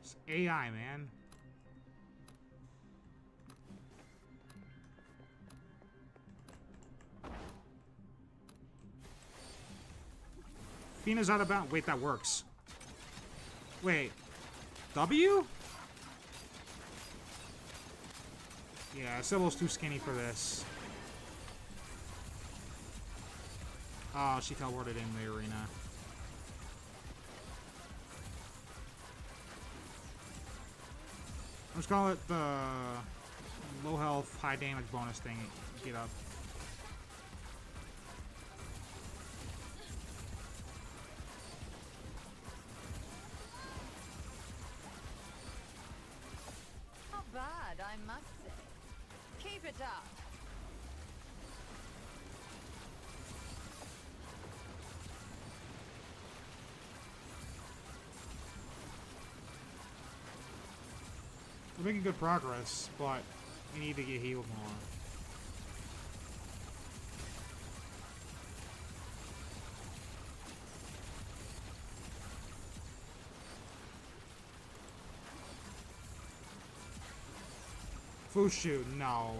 It's AI, man. Fina's out of bounds. Wait, that works. Wait. W? Yeah, Sybil's too skinny for this. Oh, she teleported in the arena. Let's call it the low health, high damage bonus thing. Get up. Not bad, I must say. Keep it up. We're making good progress, but we need to get healed more. Fushu, no.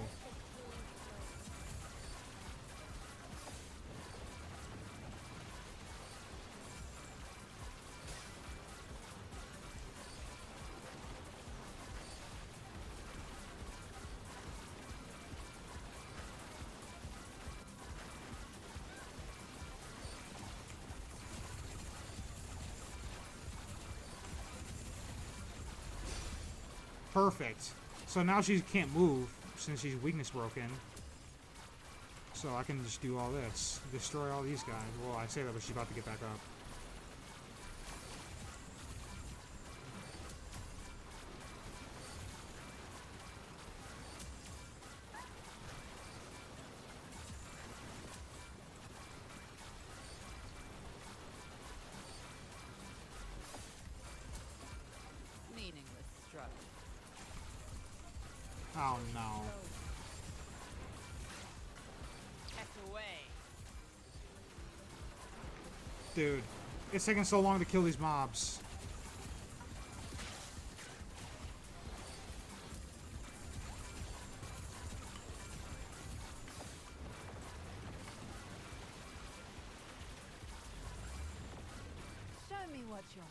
Perfect. So now she can't move since she's weakness broken. So I can just do all this. Destroy all these guys. Well, I say that, but she's about to get back up. Meaningless struggle. Oh no. Get away. Dude, it's taking so long to kill these mobs. Show me what you're made.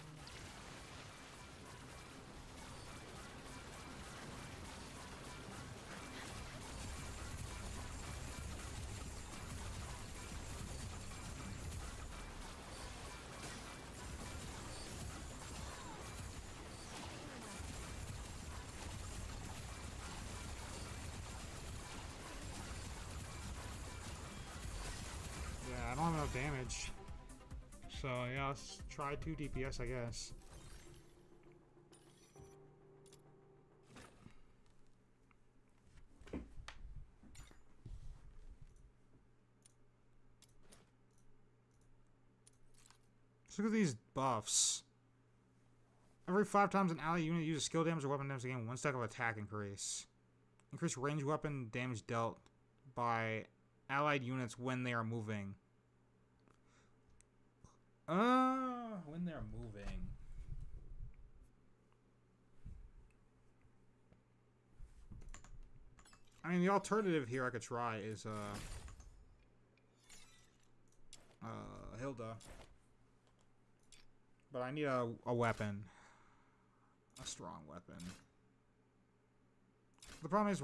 Yeah, I don't have enough damage. So yeah, let's try 2 DPS, I guess. Let's look at these buffs. Every 5 times an ally unit uses skill damage or weapon damage to gain 1 stack of attack increase. Increase range weapon damage dealt by allied units when they are moving. When they're moving. I mean, the alternative here I could try is, Hilda. But I need a weapon. A strong weapon. The problem is,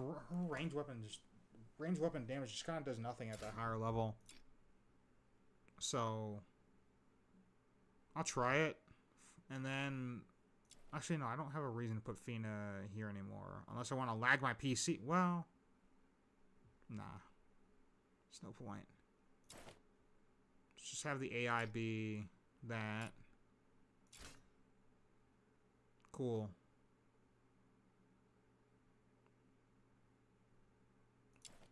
range weapon damage just kind of does nothing at that higher level. So, I'll try it. And then, actually no, I don't have a reason to put Fina here anymore. Unless I want to lag my PC. Well, nah. There's no point. Let's just have the AI be that. Cool.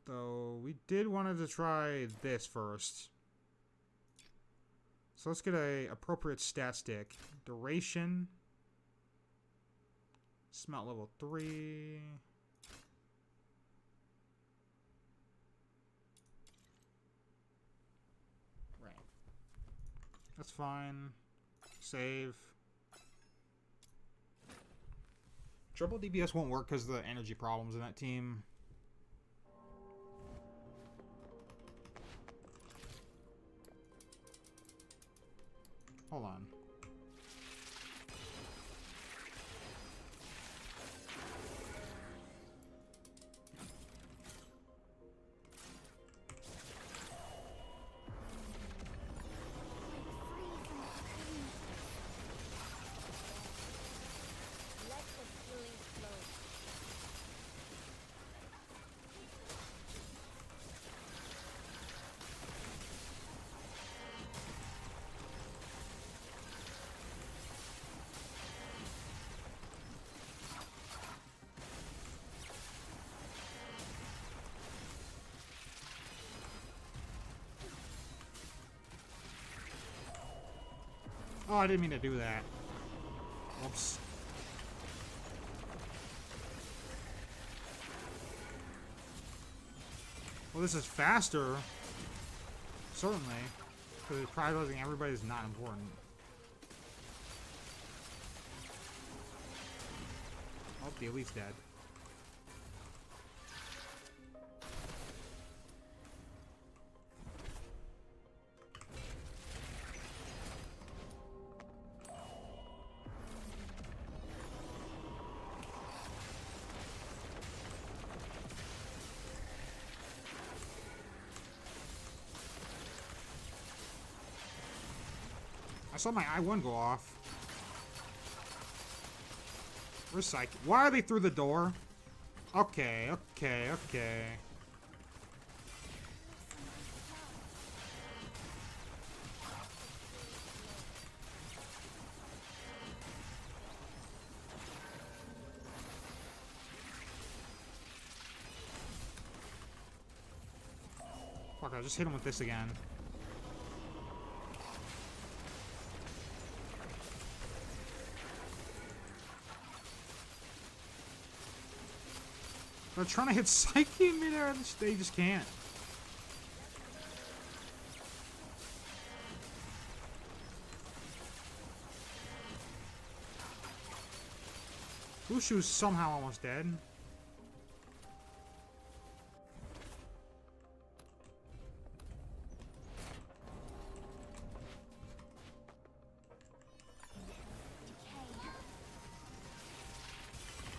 Though, we did wanted to try this first. So let's get a appropriate stat stick. Duration. Smelt level 3. Right. That's fine. Save. Triple DPS won't work because of the energy problems in that team. Hold on. Let the healing flow. Oh, I didn't mean to do that. Whoops. Well, this is faster. Certainly. Because it's prioritizing everybody is not important. Oh, the elite's dead. I saw my I-1 go off. Where's Psyche? Why are they through the door? Okay, okay, okay. Fuck, I just hit him with this again. They're trying to hit Psyche in midair, they just can't. Ushu's somehow almost dead.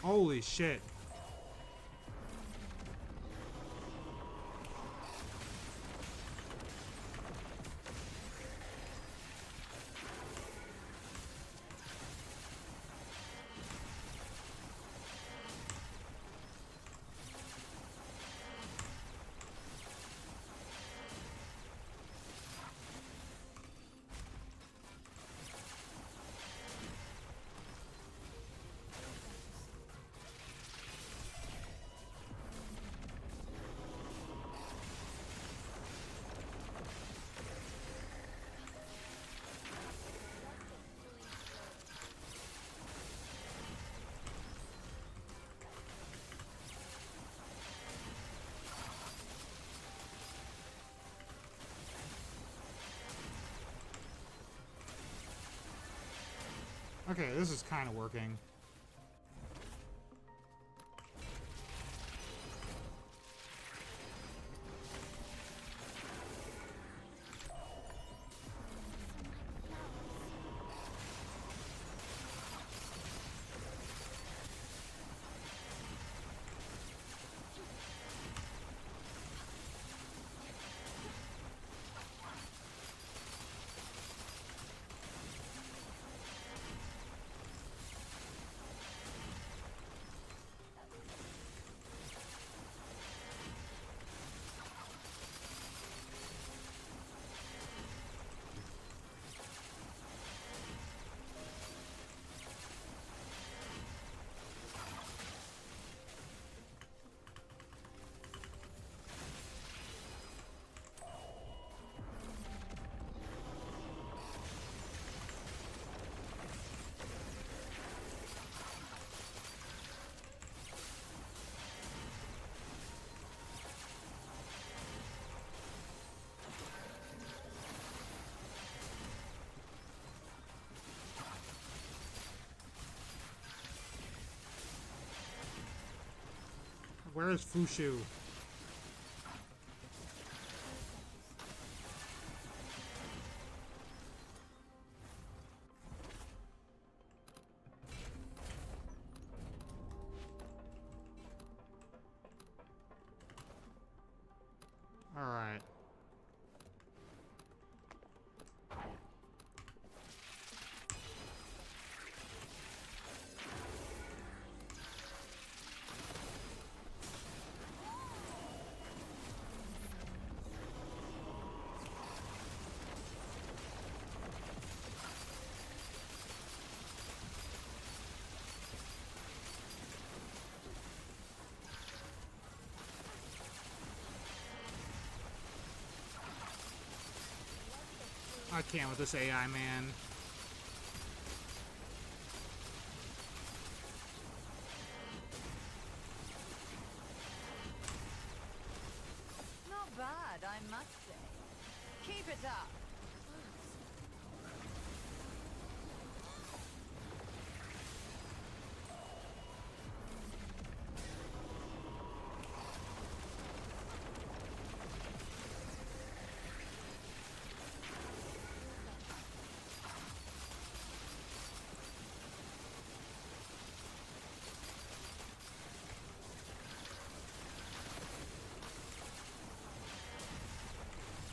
Holy shit. Okay, this is kind of working. Where is Fushu? All right. I can't with this AI, man. Not bad, I must say. Keep it up.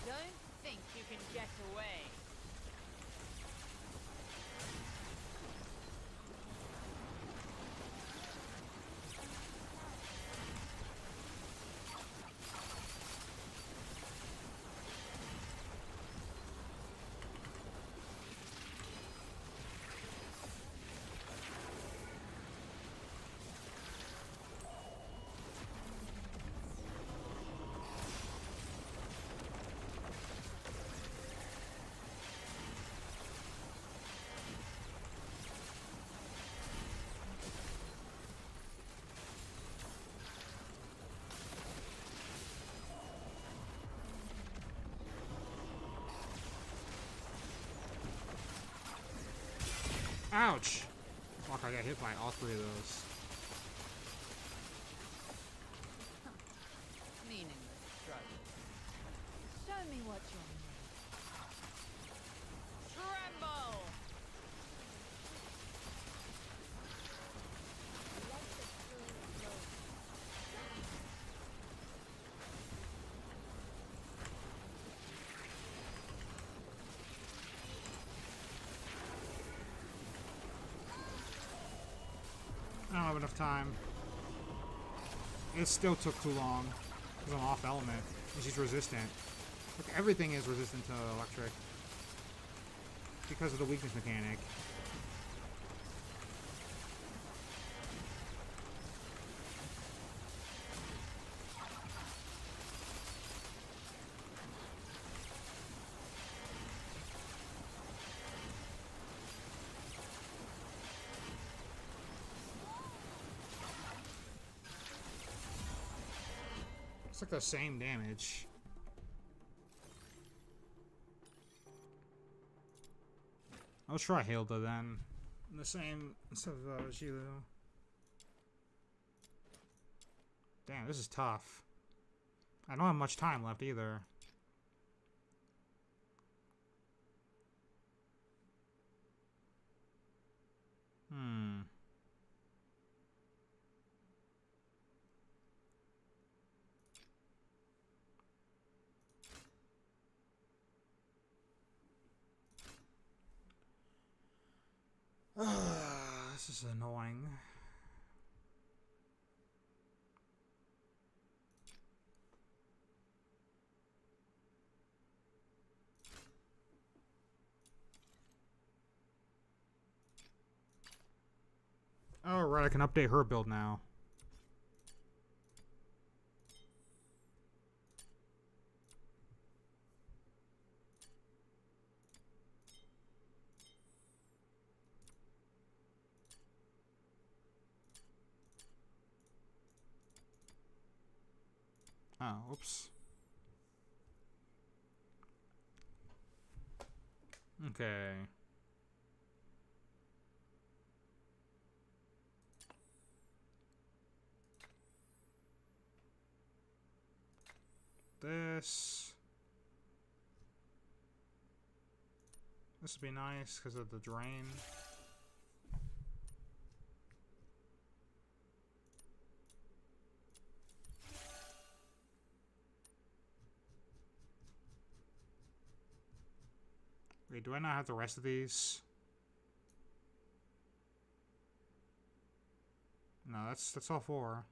Don't think you can get away. Ouch! Fuck, I got hit by all three of those. Meaningless struggle. Show me what you're made. Tremble! I don't have enough time. It still took too long. Because I'm off element. And she's resistant. Like, everything is resistant to electric. Because of the weakness mechanic. It's like the same damage. Let's try Hilda then. The same stuff as you. Damn, this is tough. I don't have much time left either. This is annoying. Oh, right, I can update her build now. Oh, oops. Okay. This would be nice because of the drain. Wait, do I not have the rest of these? No, that's all four.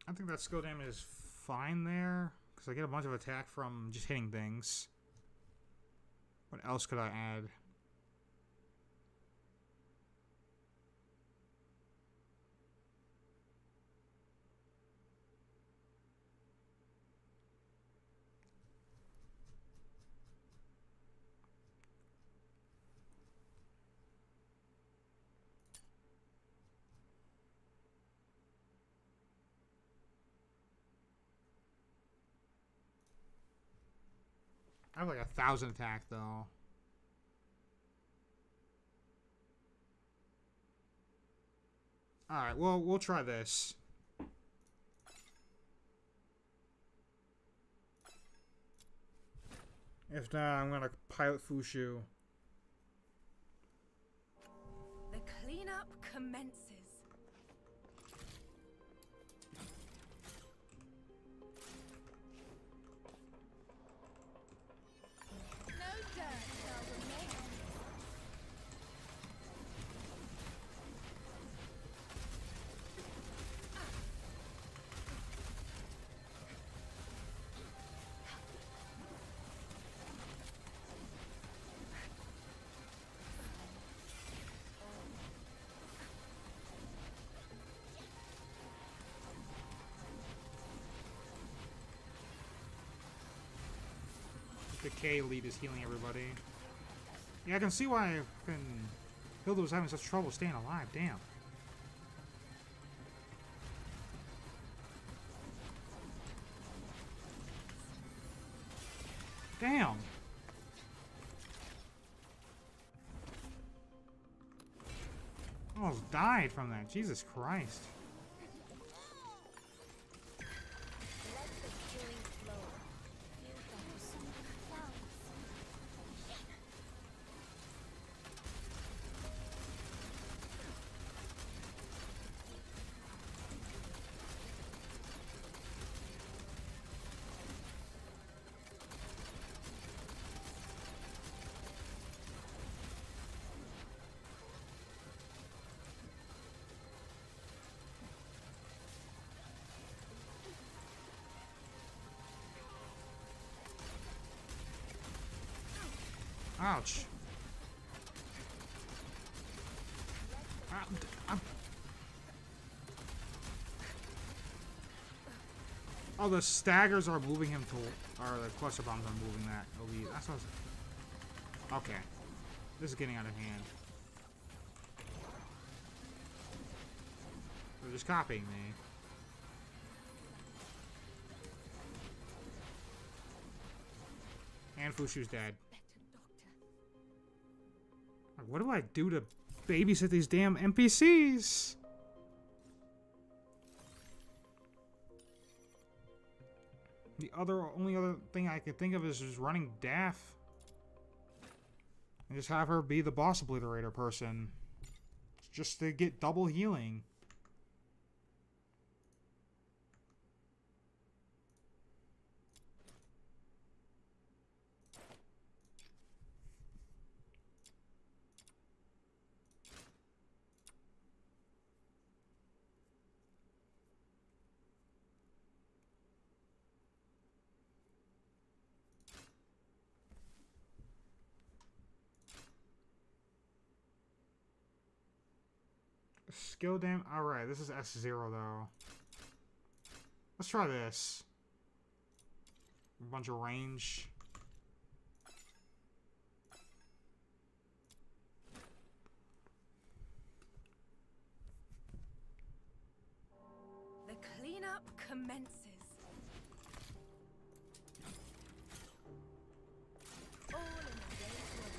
I think that skill damage is fine there, because I get a bunch of attack from just hitting things. What else could I add? I have like 1,000 attack though. Alright, well, we'll try this. If not, I'm gonna pilot Fushu. The cleanup commences. No dirt shall remain. The K lead is healing everybody. Yeah, I can see why Hilda was having such trouble staying alive. Damn. Damn. I almost died from that. Jesus Christ. Ouch. Oh, the staggers are moving him to, or the cluster bombs are moving that elite. That's what I was, okay. This is getting out of hand. They're just copying me. And Fushu's dead. Like, what do I do to babysit these damn NPCs? The only other thing I could think of is just running Daff. And just have her be the boss obliterator person. Just to get double healing. Skill dam. Alright, this is S0 though. Let's try this. A bunch of range. The cleanup commences. All in a day's work.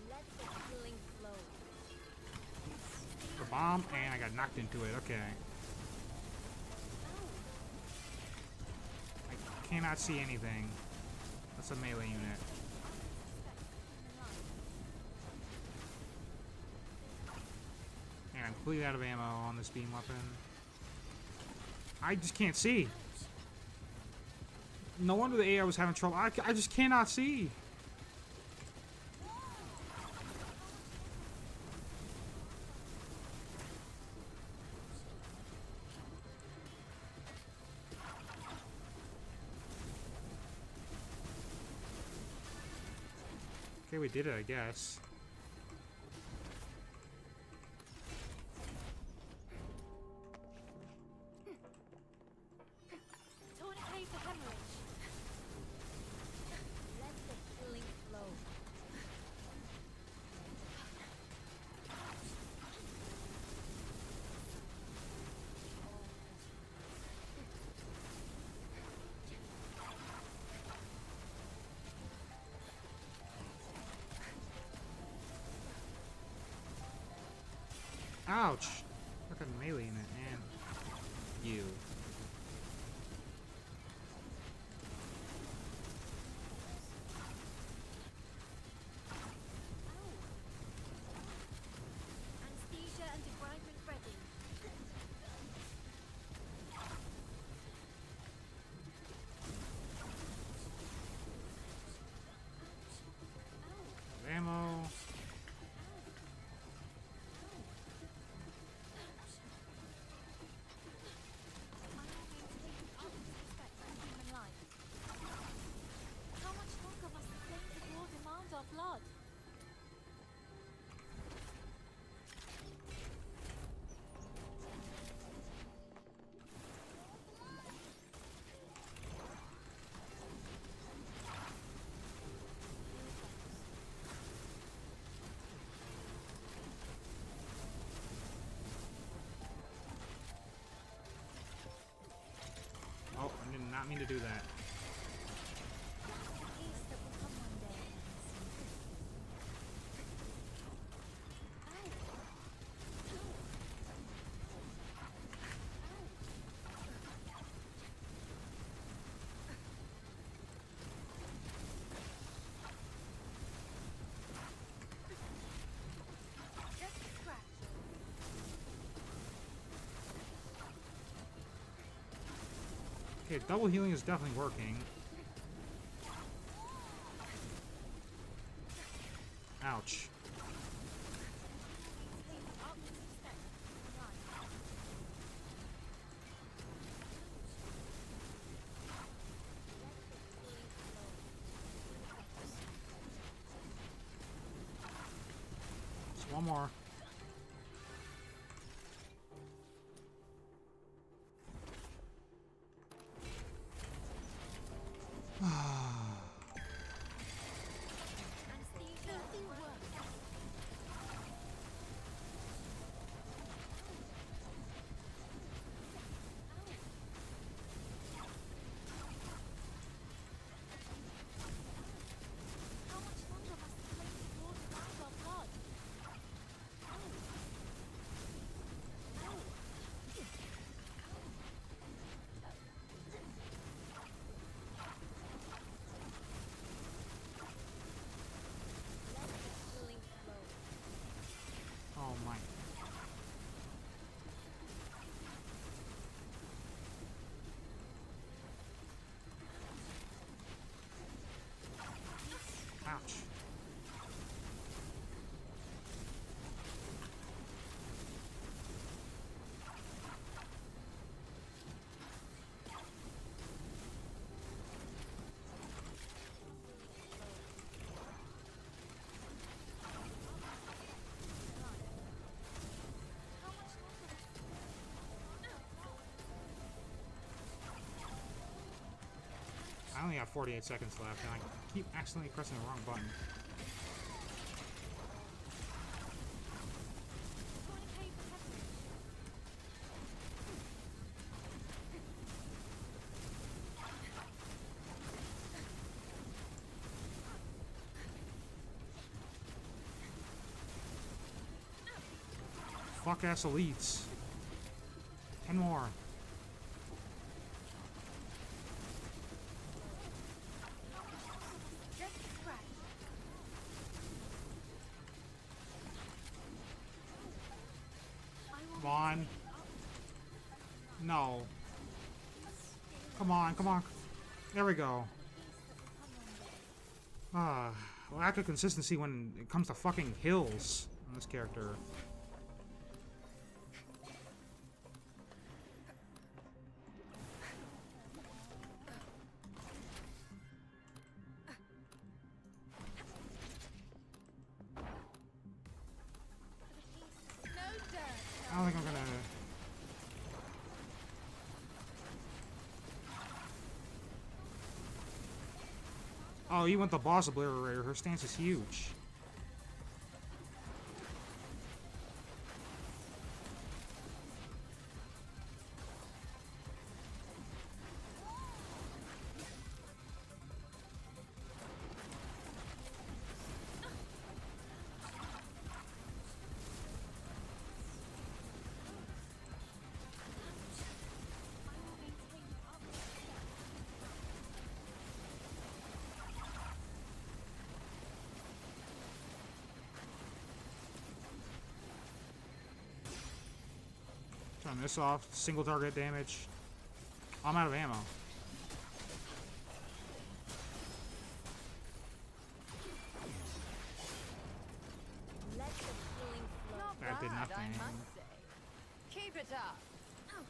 Let the healing flow. The bomb, and I got knocked into it. Okay. I cannot see anything. That's a melee unit. And I'm completely out of ammo on this beam weapon. I just can't see. No wonder the AI was having trouble. I just cannot see. Okay, we did it, I guess. Tourniquet for hemorrhage. Let the healing flow. Ouch! Look at melee in it, and you. Anesthesia and debridement ready. Ammo. How much longer must the flames of war demand our blood? Oh, I did not mean to do that. Peace that will come one day. Just a scratch. Okay, double healing is definitely working. Ouch. One more. Oh my. Ouch. I only have 48 seconds left, and I keep accidentally pressing the wrong button. Fuck ass elites. 10 more. Come on. No. Come on, come on. There we go. Lack of consistency when it comes to fucking hills on this character. I don't think I'm gonna... Oh, you want the boss obliterator. Her stance is huge. Turn this off. Single target damage. I'm out of ammo. That did nothing. I must say. Keep it up. Ouch.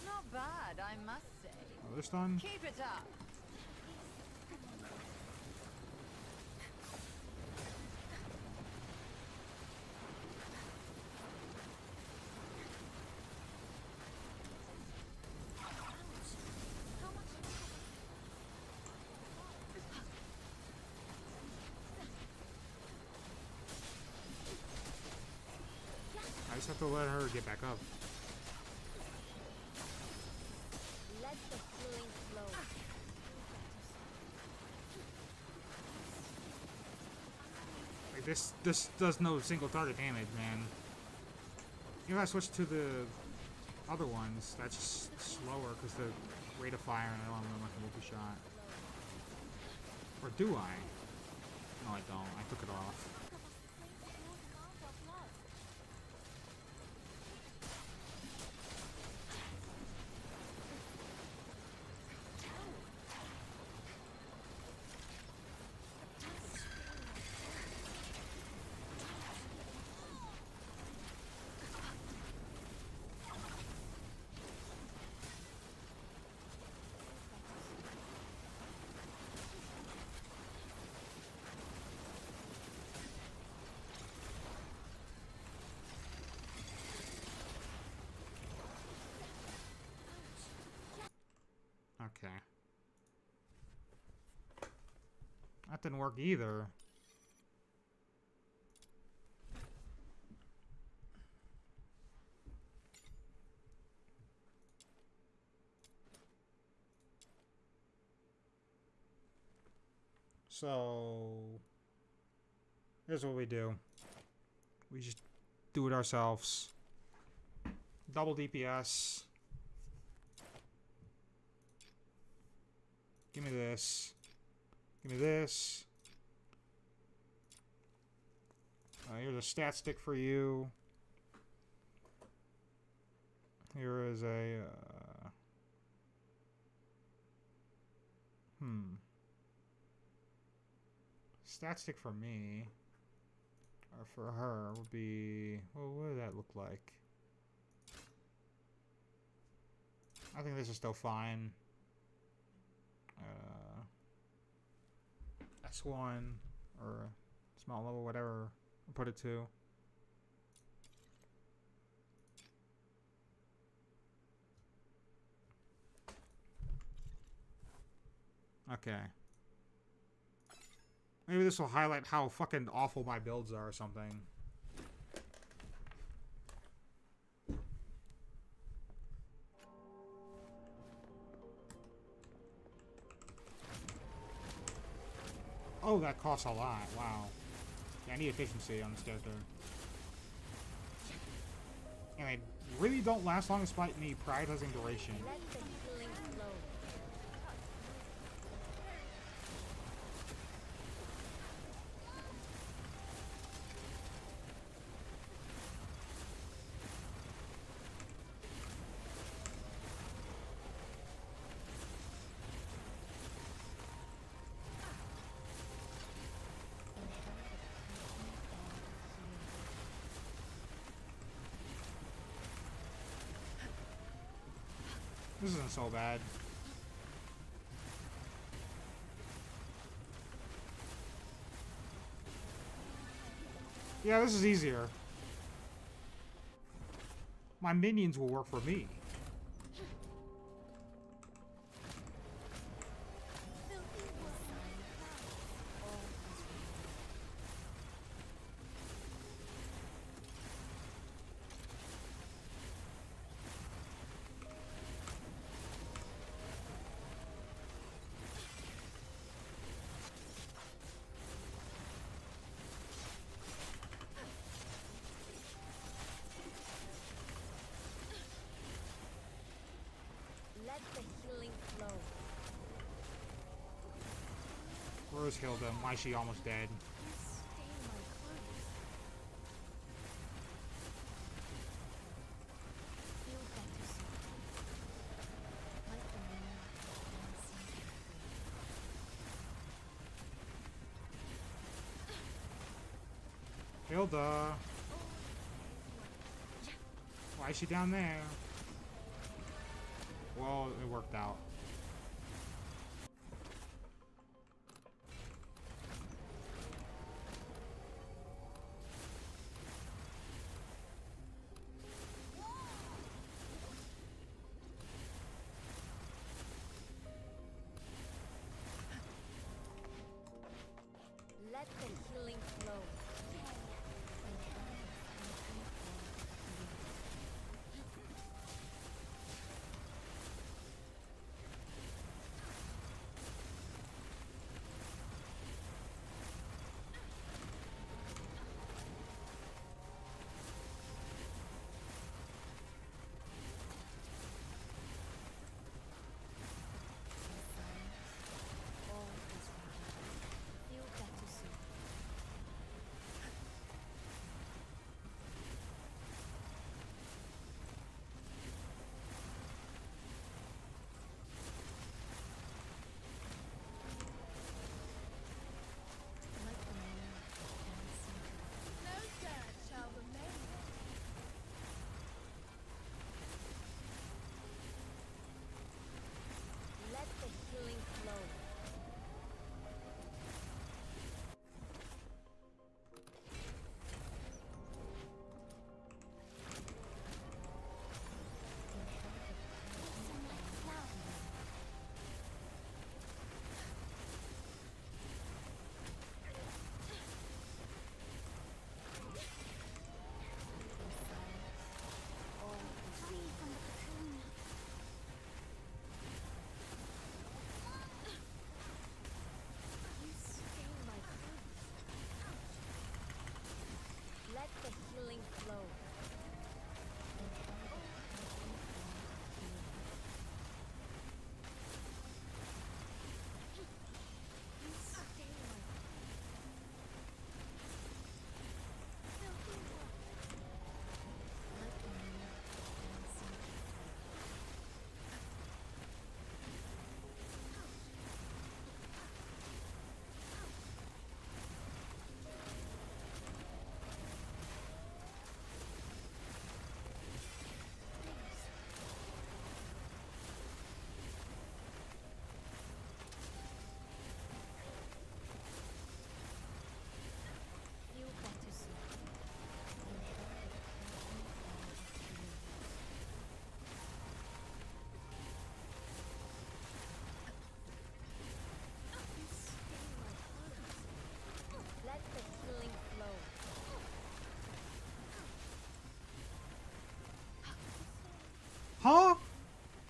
Not bad, I must say. Oh, this done? Keep it up. I just have to let her get back up. Let the feeling flow. Like this does no single target damage, man. You know, I switched to the other ones. That's just slower because the rate of fire and I don't know like a multi-shot. Or do I? No, I don't. I took it off. That didn't work either. So, here's what we do. We just do it ourselves. Double DPS. Give me this. Give me this. Here's a stat stick for you. Here is a... Stat stick for me. Or for her would be... Well, what would that look like? I think this is still fine. S1 or small level, whatever I'll put it to. Okay. Maybe this will highlight how fucking awful my builds are or something. Oh, that costs a lot. Wow. Yeah, I need efficiency on this character. And they really don't last long despite me prioritizing duration. Let the healing flow. This isn't so bad. Yeah, this is easier. My minions will work for me. Let the healing flow. Rose killed him. Why is she almost dead? Stay my clothes. Feel better soon. Like the moon dancing Hilda. Why is she down there? Well, it worked out. Let the healing flow.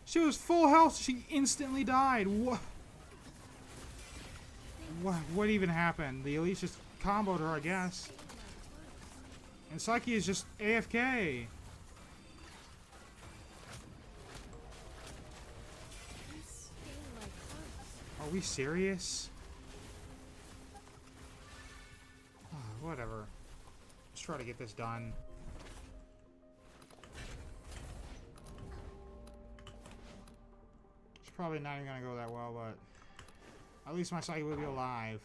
She was full health. She instantly died. What? What even happened? The Elite just comboed her, I guess. And Psyche is just AFK. Are we serious? Whatever. Let's try to get this done. It's probably not even gonna go that well, but at least my Psyche will be alive.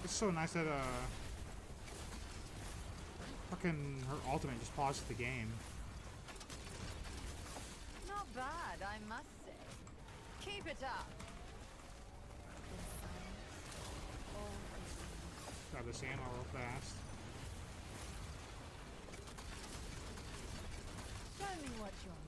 It's so nice that fucking her ultimate just pauses the game. Not bad, I must say. Keep it up. Grab this ammo real fast. Show me what you're made.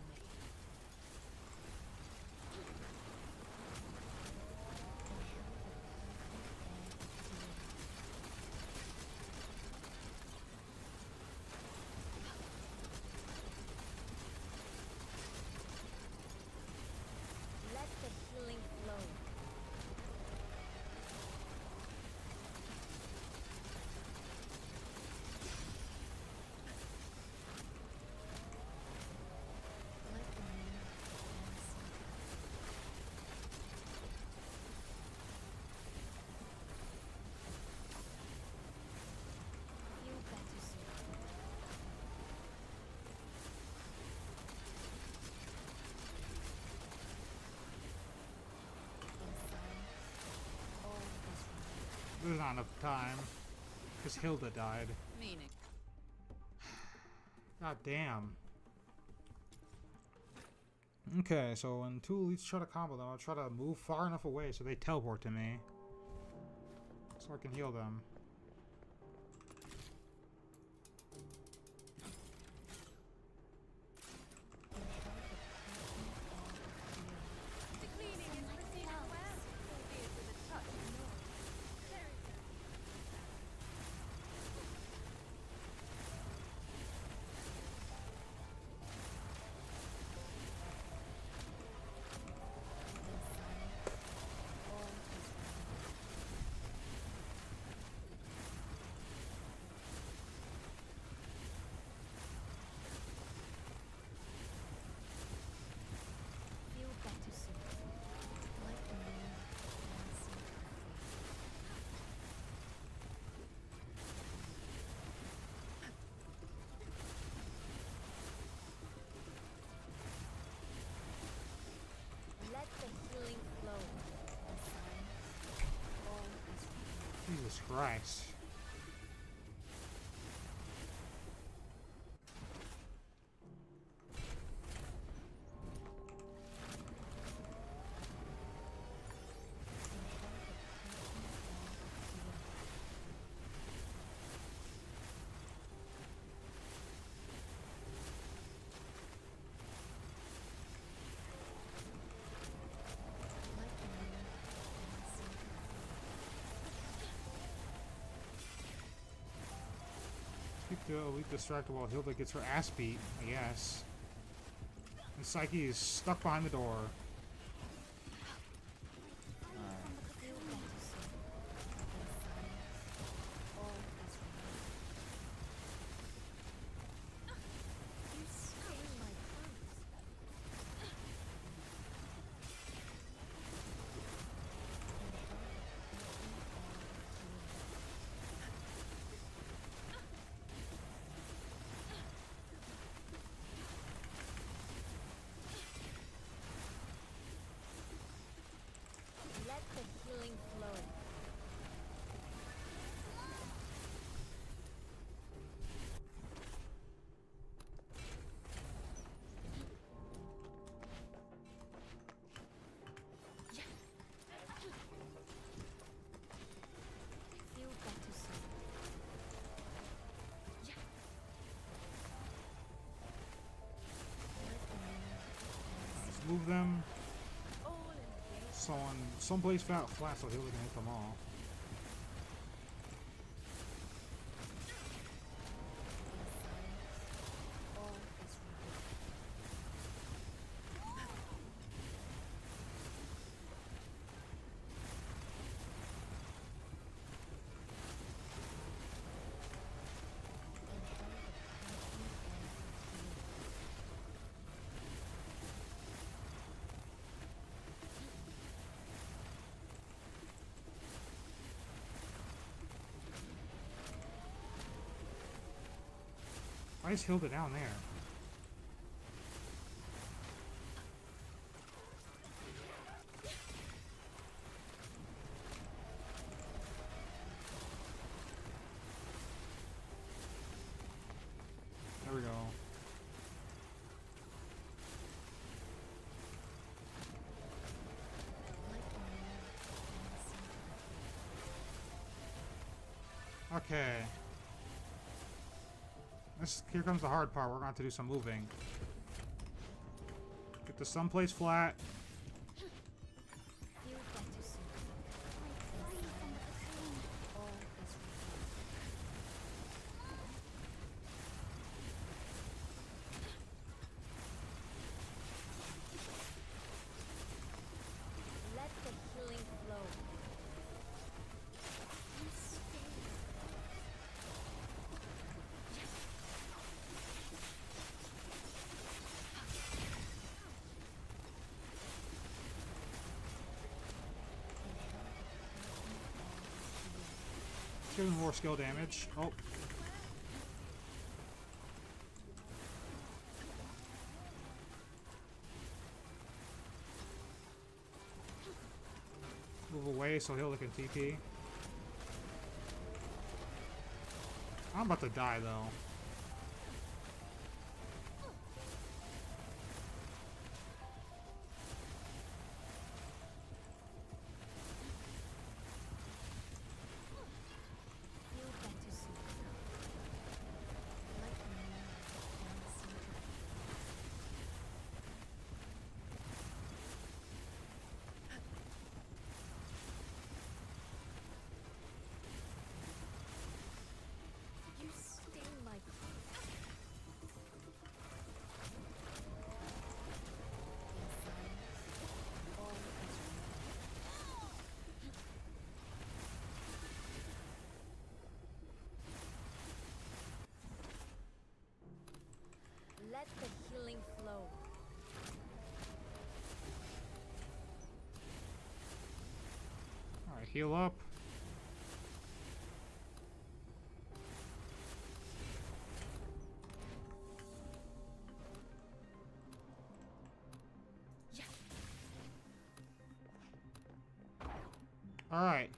Let the healing flow. Let the moon dance. Feel better soon. In silence, all is right. There's not enough time. Because Hilda died. Meaning. God damn. Okay, so when two elites try to combo them, I'll try to move far enough away so they teleport to me. So I can heal them. The cleaning is proceeding well, albeit with a touch of noise. Very good. In silence, all is right. Feel better soon. Like the moon dancing perfect. Let the healing flow. In silence, all is right. Jesus Christ. Like the moon dancing perfect. Keep the elite distracted while Hilda gets her ass beat, I guess. And Psyche is stuck behind the door. Feel better soon. In silence, all is right. You stain my clothes. move them All in the someplace flat so Healer can hit them all. all is revealed. I just healed it down there. There we go. Okay. Here comes the hard part. We're going to have to do some moving. Get to someplace flat. Feel better soon. Free from the pain. All is revealed. Let the healing flow. You stay. Give him more skill damage. Oh. Move away so he'll look at TP. I'm about to die though. Feel better soon. Like the moon and sea. You sting my heart. In silence, all is revealed. Let the healing flow. Alright, heal up. Alright.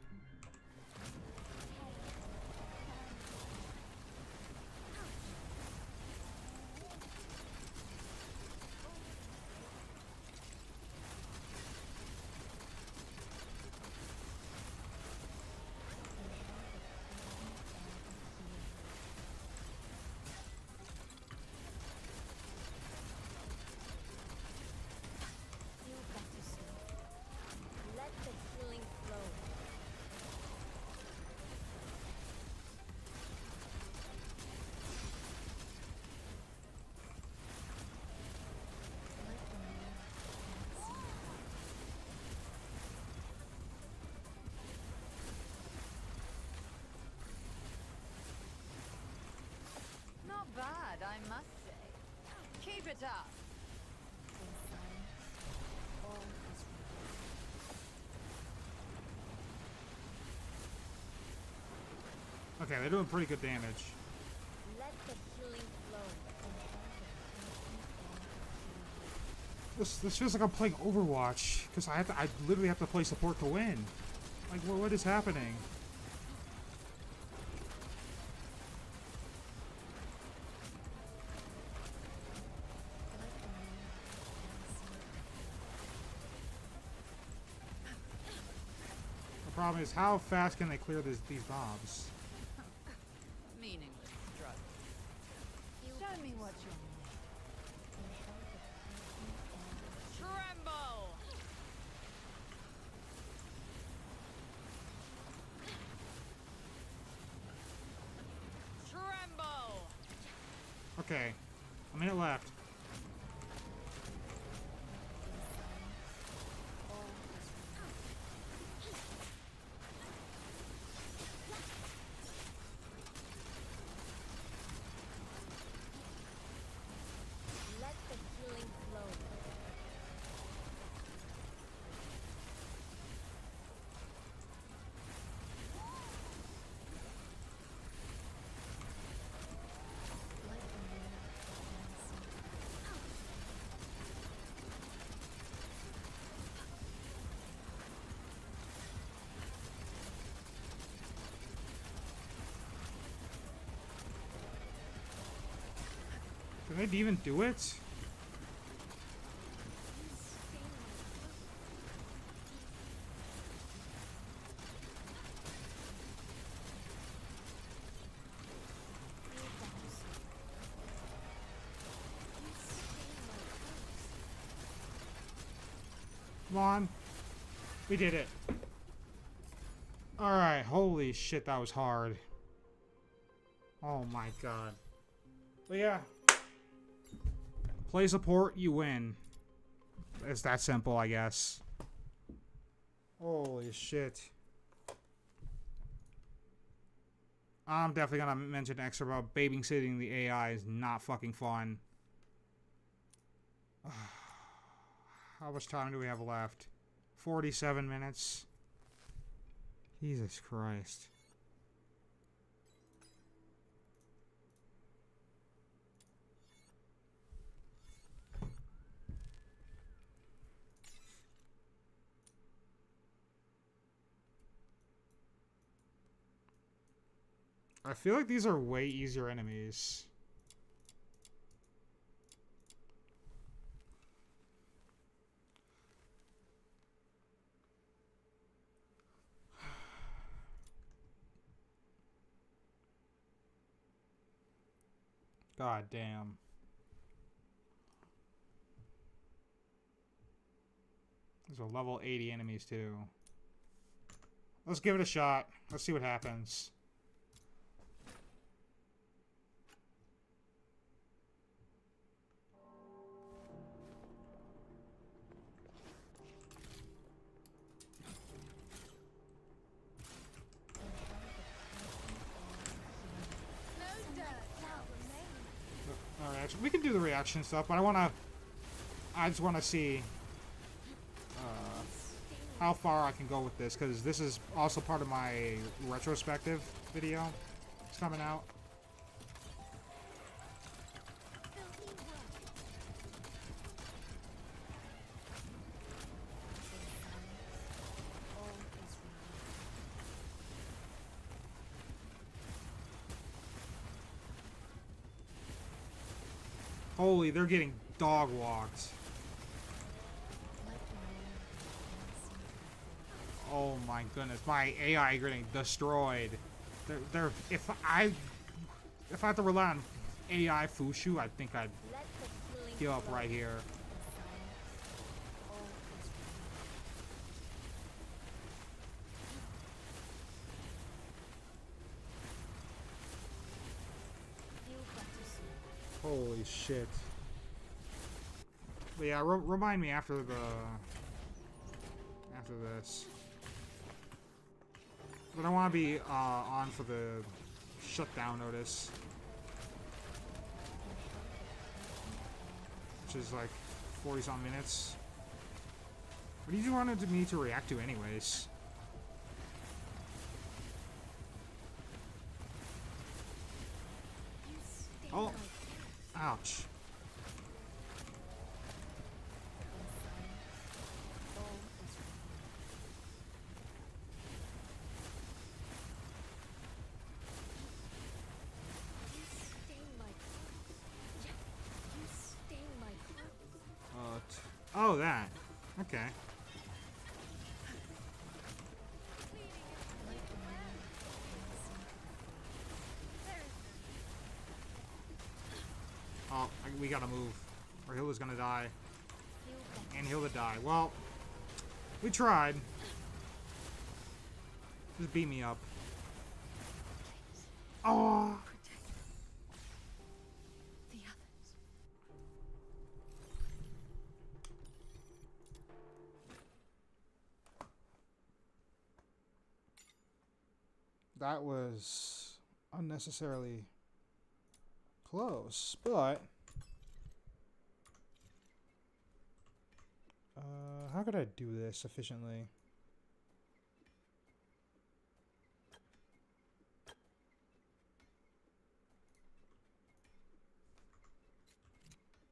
Feel better soon. Let the healing flow. Like the moon and sea. Not bad, I must say. Keep it up. In silence, all is revealed. Okay, they're doing pretty good damage. Let the healing flow. This feels like I'm playing Overwatch because I literally have to play support to win. Like what is happening? Like the moon and sea. The problem is how fast can they clear these mobs? Meaningless struggle. Feel Show me better what soon. you're made. Inhale the purity and the healing. Okay. A minute left. Let the healing flow. Let the moon dance. Can they even do it? Come on. We did it. Alright, holy shit, that was hard. Oh my god. But yeah. Play support, you win. It's that simple, I guess. Holy shit. I'm definitely gonna mention extra about babysitting the AI is not fucking fun. How much time do we have left? 47 minutes. Jesus Christ. I feel like these are way easier enemies. God damn. These are level 80 enemies too. Let's give it a shot. Let's see what happens. Alright, we can do the reaction stuff, but I just wanna see how far I can go with this, because this is also part of my retrospective video. It's coming out. Holy, they're getting dog walked. Oh my goodness, my AI getting destroyed. If I have to rely on AI Fushu, I think I'd give up right here. Holy shit. But yeah, remind me after this. But I want to be on for the shutdown notice, which is like 40-some minutes. What did you want me to react to anyways? Oh, ouch. Oh, that. Okay. Oh, we gotta move, or Hilda's gonna die. And Hilda die. Well, we tried. Just beat me up. Oh. The That was unnecessarily close, but how could I do this efficiently?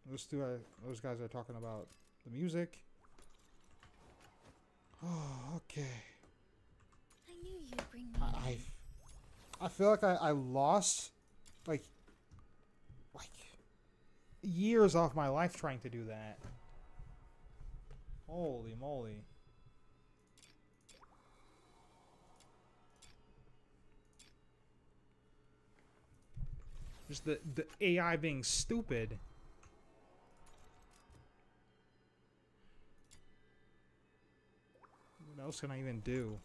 Those guys are talking about the music. Oh, okay. I knew you'd bring me. I feel like I lost like years off my life trying to do that. Holy moly. Just the AI being stupid. What else can I even do?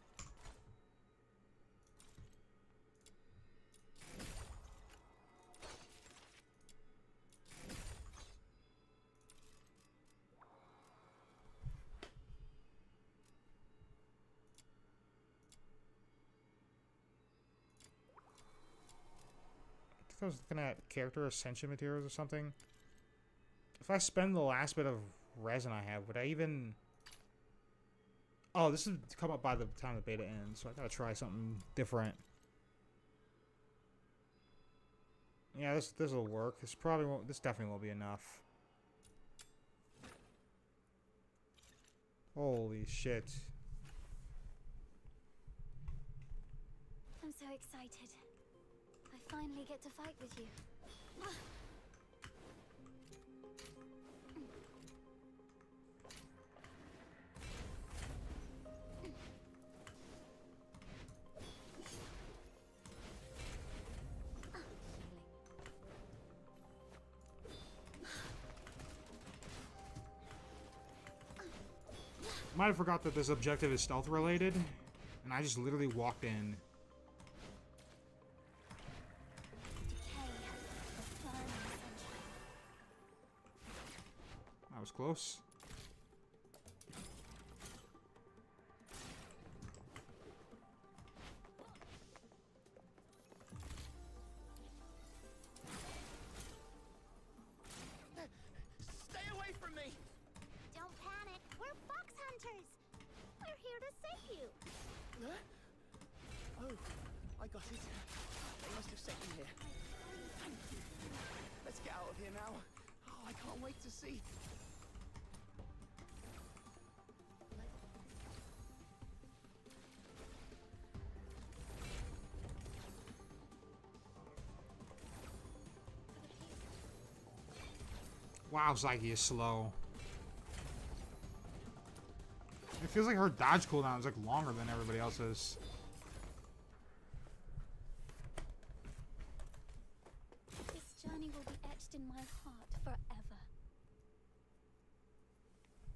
I was looking at character ascension materials or something. If I spend the last bit of resin I have, would I even... Oh, this is come up by the time the beta ends, so I gotta try something different. Yeah, this will work. This probably won't... This definitely won't be enough. Holy shit. I'm so excited. I finally get to fight with you. Might have forgot that this objective is stealth related, and I just literally walked in. That was close. Stay away from me! Don't panic. We're fox hunters. We're here to save you. Huh? Oh, I got it. They must have sent you here. Thank you. Let's get out of here now. Oh, I can't wait to see. Wow, Psyche is slow. It feels like her dodge cooldown is like longer than everybody else's. This journey will be etched in my heart forever.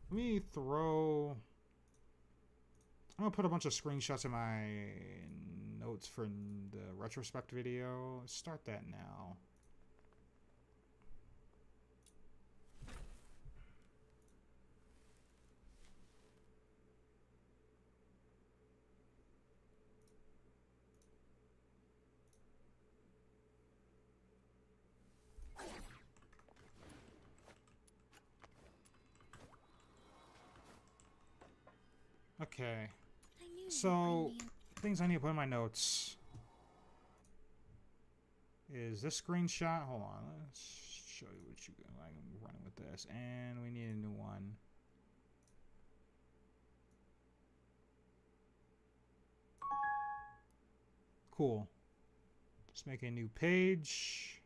Let me throw... I'm gonna put a bunch of screenshots in my notes for the retrospect video. Let's start that now. Okay, so things I need to put in my notes is this screenshot. Hold on, let's show you what you like. I'm running with this, and we need a new one. Cool. Let's make a new page.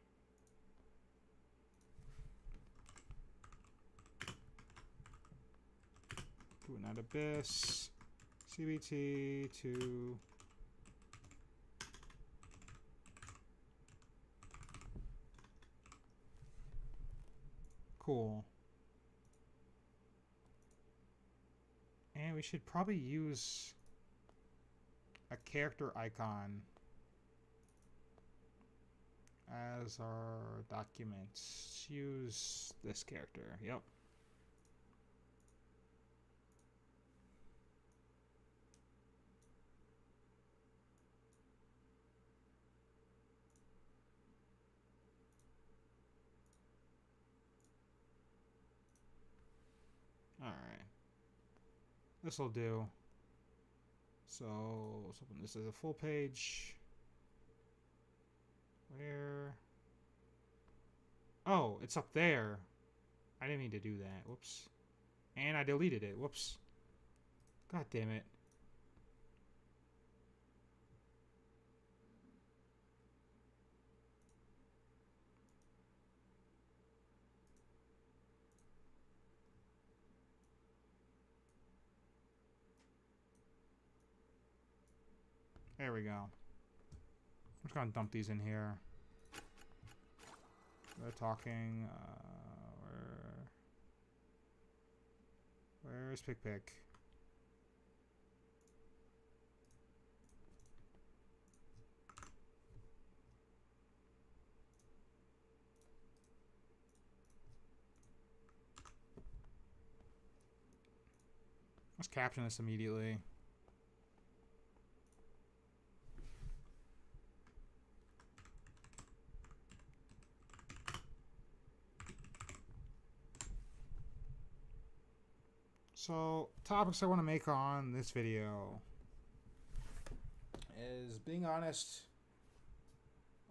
Duet Abyss, CBT2. Cool. And we should probably use a character icon as our documents. Use this character. Yep. This will do. So let's open this as a full page. Where? Oh, it's up there. I didn't mean to do that. Whoops. And I deleted it. Whoops. God damn it. There we go. I'm just gonna dump these in here. They're talking. Where's Pick Pick? Let's caption this immediately. So, topics I want to make on this video is being honest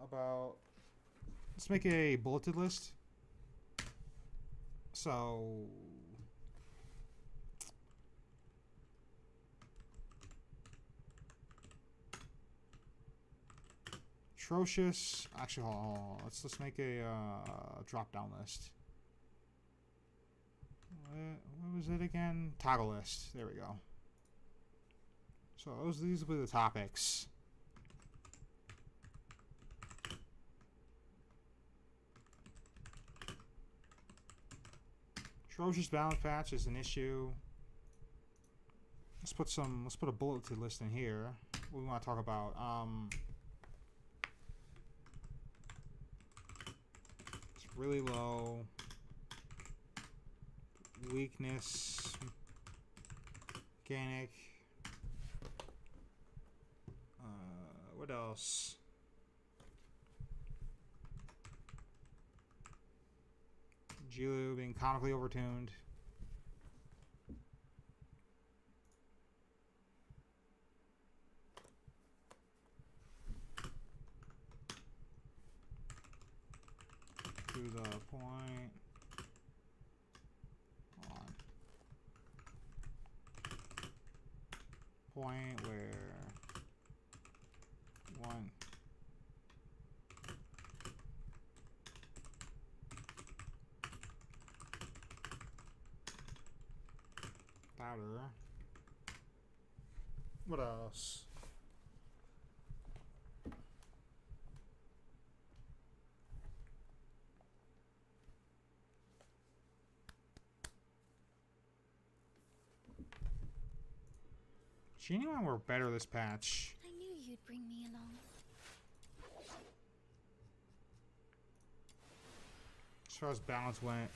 about, let's make a bulleted list. So, atrocious, actually, hold on. Let's make a drop down list. What was it again? Toggle list. There we go. So these will be the topics. Atrocious balance patch is an issue. Let's put a bulleted list in here. What we want to talk about. It's really low. Weakness, mechanic, what else? Jilu being comically overtuned. To the point. Point where one powder. What else? Genuine were better this patch. I knew you'd bring me along. As far as balance went.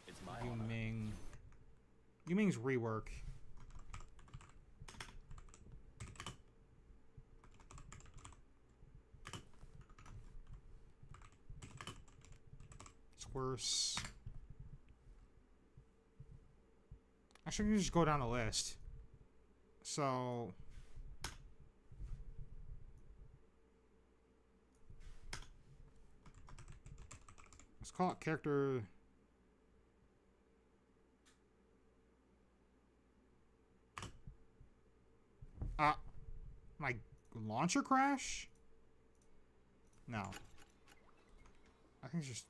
It's my honor. Yuming. Yuming's rework. Worse. Actually, we can just go down the list. So, let's call it character. My launcher crash? No. I think it's just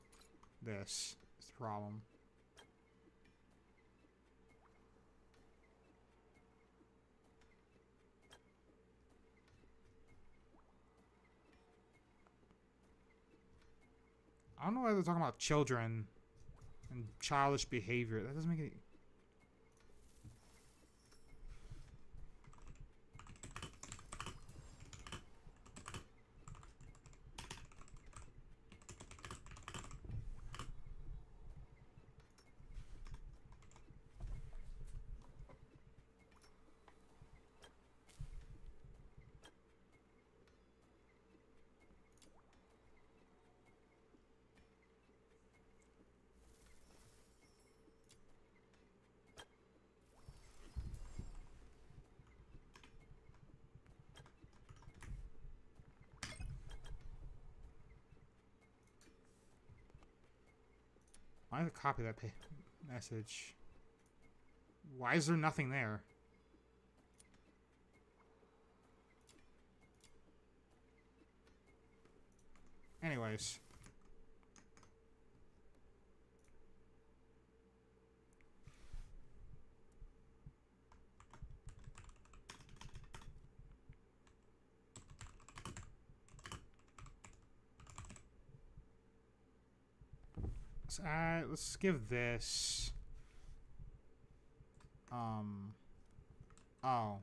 this is the problem. I don't know why they're talking about children and childish behavior. That doesn't make any... I have to copy that message. Why is there nothing there? Anyways. So, let's give this... Oh.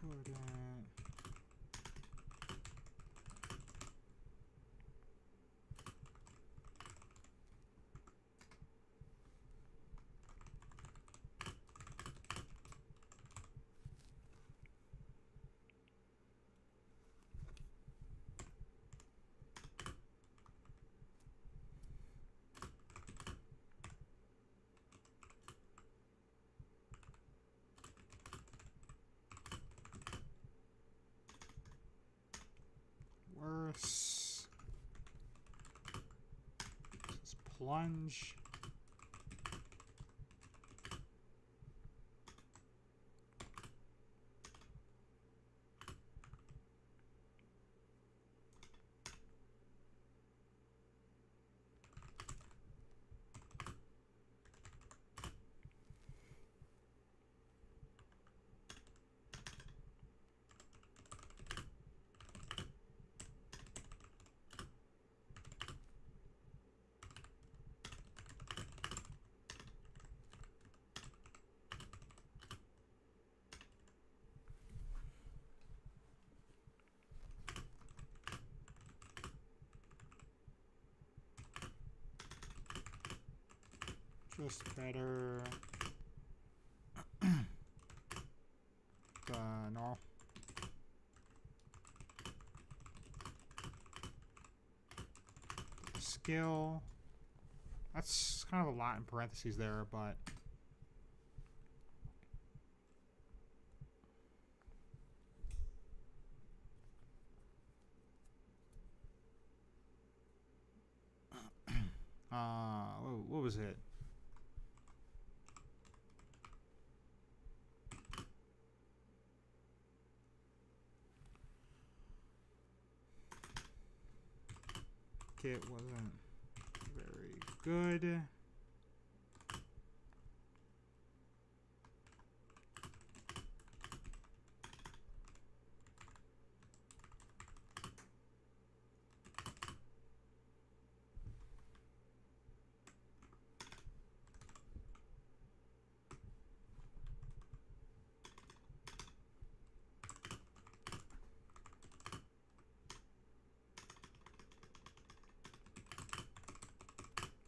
Couldn't. Worse. Let's plunge. Just better. No. Skill. That's kind of a lot in parentheses there, but what was it? It wasn't very good.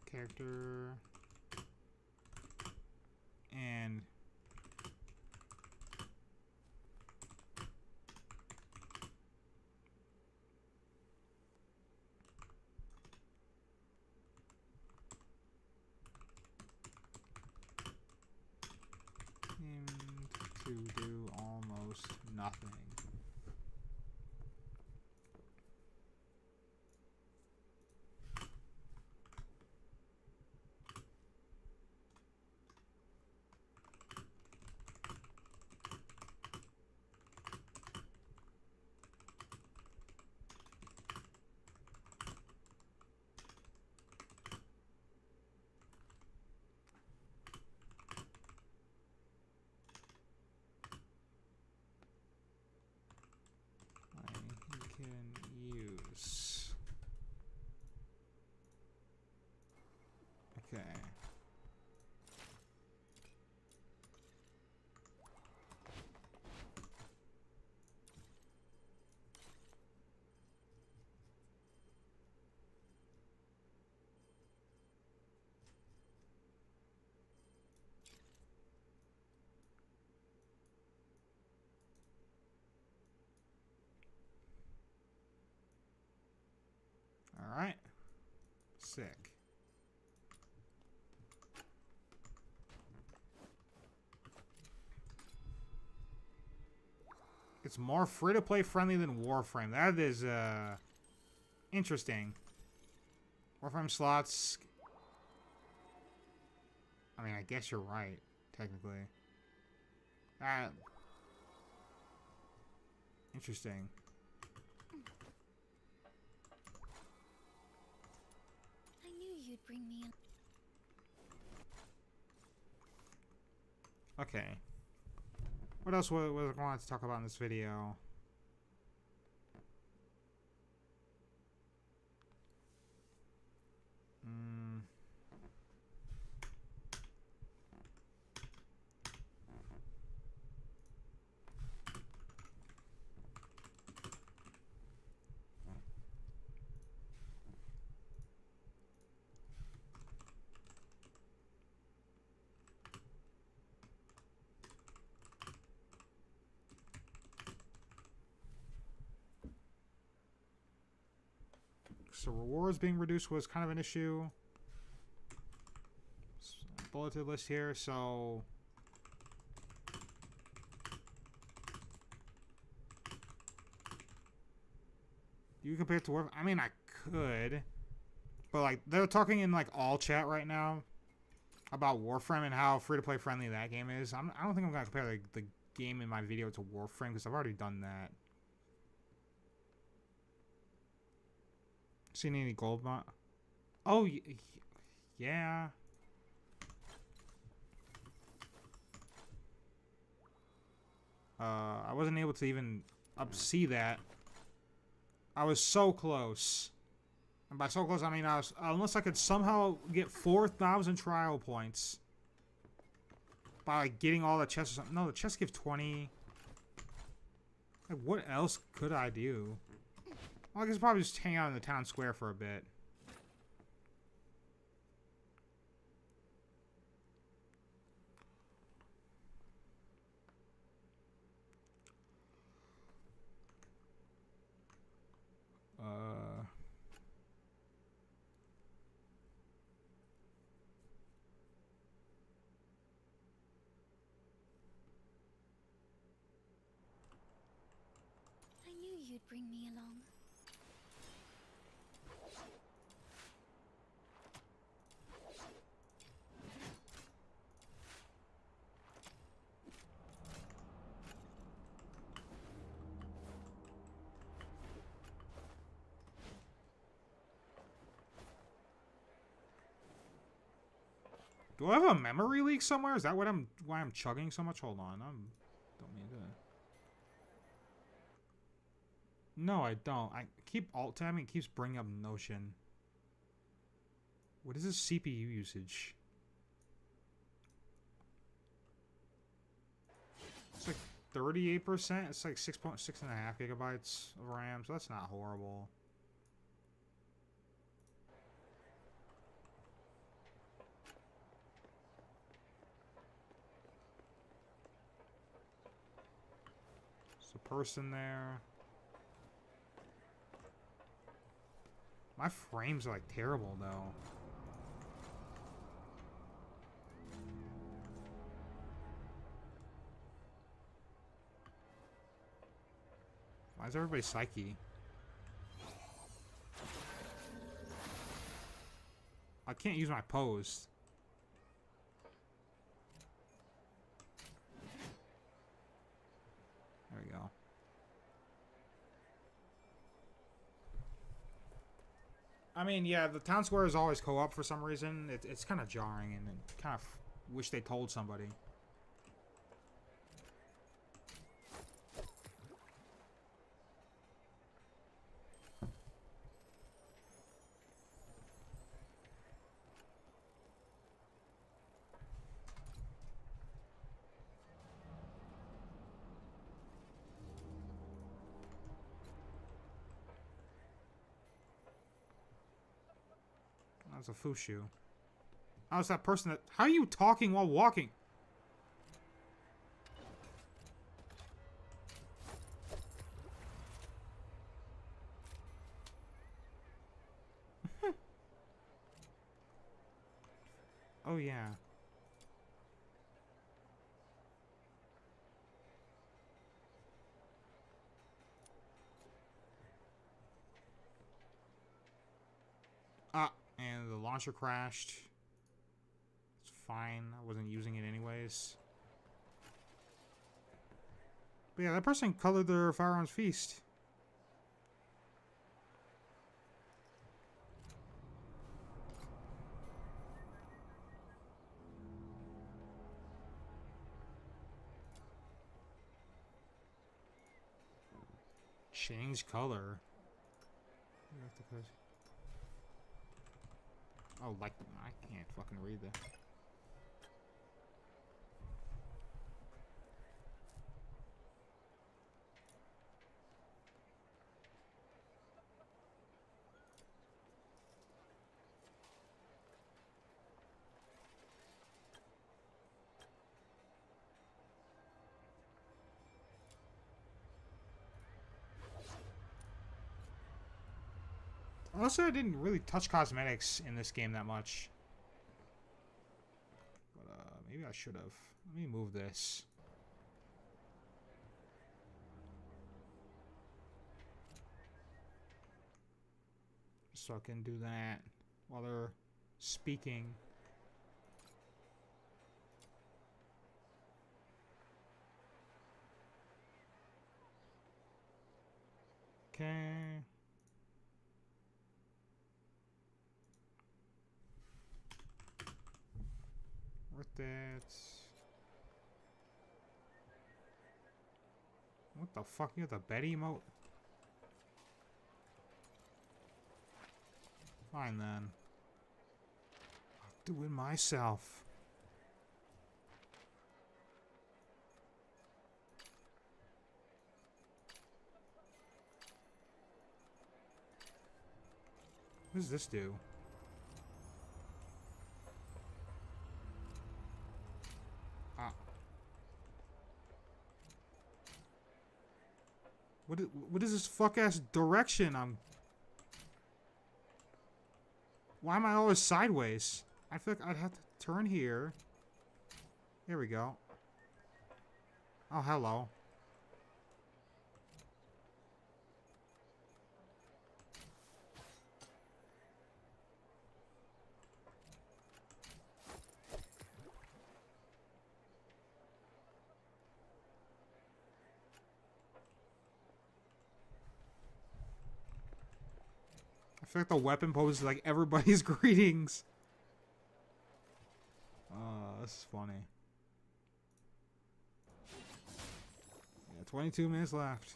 Character and seemed to do almost nothing. Alright. Sick. It's more free-to-play friendly than Warframe. That is, interesting. Warframe slots... I mean, I guess you're right, technically. Interesting. I knew you'd bring me in. Okay. What else was I wanted to talk about in this video? So rewards being reduced was kind of an issue. Bulleted list here, so... You compare it to Warframe? I mean, I could. But, like, they're talking in, like, all chat right now about Warframe and how free-to-play friendly that game is. I don't think I'm going to compare the game in my video to Warframe because I've already done that. Seen any gold mod? Oh, yeah. I wasn't able to even see that. I was so close. And by so close, I mean I was, unless I could somehow get 4,000 trial points by like, getting all the chests or something. No, the chests give 20. Like, what else could I do? Well, I guess probably just hang out in the town square for a bit. I knew you'd bring me along. Do I have a memory leak somewhere? Is that why I'm chugging so much? Hold on, don't mean to. No, I don't. I keep alt tabbing. It keeps bringing up Notion. What is this CPU usage? It's like 38%. It's like 6.6.5 gigabytes of RAM, so that's not horrible. There's a person there. My frames are like terrible though. Why is everybody psyche? I can't use my pose. There we go. I mean, yeah, the town square is always co-op for some reason. It's kind of jarring, and kind of wish they told somebody. That's a Fushu. How's that person that... How are you talking while walking? Oh, yeah. Ah, and the launcher crashed. It's fine. I wasn't using it anyways. But yeah, that person colored their firearms feast. Change color. Oh, like I can't fucking read that. Also, I didn't really touch cosmetics in this game that much. But, maybe I should have. Let me move this. So I can do that while they're speaking. Okay. Worth it. What the fuck? You have the Betty emote? Fine then. I'll do it myself. What does this do? Ah. What is this fuck ass direction I'm... Why am I always sideways? I feel like I'd have to turn here. There we go. Oh, hello. I feel like the weapon poses like everybody's greetings. This is funny. Yeah, 22 minutes left.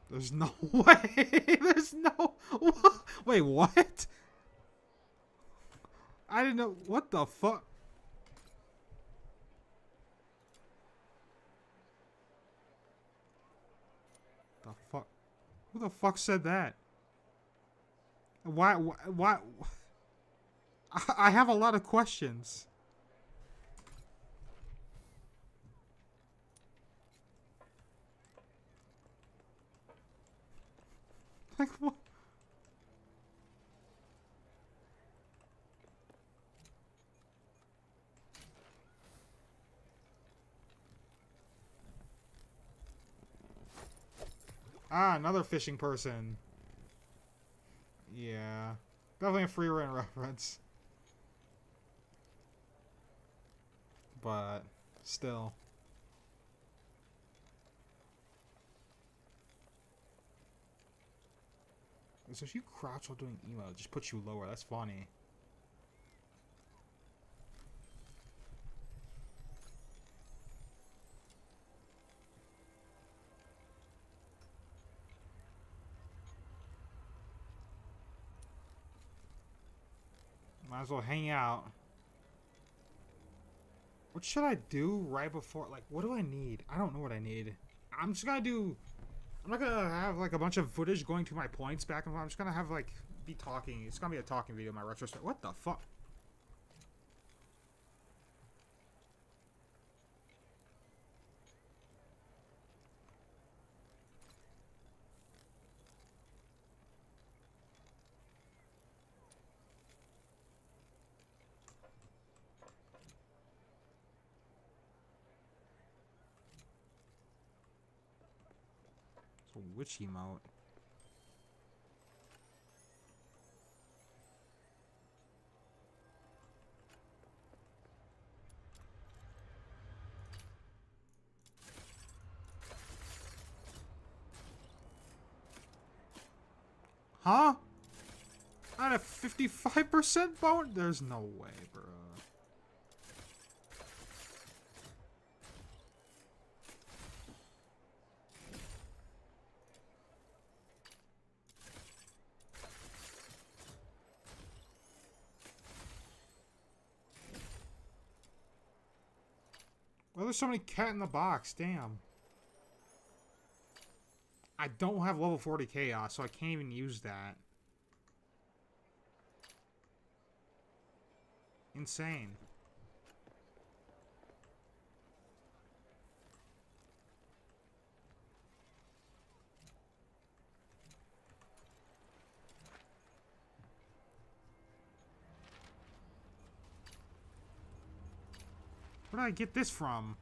There's no way. There's no... Wait, what? I didn't know... What the fuck? The fuck? Who the fuck said that? Why? I have a lot of questions. Like, what? Ah, another fishing person. Yeah. Definitely a free run reference. But, still. So if you crouch while doing emo, it just puts you lower. That's funny. Might as well hang out. What should I do right before? Like, what do I need? I don't know what I need. I'm just gonna do I'm not gonna have like a bunch of footage going to my points back and forth. I'm just gonna have like be talking. It's gonna be a talking video. My retrospect. What the fuck? It's a witch emote. Huh? I had a 55% bone? There's no way, bro. Well, there's so many cat in the box. Damn. I don't have level 40 chaos, so I can't even use that. Insane. Where did I get this from?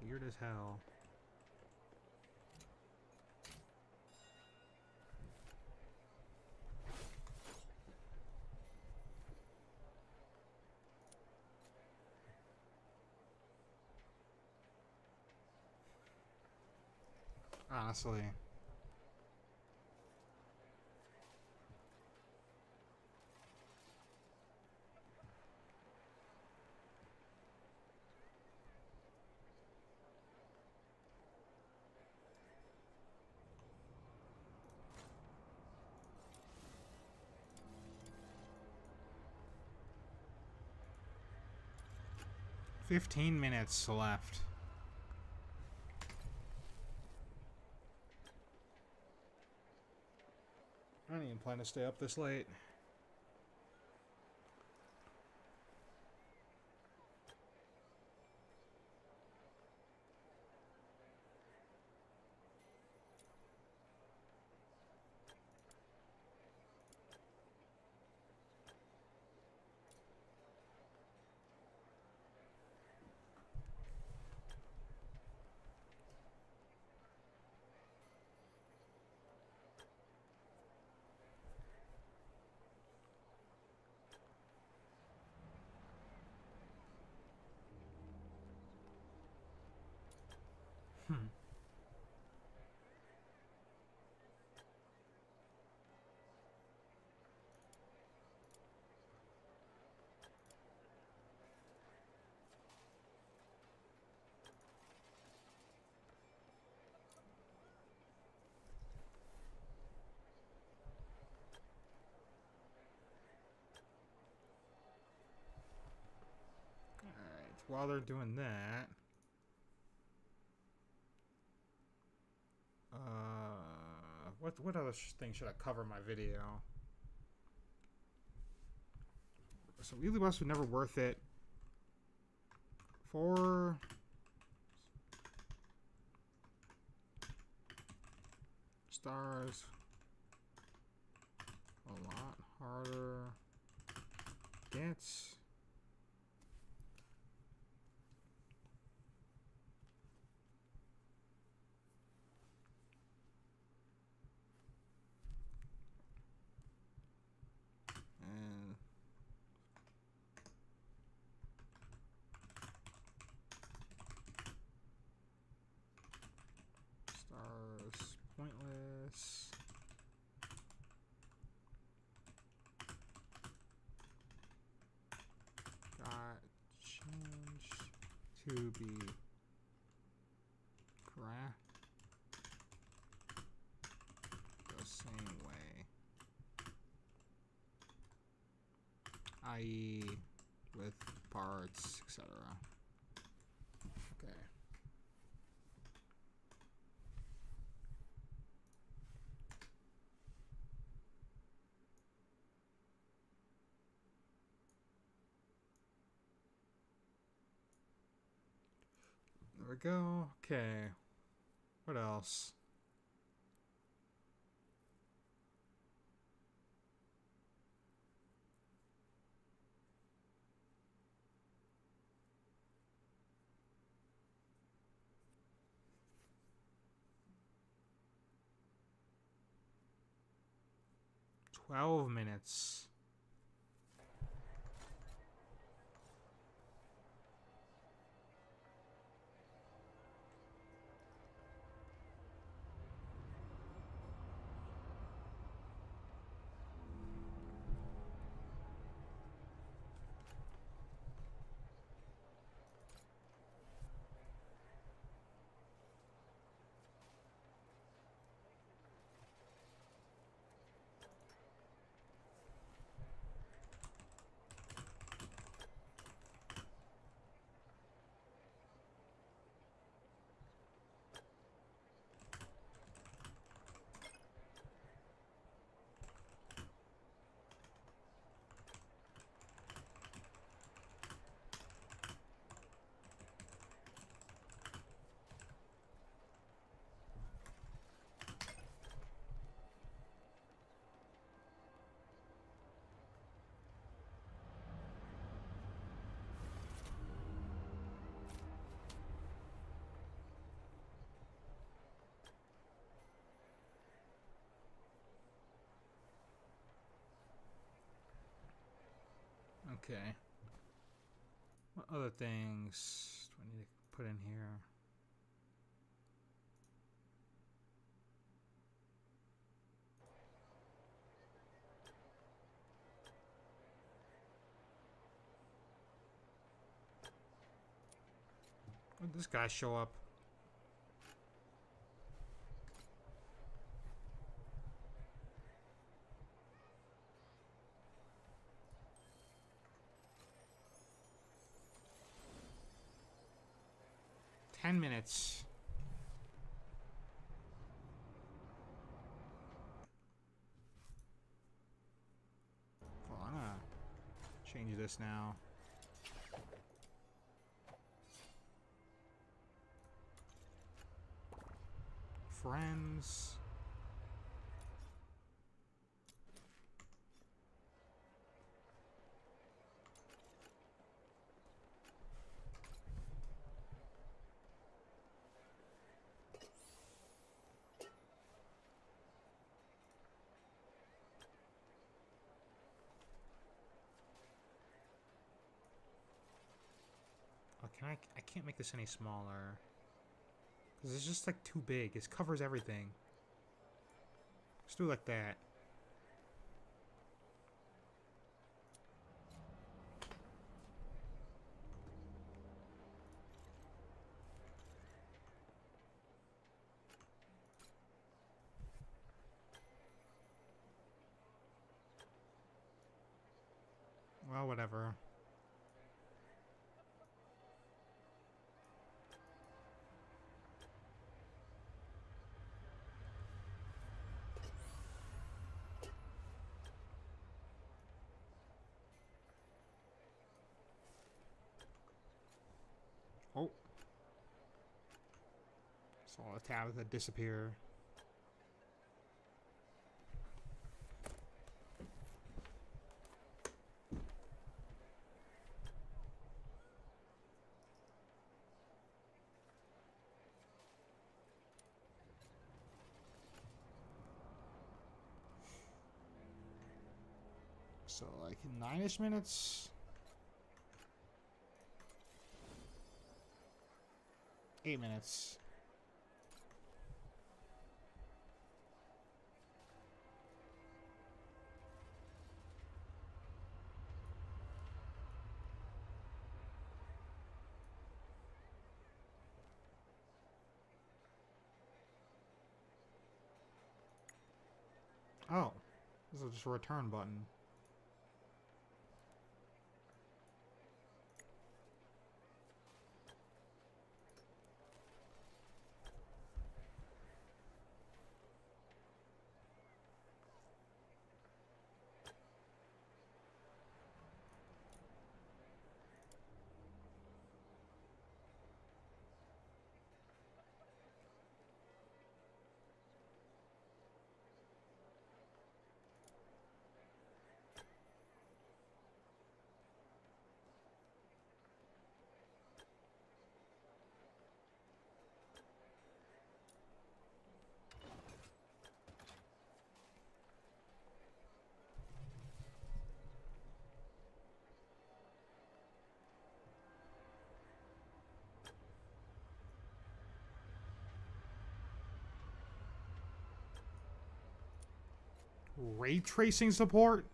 Weird as hell. Honestly. "15 minutes left." I didn't even plan to stay up this late. Alright, while they're doing that... what other thing should I cover in my video? So Wheelie Bus was never worth it. 4... stars. A lot harder. Gets... and stars pointless. Got changed to be graph. i.e. with parts, etc. Okay. There we go. Okay. What else? $12 minutes. Okay. What other things do I need to put in here? When did this guy show up? $10 minutes. Well, I'm gonna change this now. Friends. Oh, I can't make this any smaller. Because it's just like too big. It covers everything. Let's do it like that. Well, whatever. Oh. Saw the tabs that disappear. So like 9-ish minutes. 8 minutes. Oh, this is just a return button. ray tracing support?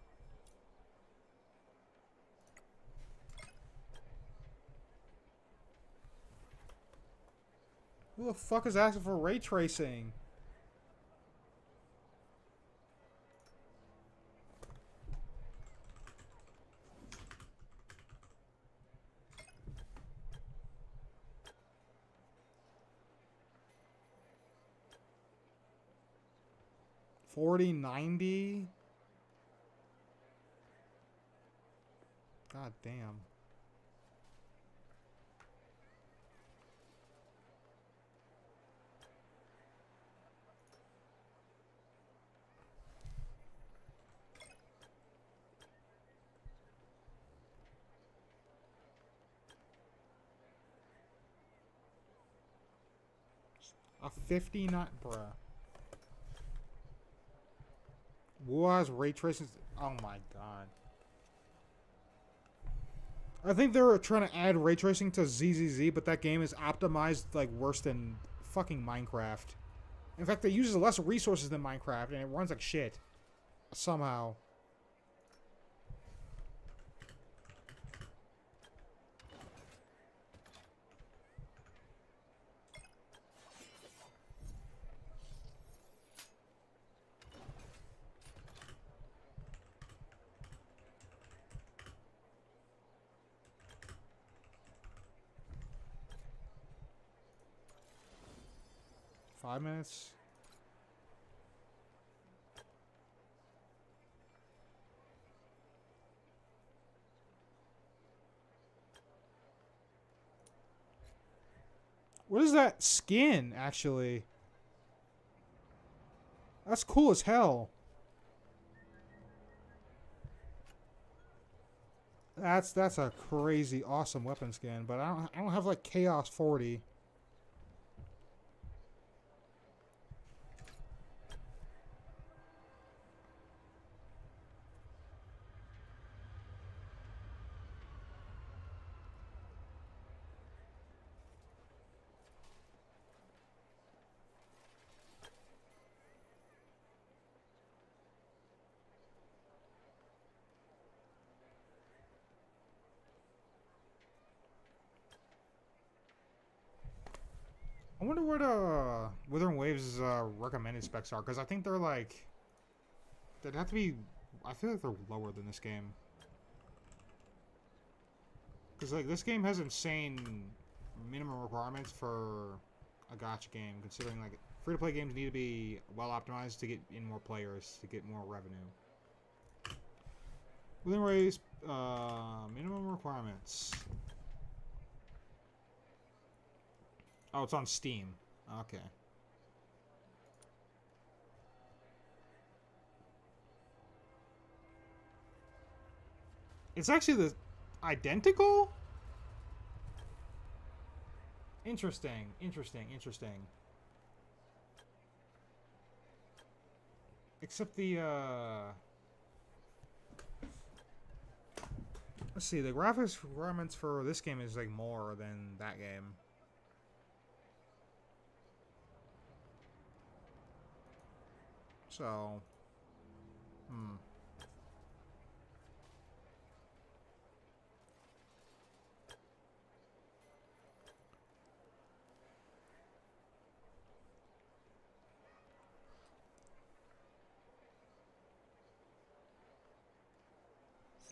Who the fuck is asking for ray tracing? $40.90? God damn. A 50 not bruh. Was ray tracing? Oh my god. I think they're trying to add ray tracing to ZZZ, but that game is optimized like worse than fucking Minecraft. In fact, it uses less resources than Minecraft, and it runs like shit. Somehow. Five minutes. What is that skin, actually? That's cool as hell. That's a crazy awesome weapon skin, but I don't have like Chaos 40. I wonder what Withering Waves' recommended specs are, because I think they're like... They'd have to be... I feel like they're lower than this game. Because like this game has insane minimum requirements for a gacha game, considering like free-to-play games need to be well optimized to get in more players, to get more revenue. Withering Waves, minimum requirements. Oh, it's on Steam. Okay. It's actually the identical? Interesting, interesting, interesting. Except the, let's see, the graphics requirements for this game is like more than that game. So,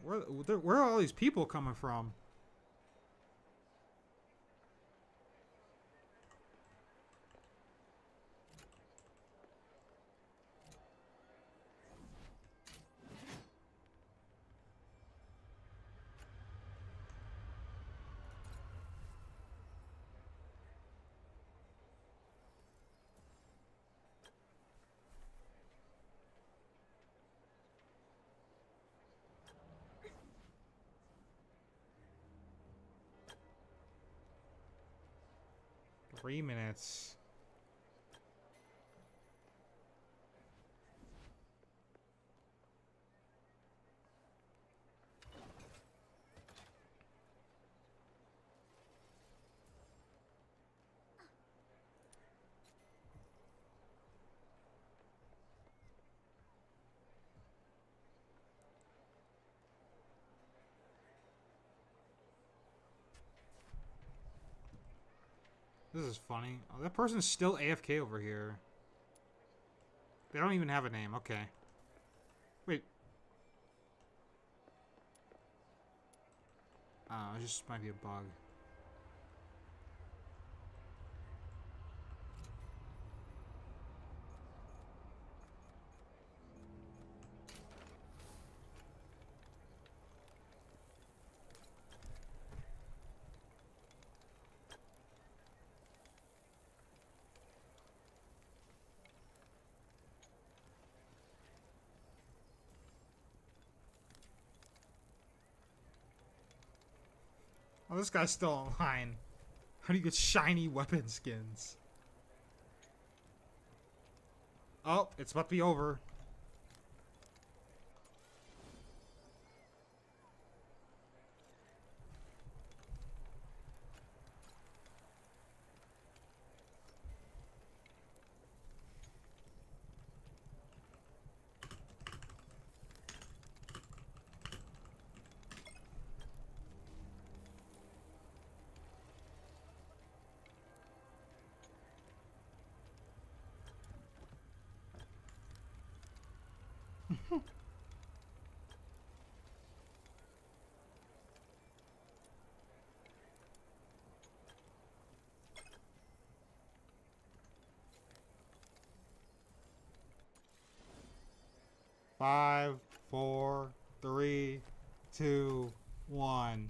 where are all these people coming from? Three minutes. This is funny. Oh, that person's still AFK over here. They don't even have a name. Okay. Wait. It just might be a bug. Oh, this guy's still online. How do you get shiny weapon skins? Oh, it's about to be over. Five, four, three, two, one.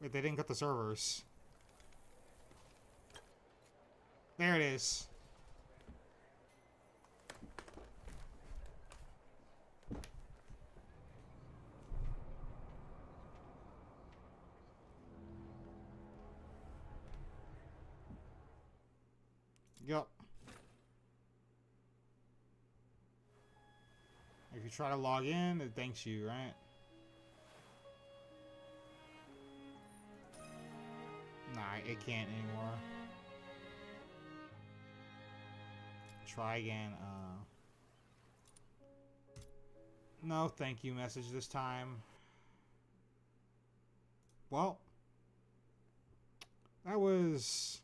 Wait, they didn't get the servers. There it is. Yup. If you try to log in, it thanks you, right? Nah, it can't anymore. Try again. No, thank you message this time. Well, that was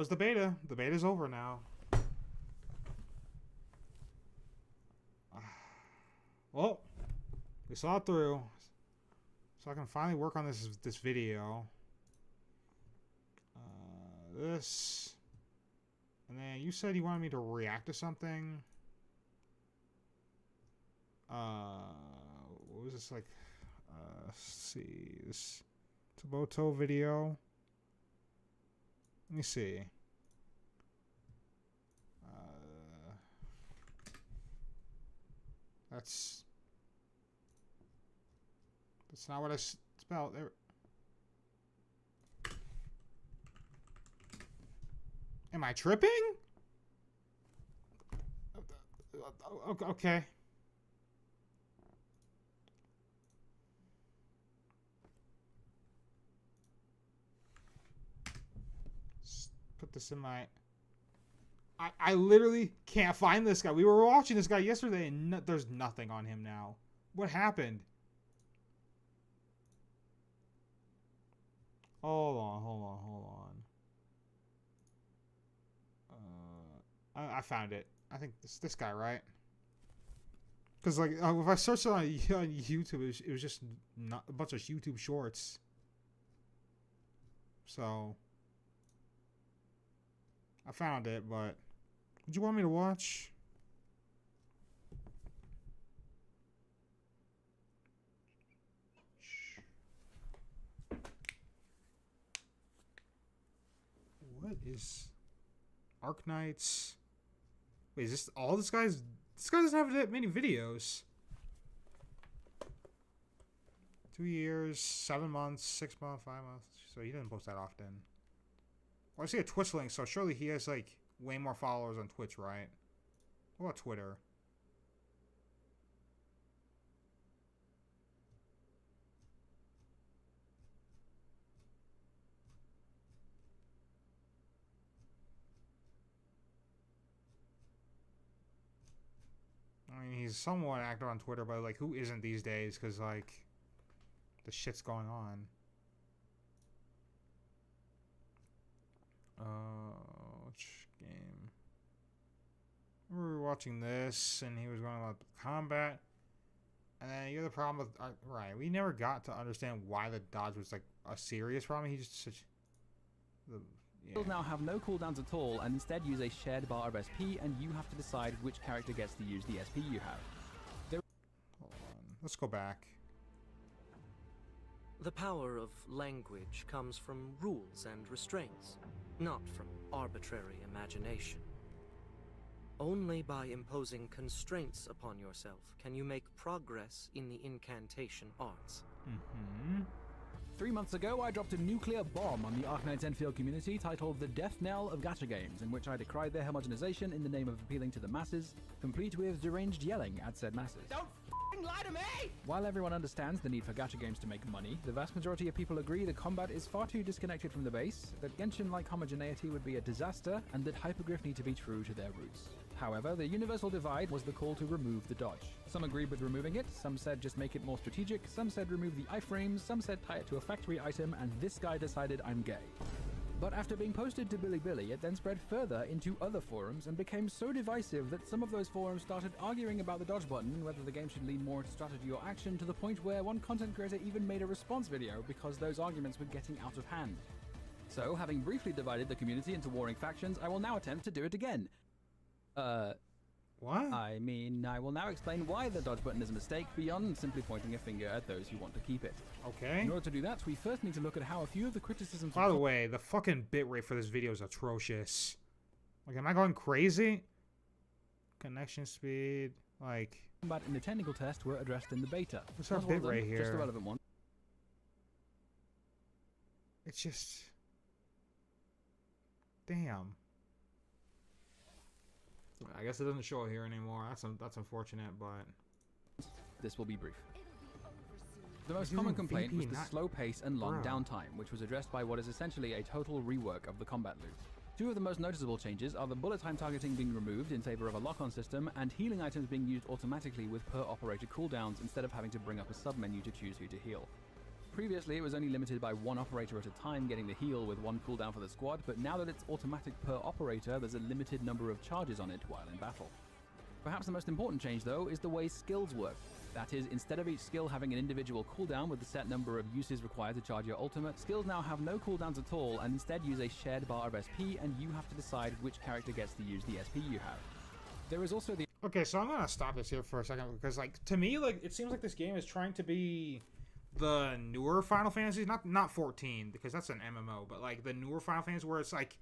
the beta. The beta's over now. Well, we saw it through, so I can finally work on this video. This, and then you said you wanted me to react to something. What was this like? Let's see, this Taboto video. Let me see. That's not what I spelled. There. Am I tripping? Okay. Put this in my... I literally can't find this guy. We were watching this guy yesterday and there's nothing on him now. What happened? Hold on. I found it. I think this guy, right? Because like if I searched it on YouTube, it was just not a bunch of YouTube shorts. So I found it, but would you want me to watch? What is Arc Knights? Wait, is this all this guy's? This guy doesn't have that many videos. 2 years, 7 months, 6 months, 5 months. So he doesn't post that often. Well, I see a Twitch link, so surely he has like way more followers on Twitch, right? What about Twitter? I mean, he's somewhat active on Twitter, but like, who isn't these days? Because like, the shit's going on. Which game? We were watching this, and he was going about combat. And then you have the problem with right. We never got to understand why the dodge was like a serious problem. He just such. Skills now have no cooldowns at all, and instead use a shared bar of SP, and you have to decide which character gets to use the SP you have. Hold on. Let's go back. The power of language comes from rules and restraints, not from arbitrary imagination. Only by imposing constraints upon yourself can you make progress in the incantation arts. 3 months ago, I dropped a nuclear bomb on the Arknights Enfield community titled The Death Knell of Gacha Games, in which I decried their homogenization in the name of appealing to the masses, complete with deranged yelling at said masses. Don't f***ing lie to me! While everyone understands the need for gacha games to make money, the vast majority of people agree the combat is far too disconnected from the base, that Genshin-like homogeneity would be a disaster, and that hypergriff need to be true to their roots. However, the universal divide was the call to remove the dodge. Some agreed with removing it, some said just make it more strategic, some said remove the iframes, some said tie it to a factory item, and this guy decided I'm gay. But after being posted to Bilibili, it then spread further into other forums and became so divisive that some of those forums started arguing about the dodge button and whether the game should lean more into strategy or action, to the point where one content creator even made a response video because those arguments were getting out of hand. So, having briefly divided the community into warring factions, I will now attempt to do it again. What? I mean, I will now explain why the dodge button is a mistake beyond simply pointing a finger at those who want to keep it. Okay. In order to do that, we first need to look at how a few of the criticisms... By the way, the fucking bitrate for this video is atrocious. Like, am I going crazy? Connection speed, like... ...combat in the technical test were addressed in the beta. What's our Not all of them, bitrate here? Just the relevant one. It's just... Damn. I guess it doesn't show it here anymore. That's unfortunate, but... This will be brief. The most common complaint was the slow pace and long downtime, which was addressed by what is essentially a total rework of the combat loop. Two of the most noticeable changes are the bullet time targeting being removed in favor of a lock-on system, and healing items being used automatically with per operator cooldowns instead of having to bring up a sub-menu to choose who to heal. Previously, it was only limited by one operator at a time getting the heal with one cooldown for the squad, but now that it's automatic per operator, there's a limited number of charges on it while in battle. Perhaps the most important change, though, is the way skills work. That is, instead of each skill having an individual cooldown with the set number of uses required to charge your ultimate, skills now have no cooldowns at all and instead use a shared bar of SP, and you have to decide which character gets to use the SP you have. There is also the... Okay, so I'm gonna stop this here for a second, because, like, to me, like, it seems like this game is trying to be... the newer Final Fantasies, not 14, because that's an MMO, but like the newer Final Fantasy where it's like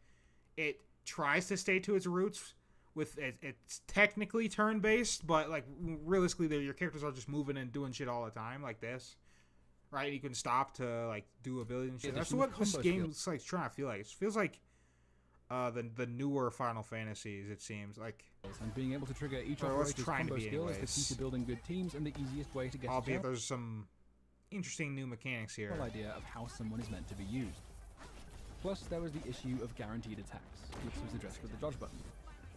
it tries to stay to its roots with it's technically turn-based, but like realistically your characters are just moving and doing shit all the time like this, right? You can stop to like do ability and shit. That's what this game's like trying to feel like. It feels like the newer Final Fantasies, it seems like. And being able to trigger each Or what's operator's trying to combo be skill is anyways. the key to building good teams and the easiest way to get Albeit to there's some interesting new mechanics here. whole idea of how someone is meant to be used. Plus, there was the issue of guaranteed attacks, which was addressed with the dodge button.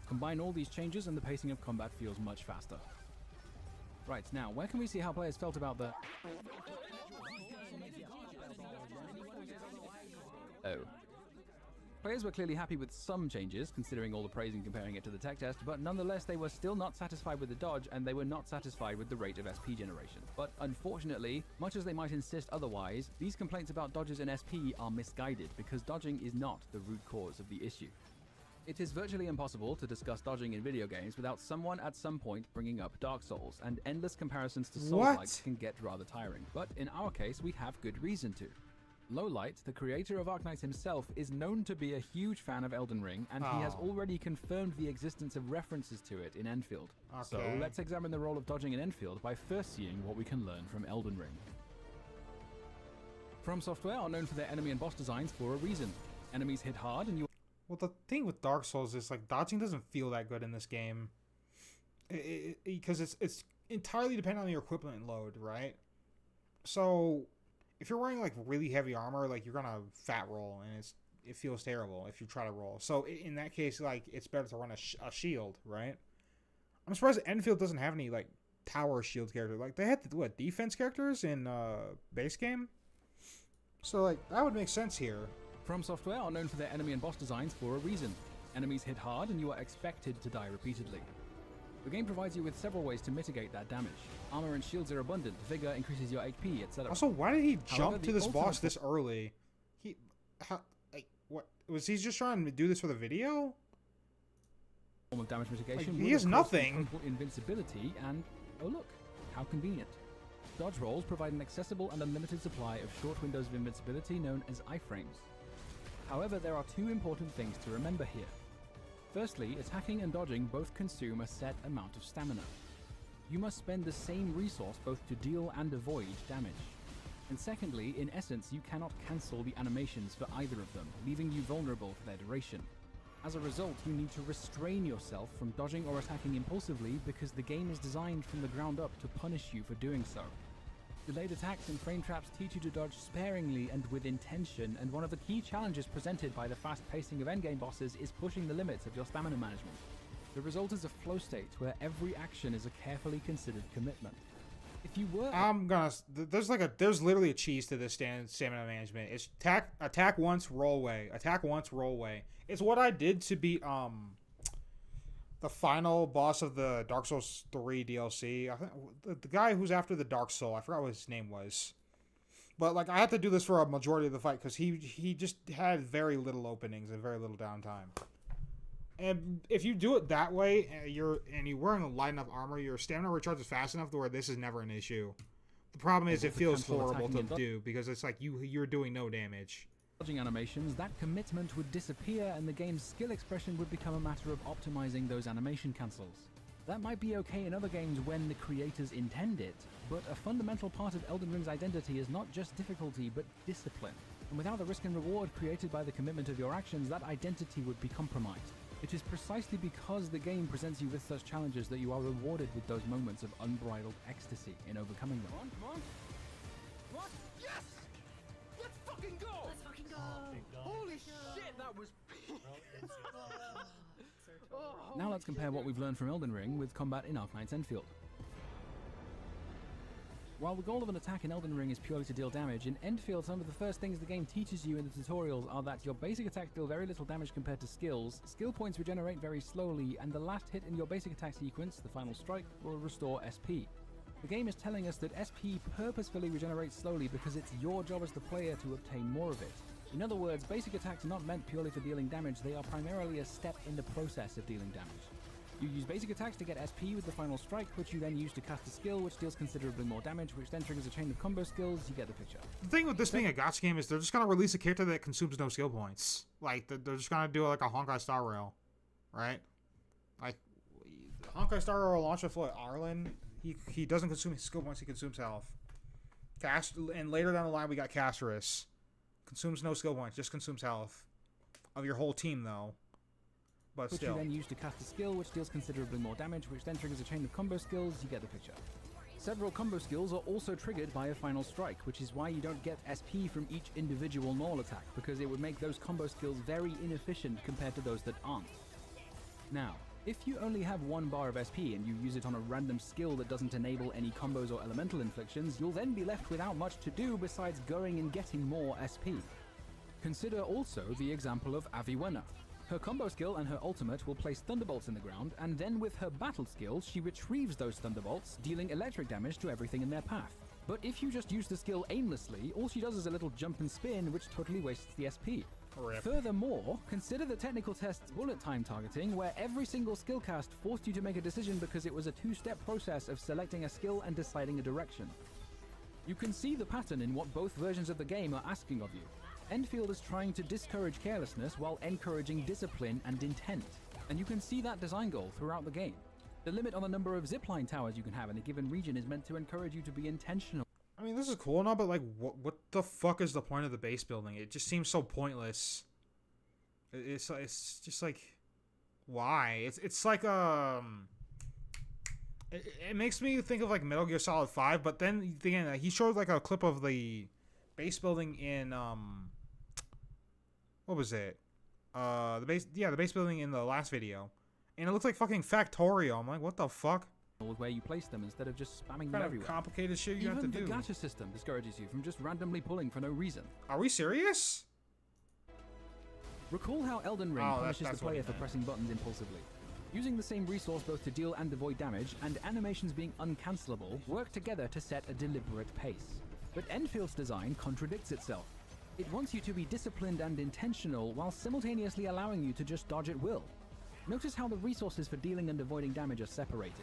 Combine all these changes and the pacing of combat feels much faster. Right, now, where can we see how players felt about the... Oh. Players were clearly happy with some changes, considering all the praise and comparing it to the tech test, but nonetheless they were still not satisfied with the dodge, and they were not satisfied with the rate of SP generation. But unfortunately, much as they might insist otherwise, these complaints about dodges and SP are misguided, because dodging is not the root cause of the issue. It is virtually impossible to discuss dodging in video games without someone at some point bringing up Dark Souls, and endless comparisons to Souls-likes can get rather tiring. But in our case, we have good reason to. Lowlight, the creator of Arknights himself, is known to be a huge fan of Elden Ring, and he has already confirmed the existence of references to it in Enfield. So let's examine the role of dodging in Enfield by first seeing what we can learn from Elden Ring. From Software are known for their enemy and boss designs for a reason. Enemies hit hard and you... Well, the thing with Dark Souls is like dodging doesn't feel that good in this game, because it's entirely dependent on your equipment load, right? So if you're wearing like really heavy armor, like you're gonna fat roll, and it feels terrible if you try to roll. So in that case, like it's better to run a shield, right? I'm surprised Enfield doesn't have any like tower shield character. Like, they had, what, defense characters in base game? So, like, that would make sense here. From Software are known for their enemy and boss designs for a reason. Enemies hit hard and you are expected to die repeatedly. The game provides you with several ways to mitigate that damage. Armor and shields are abundant, Vigor increases your HP, etc. Also, why did he However, jump to this boss this early? What, was he just trying to do this for the video? Form of damage mitigation. Like, he has nothing. Invincibility and, oh look, how convenient. Dodge rolls provide an accessible and unlimited supply of short windows of invincibility known as iframes. However, there are two important things to remember here. Firstly, attacking and dodging both consume a set amount of stamina. You must spend the same resource both to deal and avoid damage. And secondly, in essence, you cannot cancel the animations for either of them, leaving you vulnerable for their duration. As a result, you need to restrain yourself from dodging or attacking impulsively because the game is designed from the ground up to punish you for doing so. Delayed attacks and frame traps teach you to dodge sparingly and with intention, and one of the key challenges presented by the fast pacing of endgame bosses is pushing the limits of your stamina management. The result is a flow state where every action is a carefully considered commitment. If you were... there's literally a cheese to this stamina management. It's attack once, roll away. Attack once, roll away. It's what I did to beat, the final boss of the Dark Souls 3 DLC. I think the guy who's after the Dark Soul. I forgot what his name was. But, like, I had to do this for a majority of the fight because he just had very little openings and very little downtime. And if you do it that way, you're wearing light enough armor, your stamina recharges fast enough to where this is never an issue. The problem is it feels horrible to do because it's like you're doing no damage. Dodging animations, that commitment would disappear and the game's skill expression would become a matter of optimizing those animation cancels. That might be okay in other games when the creators intend it, but a fundamental part of Elden Ring's identity is not just difficulty, but discipline. And without the risk and reward created by the commitment of your actions, that identity would be compromised. It is precisely because the game presents you with such challenges that you are rewarded with those moments of unbridled ecstasy in overcoming them. Come on. What? Yes! Let's fucking go! Let's fucking go! Holy shit, that was... Now let's compare what we've learned from Elden Ring with combat in Arknight's Endfield. While the goal of an attack in Elden Ring is purely to deal damage, in Endfield some of the first things the game teaches you in the tutorials are that your basic attacks deal very little damage compared to skills, skill points regenerate very slowly, and the last hit in your basic attack sequence, the final strike, will restore SP. The game is telling us that SP purposefully regenerates slowly because it's your job as the player to obtain more of it. In other words, basic attacks are not meant purely for dealing damage, they are primarily a step in the process of dealing damage. You use basic attacks to get SP with the final strike, which you then use to cast a skill, which deals considerably more damage, which then triggers a chain of combo skills. You get the picture. The thing with this being a gacha game is they're just gonna release a character that consumes no skill points. Like, they're just gonna do like a Honkai Star Rail, right? Like, Honkai Star Rail launch with Arlen, he doesn't consume skill points, he consumes health. And later down the line we got Casterus. Consumes no skill points, just consumes health. Of your whole team, though. But which still. you then use to cast a skill, which deals considerably more damage, which then triggers a chain of combo skills. You get the picture. Several combo skills are also triggered by a final strike, which is why you don't get SP from each individual normal attack, because it would make those combo skills very inefficient compared to those that aren't. Now, if you only have 1 bar of SP and you use it on a random skill that doesn't enable any combos or elemental inflictions, you'll then be left without much to do besides going and getting more SP. Consider also the example of Aviwenna. Her combo skill and her ultimate will place thunderbolts in the ground, and then with her battle skill, she retrieves those thunderbolts, dealing electric damage to everything in their path. But if you just use the skill aimlessly, all she does is a little jump and spin, which totally wastes the SP. Rip. Furthermore, consider the technical test's bullet time targeting, where every single skill cast forced you to make a decision because it was a 2-step process of selecting a skill and deciding a direction. You can see the pattern in what both versions of the game are asking of you. Endfield is trying to discourage carelessness while encouraging discipline and intent, and you can see that design goal throughout the game. The limit on the number of zipline towers you can have in a given region is meant to encourage you to be intentional. I mean, this is cool and all, but like, what the fuck is the point of the base building? It just seems so pointless. It's just like, why? It's like it makes me think of like Metal Gear Solid 5, but then again, he showed like a clip of the base building in what was it? The base building in the last video, and it looks like fucking Factorio. I'm like, what the fuck? with where you place them instead of just spamming them Kind of everywhere. complicated shit you have to Even do. the gacha system discourages you from just randomly pulling for no reason. Are we serious? Recall how Elden Ring Oh, punishes that's the what he player for meant. pressing buttons impulsively. Using the same resource both to deal and avoid damage, and animations being uncancelable, work together to set a deliberate pace. But Enfield's design contradicts itself. It wants you to be disciplined and intentional while simultaneously allowing you to just dodge at will. Notice how the resources for dealing and avoiding damage are separated.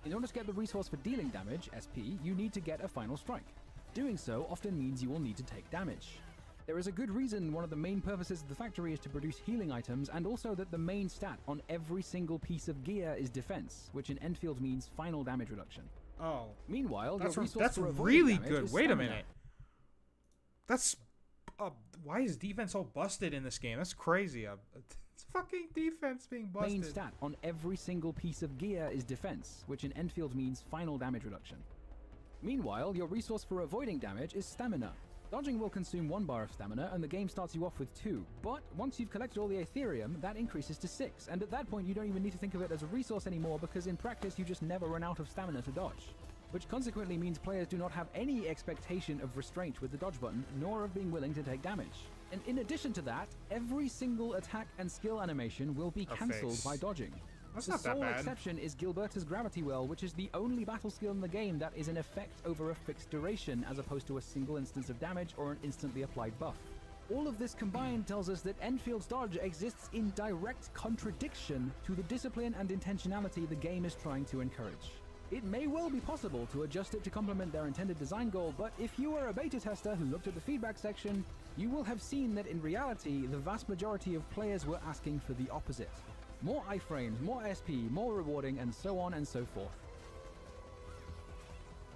In order to get the resource for dealing damage, SP, you need to get a final strike. Doing so often means you will need to take damage. There is a good reason one of the main purposes of the factory is to produce healing items, and also that the main stat on every single piece of gear is defense, which in Enfield means final damage reduction. Oh. Meanwhile, That's, your resource that's for avoiding really damage good. is Wait a stamina. minute. That's... why is defense so busted in this game? That's crazy. It's fucking defense being busted. Main stat on every single piece of gear is defense, which in Enfield means final damage reduction. Meanwhile, your resource for avoiding damage is stamina. Dodging will consume 1 bar of stamina, and the game starts you off with 2. But once you've collected all the Aetherium, that increases to 6, and at that point you don't even need to think of it as a resource anymore, because in practice you just never run out of stamina to dodge. Which consequently means players do not have any expectation of restraint with the dodge button, nor of being willing to take damage. And in addition to that, every single attack and skill animation will be cancelled by dodging. That's The not that sole bad. exception is Gilberta's Gravity Well, which is the only battle skill in the game that is in effect over a fixed duration, as opposed to a single instance of damage or an instantly applied buff. All of this combined tells us that Enfield's dodge exists in direct contradiction to the discipline and intentionality the game is trying to encourage. It may well be possible to adjust it to complement their intended design goal, but if you are a beta tester who looked at the feedback section, you will have seen that in reality, the vast majority of players were asking for the opposite. More iframes, more SP, more rewarding, and so on and so forth.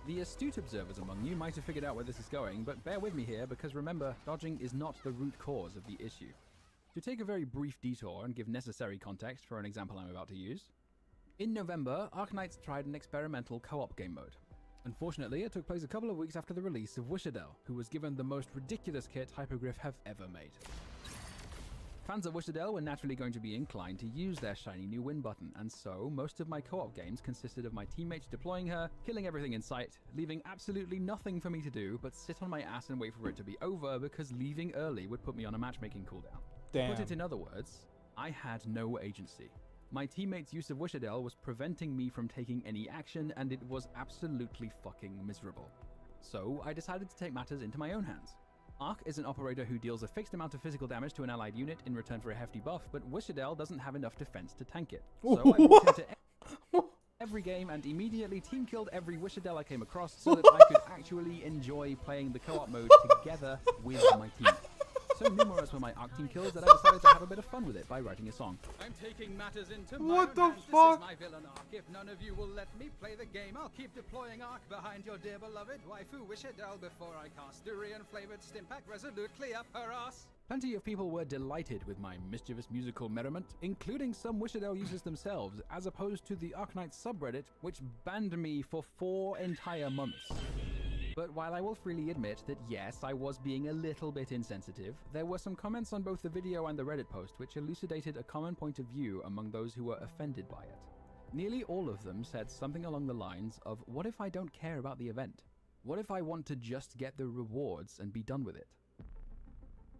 The astute observers among you might have figured out where this is going, but bear with me here because remember, dodging is not the root cause of the issue. To take a very brief detour and give necessary context for an example I'm about to use, in November, Arknights tried an experimental co-op game mode. Unfortunately, it took place a couple of weeks after the release of Wishadel, who was given the most ridiculous kit Hypogryph have ever made. Fans of Wishadel were naturally going to be inclined to use their shiny new win button, and so most of my co-op games consisted of my teammates deploying her, killing everything in sight, leaving absolutely nothing for me to do but sit on my ass and wait for it to be over because leaving early would put me on a matchmaking cooldown. Damn. To put it in other words, I had no agency. My teammates' use of Wishadel was preventing me from taking any action, and it was absolutely fucking miserable. So I decided to take matters into my own hands. Ark is an operator who deals a fixed amount of physical damage to an allied unit in return for a hefty buff, but Wishadel doesn't have enough defense to tank it. So I walked into every game and immediately team killed every Wishadel I came across so that I could actually enjoy playing the co-op mode together with my team. So numerous were my Ark team kills that I decided to have a bit of fun with it by writing a song. I'm taking matters into What my own the hands. fuck? This is my villain Ark. If none of you will let me play the game, I'll keep deploying Ark behind your dear beloved waifu Wishadel before I cast durian-flavored Stimpack resolutely up her ass. Plenty of people were delighted with my mischievous musical merriment, including some Wishadel users themselves, as opposed to the Arknights subreddit, which banned me for 4 entire months. But while I will freely admit that yes, I was being a little bit insensitive, there were some comments on both the video and the Reddit post which elucidated a common point of view among those who were offended by it. Nearly all of them said something along the lines of, what if I don't care about the event? What if I want to just get the rewards and be done with it?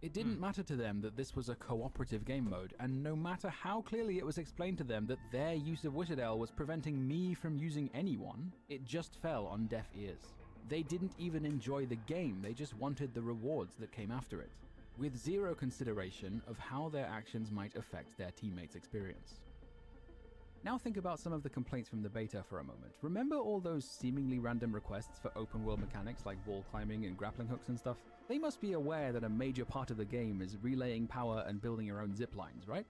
It didn't matter to them that this was a cooperative game mode, and no matter how clearly it was explained to them that their use of Wishadel was preventing me from using anyone, it just fell on deaf ears. They didn't even enjoy the game, they just wanted the rewards that came after it, with zero consideration of how their actions might affect their teammates' experience. Now think about some of the complaints from the beta for a moment. Remember all those seemingly random requests for open world mechanics like wall climbing and grappling hooks and stuff? They must be aware that a major part of the game is relaying power and building your own zip lines, right?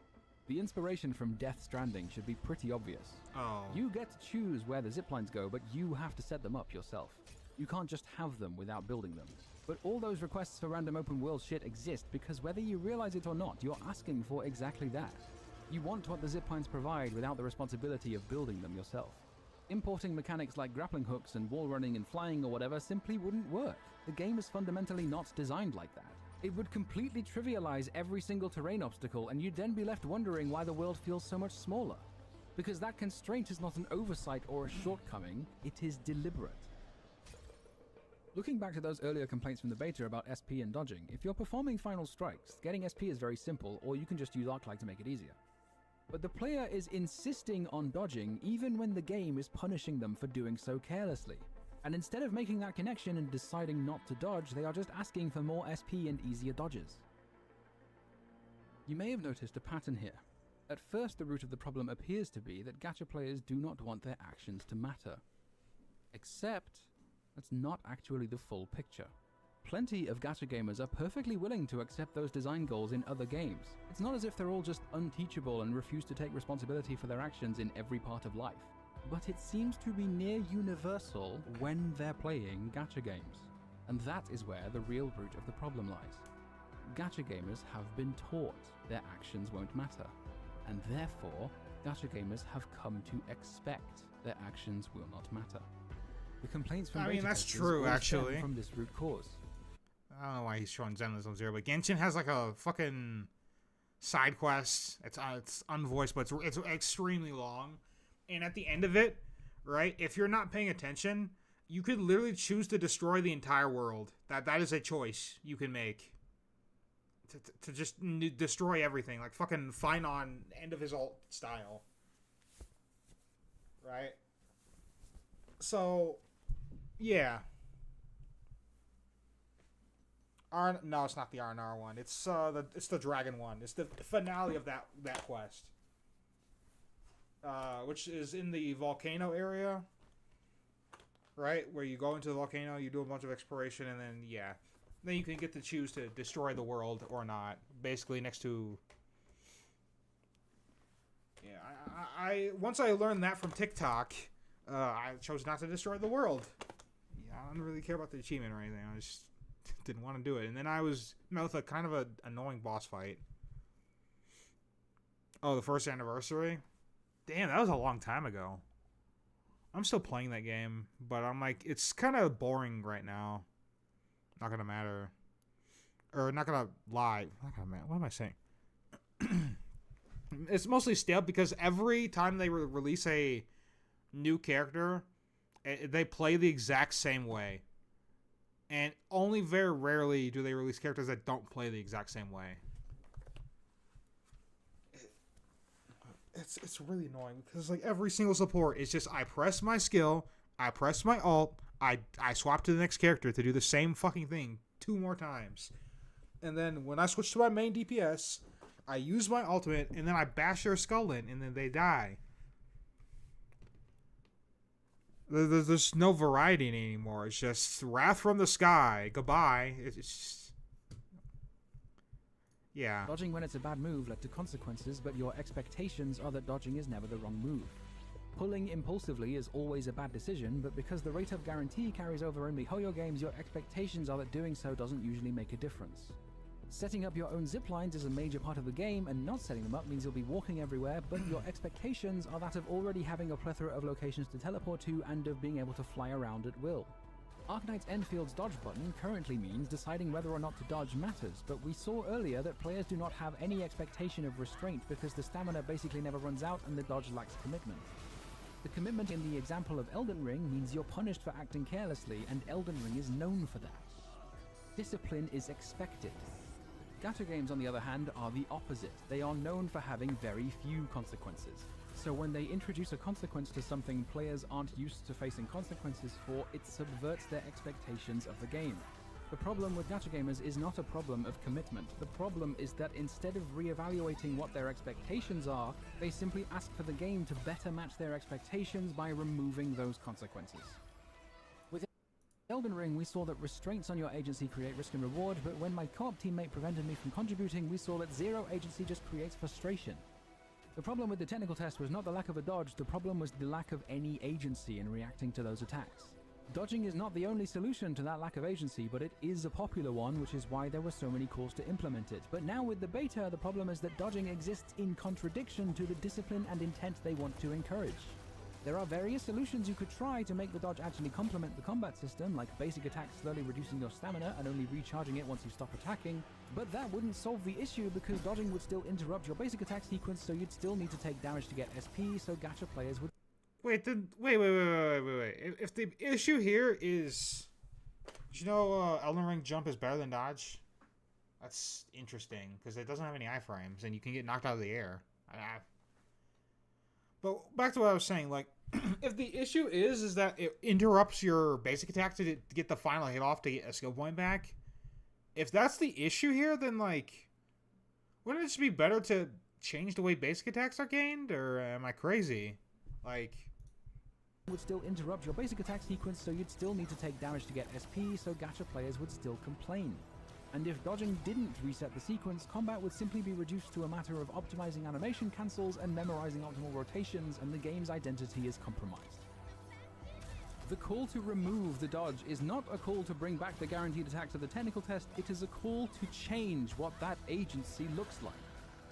The inspiration from Death Stranding should be pretty obvious. Oh. You get to choose where the ziplines go, but you have to set them up yourself. You can't just have them without building them. But all those requests for random open world shit exist because whether you realize it or not, you're asking for exactly that. You want what the ziplines provide without the responsibility of building them yourself. Importing mechanics like grappling hooks and wall running and flying or whatever simply wouldn't work. The game is fundamentally not designed like that. It would completely trivialize every single terrain obstacle, and you'd then be left wondering why the world feels so much smaller. Because that constraint is not an oversight or a shortcoming, it is deliberate. Looking back to those earlier complaints from the beta about SP and dodging, if you're performing final strikes, getting SP is very simple, or you can just use Arc Light to make it easier. But the player is insisting on dodging even when the game is punishing them for doing so carelessly. And instead of making that connection and deciding not to dodge, they are just asking for more SP and easier dodges. You may have noticed a pattern here. At first, the root of the problem appears to be that gacha players do not want their actions to matter. Except, that's not actually the full picture. Plenty of gacha gamers are perfectly willing to accept those design goals in other games. It's not as if they're all just unteachable and refuse to take responsibility for their actions in every part of life. But it seems to be near universal when they're playing gacha games. And that is where the real root of the problem lies. Gacha gamers have been taught their actions won't matter. And therefore, gacha gamers have come to expect their actions will not matter. The complaints from beta that's testers true, all actually. stem from this root cause. I don't know why he's showing Zenless on Zero, but Genshin has like a fucking side quest. It's unvoiced, but it's extremely long. And at the end of it, right, if you're not paying attention, you could literally choose to destroy the entire world. That is a choice you can make. To just destroy everything. Like fucking Finon, end of his ult style. Right? So, yeah. No, it's not the R&R one. It's the dragon one. It's the finale of that quest. Which is in the volcano area. Right? Where you go into the volcano, you do a bunch of exploration, and then, yeah. Then you can get to choose to destroy the world or not. Basically, next to... Yeah, I once I learned that from TikTok, I chose not to destroy the world. Yeah, I don't really care about the achievement or anything. I just didn't want to do it. And then I was met with a kind of an annoying boss fight. Oh, the first anniversary? Damn, that was a long time ago. I'm still playing that game, but I'm like, it's kind of boring right now. Not gonna matter. Or not gonna lie. Not gonna matter. What am I saying? It's mostly stale because every time they release a new character, they play the exact same way. And only very rarely do they release characters that don't play the exact same way. It's really annoying because like every single support is just I press my skill, I press my ult, I swap to the next character to do the same fucking thing 2 more times. And then when I switch to my main DPS, I use my ultimate and then I bash their skull in and then they die. There's no variety anymore. It's just wrath from the sky. Goodbye. It's just... Yeah. Dodging when it's a bad move led to consequences, but your expectations are that dodging is never the wrong move. Pulling impulsively is always a bad decision, but because the rate of guarantee carries over in MiHoYo games, your expectations are that doing so doesn't usually make a difference. Setting up your own ziplines is a major part of the game, and not setting them up means you'll be walking everywhere, but your expectations are that of already having a plethora of locations to teleport to and of being able to fly around at will. Arknight's Enfield's dodge button currently means deciding whether or not to dodge matters, but we saw earlier that players do not have any expectation of restraint because the stamina basically never runs out and the dodge lacks commitment. The commitment in the example of Elden Ring means you're punished for acting carelessly, and Elden Ring is known for that. Discipline is expected. Gacha games, on the other hand, are the opposite. They are known for having very few consequences. So when they introduce a consequence to something players aren't used to facing consequences for, it subverts their expectations of the game. The problem with gacha gamers is not a problem of commitment. The problem is that instead of re-evaluating what their expectations are, they simply ask for the game to better match their expectations by removing those consequences. With Elden Ring, we saw that restraints on your agency create risk and reward, but when my co-op teammate prevented me from contributing, we saw that zero agency just creates frustration. The problem with the technical test was not the lack of a dodge, the problem was the lack of any agency in reacting to those attacks. Dodging is not the only solution to that lack of agency, but it is a popular one, which is why there were so many calls to implement it. But now with the beta, the problem is that dodging exists in contradiction to the discipline and intent they want to encourage. There are various solutions you could try to make the dodge actually complement the combat system, like basic attacks slowly reducing your stamina and only recharging it once you stop attacking, but that wouldn't solve the issue because dodging would still interrupt your basic attack sequence, so you'd still need to take damage to get SP, so gacha players would... Wait. If the issue here is... Did you know Elden Ring jump is better than dodge? That's interesting, because it doesn't have any iframes, and you can get knocked out of the air. But back to what I was saying, like, if the issue is that it interrupts your basic attack to get the final hit off to get a skill point back, if that's the issue here, then, like, wouldn't it just be better to change the way basic attacks are gained, or am I crazy? Like... would still interrupt your basic attack sequence, so you'd still need to take damage to get SP, so gacha players would still complain. And if dodging didn't reset the sequence, combat would simply be reduced to a matter of optimizing animation cancels and memorizing optimal rotations, and the game's identity is compromised. The call to remove the dodge is not a call to bring back the guaranteed attack to the technical test, it is a call to change what that agency looks like.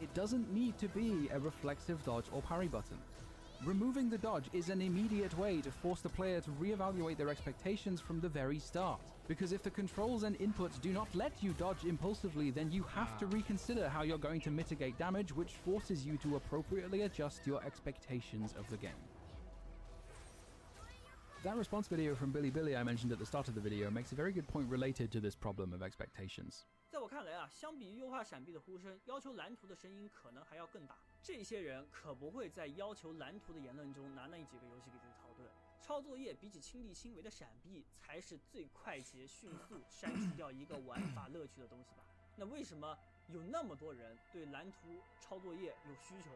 It doesn't need to be a reflexive dodge or parry button. Removing the dodge is an immediate way to force the player to reevaluate their expectations from the very start. Because if the controls and inputs do not let you dodge impulsively, then you have to reconsider how you're going to mitigate damage, which forces you to appropriately adjust your expectations of the game. That response video from Billy I mentioned at the start of the video makes a very good point related to this problem of expectations. 在我看来啊，相比于优化闪避的呼声，要求蓝图的声音可能还要更大。这些人可不会在要求蓝图的言论中拿那几个游戏给自己套盾。抄作业比起亲力亲为的闪避，才是最快捷、迅速删除掉一个玩法乐趣的东西吧？那为什么有那么多人对蓝图抄作业有需求？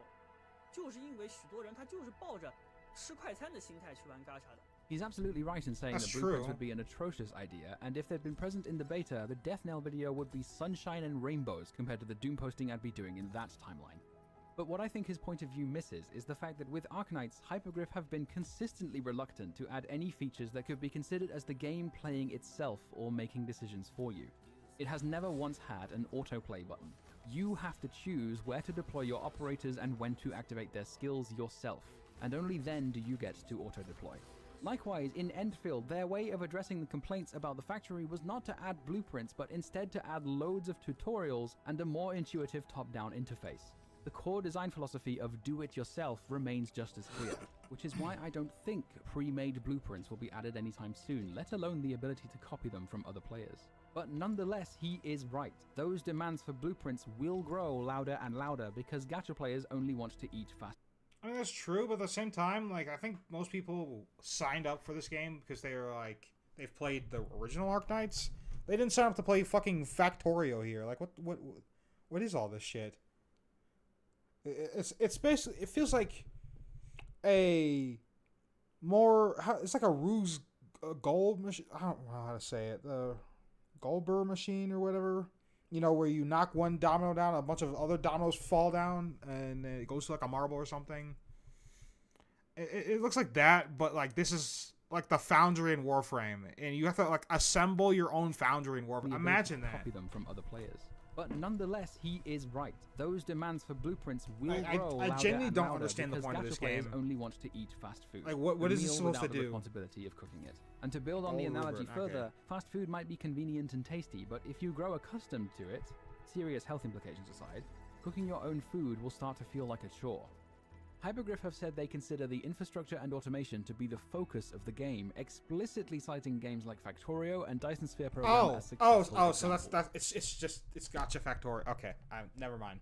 就是因为许多人他就是抱着吃快餐的心态去玩 gacha 的。 He's absolutely right in saying that blueprints would be an atrocious idea, and if they'd been present in the beta, the Death Knell video would be sunshine and rainbows compared to the Doom posting I'd be doing in that timeline. But what I think his point of view misses is the fact that with Arknights, Hypergriff have been consistently reluctant to add any features that could be considered as the game playing itself or making decisions for you. It has never once had an autoplay button. You have to choose where to deploy your operators and when to activate their skills yourself, and only then do you get to auto-deploy. Likewise, in Endfield, their way of addressing the complaints about the factory was not to add blueprints, but instead to add loads of tutorials and a more intuitive top-down interface. The core design philosophy of do-it-yourself remains just as clear, which is why I don't think pre-made blueprints will be added anytime soon, let alone the ability to copy them from other players. But nonetheless, he is right. Those demands for blueprints will grow louder and louder because gacha players only want to eat fast. I mean, that's true, but at the same time, like, I think most people signed up for this game because they were, like, they've played the original Arknights. They didn't sign up to play fucking Factorio here. Like, what is all this shit? It's basically, it feels like a more, it's like a ruse gold machine. I don't know how to say it. The Goldberg machine or whatever. You know, where you knock one domino down, a bunch of other dominoes fall down, and it goes to like a marble or something. It looks like that, but like this is like the Foundry in Warframe, and you have to like assemble your own Foundry in Warframe. Imagine that. Copy them from other players. But nonetheless, he is right. Those demands for blueprints will grow I genuinely don't louder understand the point of this players game. Only want to eat fast food. Like, what is this supposed to do? The responsibility of cooking it. And to build on the analogy further, fast food might be convenient and tasty, but if you grow accustomed to it, serious health implications aside, cooking your own food will start to feel like a chore. Hypergriff have said they consider the infrastructure and automation to be the focus of the game, explicitly citing games like Factorio and Dyson Sphere Program as successful examples. So it's gotcha Factorio. Okay, never mind.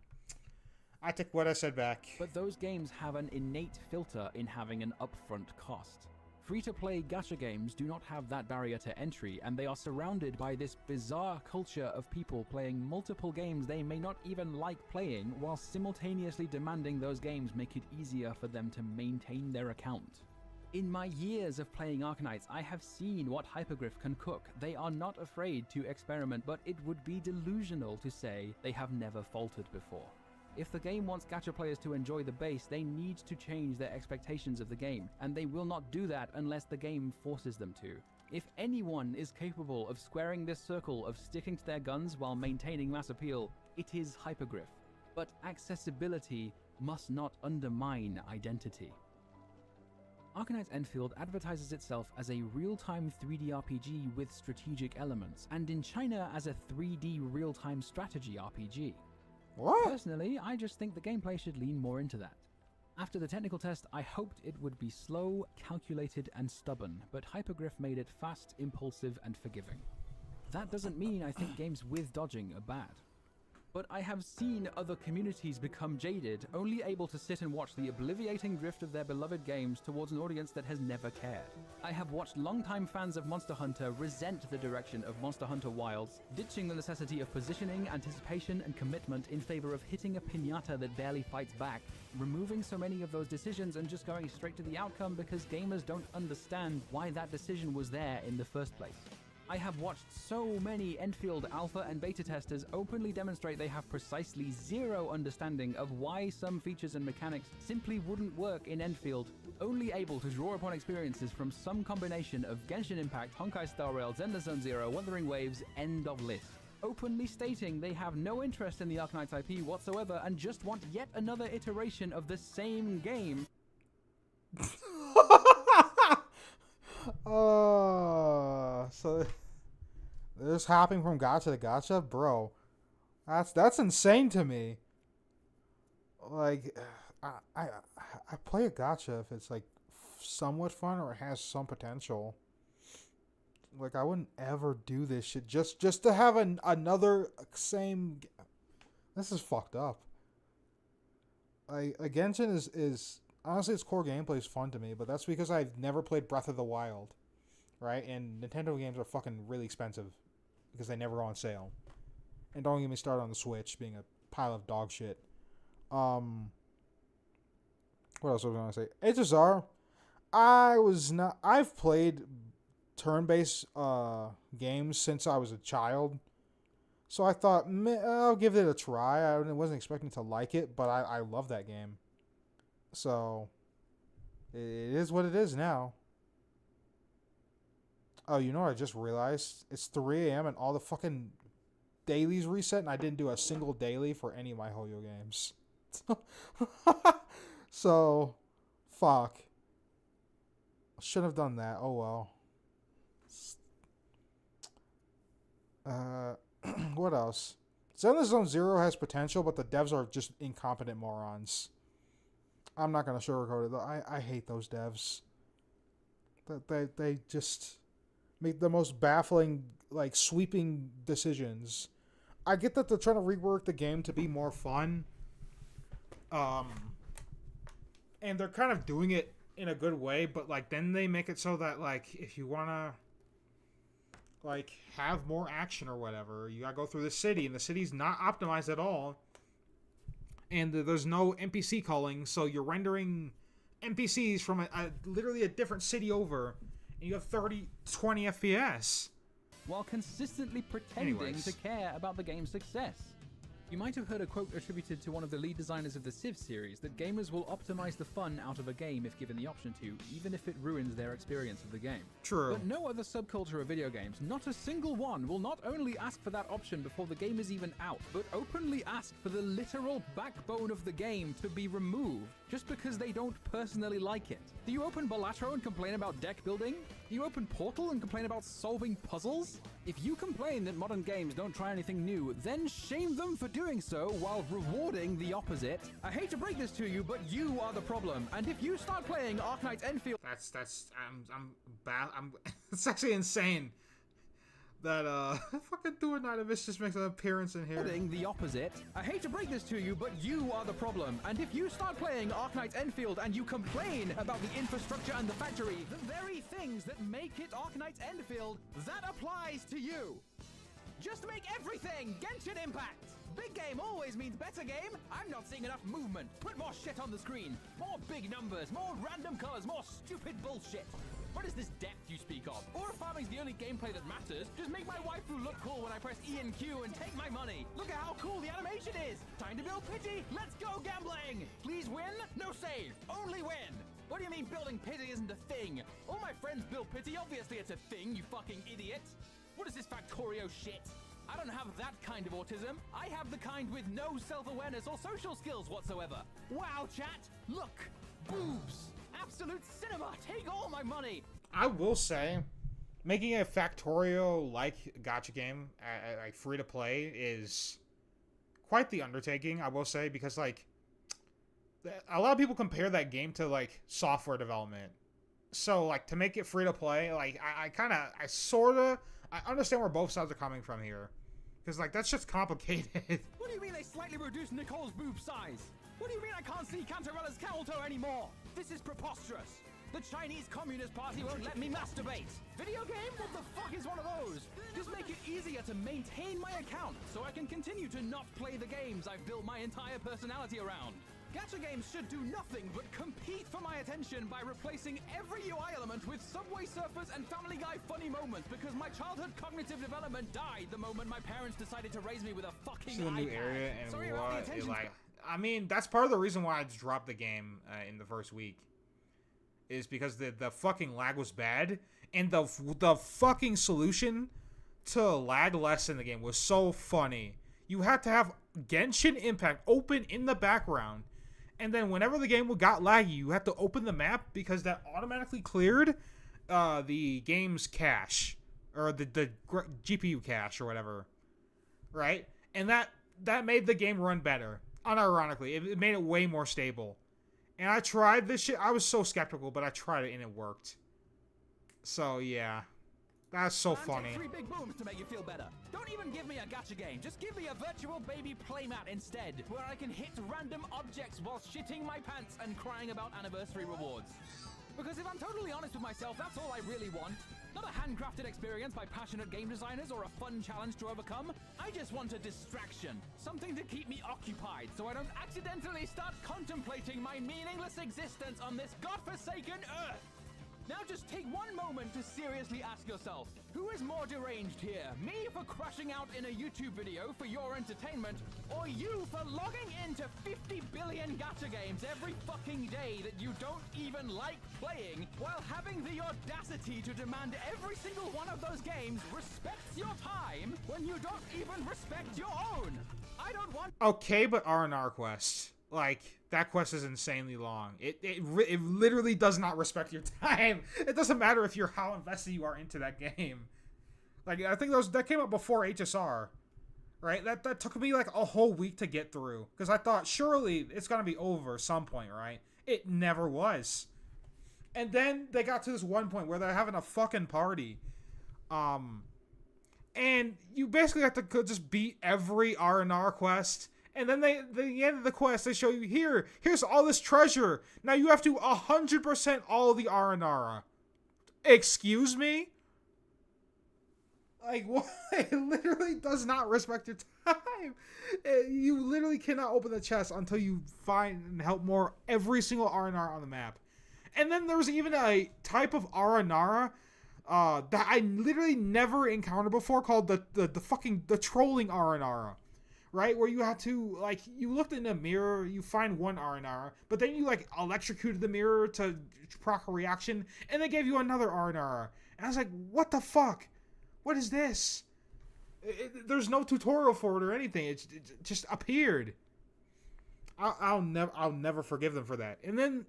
I take what I said back. But those games have an innate filter in having an upfront cost. Free-to-play gacha games do not have that barrier to entry, and they are surrounded by this bizarre culture of people playing multiple games they may not even like playing, while simultaneously demanding those games make it easier for them to maintain their account. In my years of playing Arknights, I have seen what Hypergriff can cook. They are not afraid to experiment, but it would be delusional to say they have never faltered before. If the game wants gacha players to enjoy the base, they need to change their expectations of the game, and they will not do that unless the game forces them to. If anyone is capable of squaring this circle of sticking to their guns while maintaining mass appeal, it is Hypergriff. But accessibility must not undermine identity. Arknights Enfield advertises itself as a real-time 3D RPG with strategic elements, and in China as a 3D real-time strategy RPG. What? Personally, I just think the gameplay should lean more into that. After the technical test, I hoped it would be slow, calculated, and stubborn, but Hypergriff made it fast, impulsive, and forgiving. That doesn't mean I think games with dodging are bad. But I have seen other communities become jaded, only able to sit and watch the obliviating drift of their beloved games towards an audience that has never cared. I have watched longtime fans of Monster Hunter resent the direction of Monster Hunter Wilds, ditching the necessity of positioning, anticipation, and commitment in favor of hitting a piñata that barely fights back, removing so many of those decisions and just going straight to the outcome because gamers don't understand why that decision was there in the first place. I have watched so many Enfield alpha and beta testers openly demonstrate they have precisely zero understanding of why some features and mechanics simply wouldn't work in Enfield, only able to draw upon experiences from some combination of Genshin Impact, Honkai Star Rail, Zenless Zone Zero, Wuthering Waves, end of list. Openly stating they have no interest in the Arknights IP whatsoever and just want yet another iteration of the same game. So they're just hopping from gacha to gacha, bro. That's insane to me. Like, I play a gacha if it's like somewhat fun or it has some potential. Like, I wouldn't ever do this shit just to have another same. This is fucked up. Like, Genshin is honestly, its core gameplay is fun to me, but that's because I've never played Breath of the Wild, right? And Nintendo games are fucking really expensive because they never go on sale. And don't get me started on the Switch being a pile of dog shit. What else was I gonna say? HSR. I've played turn-based games since I was a child, so I thought I'll give it a try. I wasn't expecting to like it, but I love that game. So, it is what it is now. Oh, you know what I just realized? It's 3 a.m. and all the fucking dailies reset, and I didn't do a single daily for any of my Hoyo games. So, fuck. Should have done that. Oh well. What else? Zenless Zone Zero has potential, but the devs are just incompetent morons. I'm not going to sugarcoat it. I hate those devs. They just make the most baffling, like, sweeping decisions. I get that they're trying to rework the game to be more fun. And they're kind of doing it in a good way, but, like, then they make it so that, like, if you want to, like, have more action or whatever, you got to go through the city, and the city's not optimized at all. And there's no NPC calling, so you're rendering NPCs from literally a different city over, and you have 20 FPS. While consistently pretending to care about the game's success. You might have heard a quote attributed to one of the lead designers of the Civ series that gamers will optimize the fun out of a game if given the option to, even if it ruins their experience of the game. True. But no other subculture of video games, not a single one, will not only ask for that option before the game is even out, but openly ask for the literal backbone of the game to be removed, just because they don't personally like it. Do you open Balatro and complain about deck building? Do you open Portal and complain about solving puzzles? If you complain that modern games don't try anything new, then shame them for doing so while rewarding the opposite. I hate to break this to you, but you are the problem. And if you start playing Arknights Enfield, it's actually insane that fucking Duet just makes an appearance in here. The opposite. I hate to break this to you, but you are the problem. And if you start playing Arknights Enfield and you complain about the infrastructure and the factory, the very things that make it Arknights Enfield, that applies to you. Just make everything Genshin Impact! Big game always means better game. I'm not seeing enough movement. Put more shit on the screen. More big numbers, more random colors, more stupid bullshit. What is this depth you speak of? Aura farming's the only gameplay that matters. Just make my waifu look cool when I press E and Q and take my money. Look at how cool the animation is. Time to build pity. Let's go gambling. Please win. No save. Only win. What do you mean building pity isn't a thing? All my friends build pity. Obviously it's a thing, you fucking idiot. What is this Factorio shit? I don't have that kind of autism. I have the kind with no self-awareness or social skills whatsoever. Wow, chat. Look. Boobs. absolute cinema. Take all my money. I will say, making a Factorio-like gacha game, like free to play, is quite the undertaking. I will say, because like a lot of people compare that game to like software development. So like to make it free to play, like I understand where both sides are coming from here, because like that's just complicated. What do you mean they slightly reduced Nicole's boob size? What do you mean I can't see Cantarella's camel toe anymore? This is preposterous. The Chinese Communist Party won't let me masturbate. Video game? What the fuck is one of those? Just make it easier to maintain my account so I can continue to not play the games I've built my entire personality around. Gacha games should do nothing but compete for my attention by replacing every UI element with Subway Surfers and Family Guy funny moments, because my childhood cognitive development died the moment my parents decided to raise me with a fucking to a new iPad. area and Sorry about the attention like, I mean, that's part of the reason why I just dropped the game in the first week, is because the fucking lag was bad, and the fucking solution to lag less in the game was so funny. You had to have Genshin Impact open in the background, and then whenever the game got laggy, you had to open the map, because that automatically cleared the game's cache, or the GPU cache or whatever, right? And that made the game run better. Unironically, it made it way more stable. And I tried this shit. I was so skeptical, but I tried it and it worked. So yeah, that's so funny. Take 3 big booms to make you feel better. Don't even give me a gacha game. Just give me a virtual baby playmat instead, where I can hit random objects while shitting my pants and crying about anniversary rewards. Because if I'm totally honest with myself, that's all I really want. Not a handcrafted experience by passionate game designers or a fun challenge to overcome. I just want a distraction. Something to keep me occupied so I don't accidentally start contemplating my meaningless existence on this godforsaken earth. Now just take one moment to seriously ask yourself, who is more deranged here? Me for crashing out in a YouTube video for your entertainment, or you for logging into 50 billion gacha games every fucking day that you don't even like playing, while having the audacity to demand every single one of those games respects your time when you don't even respect your own? I don't want— Okay, but R&R quest, like, that quest is insanely long. It literally does not respect your time. It doesn't matter if you're how invested you are into that game. Like, I think that came out before HSR, right? That took me like a whole week to get through, because I thought surely it's gonna be over some point, right? It never was. And then they got to this one point where they're having a fucking party, and you basically have to just beat every R&R quest. And then the end of the quest, they show you, here's all this treasure. Now you have to 100% all the R&R. Excuse me? Like, what? It literally does not respect your time. You literally cannot open the chest until you find and help more every single R&R on the map. And then there was even a type of R&R that I literally never encountered before, called the trolling R&R. Right, where you have to, like, you looked in a mirror, you find one R&R, but then you, like, electrocuted the mirror to proc a reaction, and they gave you another R&R. And I was like, what the fuck? What is this? There's no tutorial for it or anything. It just appeared. I'll never forgive them for that. And then,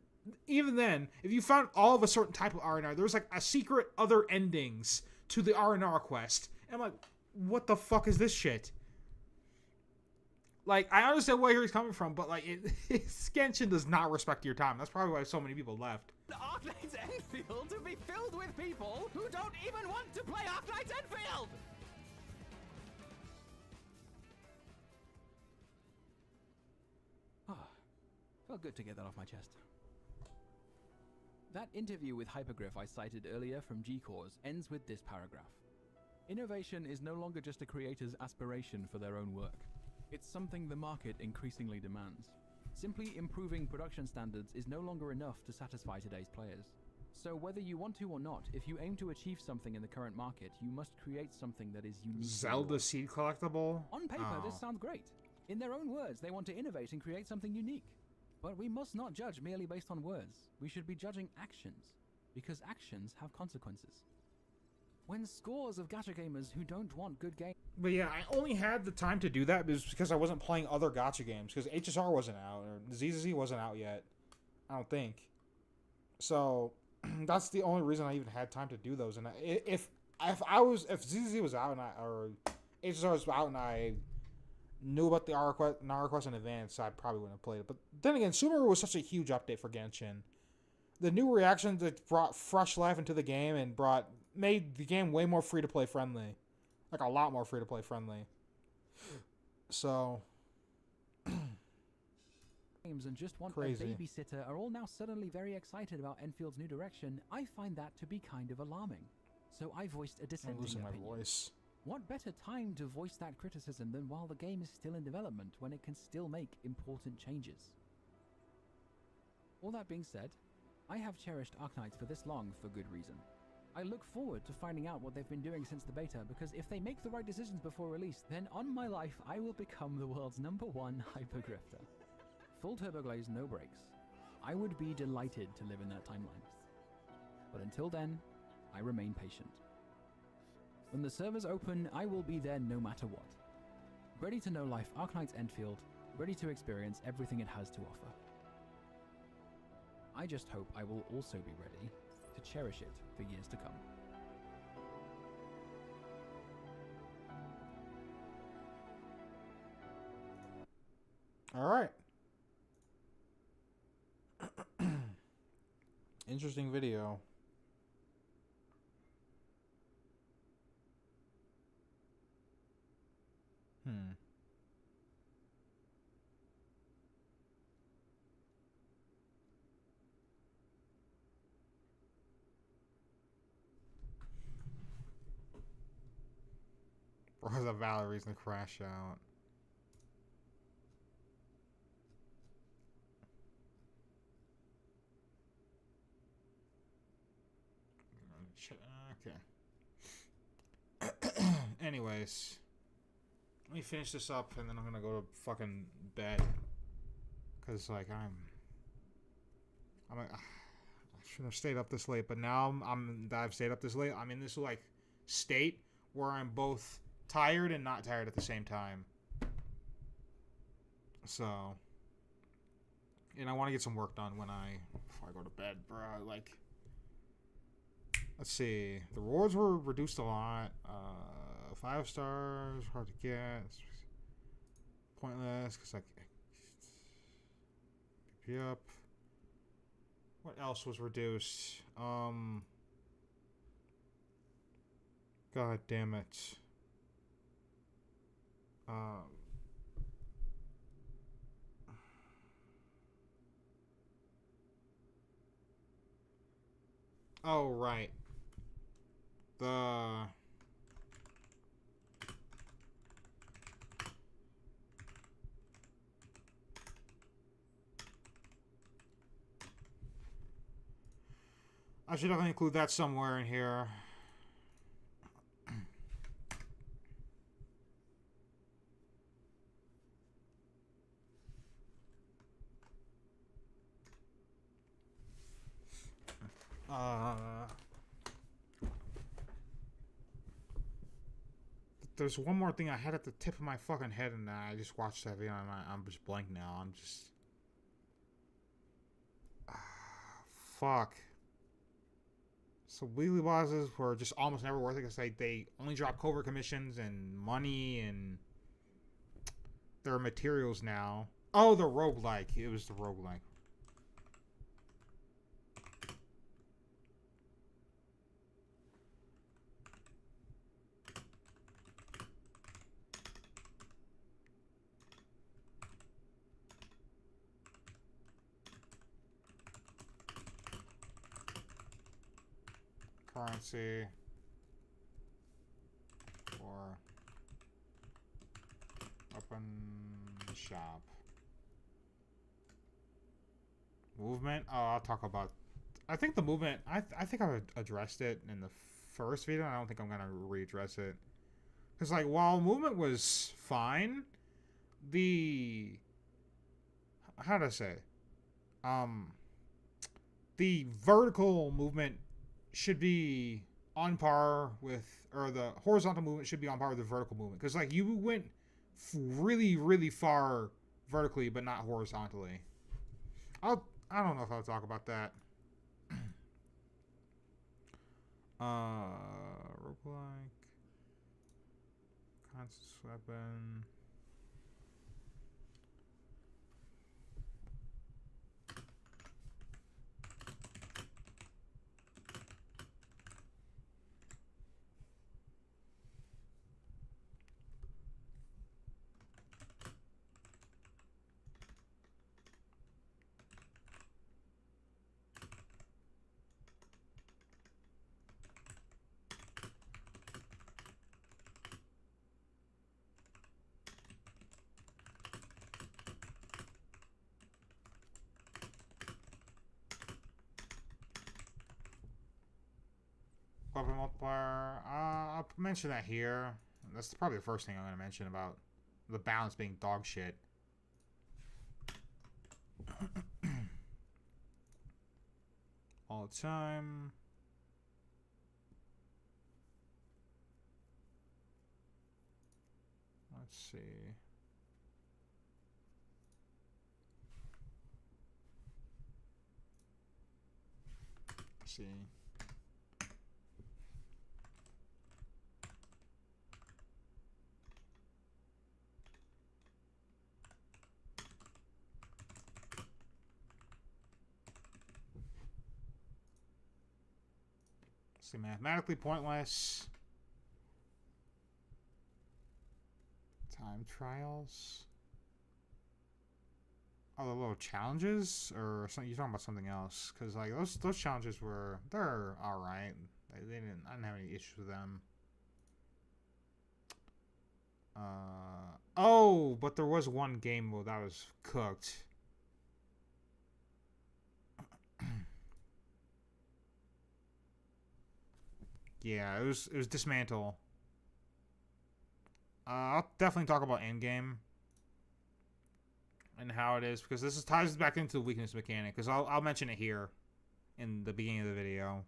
even then, if you found all of a certain type of R&R, there was, like, a secret other endings to the R&R quest. And I'm like, what the fuck is this shit? Like, I understand where he's coming from, but, like, Genshin does not respect your time. That's probably why so many people left. Arknight's Enfield to be filled with people who don't even want to play Arknight's Enfield! Ah, felt good to get that off my chest. That interview with Hypergriff I cited earlier from G-Cores ends with this paragraph. Innovation is no longer just a creator's aspiration for their own work. It's something the market increasingly demands. Simply improving production standards is no longer enough to satisfy today's players. So whether you want to or not, if you aim to achieve something in the current market, you must create something that is unique. Zelda seed collectible? On paper, this sounds great. In their own words, they want to innovate and create something unique. But we must not judge merely based on words. We should be judging actions, because actions have consequences. When scores of gacha gamers who don't want good games... But yeah, I only had the time to do that because I wasn't playing other gacha games, because HSR wasn't out, or ZZZ wasn't out yet. I don't think. So that's the only reason I even had time to do those. And if ZZ was out and or HSR was out and I knew about the Nara quest in advance, I probably wouldn't have played it. But then again, Sumeru was such a huge update for Genshin. The new reactions that brought fresh life into the game and made the game way more free to play friendly, like a lot more free to play friendly. So games and just want crazy. a babysitter are all now suddenly very excited about Enfield's new direction, I find that to be kind of alarming. So I voiced a dissenting I'm losing opinion. my voice. What better time to voice that criticism than while the game is still in development, when it can still make important changes? All that being said, I have cherished Arknights for this long for good reason. I look forward to finding out what they've been doing since the beta, because if they make the right decisions before release, then on my life I will become the world's #1 hypergrifter. Full turbo glaze, no brakes. I would be delighted to live in that timeline. But until then, I remain patient. When the servers open, I will be there no matter what. Ready to know life Arknights Enfield, ready to experience everything it has to offer. I just hope I will also be ready to cherish it for years to come. All right. Interesting video. Or has a valid reason to crash out. Okay. Anyways, let me finish this up and then I'm gonna go to fucking bed. Cause like I shouldn't have stayed up this late, but now I've stayed up this late. I'm in this like state where I'm both tired and not tired at the same time. So, and I want to get some work done before I go to bed, bro. Like, let's see. The rewards were reduced a lot. 5 stars, hard to get. It's pointless because like, yep. What else was reduced? God damn it. Oh, right. I should definitely include that somewhere in here. There's one more thing I had at the tip of my fucking head, and I just watched that video, and I'm just blank now. I'm just... fuck. So weekly bosses were just almost never worth it, because they only drop covert commissions and money, and their materials now. Oh, the roguelike. It was the roguelike. Currency for open shop. Movement. Oh, I'll talk about. I think the movement. I think I addressed it in the first video. I don't think I'm gonna readdress it because like while movement was fine, how to say, the vertical movement should be on par with, or the horizontal movement should be on par with the vertical movement, because like you went really, really far vertically but not horizontally. I don't know if I'll talk about that. Roguelike. Conscious weapon. Weapon multiplier. I'll mention that here. That's probably the first thing I'm going to mention about the balance being dog shit. All the time. Let's see. Let's see. See, mathematically pointless. Time trials. Oh, the little challenges, or something? You're talking about something else? Because like those challenges they're all right. I didn't have any issues with them. Oh, but there was one game mode that was cooked. Yeah, it was dismantle. I'll definitely talk about endgame and how it is, because this ties back into the weakness mechanic, because I'll mention it here in the beginning of the video.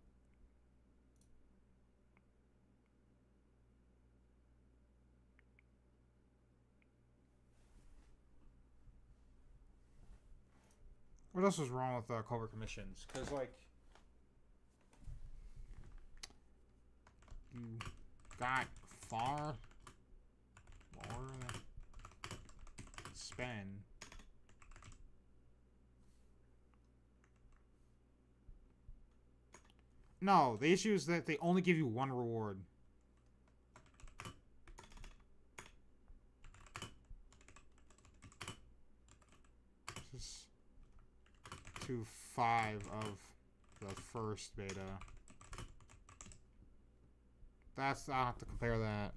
What else was wrong with covert commissions? Because like you got far more than spend. No, the issue is that they only give you one reward. This is 2.5 of the first beta. I'll have to compare that.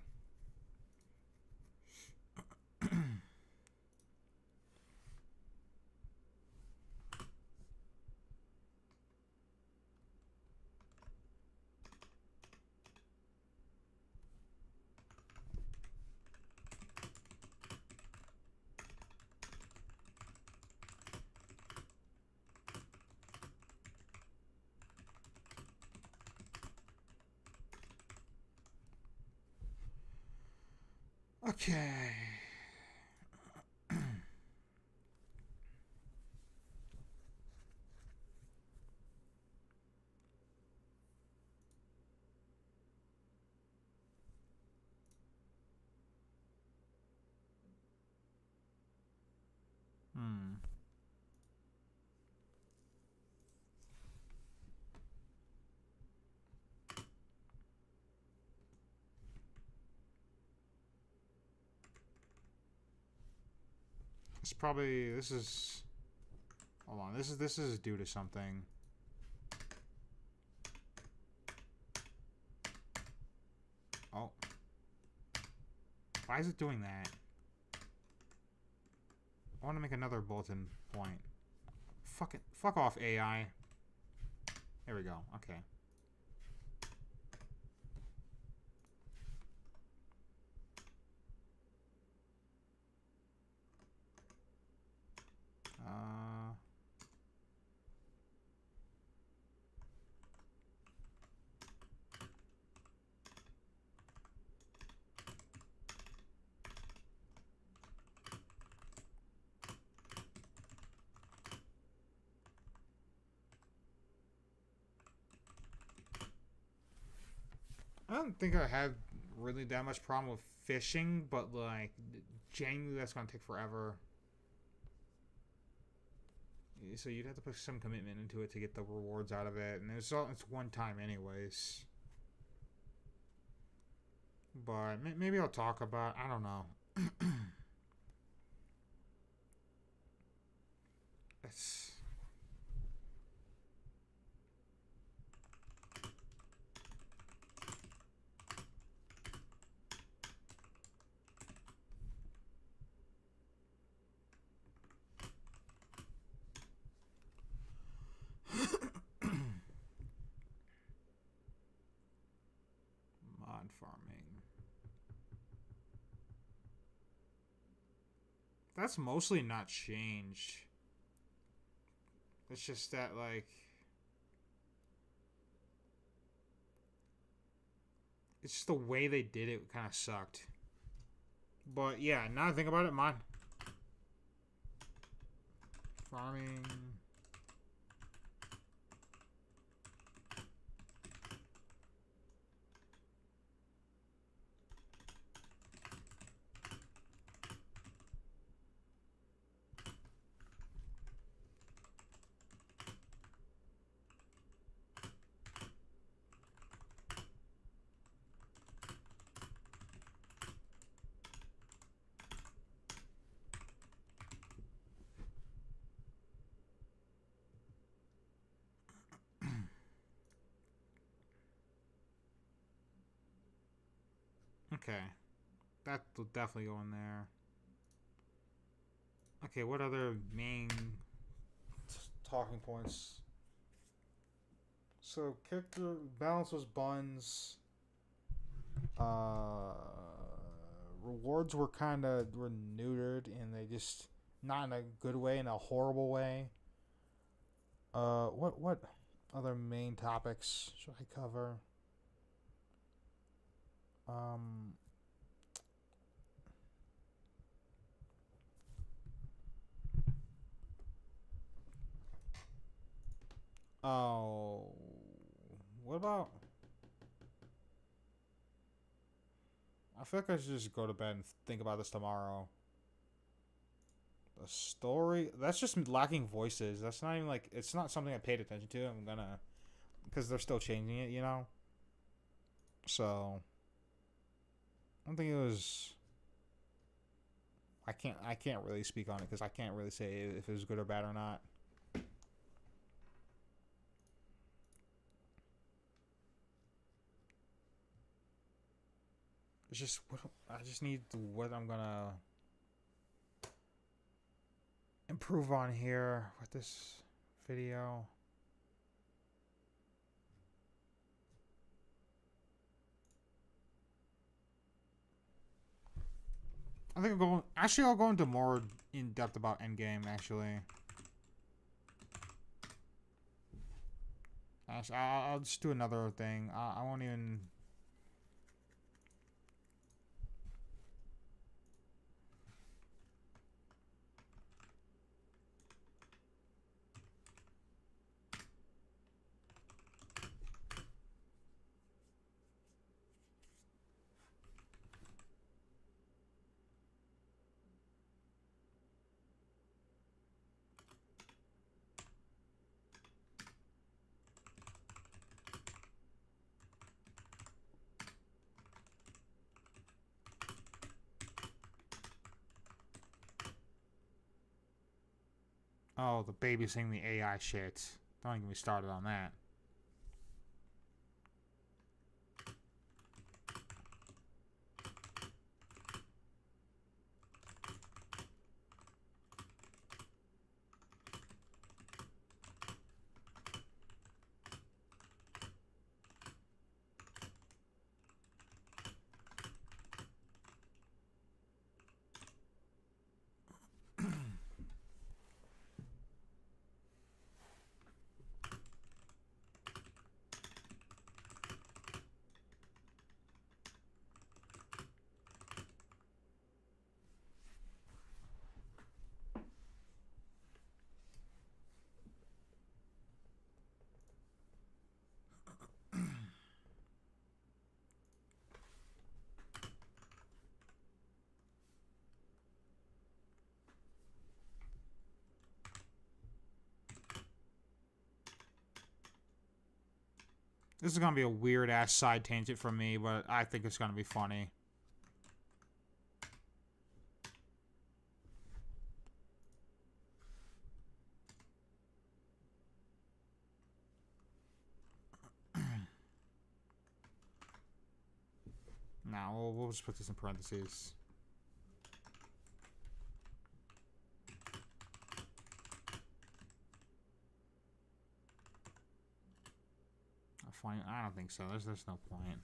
Okay. This is hold on, this is due to something. Oh. Why is it doing that? I want to make another bulletin point. Fuck off, AI. There we go. Okay. don't think I had really that much problem with fishing, but like genuinely that's gonna take forever. So you'd have to put some commitment into it to get the rewards out of it, and it's one time anyways. But maybe I'll talk about. I don't know. It's. Mod farming. That's mostly not changed. It's just that, like, it's just the way they did it kind of sucked. But yeah, now I think about it, mod farming. Okay. That will definitely go in there. Okay, what other main talking points? So, character balance was buns. Rewards were neutered, and they just, not in a good way, in a horrible way. What other main topics should I cover? Oh, what about? I feel like I should just go to bed and think about this tomorrow. The story, that's just lacking voices. That's not even like, it's not something I paid attention to. I'm gonna, because they're still changing it, you know? So, I don't think it was, I can't really speak on it because I can't really say if it was good or bad or not. It's just, I just need what I'm gonna improve on here with this video. I think I'll go into more in depth about Endgame, actually. I'll just do another thing. I won't even. Oh, the baby saying the AI shit. Don't even get me started on that. This is gonna be a weird ass side tangent from me, but I think it's gonna be funny. Now we'll just put this in parentheses. Funny? I don't think so. There's no point.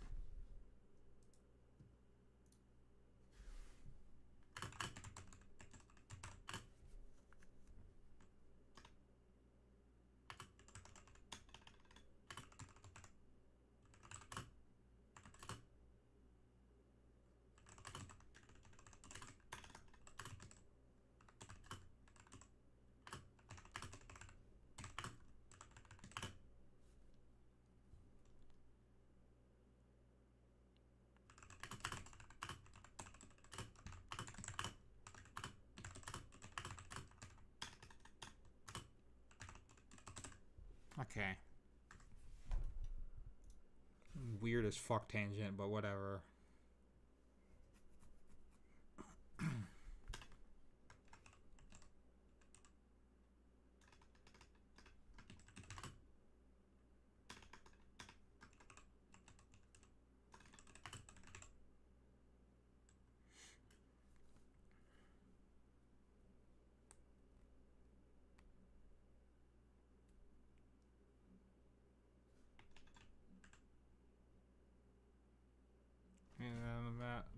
Okay. Weird as fuck tangent, but whatever.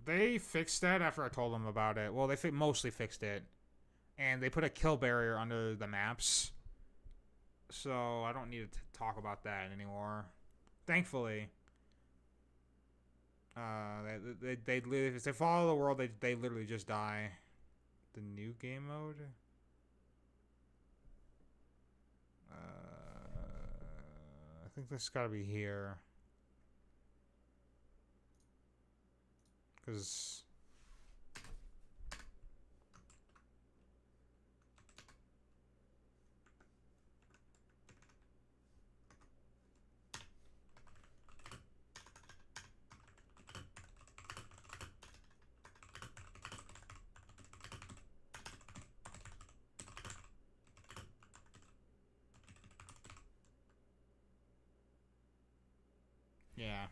They fixed that after I told them about it. Well, they mostly fixed it. And they put a kill barrier under the maps. So I don't need to talk about that anymore. Thankfully. They if they follow the world, they literally just die. The new game mode? I think this gotta be here. Because... yeah,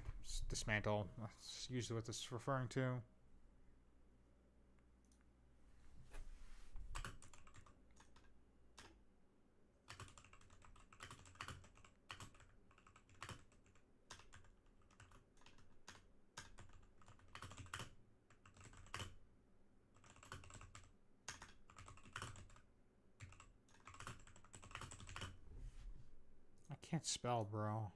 dismantle. That's usually what this is referring to. I can't spell, bro.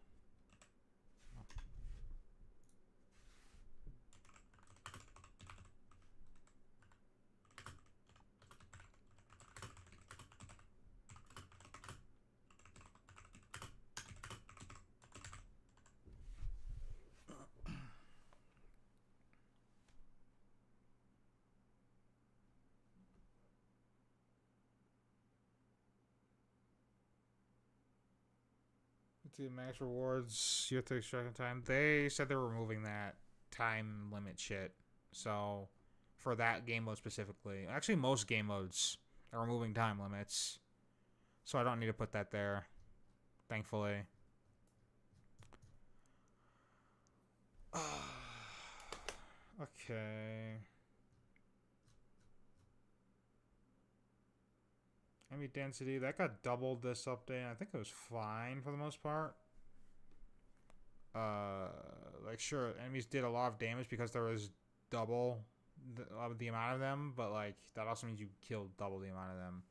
To max rewards, you have to extract time. They said they were removing that time limit shit. So, for that game mode specifically. Actually, most game modes are removing time limits. So I don't need to put that there. Thankfully. Okay. Enemy density, that got doubled this update. I think it was fine for the most part. Like, sure, enemies did a lot of damage because there was double the amount of them, but like that also means you killed double the amount of them.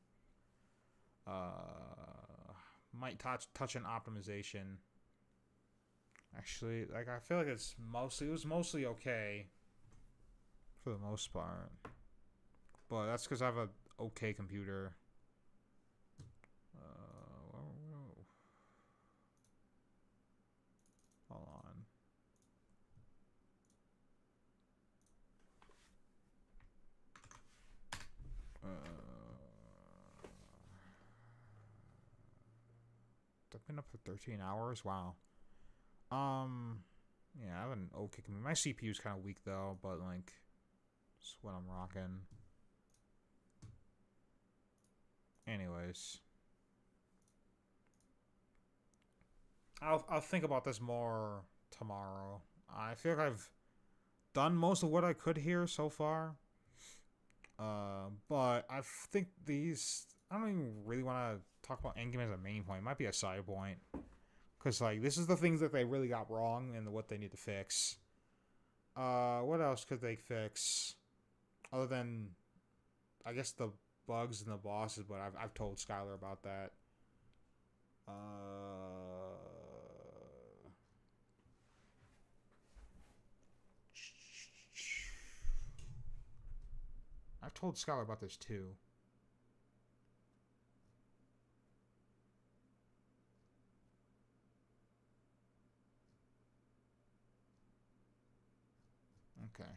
Might touch on optimization. Actually, like I feel like it was mostly okay for the most part, but that's because I have a okay computer. Hold on. I've been up for 13 hours. Wow. Yeah, I have an okay. My CPU's kind of weak though, but like, it's what I'm rocking. Anyways, I'll think about this more tomorrow. I feel like I've done most of what I could here so far. But I think these, I don't even really want to talk about endgame as a main point. It might be a side point. Because, like, this is the things that they really got wrong and what they need to fix. What else could they fix? Other than, I guess, the bugs and the bosses, but I've told Skylar about that. I've told Skylar about this too. Okay.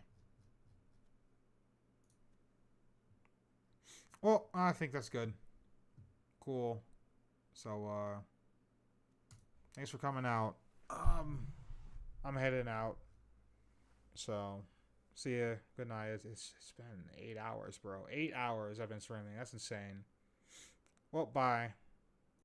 Well, I think that's good. Cool. So, thanks for coming out. I'm heading out. So, see ya. Good night. It's been 8 hours, bro. 8 hours I've been streaming. That's insane. Well, bye.